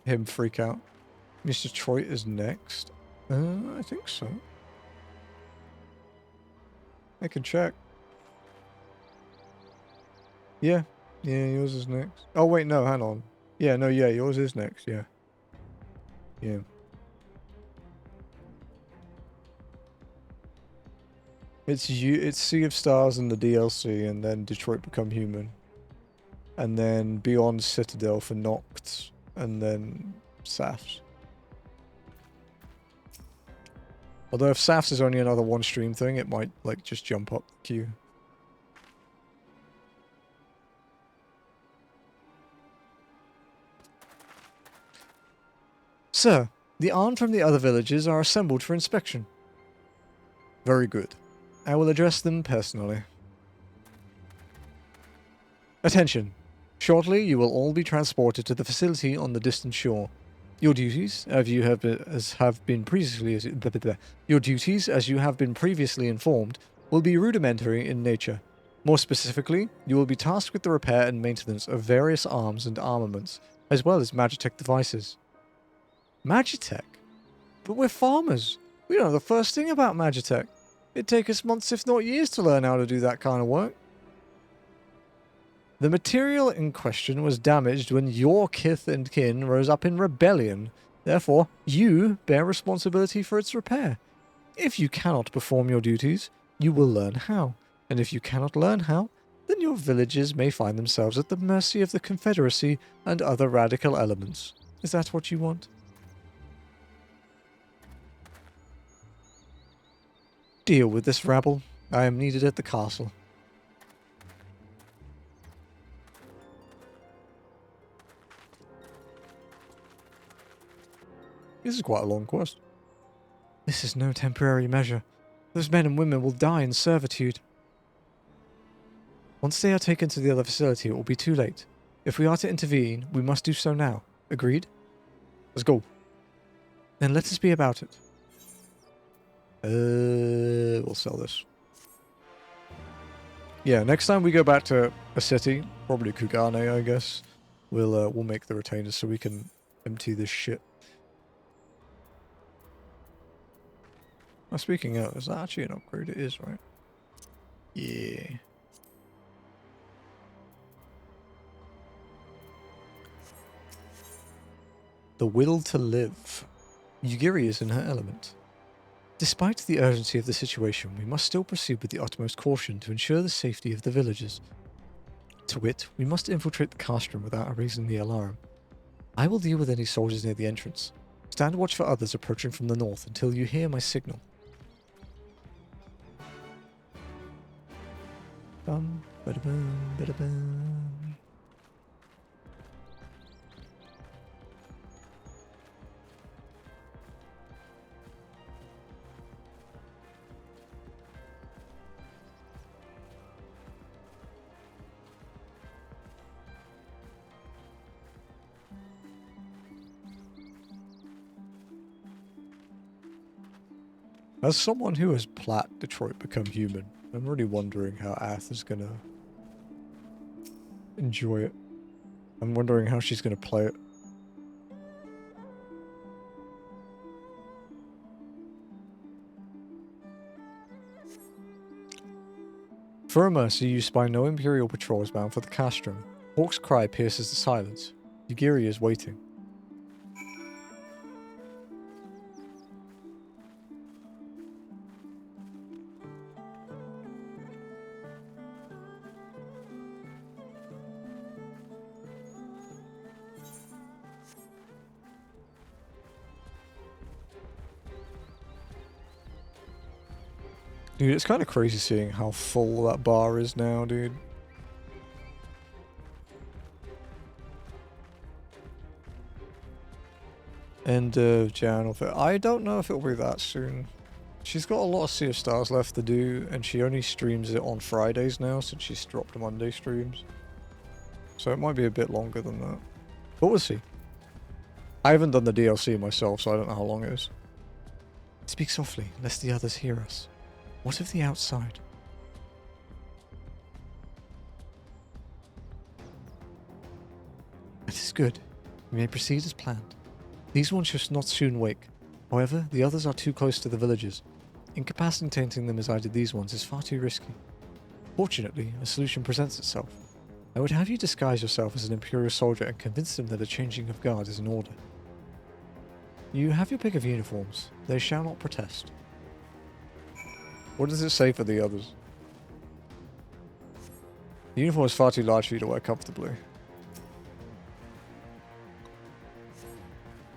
him freak out. Mr. Detroit is next. I think so. I can check. Yeah. Yeah, yours is next. Oh, wait, no, hang on. Yeah, no, yeah, yours is next, yeah. Yeah. It's Sea of Stars and the DLC, and then Detroit Become Human. And then Beyond Citadel for Noct, and then Safs. Although if Safs is only another 1 stream thing, it might, like, just jump up the queue. Sir, the armed from the other villages are assembled for inspection. Very good. I will address them personally. Attention. Shortly, you will all be transported to the facility on the distant shore. Your duties, as you have been previously informed, will be rudimentary in nature. More specifically, you will be tasked with the repair and maintenance of various arms and armaments, as well as Magitech devices. Magitech? But we're farmers. We don't know the first thing about Magitech. It'd take us months, if not years, to learn how to do that kind of work. The material in question was damaged when your kith and kin rose up in rebellion. Therefore, you bear responsibility for its repair. If you cannot perform your duties, you will learn how. And if you cannot learn how, then your villages may find themselves at the mercy of the Confederacy and other radical elements. Is that what you want? Deal with this rabble. I am needed at the castle. This is quite a long quest. This is no temporary measure. Those men and women will die in servitude. Once they are taken to the other facility, it will be too late. If we are to intervene, we must do so now. Agreed? Let's go. Then let us be about it. We'll sell this. Yeah, next time we go back to a city, probably Kugane, I guess, we'll make the retainers so we can empty this shit. Now, speaking of, is that actually an upgrade? It is, right? Yeah. The will to live. Yugiri is in her element. Despite the urgency of the situation, we must still proceed with the utmost caution to ensure the safety of the villagers. To wit, we must infiltrate the castrum without raising the alarm. I will deal with any soldiers near the entrance. Stand watch for others approaching from the north until you hear my signal. Bum, bada-bum, bada-bum. As someone who has plat Detroit Become Human, I'm really wondering how Ath is gonna enjoy it. I'm wondering how she's gonna play it. For a mercy, you spy no Imperial patrols bound for the castrum. Hawk's cry pierces the silence. Yugiri is waiting. Dude, it's kind of crazy seeing how full that bar is now, dude. End of January. I don't know if it'll be that soon. She's got a lot of Sea of Stars left to do, and she only streams it on Fridays now since she's dropped Monday streams. So it might be a bit longer than that. But we'll see. I haven't done the DLC myself, so I don't know how long it is. Speak softly, lest the others hear us. What of the outside? That is good. We may proceed as planned. These ones should not soon wake. However, the others are too close to the villages. Incapacitating them as I did these ones is far too risky. Fortunately, a solution presents itself. I would have you disguise yourself as an Imperial soldier and convince them that a changing of guard is in order. You have your pick of uniforms. They shall not protest. What does it say for the others? The uniform is far too large for you to wear comfortably.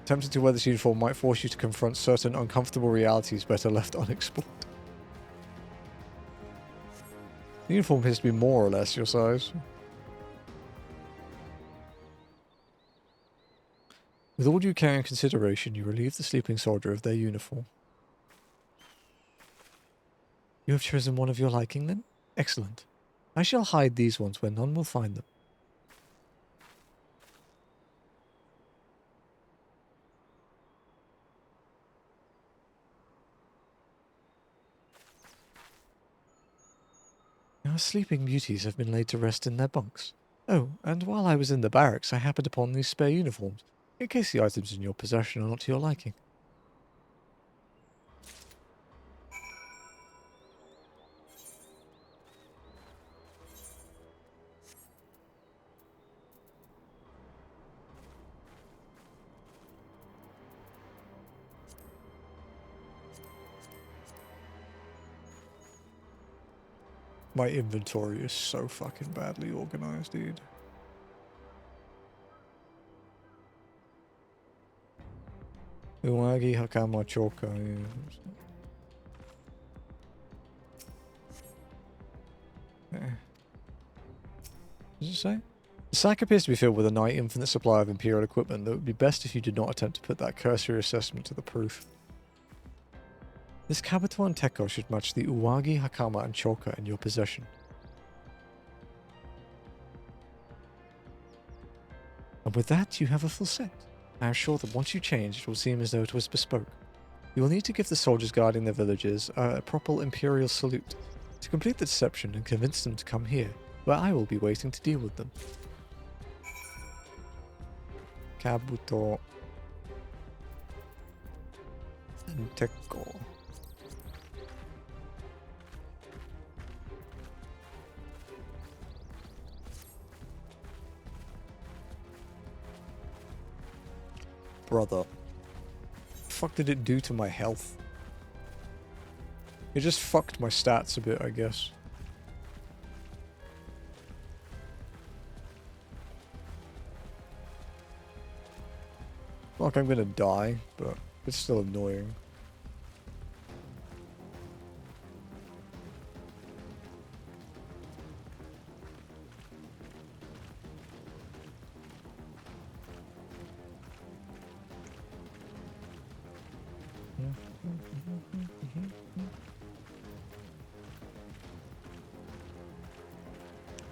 Attempting to wear this uniform might force you to confront certain uncomfortable realities better left unexplored. The uniform appears to be more or less your size. With all due care and consideration, you relieve the sleeping soldier of their uniform. You have chosen one of your liking, then? Excellent. I shall hide these ones where none will find them. Our sleeping beauties have been laid to rest in their bunks. Oh, and while I was in the barracks, I happened upon these spare uniforms, in case the items in your possession are not to your liking. My inventory is so fucking badly organized, dude. Uwagi Hakama Choka. What does it say? The sack appears to be filled with a nigh infinite supply of Imperial equipment, though it would be best if you did not attempt to put that cursory assessment to the proof. This Kabuto and Tekko should match the Uwagi, Hakama, and Choka in your possession. And with that, you have a full set. I am sure that once you change, it will seem as though it was bespoke. You will need to give the soldiers guarding their villages a proper Imperial salute, to complete the deception and convince them to come here, where I will be waiting to deal with them. Kabuto and Tekko. Brother. What the fuck did it do to my health? It just fucked my stats a bit, I guess. Like I'm gonna die, but it's still annoying.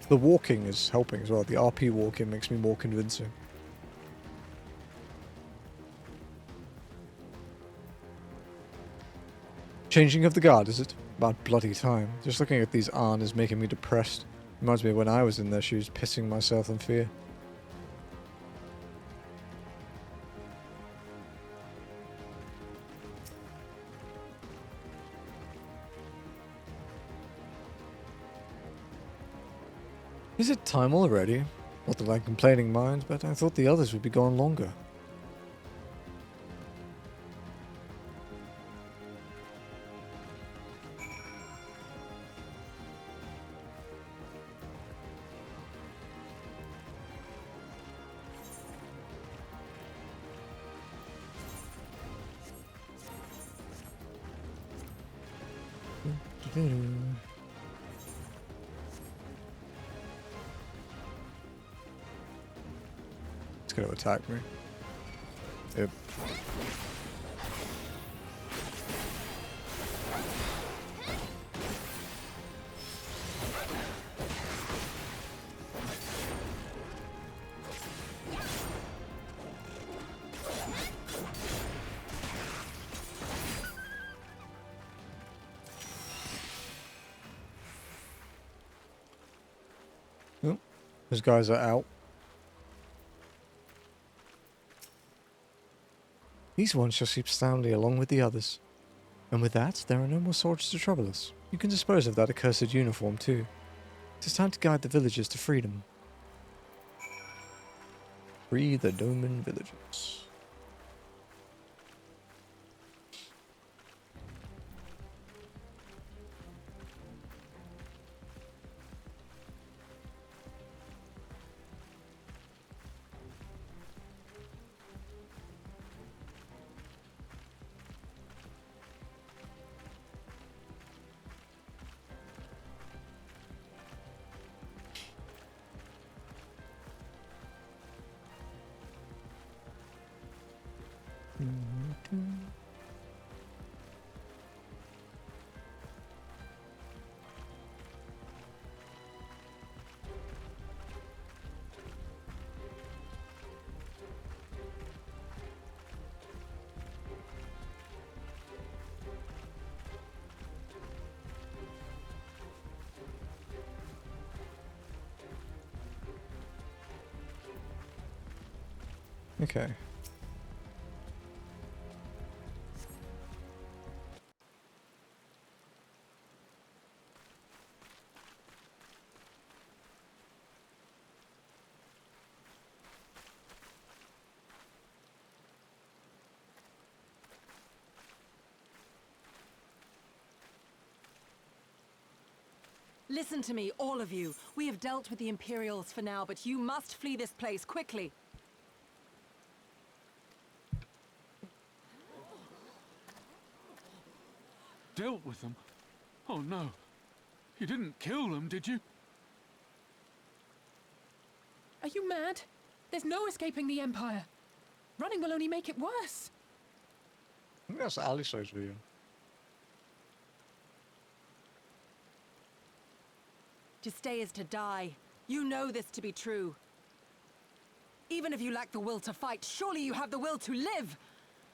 The walking is helping as well. The RP walking makes me more convincing. Changing of the guard, is it? About bloody time. Just looking at these Arn is making me depressed. Reminds me of when I was in their shoes, pissing myself in fear. Is it time already? Not that I'm complaining, mind, but I thought the others would be gone longer. It's gonna attack me. Yep. Oh, those guys are out. These ones shall sleep soundly along with the others. And with that, there are no more swords to trouble us. You can dispose of that accursed uniform too. It is time to guide the villagers to freedom. Free the Doman villagers. Okay. Listen to me, all of you. We have dealt with the Imperials for now, but you must flee this place quickly. Dealt with them? Oh no. You didn't kill them, did you? Are you mad? There's no escaping the Empire. Running will only make it worse. I think that's Alice's video. To stay is to die. You know this to be true. Even if you lack the will to fight, surely you have the will to live!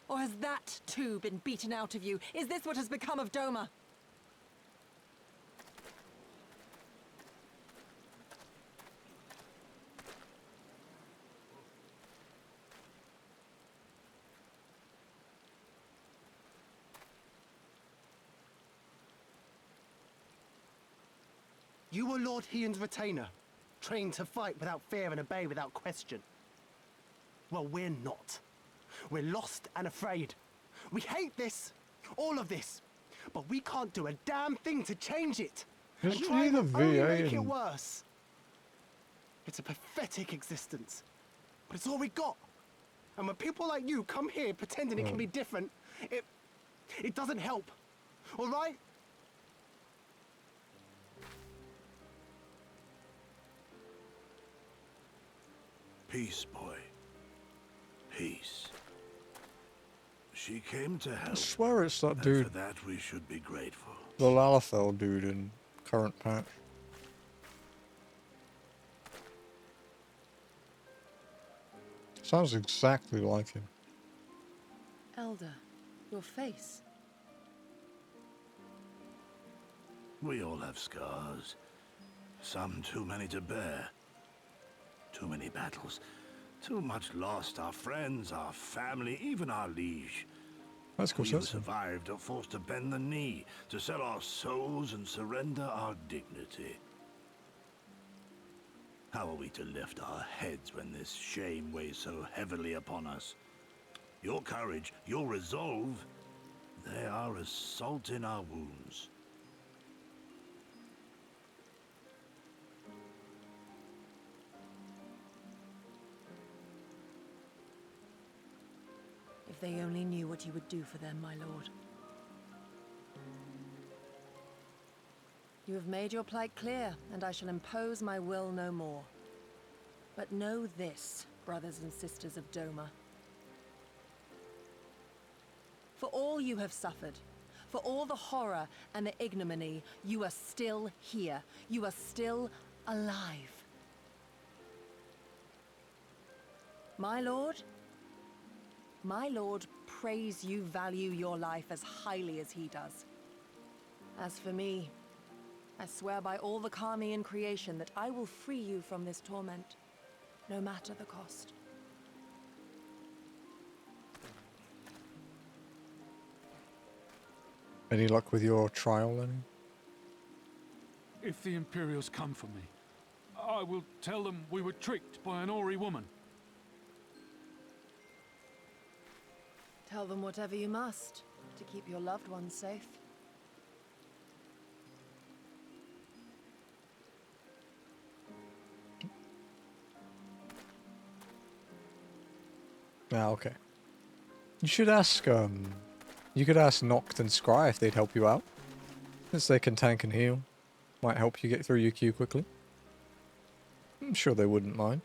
Or has that, too, been beaten out of you? Is this what has become of Doma? You were Lord Hien's retainer, trained to fight without fear and obey without question. Well, we're not. We're lost and afraid. We hate this, all of this, but we can't do a damn thing to change it. And trying will only make it worse. It's a pathetic existence, but it's all we got. And when people like you come here pretending it can be different, it doesn't help. All right? Peace, boy. Peace. She came to help. I swear it's that and dude. For that we should be grateful. The Lalafell dude in current patch. Sounds exactly like him. Elder, your face. We all have scars. Some too many to bear. Too many battles. Too much lost. Our friends, our family, even our liege. That's cool. We who survived are forced to bend the knee, to sell our souls and surrender our dignity. How are we to lift our heads when this shame weighs so heavily upon us? Your courage, your resolve, they are as salt in our wounds. If they only knew what you would do for them, my lord. You have made your plight clear, and I shall impose my will no more. But know this, brothers and sisters of Doma. For all you have suffered, for all the horror and the ignominy, you are still here. You are still alive. My lord prays you value your life as highly as he does. As for me, I swear by all the kami in creation that I will free you from this torment, no matter the cost. Any luck with your trial, Lenny? If the Imperials come for me, I will tell them we were tricked by an Ori woman. Tell them whatever you must to keep your loved ones safe. Ah, okay. You should ask, you could ask Noct and Scry if they'd help you out. Since they can tank and heal. Might help you get through your queue quickly. I'm sure they wouldn't mind.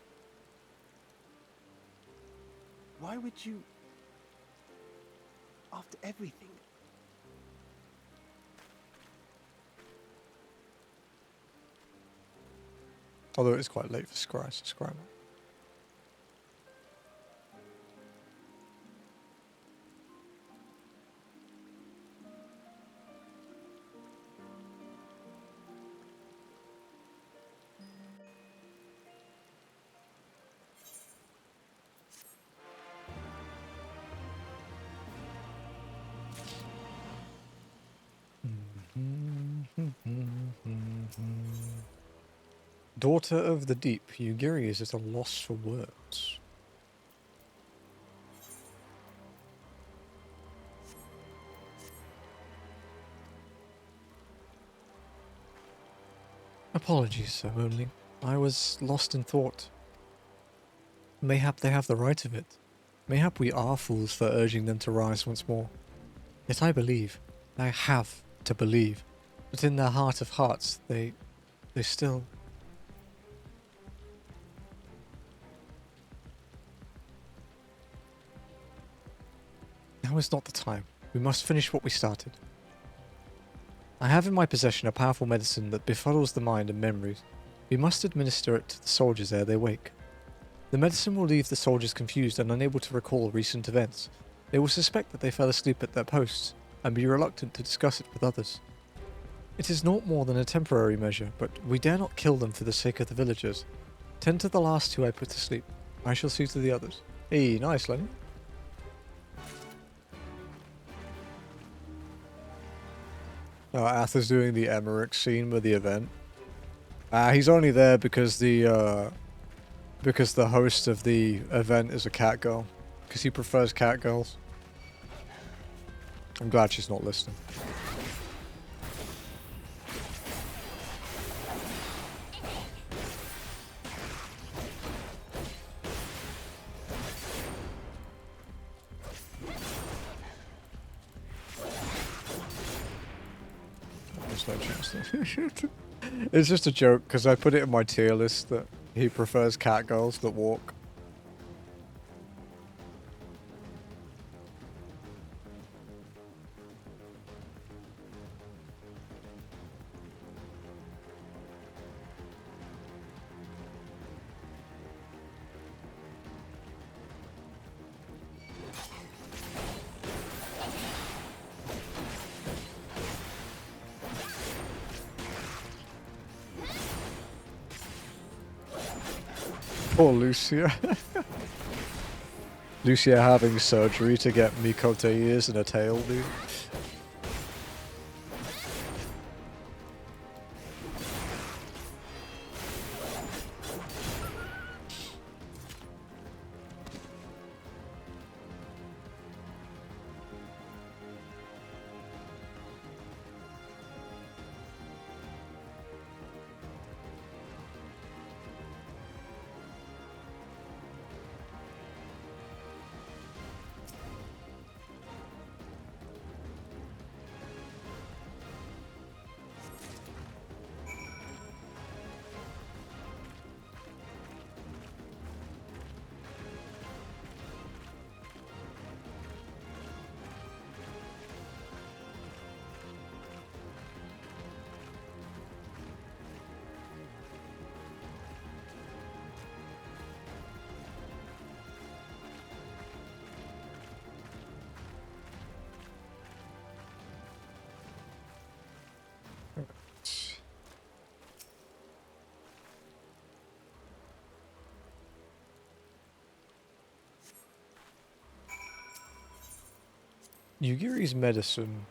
Why would you... After everything? Although it's quite late for Scry, so Scry might. Daughter of the Deep, Yugiri is at a loss for words. Apologies, so only. I was lost in thought. Mayhap they have the right of it. Mayhap we are fools for urging them to rise once more. Yet I believe, I have to believe, but in their heart of hearts, they still... Now is not the time. We must finish what we started. I have in my possession a powerful medicine that befuddles the mind and memories. We must administer it to the soldiers ere they wake. The medicine will leave the soldiers confused and unable to recall recent events. They will suspect that they fell asleep at their posts, and be reluctant to discuss it with others. It is naught more than a temporary measure, but we dare not kill them for the sake of the villagers. Tend to the last who I put to sleep. I shall see to the others. Hey, nice, Lenny. Arthur's doing the Emmerich scene with the event. He's only there because the host of the event is a cat girl. Because he prefers cat girls. I'm glad she's not listening. There's no chance there. It's just a joke because I put it in my tier list that he prefers cat girls that walk. Poor Lucia. Lucia having surgery to get Mikote ears and a tail, dude. Yugiri's medicine.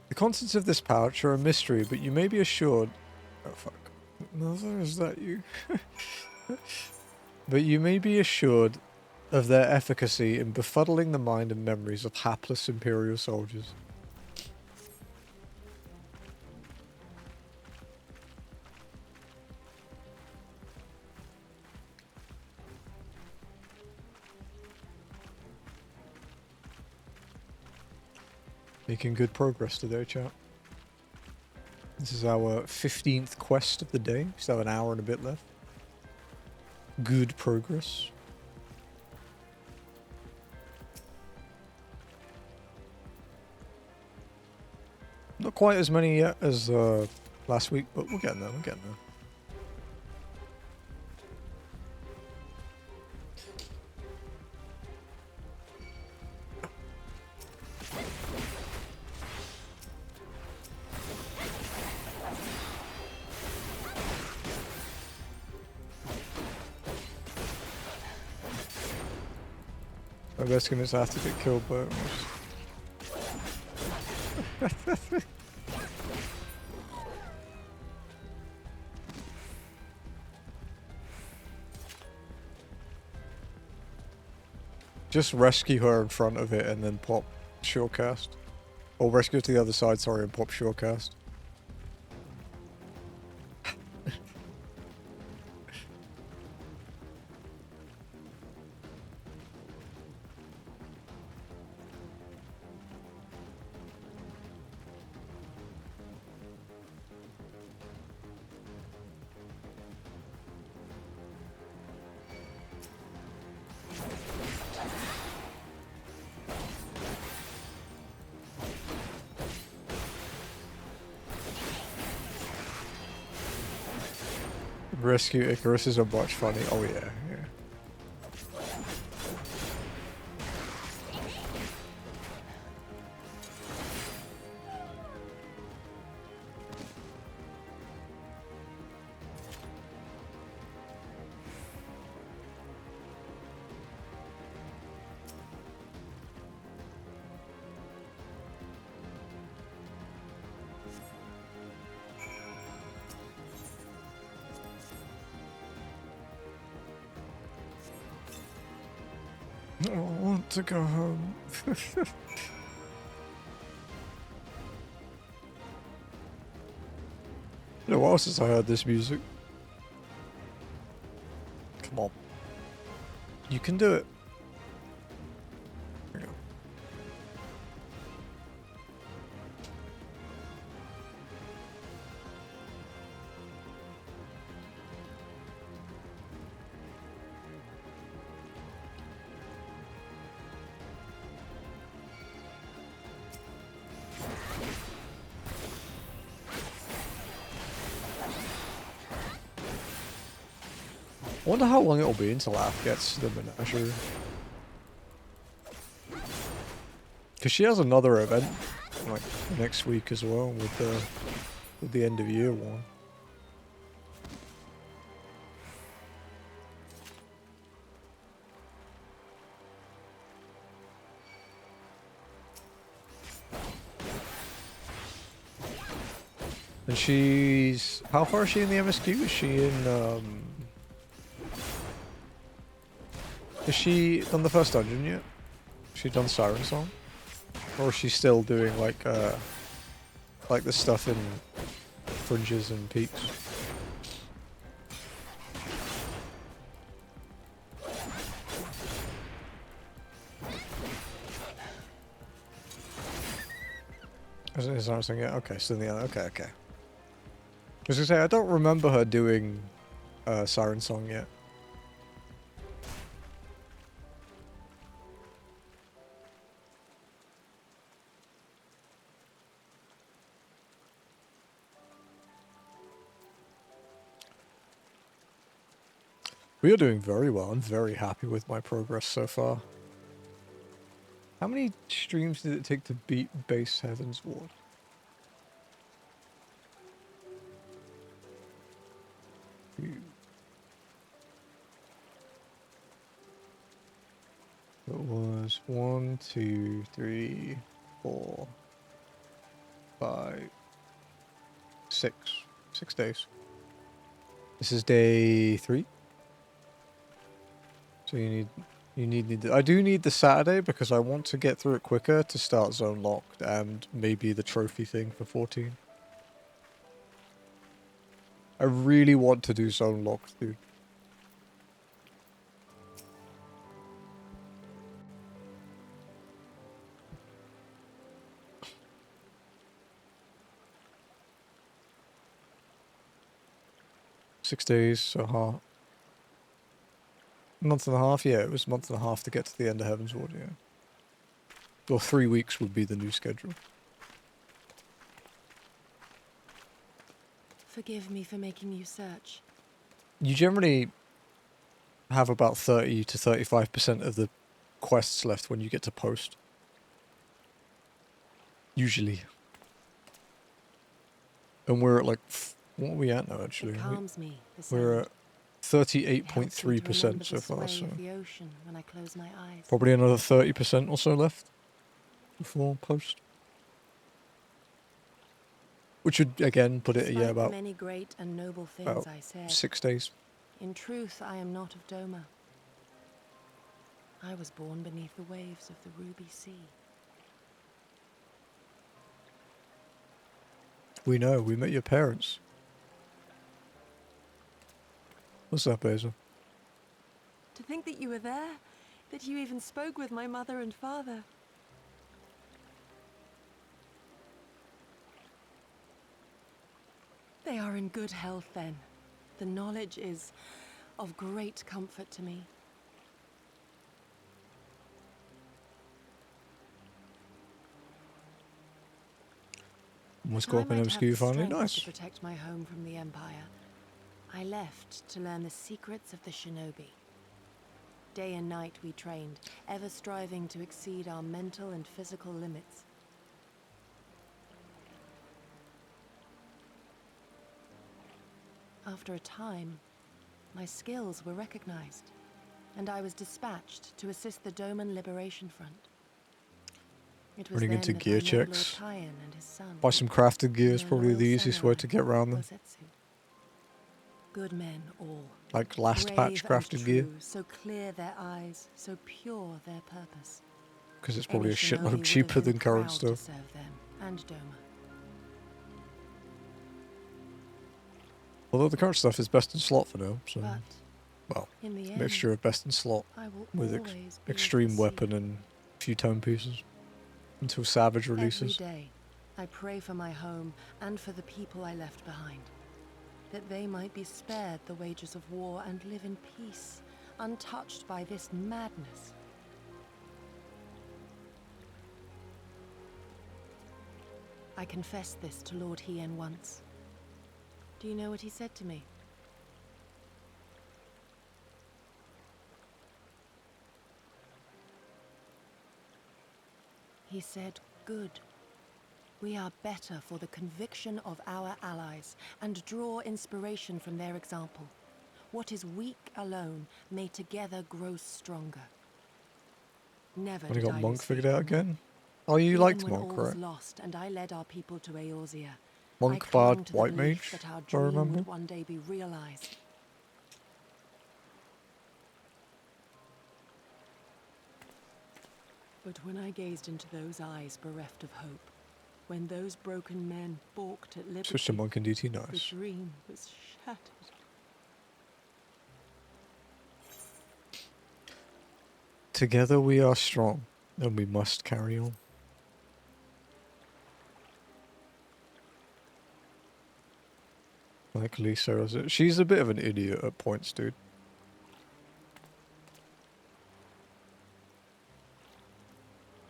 The contents of this pouch are a mystery, but you may be assured... Oh, fuck. Mother, is that you? But you may be assured of their efficacy in befuddling the mind and memories of hapless Imperial soldiers. Making good progress today, chat. This is our 15th quest of the day. We still have an hour and a bit left. Good progress. Not quite as many yet as last week, but we're getting there, we're getting there. My best game is have to get killed by it. Just rescue her in front of it and then pop shortcast. Or rescue her to the other side, sorry, and pop shortcast. Rescue Icarus is a much funny. Oh yeah, yeah. I want to go home. Been a while since I heard this music. Come on. You can do it. There you go. I wonder how long it'll be until Aph gets the menagerie. Because she has another event like next week as well with the end of year one. And she's... How far is she in the MSQ? Is she in, Is she done the first dungeon yet? Has she done Siren Song? Or is she still doing, like the stuff in Fringes and Peaks? Is Siren Song yet? Okay, still in the... Okay. I was gonna say, I don't remember her doing Siren Song yet. We are doing very well. I'm very happy with my progress so far. How many streams did it take to beat Base Heaven's Ward? It was 1, 2, 3, 4, 5, 6. 6 days. This is day 3. So you need I do need the Saturday because I want to get through it quicker to start Zone Locked and maybe the trophy thing for 14. I really want to do Zone Locked, dude. Six days, so half. Month and a half, yeah, it was a month and a half to get to the end of Heaven's Ward, yeah. Or 3 weeks would be the new schedule. Forgive me for making you search. You generally have about 30 to 35% of the quests left when you get to post. Usually. And we're at like, what are we at now actually? It calms me, the We're at sound. 38.3% so far, so The ocean when I close my eyes. probably another 30% or so left before post. Which would again put it, yeah, about many great and noble things I said. 6 days. In truth, I am not of Doma. I was born beneath the waves of the Ruby Sea. We know, we met your parents. What's up, Basil? To think that you were there, that you even spoke with my mother and father. They are in good health then. The knowledge is of great comfort to me. What's going on in MSQ finally? Nice. To protect my home from the Empire, I left to learn the secrets of the shinobi. Day and night we trained, ever striving to exceed our mental and physical limits. After a time, my skills were recognized, and I was dispatched to assist the Doman Liberation Front. It was Running then into that gear I met checks. Lord Tyan and his son, Buy some crafted gear is and probably loyal the easiest way samurai, to get around them. Osetsu. Good men all. Like last Brave patch and crafted gear. true, so clear their eyes, so pure their purpose. Because it's probably Any a shinobi would shitload have cheaper been than current proud to stuff. serve them and Doma. Although the current stuff is best in slot for now, so... But well, in the it's a end, mixture of best in slot I will with always be extreme with the weapon sea. and a few tone pieces. Until Savage releases. Every day, I pray for my home and for the people I left behind, that they might be spared the wages of war and live in peace, untouched by this madness. I confessed this to Lord Hien once. Do you know what he said to me? He said, "Good. We are better for the conviction of our allies, and draw inspiration from their example. What is weak alone may together grow stronger." Never When you did got I Monk lose figured faith out in them. again? Oh, you Even liked when Monk, all was right? lost and I led our people to Eorzea, Monk, I clung bard, to the white belief mage, that our if I dream remember. would one day be realized. But when I gazed into those eyes bereft of hope, when those broken men balked at liberty, Switch to monk and DT, the nice. dream was shattered. Together we are strong, and we must carry on. Like Lisa, she's a bit of an idiot at points, dude.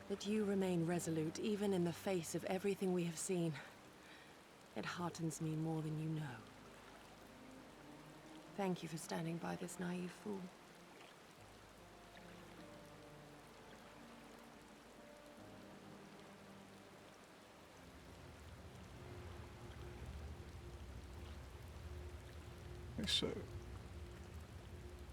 But you remain resolute even in the face of everything we have seen. It heartens me more than you know. Thank you for standing by this naive fool. So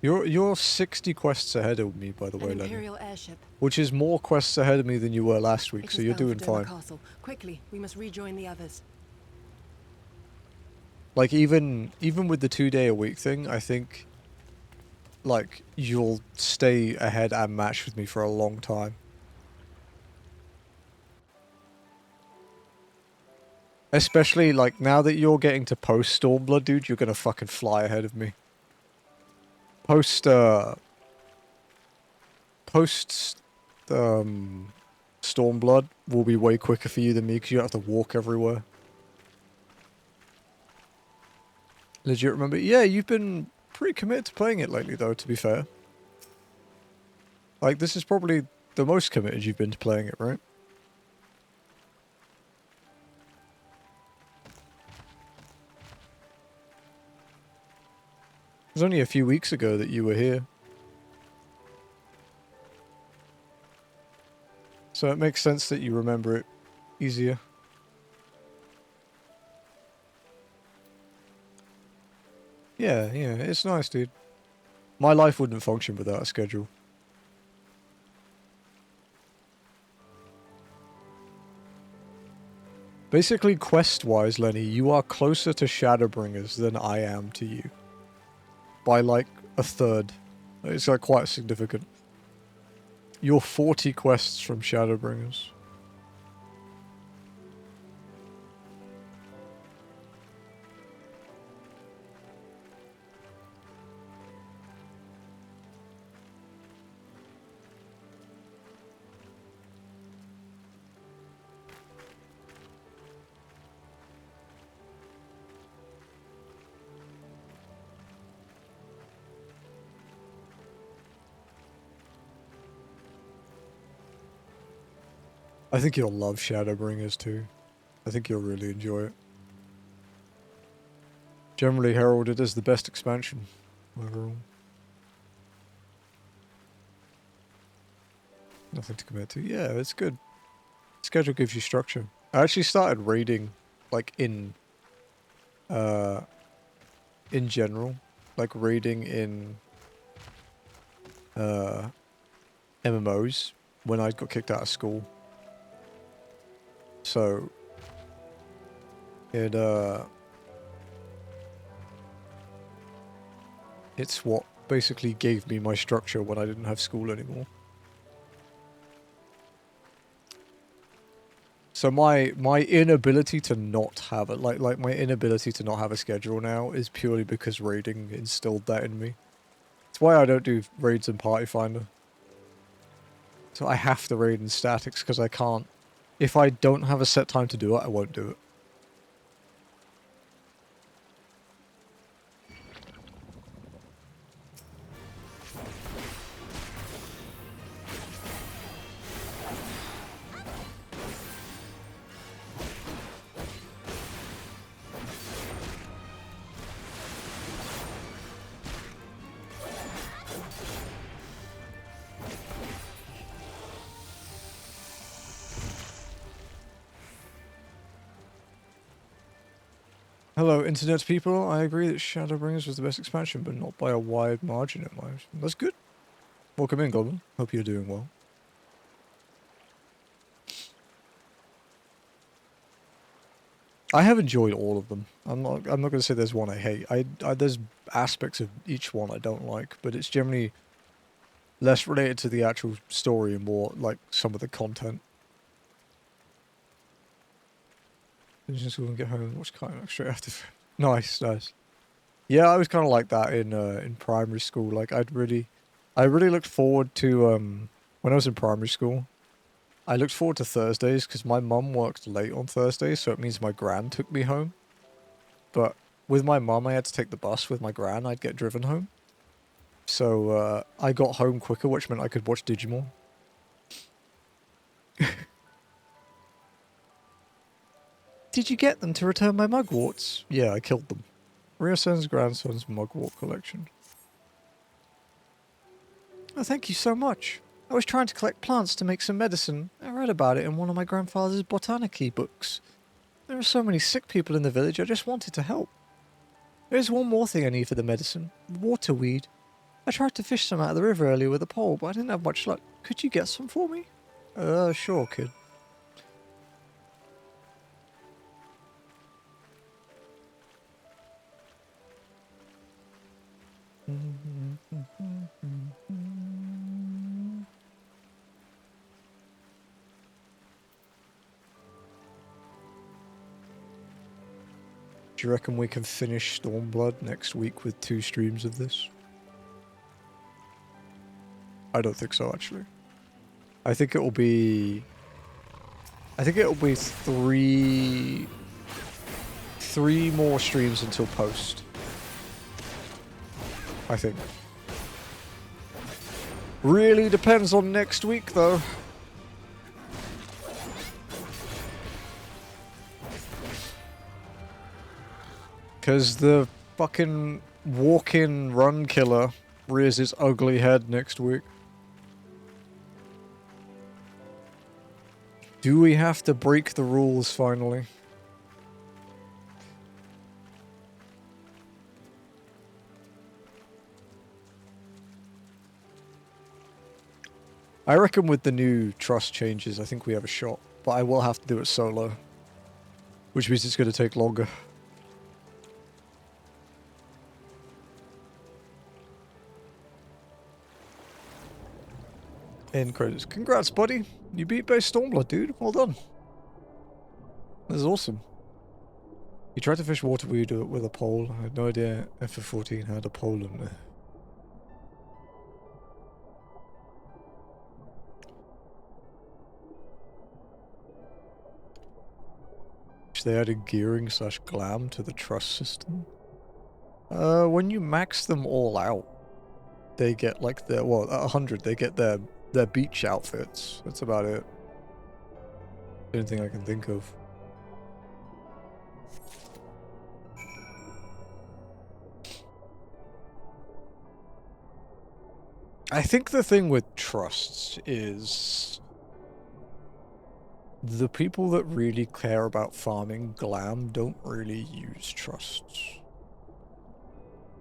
you're 60 quests ahead of me, by the way, Lenny. Imperial airship. Which is more quests ahead of me than you were last week, so you're doing fine. Castle. Quickly, we must rejoin the others. Like even with the 2-day-a-week thing, I think like you'll stay ahead and match with me for a long time. Especially like now that you're getting to post Stormblood, dude, you're gonna fucking fly ahead of me. Post Stormblood will be way quicker for you than me because you don't have to walk everywhere. Legit remember? Yeah, you've been pretty committed to playing it lately though, to be fair. Like, this is probably the most committed you've been to playing it, right? It was only a few weeks ago that you were here. So it makes sense that you remember it easier. Yeah, it's nice, dude. My life wouldn't function without a schedule. Basically, quest-wise, Lenny, you are closer to Shadowbringers than I am to you. By, like, a third. It's, like, quite significant. You're 40 quests from Shadowbringers. I think you'll love Shadowbringers too. I think you'll really enjoy it. Generally heralded as the best expansion overall. Nothing to commit to. Yeah, it's good. Schedule gives you structure. I actually started raiding, like, in general. Like, raiding in, MMOs when I got kicked out of school. So, it's what basically gave me my structure when I didn't have school anymore. So my inability to not have it, like my inability to not have a schedule now is purely because raiding instilled that in me. It's why I don't do raids in Party Finder. So I have to raid in statics because I can't. If I don't have a set time to do it, I won't do it. Hello, internet people. I agree that Shadowbringers was the best expansion, but not by a wide margin at my opinion. That's good. Welcome in, Goblin. Hope you're doing well. I have enjoyed all of them. I'm not going to say there's one I hate. There's aspects of each one I don't like, but it's generally less related to the actual story and more like some of the content. Just go and get home and watch Cartoon straight after. Nice. Yeah, I was kind of like that in primary school. Like I really looked forward to when I was in primary school. I looked forward to Thursdays because my mum worked late on Thursdays, so it means my gran took me home. But with my mum, I had to take the bus. With my gran, I'd get driven home. So I got home quicker, which meant I could watch Digimon. Did you get them to return my mugworts? Yeah, I killed them. Ryo-san's grandson's mugwort collection. Oh, thank you so much. I was trying to collect plants to make some medicine. I read about it in one of my grandfather's botanicy books. There are so many sick people in the village, I just wanted to help. There's one more thing I need for the medicine. Waterweed. I tried to fish some out of the river earlier with a pole, but I didn't have much luck. Could you get some for me? Sure, kid. Do you reckon we can finish Stormblood next week with 2 streams of this? I don't think so, actually. I think it will be 3 more streams until post. I think. Really depends on next week, though. Because the fucking walk-in run killer rears his ugly head next week. Do we have to break the rules finally? I reckon with the new trust changes, I think we have a shot. But I will have to do it solo. Which means it's going to take longer. End credits. Congrats, buddy. You beat base Stormblood, dude. Well done. That's awesome. You tried to fish waterweed with a pole. I had no idea FF14 had a pole in there. They added gearing / glam to the trust system. When you max them all out, they get like their, well, at 100 they get their beach outfits. That's about it. The only thing I can think of. I think the thing with trusts is the people that really care about farming glam don't really use trusts.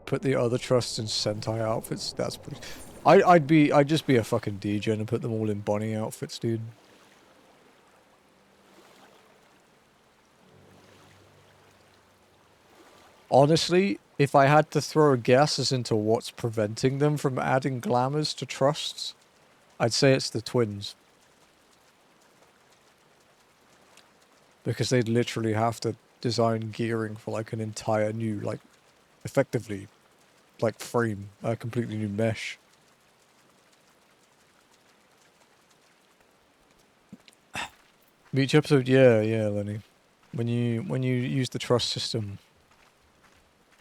Put the other trusts in Sentai outfits, that's pretty... I'd just be a fucking DJ and put them all in bunny outfits, dude. Honestly, if I had to throw a guess as into what's preventing them from adding glamours to trusts, I'd say it's the twins. Because they'd literally have to design gearing for like an entire new, like, effectively, like frame, a completely new mesh. Each episode, yeah, Lenny. When you use the trust system,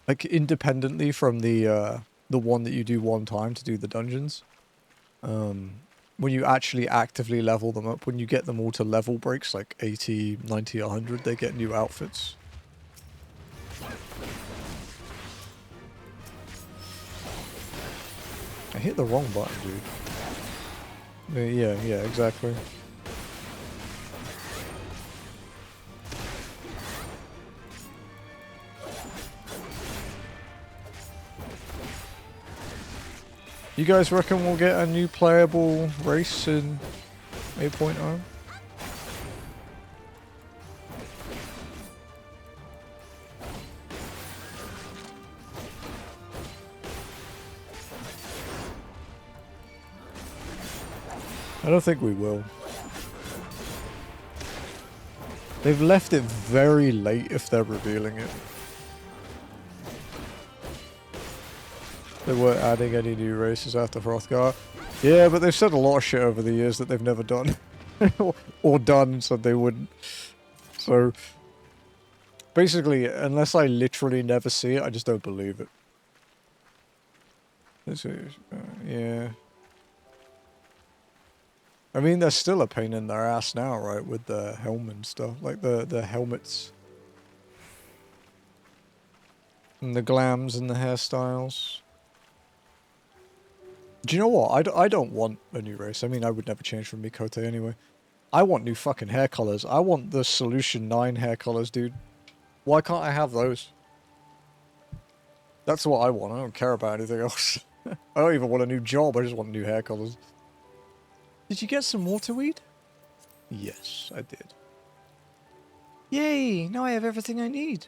like independently from the one that you do one time to do the dungeons, when you actually actively level them up, when you get them all to level breaks, like 80, 90, 100, they get new outfits. I hit the wrong button, dude. Yeah, exactly. You guys reckon we'll get a new playable race in 8.0? I don't think we will. They've left it very late if they're revealing it. They weren't adding any new races after Hrothgar. Yeah, but they've said a lot of shit over the years that they've never done. or done and said they wouldn't. So, basically, unless I literally never see it, I just don't believe it. This is, yeah. I mean, they're still a pain in their ass now, right? With the helmet and stuff. Like, the helmets. And the glams and the hairstyles. Do you know what? I don't want a new race. I mean, I would never change from Mikote anyway. I want new fucking hair colors. I want the Solution 9 hair colors, dude. Why can't I have those? That's what I want. I don't care about anything else. I don't even want a new job. I just want new hair colors. Did you get some waterweed? Yes, I did. Yay! Now I have everything I need.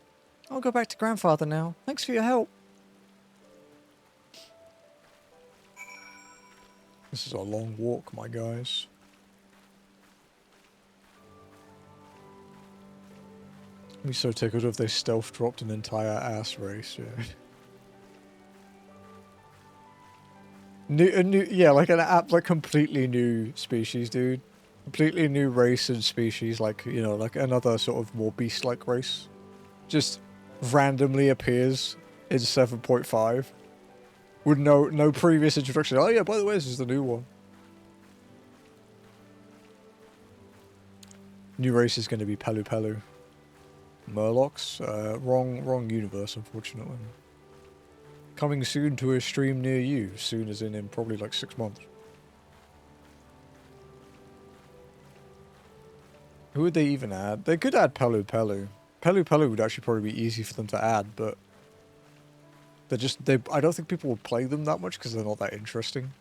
I'll go back to Grandfather now. Thanks for your help. This is a long walk, my guys. I'd be so tickled if they stealth dropped an entire ass race, yeah. Yeah, like like completely new species, dude. Completely new race and species, like, you know, like another sort of more beast-like race. Just randomly appears in 7.5. With no previous introduction. Oh yeah, by the way, this is the new one. New race is going to be Pelu Pelu. Murlocs? Wrong universe, unfortunately. Coming soon to a stream near you. Soon as in probably like 6 months. Who would they even add? They could add Pelu Pelu. Pelu Pelu would actually probably be easy for them to add, but I don't think people would play them that much because they're not that interesting.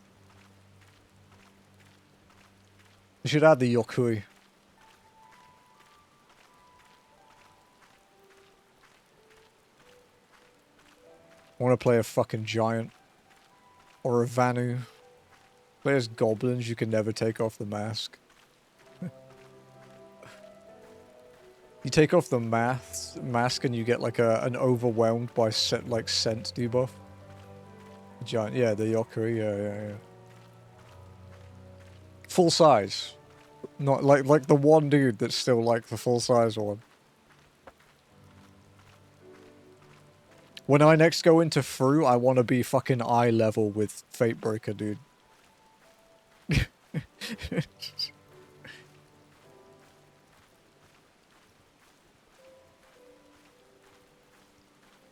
They should add the Yokui. I want to play a fucking giant. Or a Vanu. Play as goblins, you can never take off the mask. You take off the mask and you get like an overwhelmed by scent debuff. Giant, yeah, the Yokui, yeah. Full size. Not like the one dude that's still like the full size one. When I next go into Fru, I want to be fucking eye level with Fatebreaker, dude.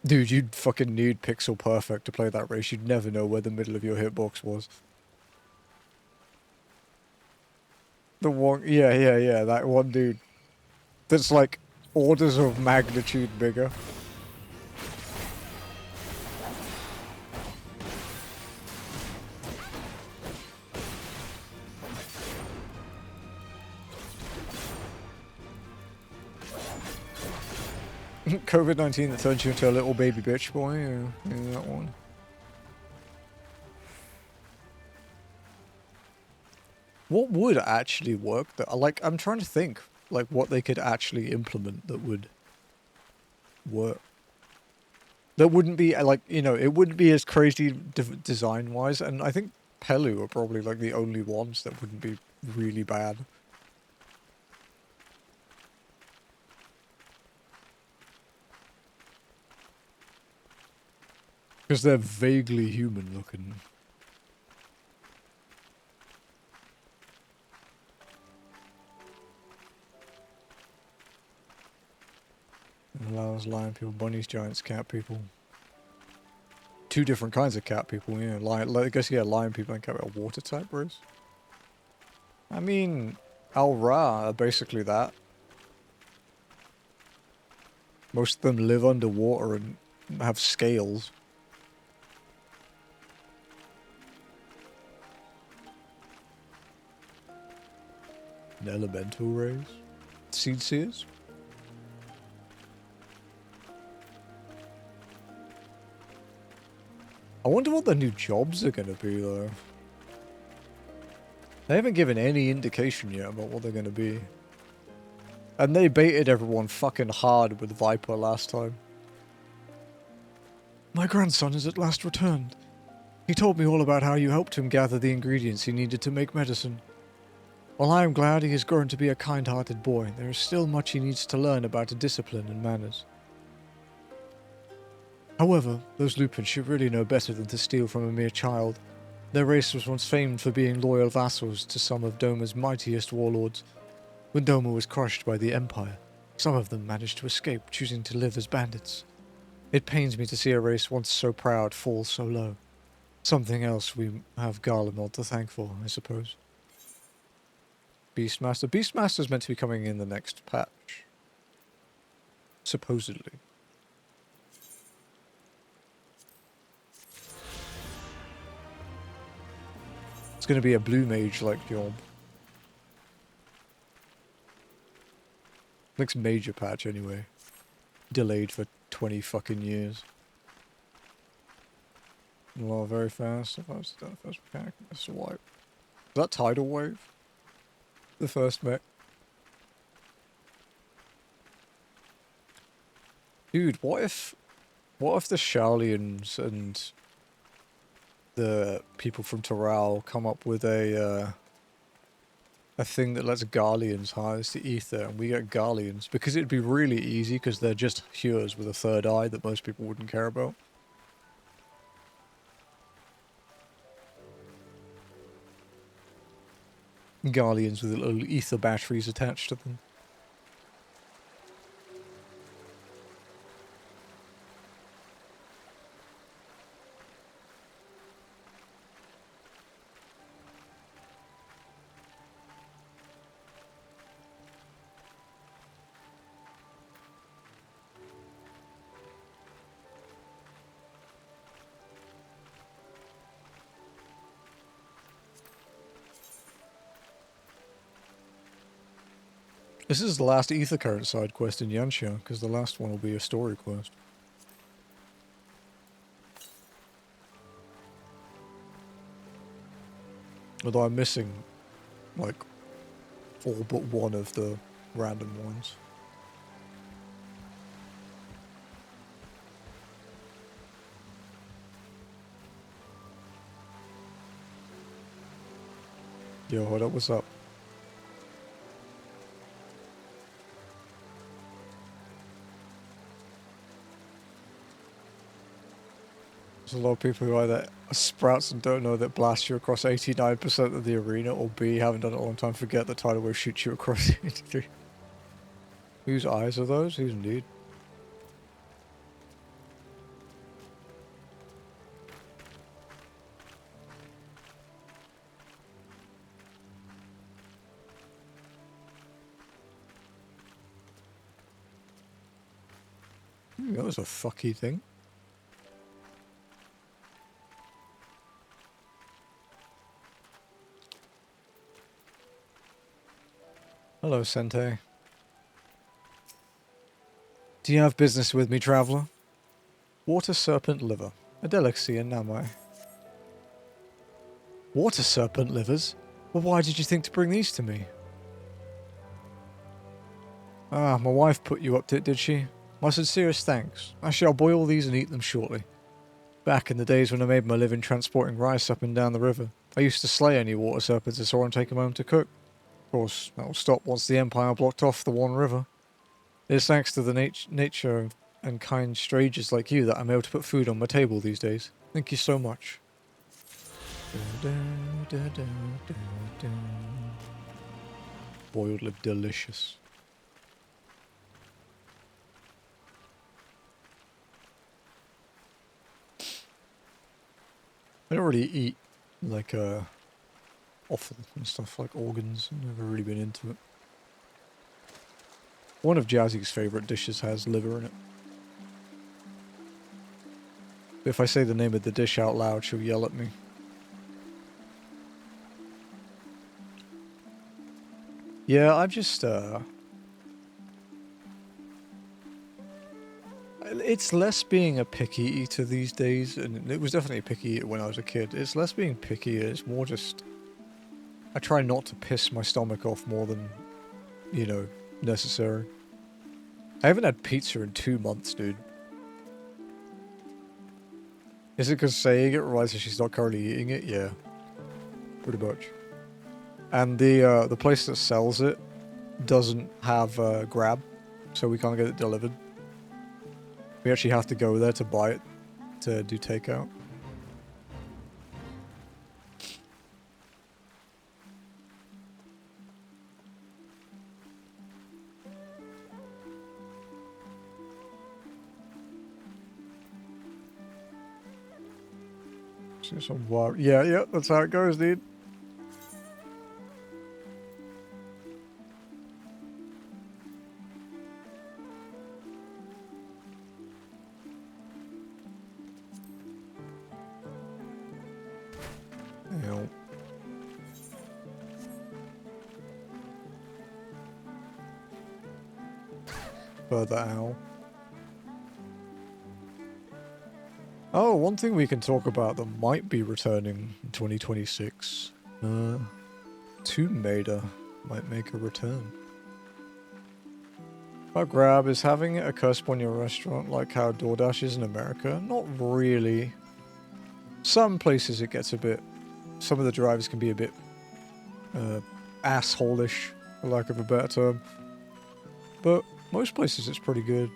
Dude, you'd fucking need pixel perfect to play that race. You'd never know where the middle of your hitbox was. The one, yeah, that one dude. That's like orders of magnitude bigger. COVID-19 that turns you into a little baby bitch boy, yeah, that one. What would actually work? Like, I'm trying to think, like, what they could actually implement that would work. That wouldn't be, like, you know, it wouldn't be as crazy design-wise, and I think Pelu are probably, like, the only ones that wouldn't be really bad. Because they're vaguely human looking. Allows lion people, bunnies, giants, cat people. Two different kinds of cat people, yeah. I guess, yeah, lion people and cat people are water type race. I mean, Al-Ra are basically that. Most of them live underwater and have scales. An elemental race? Seed seers? I wonder what the new jobs are going to be, though. They haven't given any indication yet about what they're going to be. And they baited everyone fucking hard with Viper last time. My grandson has at last returned. He told me all about how you helped him gather the ingredients he needed to make medicine. While I am glad he has grown to be a kind-hearted boy, there is still much he needs to learn about discipline and manners. However, those Lupins should really know better than to steal from a mere child. Their race was once famed for being loyal vassals to some of Doma's mightiest warlords. When Doma was crushed by the Empire, some of them managed to escape, choosing to live as bandits. It pains me to see a race once so proud fall so low. Something else we have Garlemald to thank for, I suppose. Beastmaster. Beastmaster's meant to be coming in the next patch. Supposedly. It's going to be a blue mage-like job. Next major patch, anyway. Delayed for 20 fucking years. Well, very fast. If I was done first mechanic, that's a wipe. Is that tidal wave? The first mech. Dude, what if the Shaolians and the people from Taral come up with a thing that lets Garleans harness the ether, and we get Garleans, because it'd be really easy because they're just Hures with a third eye that most people wouldn't care about. Garleans with little ether batteries attached to them. This is the last ether current side quest in Yanxia, because the last one will be a story quest. Although I'm missing, like, all but one of the random ones. Yo, hold up, what's up? There's a lot of people who either sprouts and don't know that blast you across 89% of the arena, or B, haven't done it a long time, forget that tidal wave shoots you across 83. Whose eyes are those? Whose indeed? That was a fucky thing. Hello, Sente. Do you have business with me, traveller? Water serpent liver. A delicacy in Namai. Water serpent livers? Well, why did you think to bring these to me? Ah, my wife put you up to it, did she? My sincerest thanks. I shall boil these and eat them shortly. Back in the days when I made my living transporting rice up and down the river, I used to slay any water serpents I saw and take them home to cook. Of course, that will stop once the Empire blocked off the one river. It is thanks to the nature and kind strangers like you that I'm able to put food on my table these days. Thank you so much. Boiled lip delicious. I don't really eat like offal and stuff like organs. I've never really been into it. One of Jazzy's favourite dishes has liver in it. If I say the name of the dish out loud, she'll yell at me. Yeah, I've just it's less being a picky eater these days, and it was definitely a picky eater when I was a kid. It's less being picky, it's more just I try not to piss my stomach off more than, you know, necessary. I haven't had pizza in 2 months, dude. Is it because saying it reminds her she's not currently eating it? Yeah. Pretty much. And the place that sells it doesn't have Grab, so we can't get it delivered. We actually have to go there to buy it, to do takeout. See some wild... Yeah, that's how it goes, dude. Ow. Further ow. Oh, one thing we can talk about that might be returning in 2026. Tomb Raider might make a return. About Grab, is having a curse upon your restaurant like how DoorDash is in America? Not really. Some places it gets a bit... Some of the drivers can be a bit... asshole-ish, for lack of a better term. But most places it's pretty good.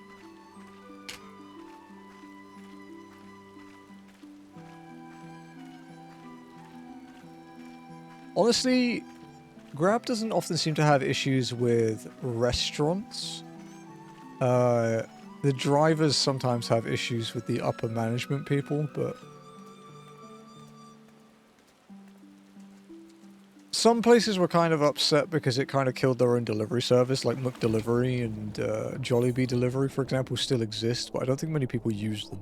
Honestly, Grab doesn't often seem to have issues with restaurants. The drivers sometimes have issues with the upper management people, but... Some places were kind of upset because it kind of killed their own delivery service, like McDelivery and Jollibee Delivery, for example, still exist, but I don't think many people use them.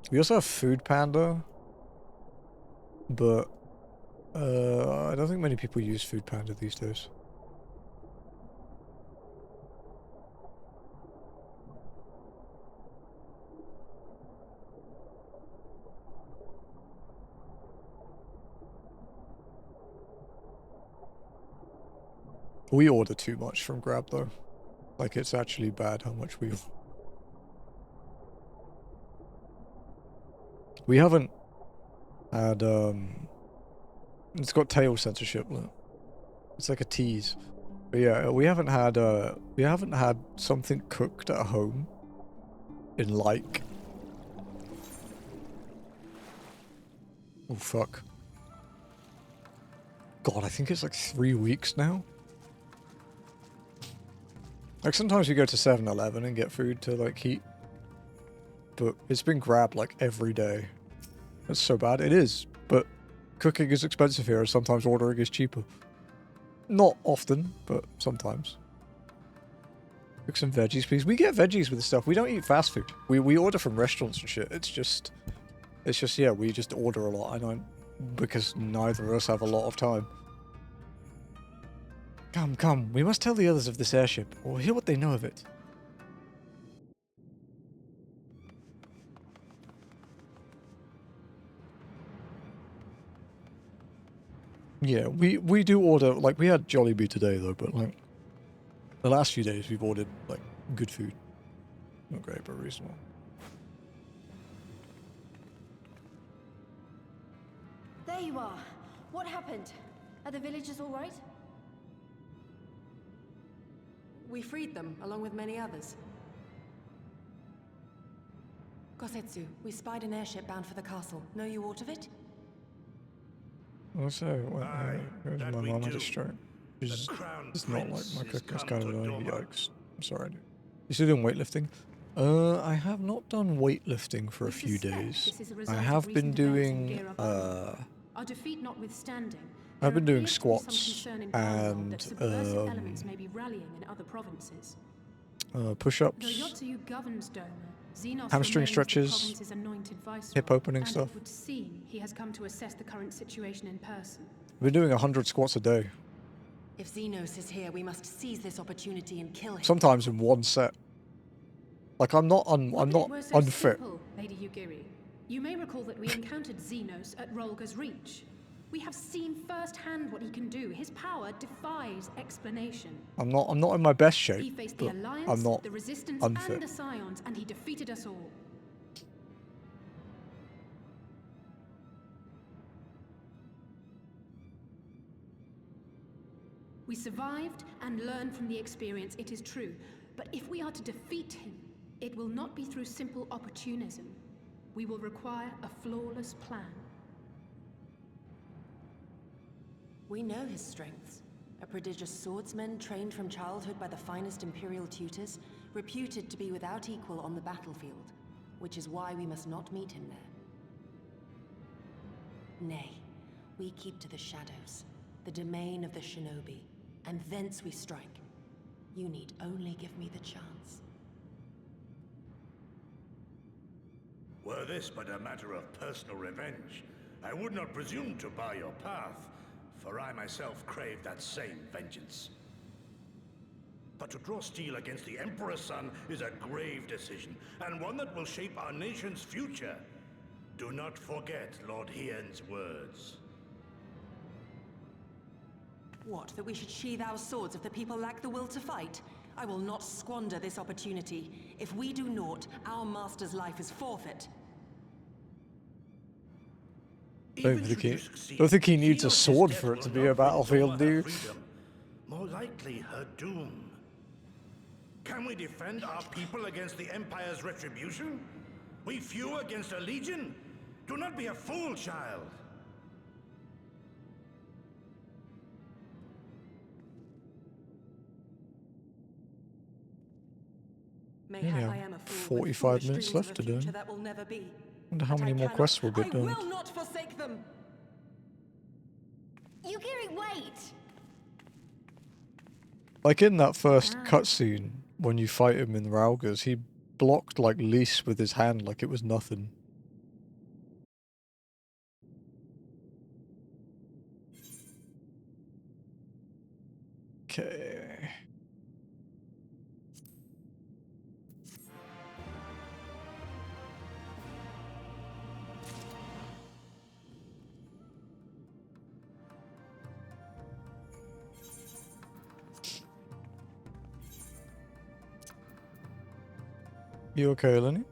We also have Food Panda, but I don't think many people use Food Panda these days. We order too much from Grab though. Like, it's actually bad how much we... We haven't had, it's got tail censorship, look. It's like a tease. But yeah, we haven't had something cooked at home in like... Oh fuck. God, I think it's like 3 weeks now. Like, sometimes we go to 7-Eleven and get food to, like, heat. But it's been Grabbed, like, every day. That's so bad. It is. But cooking is expensive here, and sometimes ordering is cheaper. Not often, but sometimes. Cook some veggies, please. We get veggies with the stuff. We don't eat fast food. We order from restaurants and shit. It's just, yeah, we just order a lot. I don't... Because neither of us have a lot of time. Come, we must tell the others of this airship, or hear what they know of it. Yeah, we do order, like, we had Jollibee today though, but like, the last few days we've ordered, like, good food. Not great, but reasonable. There you are. What happened? Are the villagers all right? We freed them, along with many others. Gosetsu, we spied an airship bound for the castle. Know you aught of it? Also, where's my mom at a stroke? It's not like my cook is kind of annoying. Yikes. I'm sorry, dude. You still doing weightlifting? I have not done weightlifting for a few days. I have been doing, Our defeat notwithstanding, I've been doing squats and elements may be rallying in other provinces. push-ups, hamstring stretches, hip opening stuff. It would seem he has come to assess the current situation in person. We're doing 100 squats a day. If Xenos is here, we must seize this opportunity and kill him. Sometimes in one set. Like, I'm not unfit. Simple, Lady Yugiri. You may recall that we encountered Xenos at Rolga's Reach. We have seen firsthand what he can do. His power defies explanation. I'm not in my best shape. He faced the Alliance, I'm not the Resistance, unfit. and the Scions, and he defeated us all. We survived and learned from the experience, it is true. But if we are to defeat him, it will not be through simple opportunism. We will require a flawless plan. We know his strengths. A prodigious swordsman trained from childhood by the finest Imperial tutors, reputed to be without equal on the battlefield, which is why we must not meet him there. Nay, we keep to the shadows, the domain of the shinobi, and thence we strike. You need only give me the chance. Were this but a matter of personal revenge, I would not presume to bar your path, for I myself crave that same vengeance. But to draw steel against the Emperor's son is a grave decision, and one that will shape our nation's future. Do not forget Lord Hien's words. What, that we should sheathe our swords if the people lack the will to fight? I will not squander this opportunity. If we do naught, our master's life is forfeit. Don't think he needs a sword for it to be a battlefield, do you? More likely her doom. Can we defend our people against the Empire's retribution? We few against a legion? Do not be a fool, child. Mayhap I am a fool 45 minutes left to do. That will never be. Wonder how many more quests we'll get done. I will not forsake them. Yugiri, wait! Like in that first cutscene, when you fight him in Rauga's, he blocked like Lys with his hand like it was nothing. Okay. You okay, Lenny?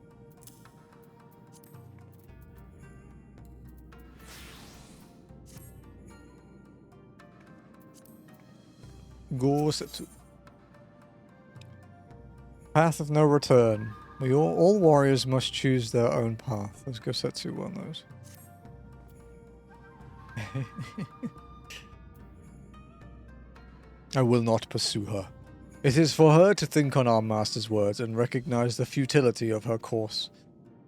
Go Setsu. Path of no return. All warriors must choose their own path. Let's go Setsu one of those. I will not pursue her. It is for her to think on our master's words and recognize the futility of her course.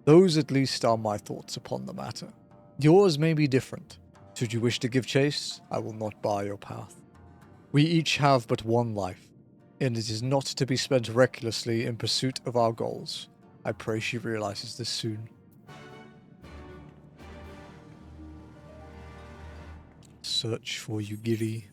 Those at least are my thoughts upon the matter. Yours may be different. Should you wish to give chase, I will not bar your path. We each have but one life, and it is not to be spent recklessly in pursuit of our goals. I pray she realizes this soon. Search for Yugiri.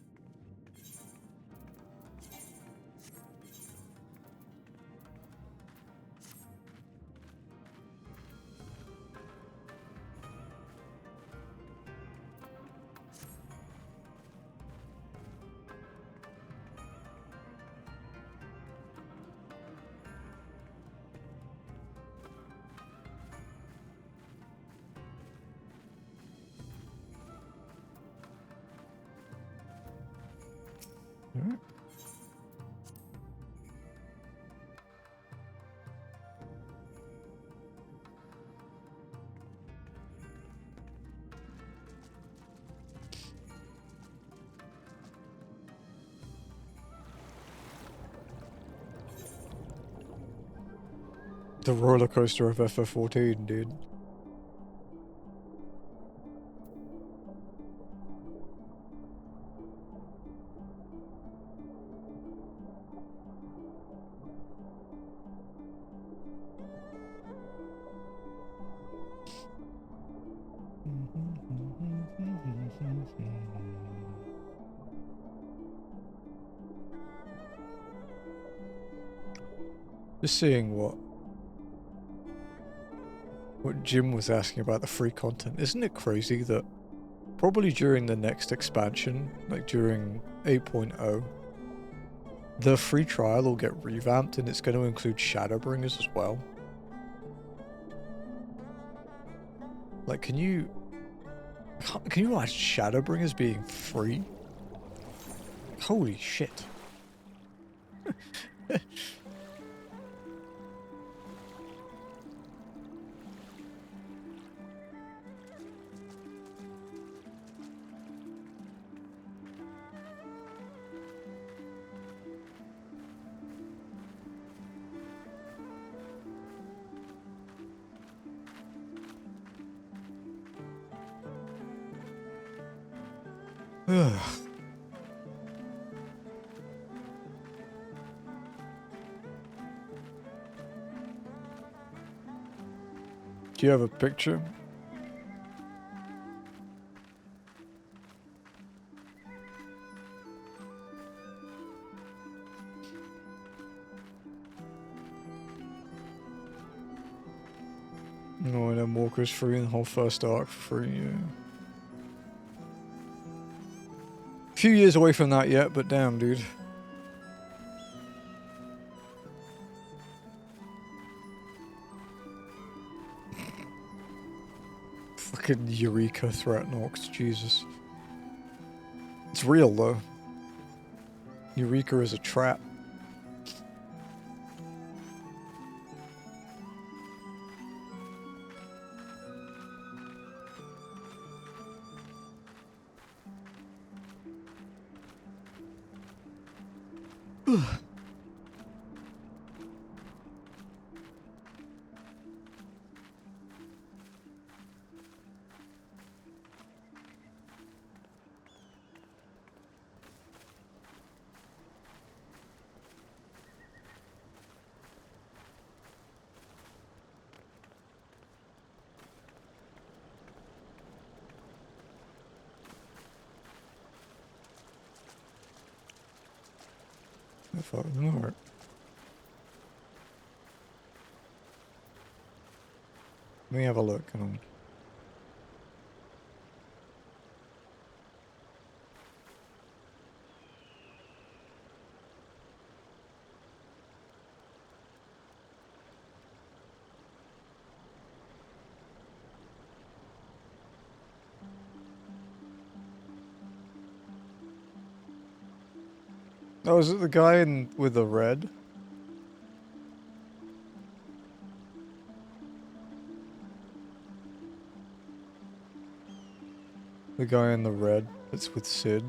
The roller coaster of FF14, dude. Just seeing what Jim was asking about the free content. Isn't it crazy that probably during the next expansion, like during 8.0, the free trial will get revamped and it's going to include Shadowbringers as well? Like, can you imagine Shadowbringers being free? Holy shit. Ugh. Do you have a picture? No, and then Walker's free and the whole first arc for free, yeah. Few years away from that yet, but damn, dude. Fucking Eureka threat knocks, Jesus. It's real though. Eureka is a trap. If I remember it. Let me have a look. Hang on. Oh, is it the guy with the red? The guy in the red that's with Sid?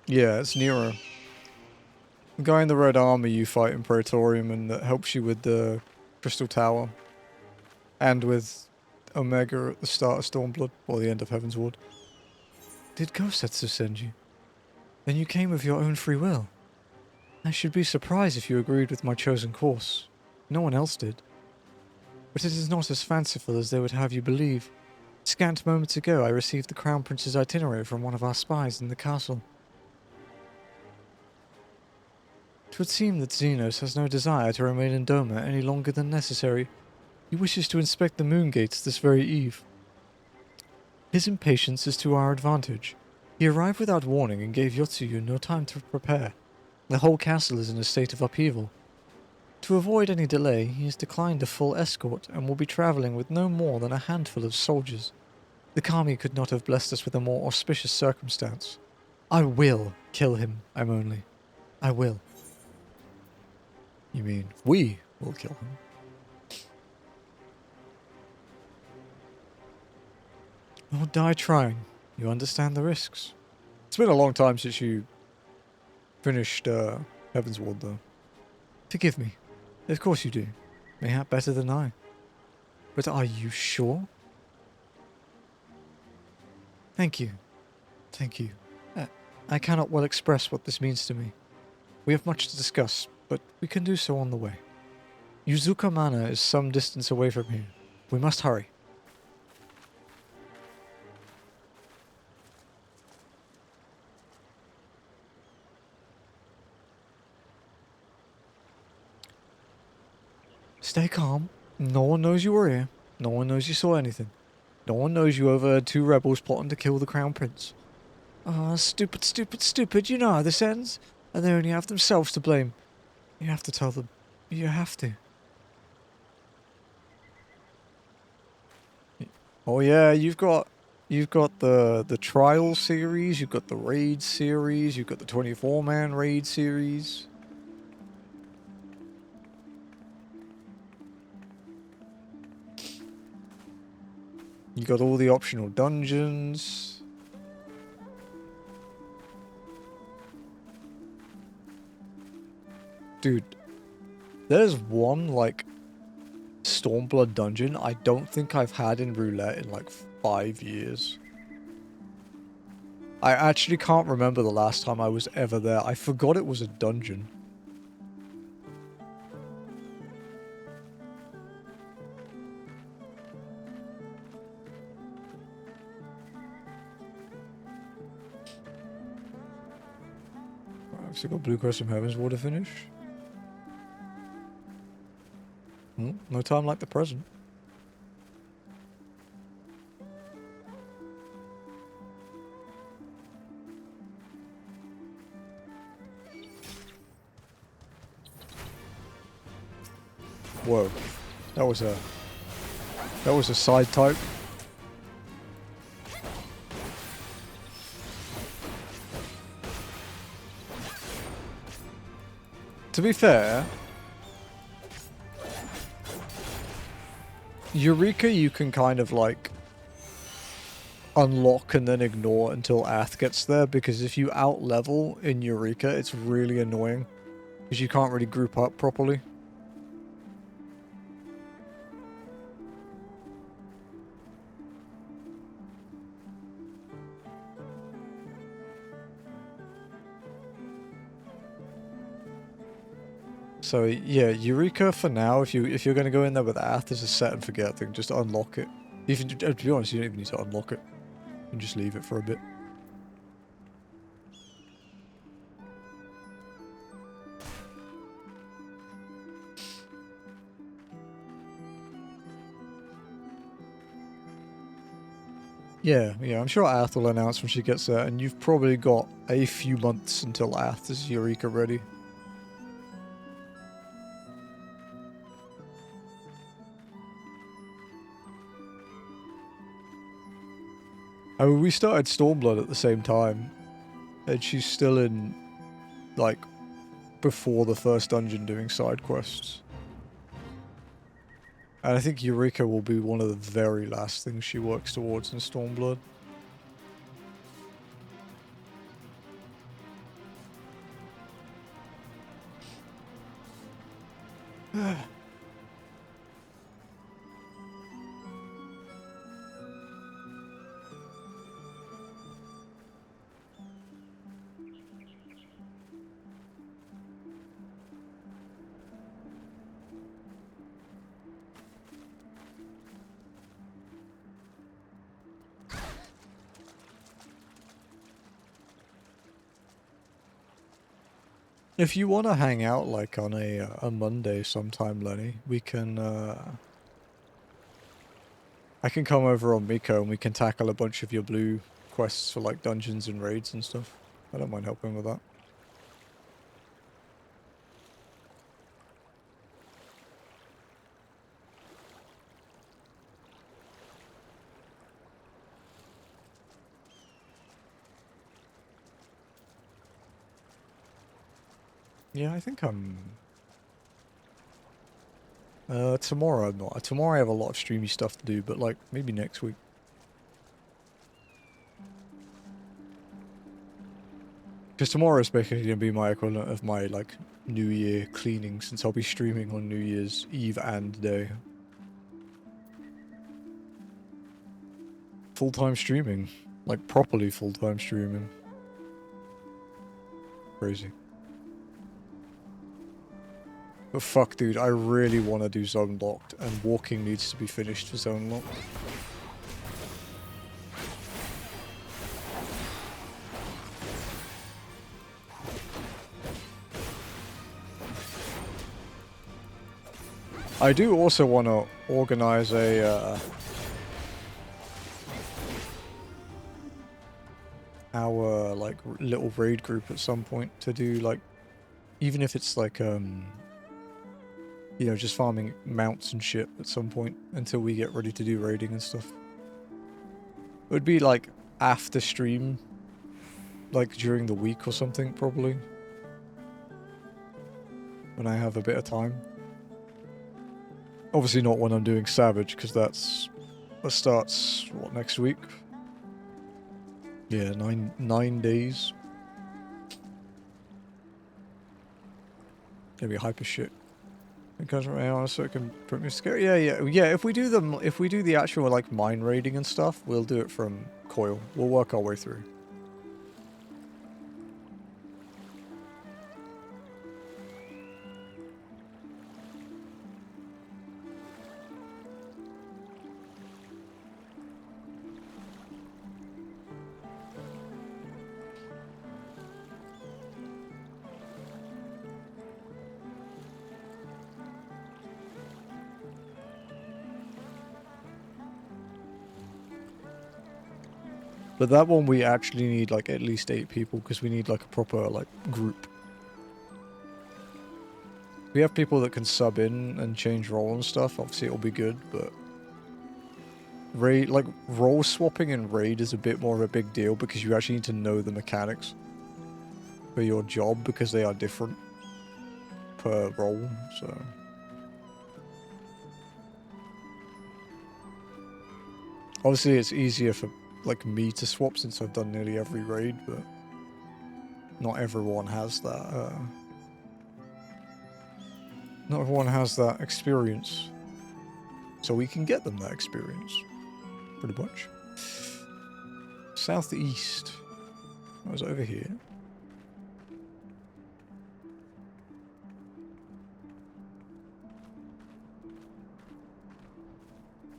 Yeah, it's Nero. The guy in the red armor you fight in Praetorium and that helps you with the Crystal Tower. And with Omega at the start of Stormblood, or the end of Heaven's Ward. Did Gosetsu send you? Then you came of your own free will. I should be surprised if you agreed with my chosen course. No one else did. But it is not as fanciful as they would have you believe. Scant moments ago I received the Crown Prince's itinerary from one of our spies in the castle. It would seem that Xenos has no desire to remain in Doma any longer than necessary. He wishes to inspect the moon gates this very eve. His impatience is to our advantage. He arrived without warning and gave Yotsuyu no time to prepare. The whole castle is in a state of upheaval. To avoid any delay, he has declined a full escort and will be travelling with no more than a handful of soldiers. The Kami could not have blessed us with a more auspicious circumstance. I will kill him, I'm only. I will. You mean, we will kill him? Or die trying. You understand the risks. It's been a long time since you finished Heaven's Ward, though. Forgive me. Of course you do. Mayhap better than I. But are you sure? Thank you. Thank you. I cannot well express what this means to me. We have much to discuss, but we can do so on the way. Yuzuka Manor is some distance away from here. We must hurry. Stay calm. No one knows you were here. No one knows you saw anything. No one knows you overheard 2 rebels plotting to kill the Crown Prince. Ah, stupid, stupid, stupid. You know how this ends. And they only have themselves to blame. You have to tell them. You have to. Oh yeah, you've got the trial series, you've got the raid series, you've got the 24-man raid series. You got all the optional dungeons. Dude, there's one, like, Stormblood dungeon I don't think I've had in Roulette in, like, 5 years. I actually can't remember the last time I was ever there. I forgot it was a dungeon. I've still got Blue Crest from Heaven's Water finish. No time like the present. Whoa. That was a side type. To be fair, Eureka you can kind of like unlock and then ignore until Ath gets there, because if you out-level in Eureka, it's really annoying because you can't really group up properly. So yeah, Eureka for now, if you're going to go in there with Ath, is a set and forget thing. Just unlock it. Even to be honest, you don't even need to unlock it. You can just leave it for a bit. Yeah, I'm sure Ath will announce when she gets there, and you've probably got a few months until Ath is Eureka ready. I mean, we started Stormblood at the same time, and she's still in, like, before the first dungeon doing side quests. And I think Eureka will be one of the very last things she works towards in Stormblood. If you want to hang out, like, on a Monday sometime, Lenny, we can, I can come over on Miko and we can tackle a bunch of your blue quests for, like, dungeons and raids and stuff. I don't mind helping with that. Yeah, I think I'm... tomorrow I'm not. Tomorrow I have a lot of streamy stuff to do, but, like, maybe next week. Because tomorrow is basically going to be my equivalent of my, like, New Year cleaning, since I'll be streaming on New Year's Eve and day. Full-time streaming. Like, properly full-time streaming. Crazy. But fuck, dude, I really want to do Zone Locked, and walking needs to be finished for Zone Locked. I do also want to organize a our like little raid group at some point to do, like, even if it's like you know, just farming mounts and shit at some point until we get ready to do raiding and stuff. It would be like after stream, like during the week or something, probably, when I have a bit of time. Obviously not when I'm doing Savage, because that starts, what, next week? Yeah, nine days. Gonna be hyper shit. Because so it can put me scared. Yeah. If we do the actual like mine raiding and stuff, we'll do it from Coil. We'll work our way through. But that one we actually need like at least 8 people, because we need like a proper like group. We have people that can sub in and change role and stuff, obviously it'll be good, but raid, like role swapping in raid is a bit more of a big deal because you actually need to know the mechanics for your job, because they are different per role, so. Obviously it's easier for like me to swap since I've done nearly every raid, but not everyone has that not everyone has that experience, so we can get them that experience pretty much. Southeast, I was over here.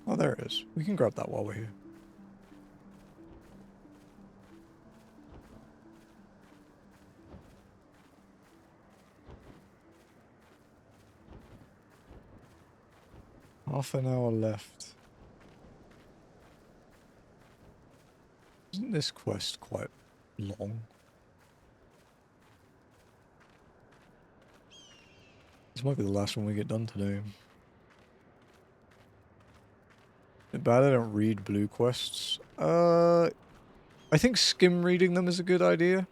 Oh, there it is. We can grab that while we're here. Half an hour left. Isn't this quest quite long? This might be the last one we get done today. It's bad I don't read blue quests. I think skim reading them is a good idea.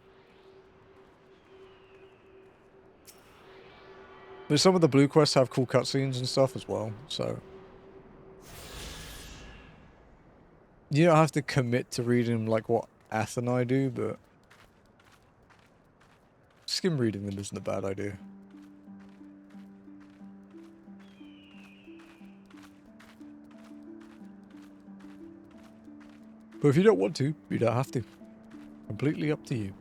But some of the blue quests have cool cutscenes and stuff as well, so. You don't have to commit to reading like what Ath and I do, but skim reading them isn't a bad idea. But if you don't want to, you don't have to. Completely up to you.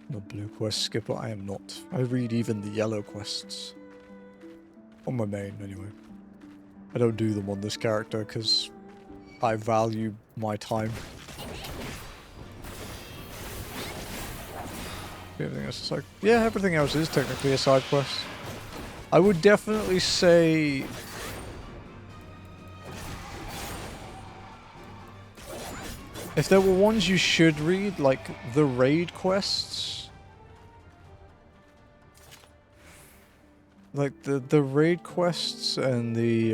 The blue quest skipper, I am not. I read even the yellow quests. On my main, anyway. I don't do them on this character because I value my time. Everything else is like, yeah, everything else is technically a side quest. I would definitely say if there were ones you should read, like the raid quests, like the raid quests and the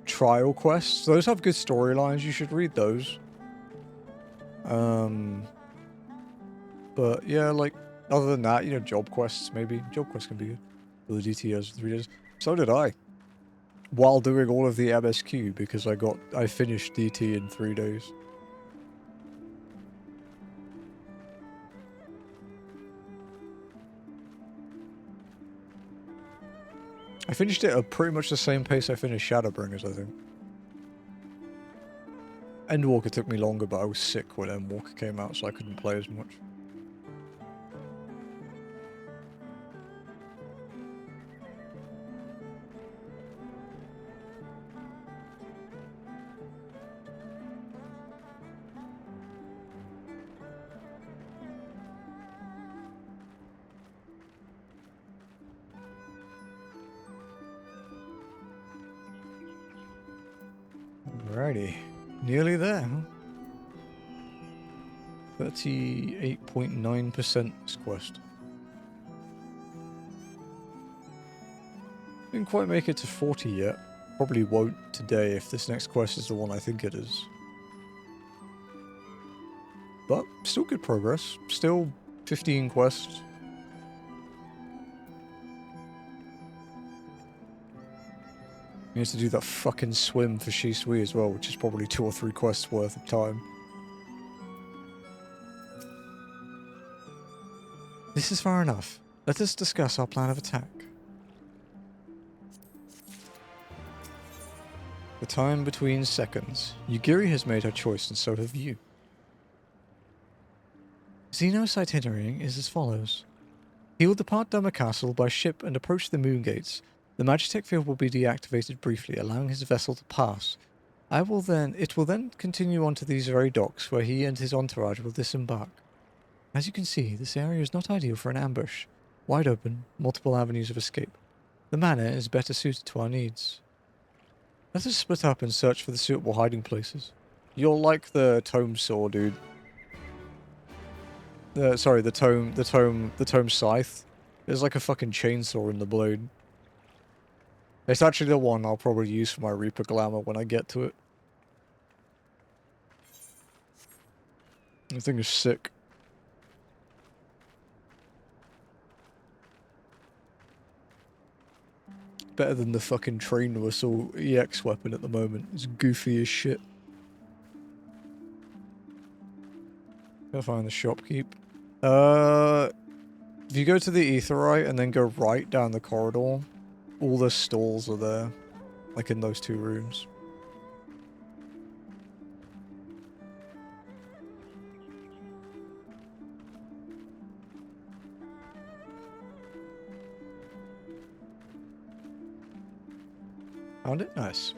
trial quests, those have good storylines. You should read those. But yeah, like other than that, you know, job quests maybe. Job quests can be good. For the DTOs for 3 days. So did I. While doing all of the MSQ, because I finished DT in 3 days. I finished it at pretty much the same pace I finished Shadowbringers, I think. Endwalker took me longer, but I was sick when Endwalker came out, so I couldn't play as much. Alrighty. Nearly there, huh? 38.9% this quest. Didn't quite make it to 40 yet. Probably won't today if this next quest is the one I think it is. But still good progress. Still 15 quests. He has to do that fucking swim for Shisui as well, which is probably 2 or 3 quests worth of time. This is far enough. Let us discuss our plan of attack. The time between seconds. Yugiri has made her choice, and so have you. Xeno's itinerary is as follows. He will depart Duma Castle by ship and approach the Moon Gates. The Magitech field will be deactivated briefly, allowing his vessel to pass. It will then continue onto these very docks, where he and his entourage will disembark. As you can see, this area is not ideal for an ambush. Wide open, multiple avenues of escape. The manor is better suited to our needs. Let us split up and search for the suitable hiding places. You'll like the tome saw, dude. Sorry, the tome scythe. There's like a fucking chainsaw in the blade. It's actually the one I'll probably use for my Reaper Glamour when I get to it. The thing is sick. Better than the fucking train whistle EX weapon at the moment. It's goofy as shit. Gotta find the shopkeep. If you go to the Aetheryte and then go right down the corridor, all the stalls are there. Like in those 2 rooms. Found it? Nice.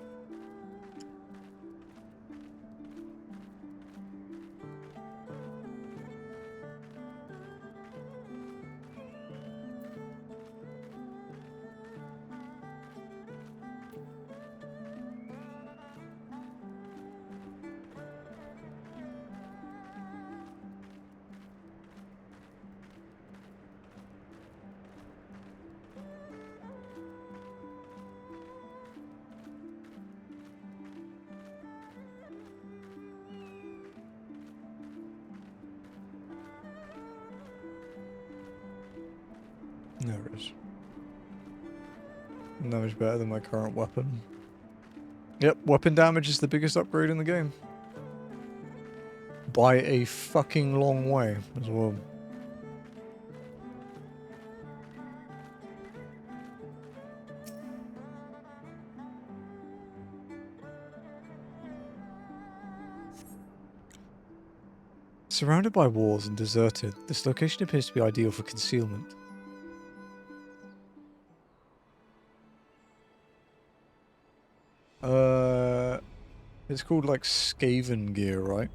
There it is. Damage better than my current weapon. Yep, weapon damage is the biggest upgrade in the game. By a fucking long way as well. Surrounded by walls and deserted, this location appears to be ideal for concealment. It's called like Skaven gear, right?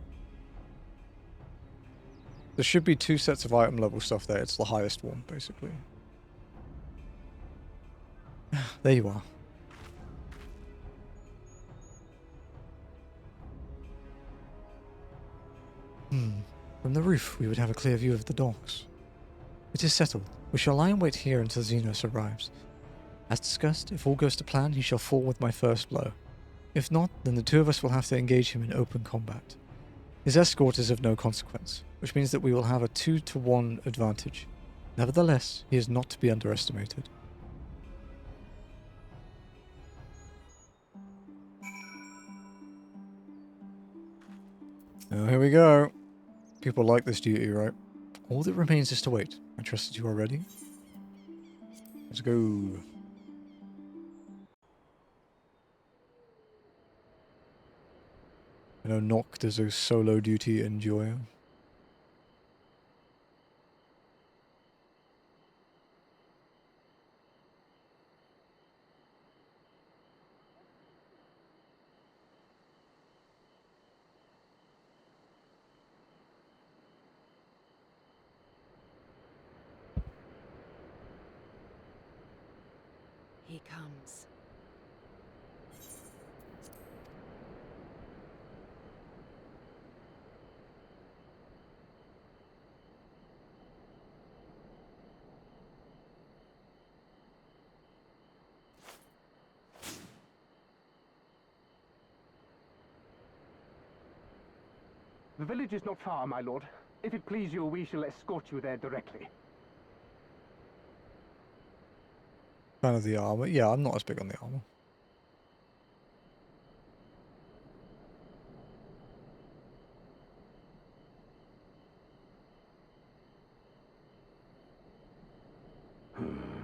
There should be 2 sets of item level stuff there. It's the highest one, basically. There you are. From the roof, we would have a clear view of the docks. It is settled. We shall lie in wait here until Xenos arrives. As discussed, if all goes to plan, he shall fall with my first blow. If not, then the 2 of us will have to engage him in open combat. His escort is of no consequence, which means that we will have a 2-to-1 advantage. Nevertheless, he is not to be underestimated. Oh, here we go. People like this duty, right? All that remains is to wait. I trust that you are ready. Let's go. I know Noct is a solo duty enjoyer. He comes. The village is not far, my lord. If it please you, we shall escort you there directly. Fan of the armor. Yeah, I'm not as big on the armor.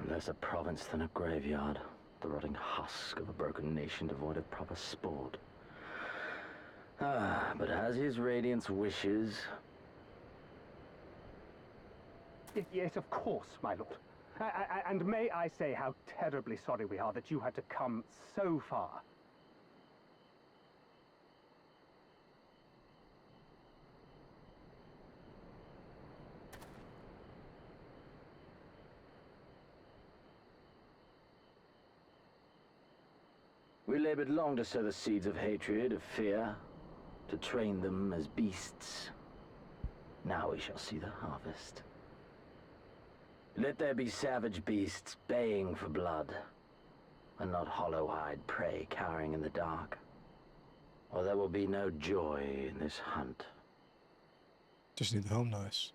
Less a province than a graveyard. The rotting husk of a broken nation devoid of proper sport. But as his radiance wishes... Yes, of course, my lord. And may I say how terribly sorry we are that you had to come so far. We labored long to sow the seeds of hatred, of fear, to train them as beasts. Now we shall see the harvest. Let there be savage beasts baying for blood, and not hollow-eyed prey cowering in the dark. Or there will be no joy in this hunt. Just need the helm nice.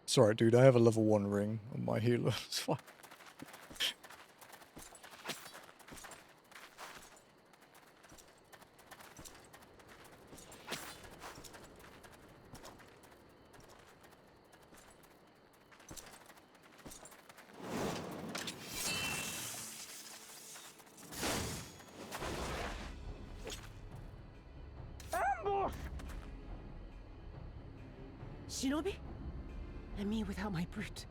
Sorry, dude, I have a level 1 ring on my healer. It's fine. Ambush! Shinobi? And me without my brute.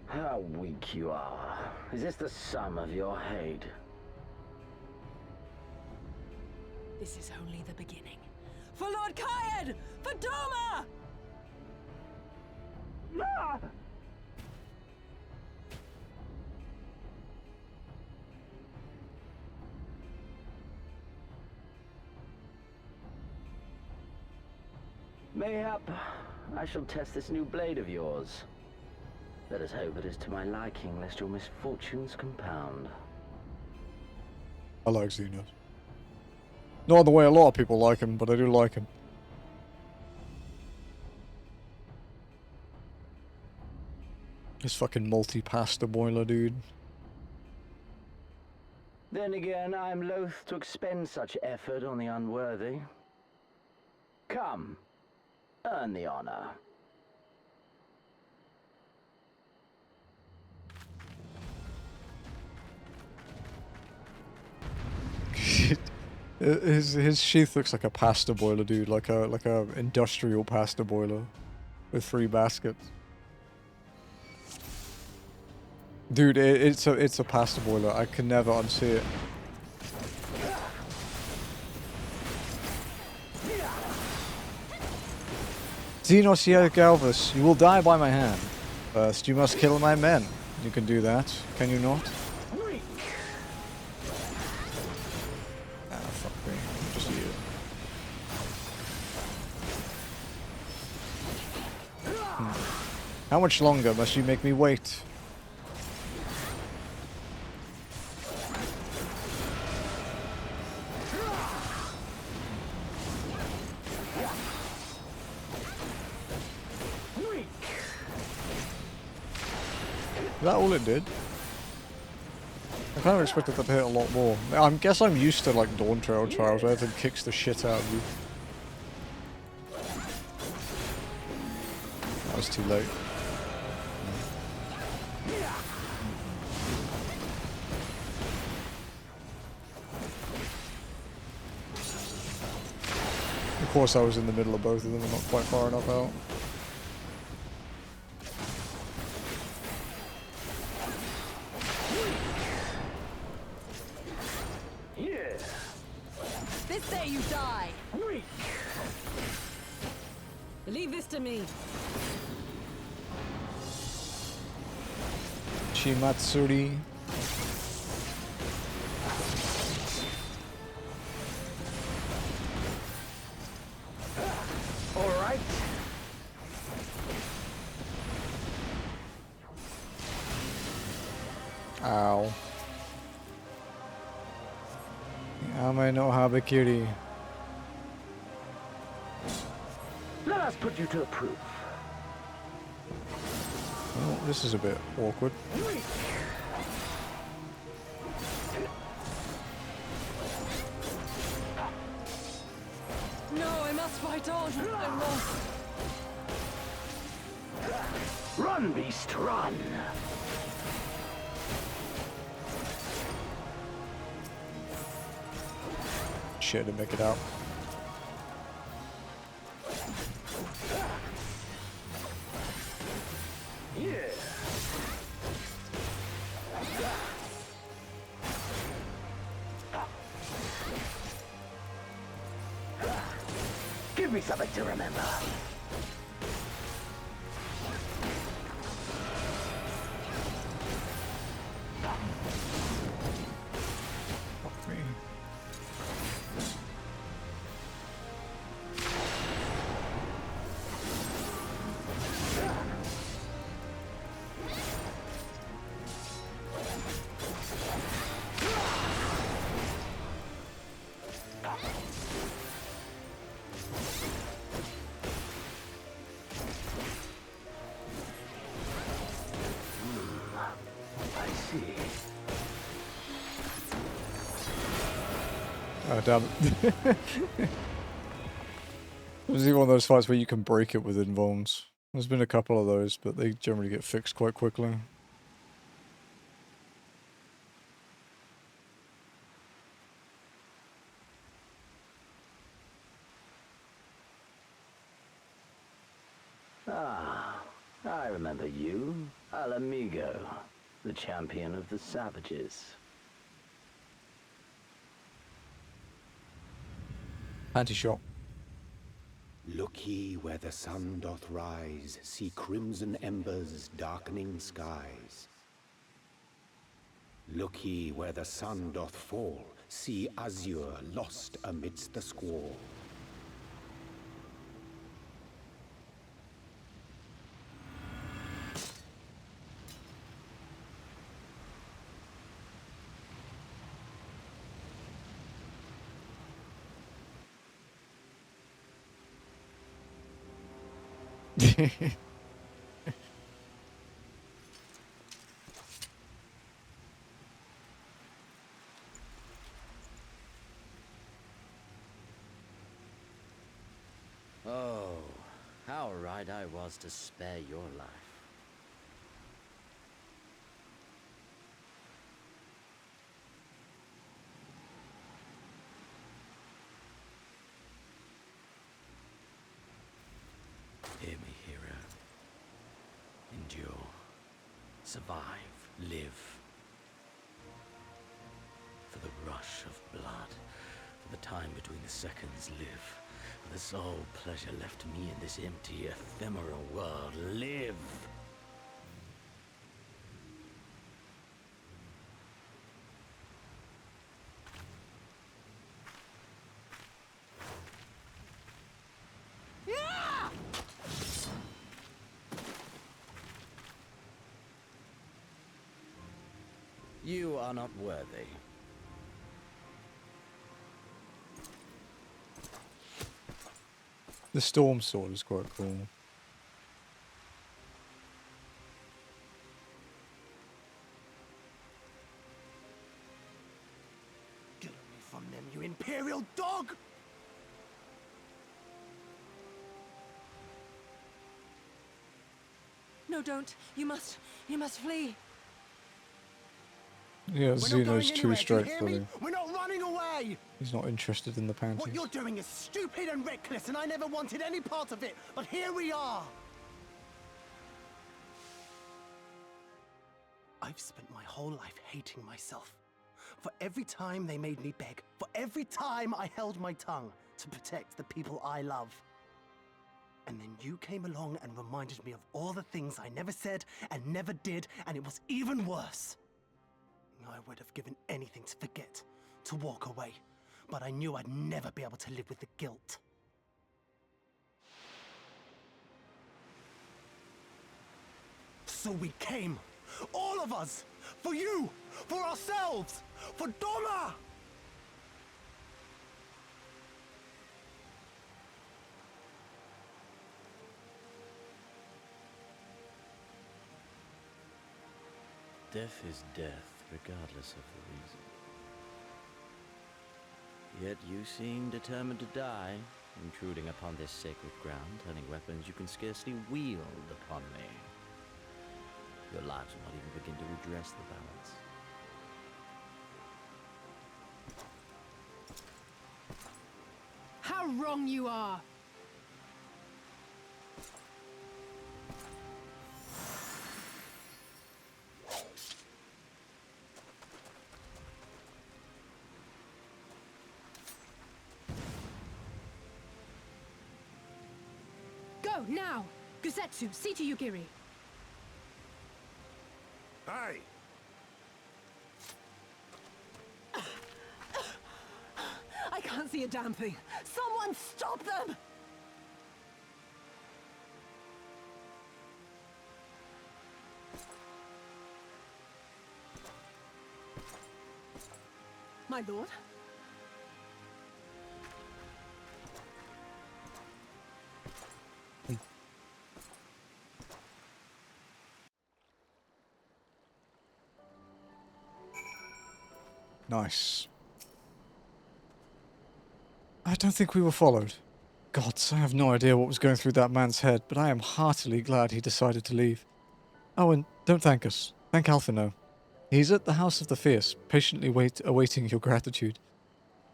How weak you are. Is this the sum of your hate? This is only the beginning. For Lord Kayed! For Doma! Ah! Mayhap I shall test this new blade of yours. Let us hope it is to my liking, lest your misfortunes compound. I like Xenos. Not the way a lot of people like him, but I do like him. This fucking multi-pasta boiler, dude. Then again, I am loath to expend such effort on the unworthy. Come, earn the honor. His sheath looks like a pasta boiler, dude. Like a industrial pasta boiler with 3 baskets. Dude, it's a pasta boiler. I can never unsee it. Xenos Galvus, you will die by my hand. First, you must kill my men. You can do that, can you not? Ah, fuck me. Just you. How much longer must you make me wait? that all it did? I kind of expected that to hit a lot more. I guess I'm used to like Dawn Trail trials where everything kicks the shit out of you. That was too late. Of course I was in the middle of both of them and not quite far enough out. This day you die! Leave this to me. Shimatsuri. All right. Ow. Ame no Habakiri. Let us put you to the proof. Oh, this is a bit awkward. No, I must fight on. I must. Run, beast, run. Shit, I didn't make it out. Give me something to remember. Fuck me. Oh, damn it. This is one of those fights where you can break it with invulns. There's been a couple of those, but they generally get fixed quite quickly. Ah, I remember you. Al Amigo, the champion of the savages. Anti-shot. Look ye where the sun doth rise, see crimson embers darkening skies. Look ye where the sun doth fall, see azure lost amidst the squall. Oh, how right I was to spare your life. Hear me, hero. Endure. Survive. Live. For the rush of blood. For the time between the seconds. Live. For the sole pleasure left me in this empty, ephemeral world. Live! You are not worthy. The storm sword is quite cool. vile dog! No, don't. You must flee. Yeah, Xeno's true strength, me? We're not running away! He's not interested in the panties. What you're doing is stupid and reckless, and I never wanted any part of it, but here we are! I've spent my whole life hating myself. For every time they made me beg, for every time I held my tongue to protect the people I love. And then you came along and reminded me of all the things I never said and never did, and it was even worse. I would have given anything to forget, to walk away, but I knew I'd never be able to live with the guilt. So we came, all of us, for you, for ourselves, for Doma! Death is death, regardless of the reason. Yet you seem determined to die, intruding upon this sacred ground, turning weapons you can scarcely wield upon me. Your lives will not even begin to redress the balance. How wrong you are! Go, now! Gusetsu, see to Yugiri. Hey! I can't see a damn thing. Someone stop them! My lord? Nice. I don't think we were followed. Gods, I have no idea what was going through that man's head, but I am heartily glad he decided to leave. Oh, and don't thank us. Thank Alphino. He's at the House of the Fierce, patiently awaiting your gratitude.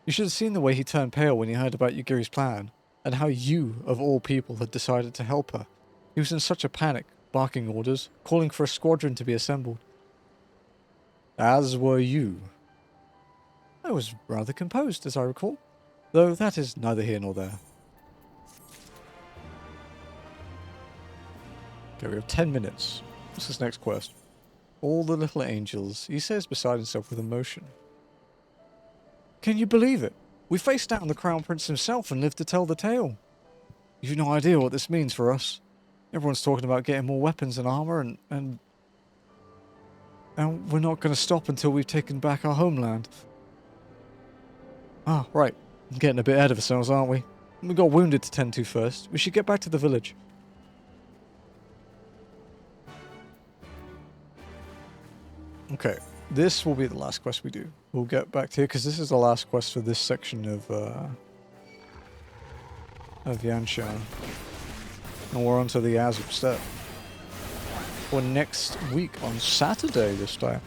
You should have seen the way he turned pale when he heard about Yugiri's plan, and how you, of all people, had decided to help her. He was in such a panic, barking orders, calling for a squadron to be assembled. As were you. I was rather composed, as I recall, though that is neither here nor there. Okay, we have 10 minutes. What's this next quest? All the little angels. He says beside himself with emotion. Can you believe it? We faced down the Crown Prince himself and lived to tell the tale. You've no idea what this means for us. Everyone's talking about getting more weapons and armor, and we're not going to stop until we've taken back our homeland. Ah, right. We're getting a bit ahead of ourselves, aren't we? We got wounded to tend to first. We should get back to the village. Okay, this will be the last quest we do. We'll get back to here because this is the last quest for this section of Yanxia. And we're on to the Azim Steppe. For next week on Saturday this time.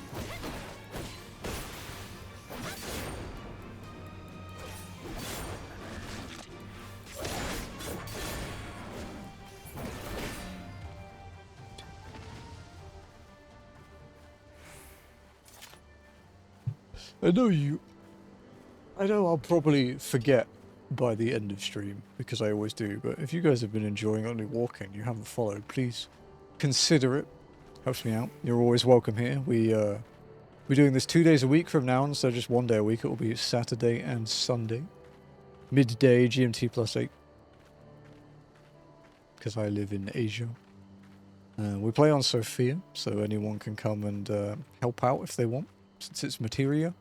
I know I'll probably forget by the end of stream, because I always do, but if you guys have been enjoying only walking, you haven't followed, please consider it. Helps me out. You're always welcome here. We're doing this 2 days a week from now, instead of just 1 day a week. It will be Saturday and Sunday. Midday GMT +8. Because I live in Asia. We play on Sophia, so anyone can come and help out if they want, since it's materia.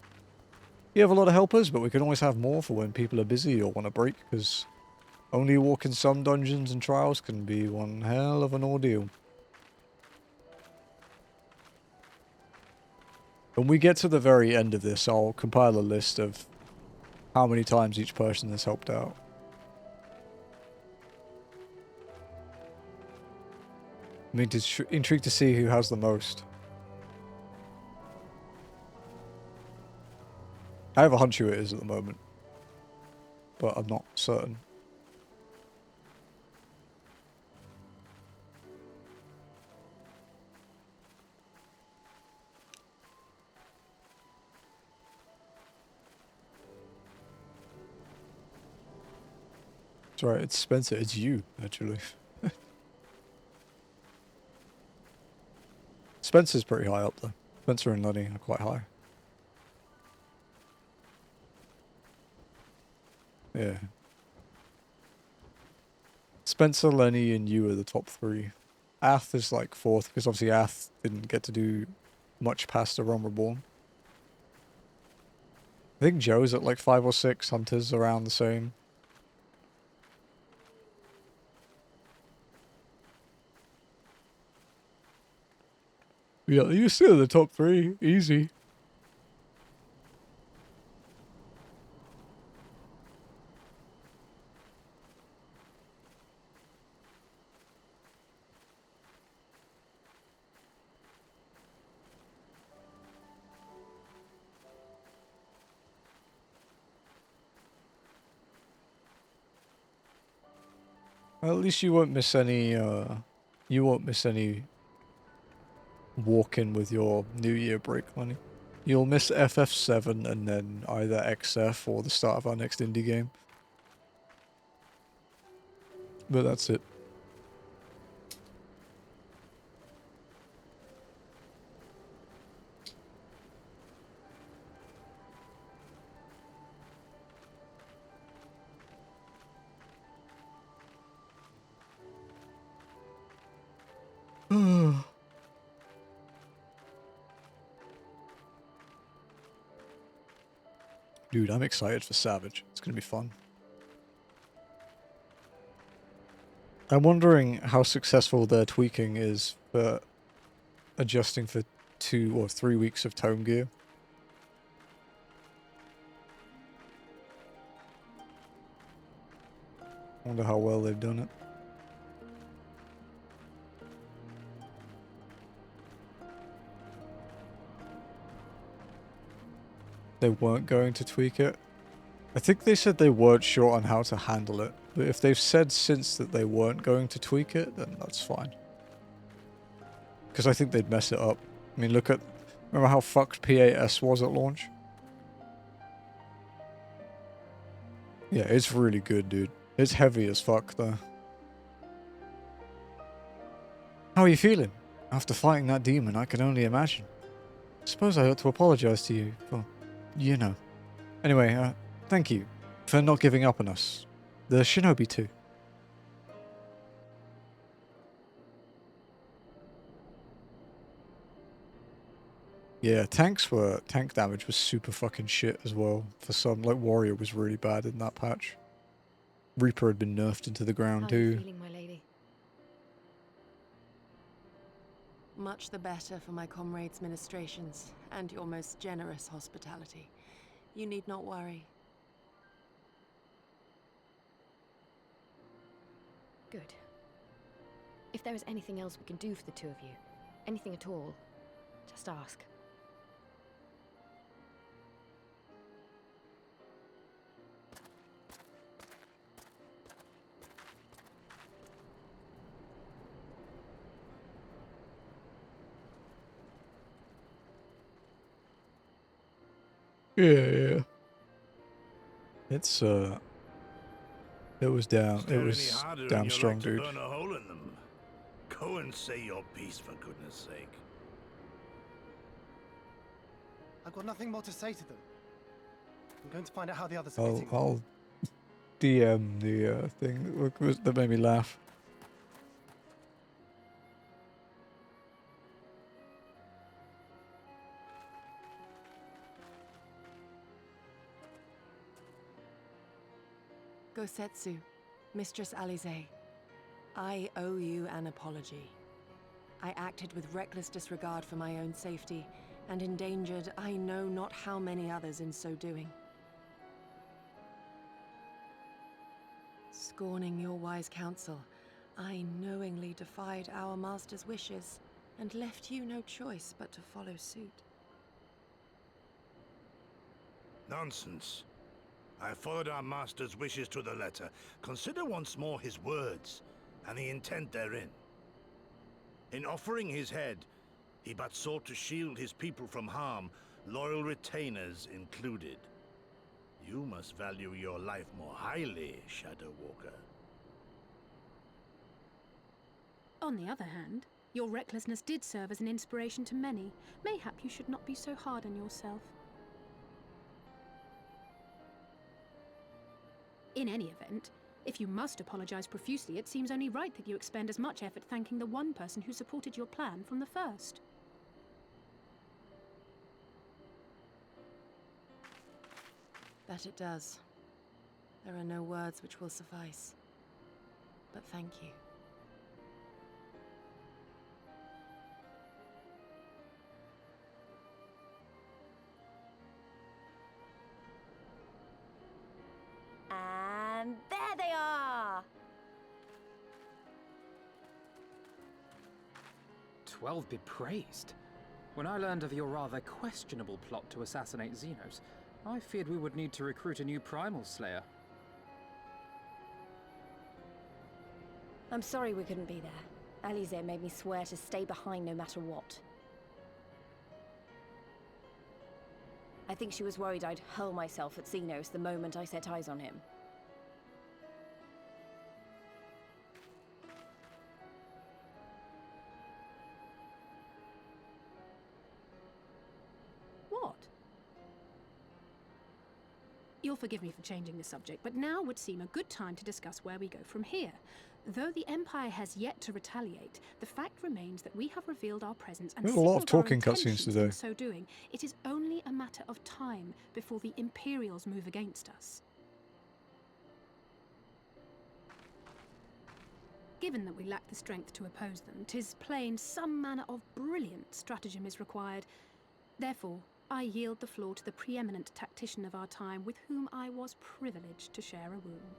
You have a lot of helpers, but we can always have more for when people are busy or want a break, because only walking some dungeons and trials can be one hell of an ordeal. When we get to the very end of this, I'll compile a list of how many times each person has helped out. I mean, intrigued to see who has the most. I have a hunch who it is at the moment, but I'm not certain. That's right, it's Spencer. It's you, actually. Spencer's pretty high up, though. Spencer and Lenny are quite high. Yeah. Spencer, Lenny, and you are the top 3. Ath is like 4th, because obviously Ath didn't get to do much past the Realm Reborn. I think Joe's at like 5 or 6, Hunter's around the same. Yeah, you're still in the top 3, easy. Well, at least you won't miss any, walk-in with your New Year break money. You'll miss FF7 and then either XF or the start of our next indie game. But that's it. Dude, I'm excited for Savage. It's gonna be fun. I'm wondering how successful their tweaking is for adjusting for 2 or 3 weeks of tome gear. I wonder how well they've done it. They weren't going to tweak it. I think they said they weren't sure on how to handle it, but if they've said since that they weren't going to tweak it, then that's fine. Because I think they'd mess it up. I mean, remember how fucked PAS was at launch? Yeah, it's really good, dude. It's heavy as fuck, though. How are you feeling? After fighting that demon, I can only imagine. Suppose I ought to apologize to you for, you know. Anyway, thank you for not giving up on us. The shinobi too. Yeah, tank damage was super fucking shit as well. For some, like Warrior was really bad in that patch. Reaper had been nerfed into the ground too. How are you feeling, my lady? Much the better for my comrades' ministrations and your most generous hospitality. You need not worry. Good. If there is anything else we can do for the two of you, anything at all, just ask. Yeah. It's it was damn strong, dude. Burn a hole in them. Go and say your piece, for goodness sake. I've got nothing more to say to them. I'm going to find out how the others are getting on. I'll DM the thing that made me laugh. Gosetsu, Mistress Alize, I owe you an apology. I acted with reckless disregard for my own safety, and endangered I know not how many others in so doing. Scorning your wise counsel, I knowingly defied our master's wishes and left you no choice but to follow suit. Nonsense. I followed our master's wishes to the letter. Consider once more his words, and the intent therein. In offering his head, he but sought to shield his people from harm, loyal retainers included. You must value your life more highly, Shadow Walker. On the other hand, your recklessness did serve as an inspiration to many. Mayhap you should not be so hard on yourself. In any event, if you must apologize profusely, it seems only right that you expend as much effort thanking the one person who supported your plan from the first. That it does. There are no words which will suffice. But thank you. And there they are! 12 be praised. When I learned of your rather questionable plot to assassinate Xenos, I feared we would need to recruit a new primal slayer. I'm sorry we couldn't be there. Alize made me swear to stay behind no matter what. I think she was worried I'd hurl myself at Xenos the moment I set eyes on him. What? You'll forgive me for changing the subject, but now would seem a good time to discuss where we go from here. Though the Empire has yet to retaliate, the fact remains that we have revealed our presence and There's a lot of signaled our talking cutscenes intentions today. in so doing. It is only a matter of time before the Imperials move against us. Given that we lack the strength to oppose them, 'tis plain some manner of brilliant stratagem is required. Therefore, I yield the floor to the preeminent tactician of our time, with whom I was privileged to share a room.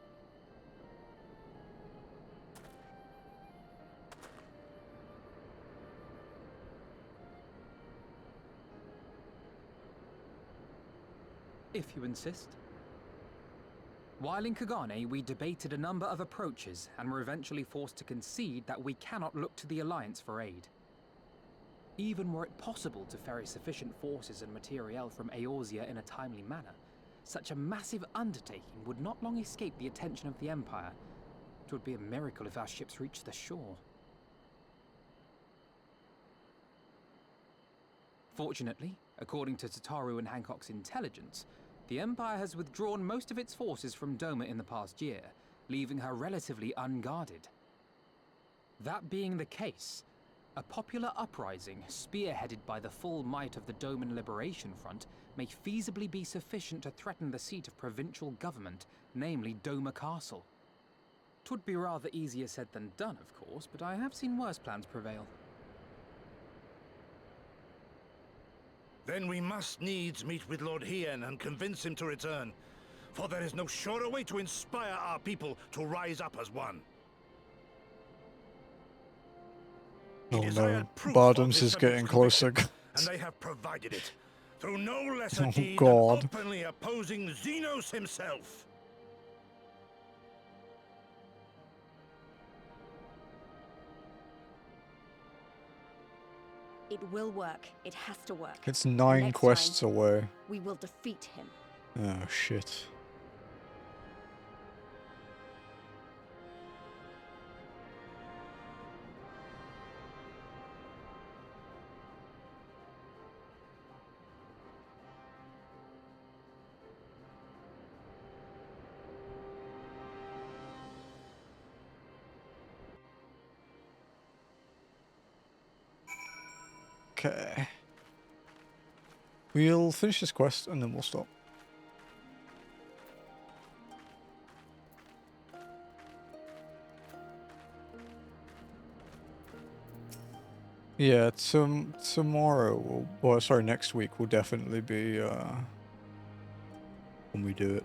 If you insist. While in Kagane, we debated a number of approaches and were eventually forced to concede that we cannot look to the Alliance for aid. Even were it possible to ferry sufficient forces and materiel from Eorzea in a timely manner, such a massive undertaking would not long escape the attention of the Empire. It would be a miracle if our ships reached the shore. Fortunately, according to Tataru and Hancock's intelligence, the Empire has withdrawn most of its forces from Doma in the past year, leaving her relatively unguarded. That being the case, a popular uprising, spearheaded by the full might of the Doman Liberation Front, may feasibly be sufficient to threaten the seat of provincial government, namely Doma Castle. 'Twould be rather easier said than done, of course, but I have seen worse plans prevail. Then we must needs meet with Lord Hien and convince him to return, for there is no surer way to inspire our people to rise up as one. Oh no, Bardams is getting closer. And they have provided it, through no less a Oh, deed God. than openly opposing Xenos himself. It will work. It has to work. It's 9 Next quests time, away. we will defeat him. Oh shit. Okay. We'll finish this quest and then we'll stop. Yeah, tomorrow, or sorry, next week will definitely be when we do it.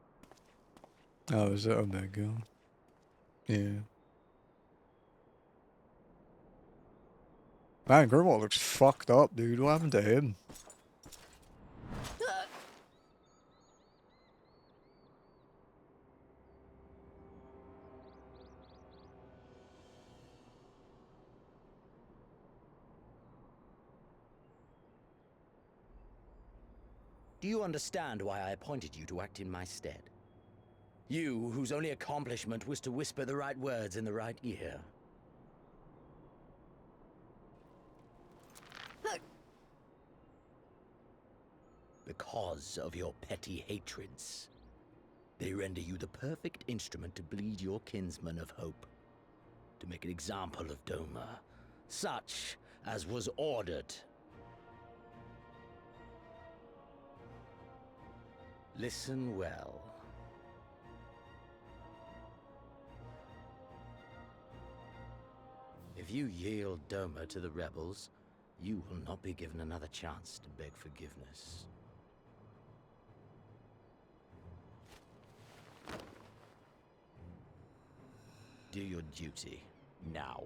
Oh, is it Omega? Yeah. Man, Grimwald looks fucked up, dude. What happened to him? Do you understand why I appointed you to act in my stead? You, whose only accomplishment was to whisper the right words in the right ear. Because of your petty hatreds, they render you the perfect instrument to bleed your kinsman of hope, to make an example of Doma, such as was ordered. Listen well. If you yield Doma to the rebels, you will not be given another chance to beg forgiveness. Do your duty now,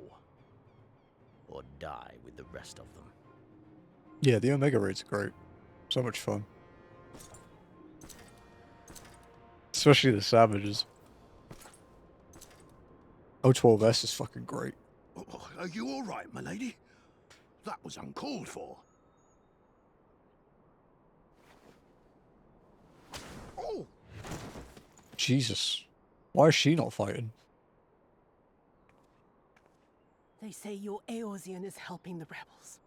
or die with the rest of them. Yeah, the Omega raid's great. So much fun. Especially the savages. O12S is fucking great. Are you all right, my lady? That was uncalled for. Oh! Jesus. Why is she not fighting? They say your Eorzean is helping the rebels.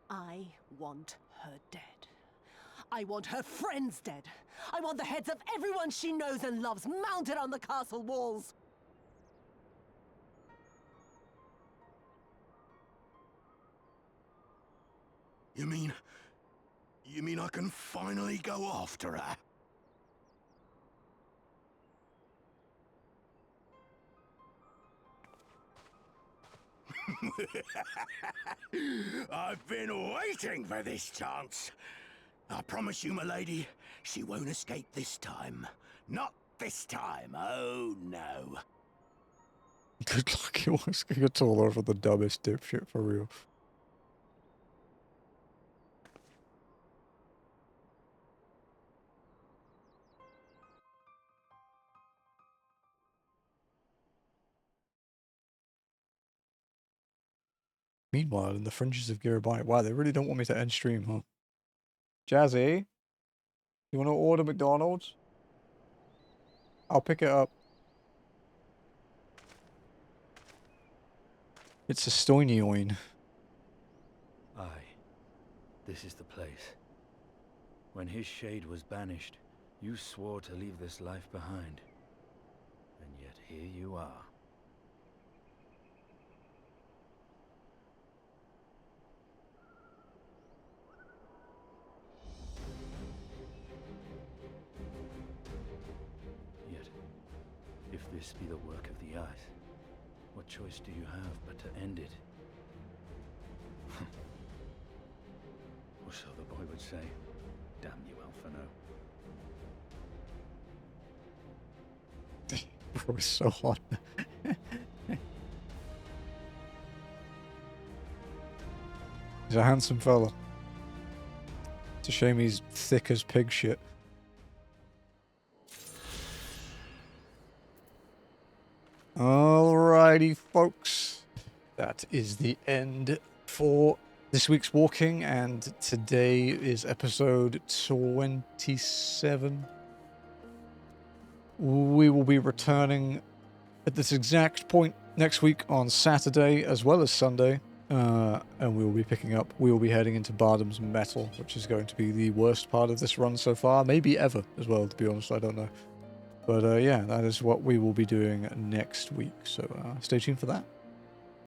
I want her dead. I want her friends dead. I want the heads of everyone she knows and loves mounted on the castle walls. You mean I can finally go after her? I've been waiting for this chance. I promise you, my lady, she won't escape this time. Not this time, oh no. Good luck, he wants to get all over the dumbest dipshit for real. Meanwhile, in the fringes of Girabai, wow, they really don't want me to end stream, huh? Jazzy, you want to order McDonald's? I'll pick it up. It's a Stoinioin. Aye, this is the place. When his shade was banished, you swore to leave this life behind. And yet here you are. Yet, if this be the work of the Eyes, what choice do you have but to end it? Or so the boy would say. Damn you, Alphano. Bro, it's so hot. He's a handsome fella. It's a shame he's thick as pig shit. Alrighty, folks. That is the end for this week's walking, and today is episode 27. We will be returning at this exact point next week on Saturday as well as Sunday, and we will be picking up. We will be heading into Bardam's Metal, which is going to be the worst part of this run so far, maybe ever as well, to be honest, I don't know. But yeah, that is what we will be doing next week, so stay tuned for that.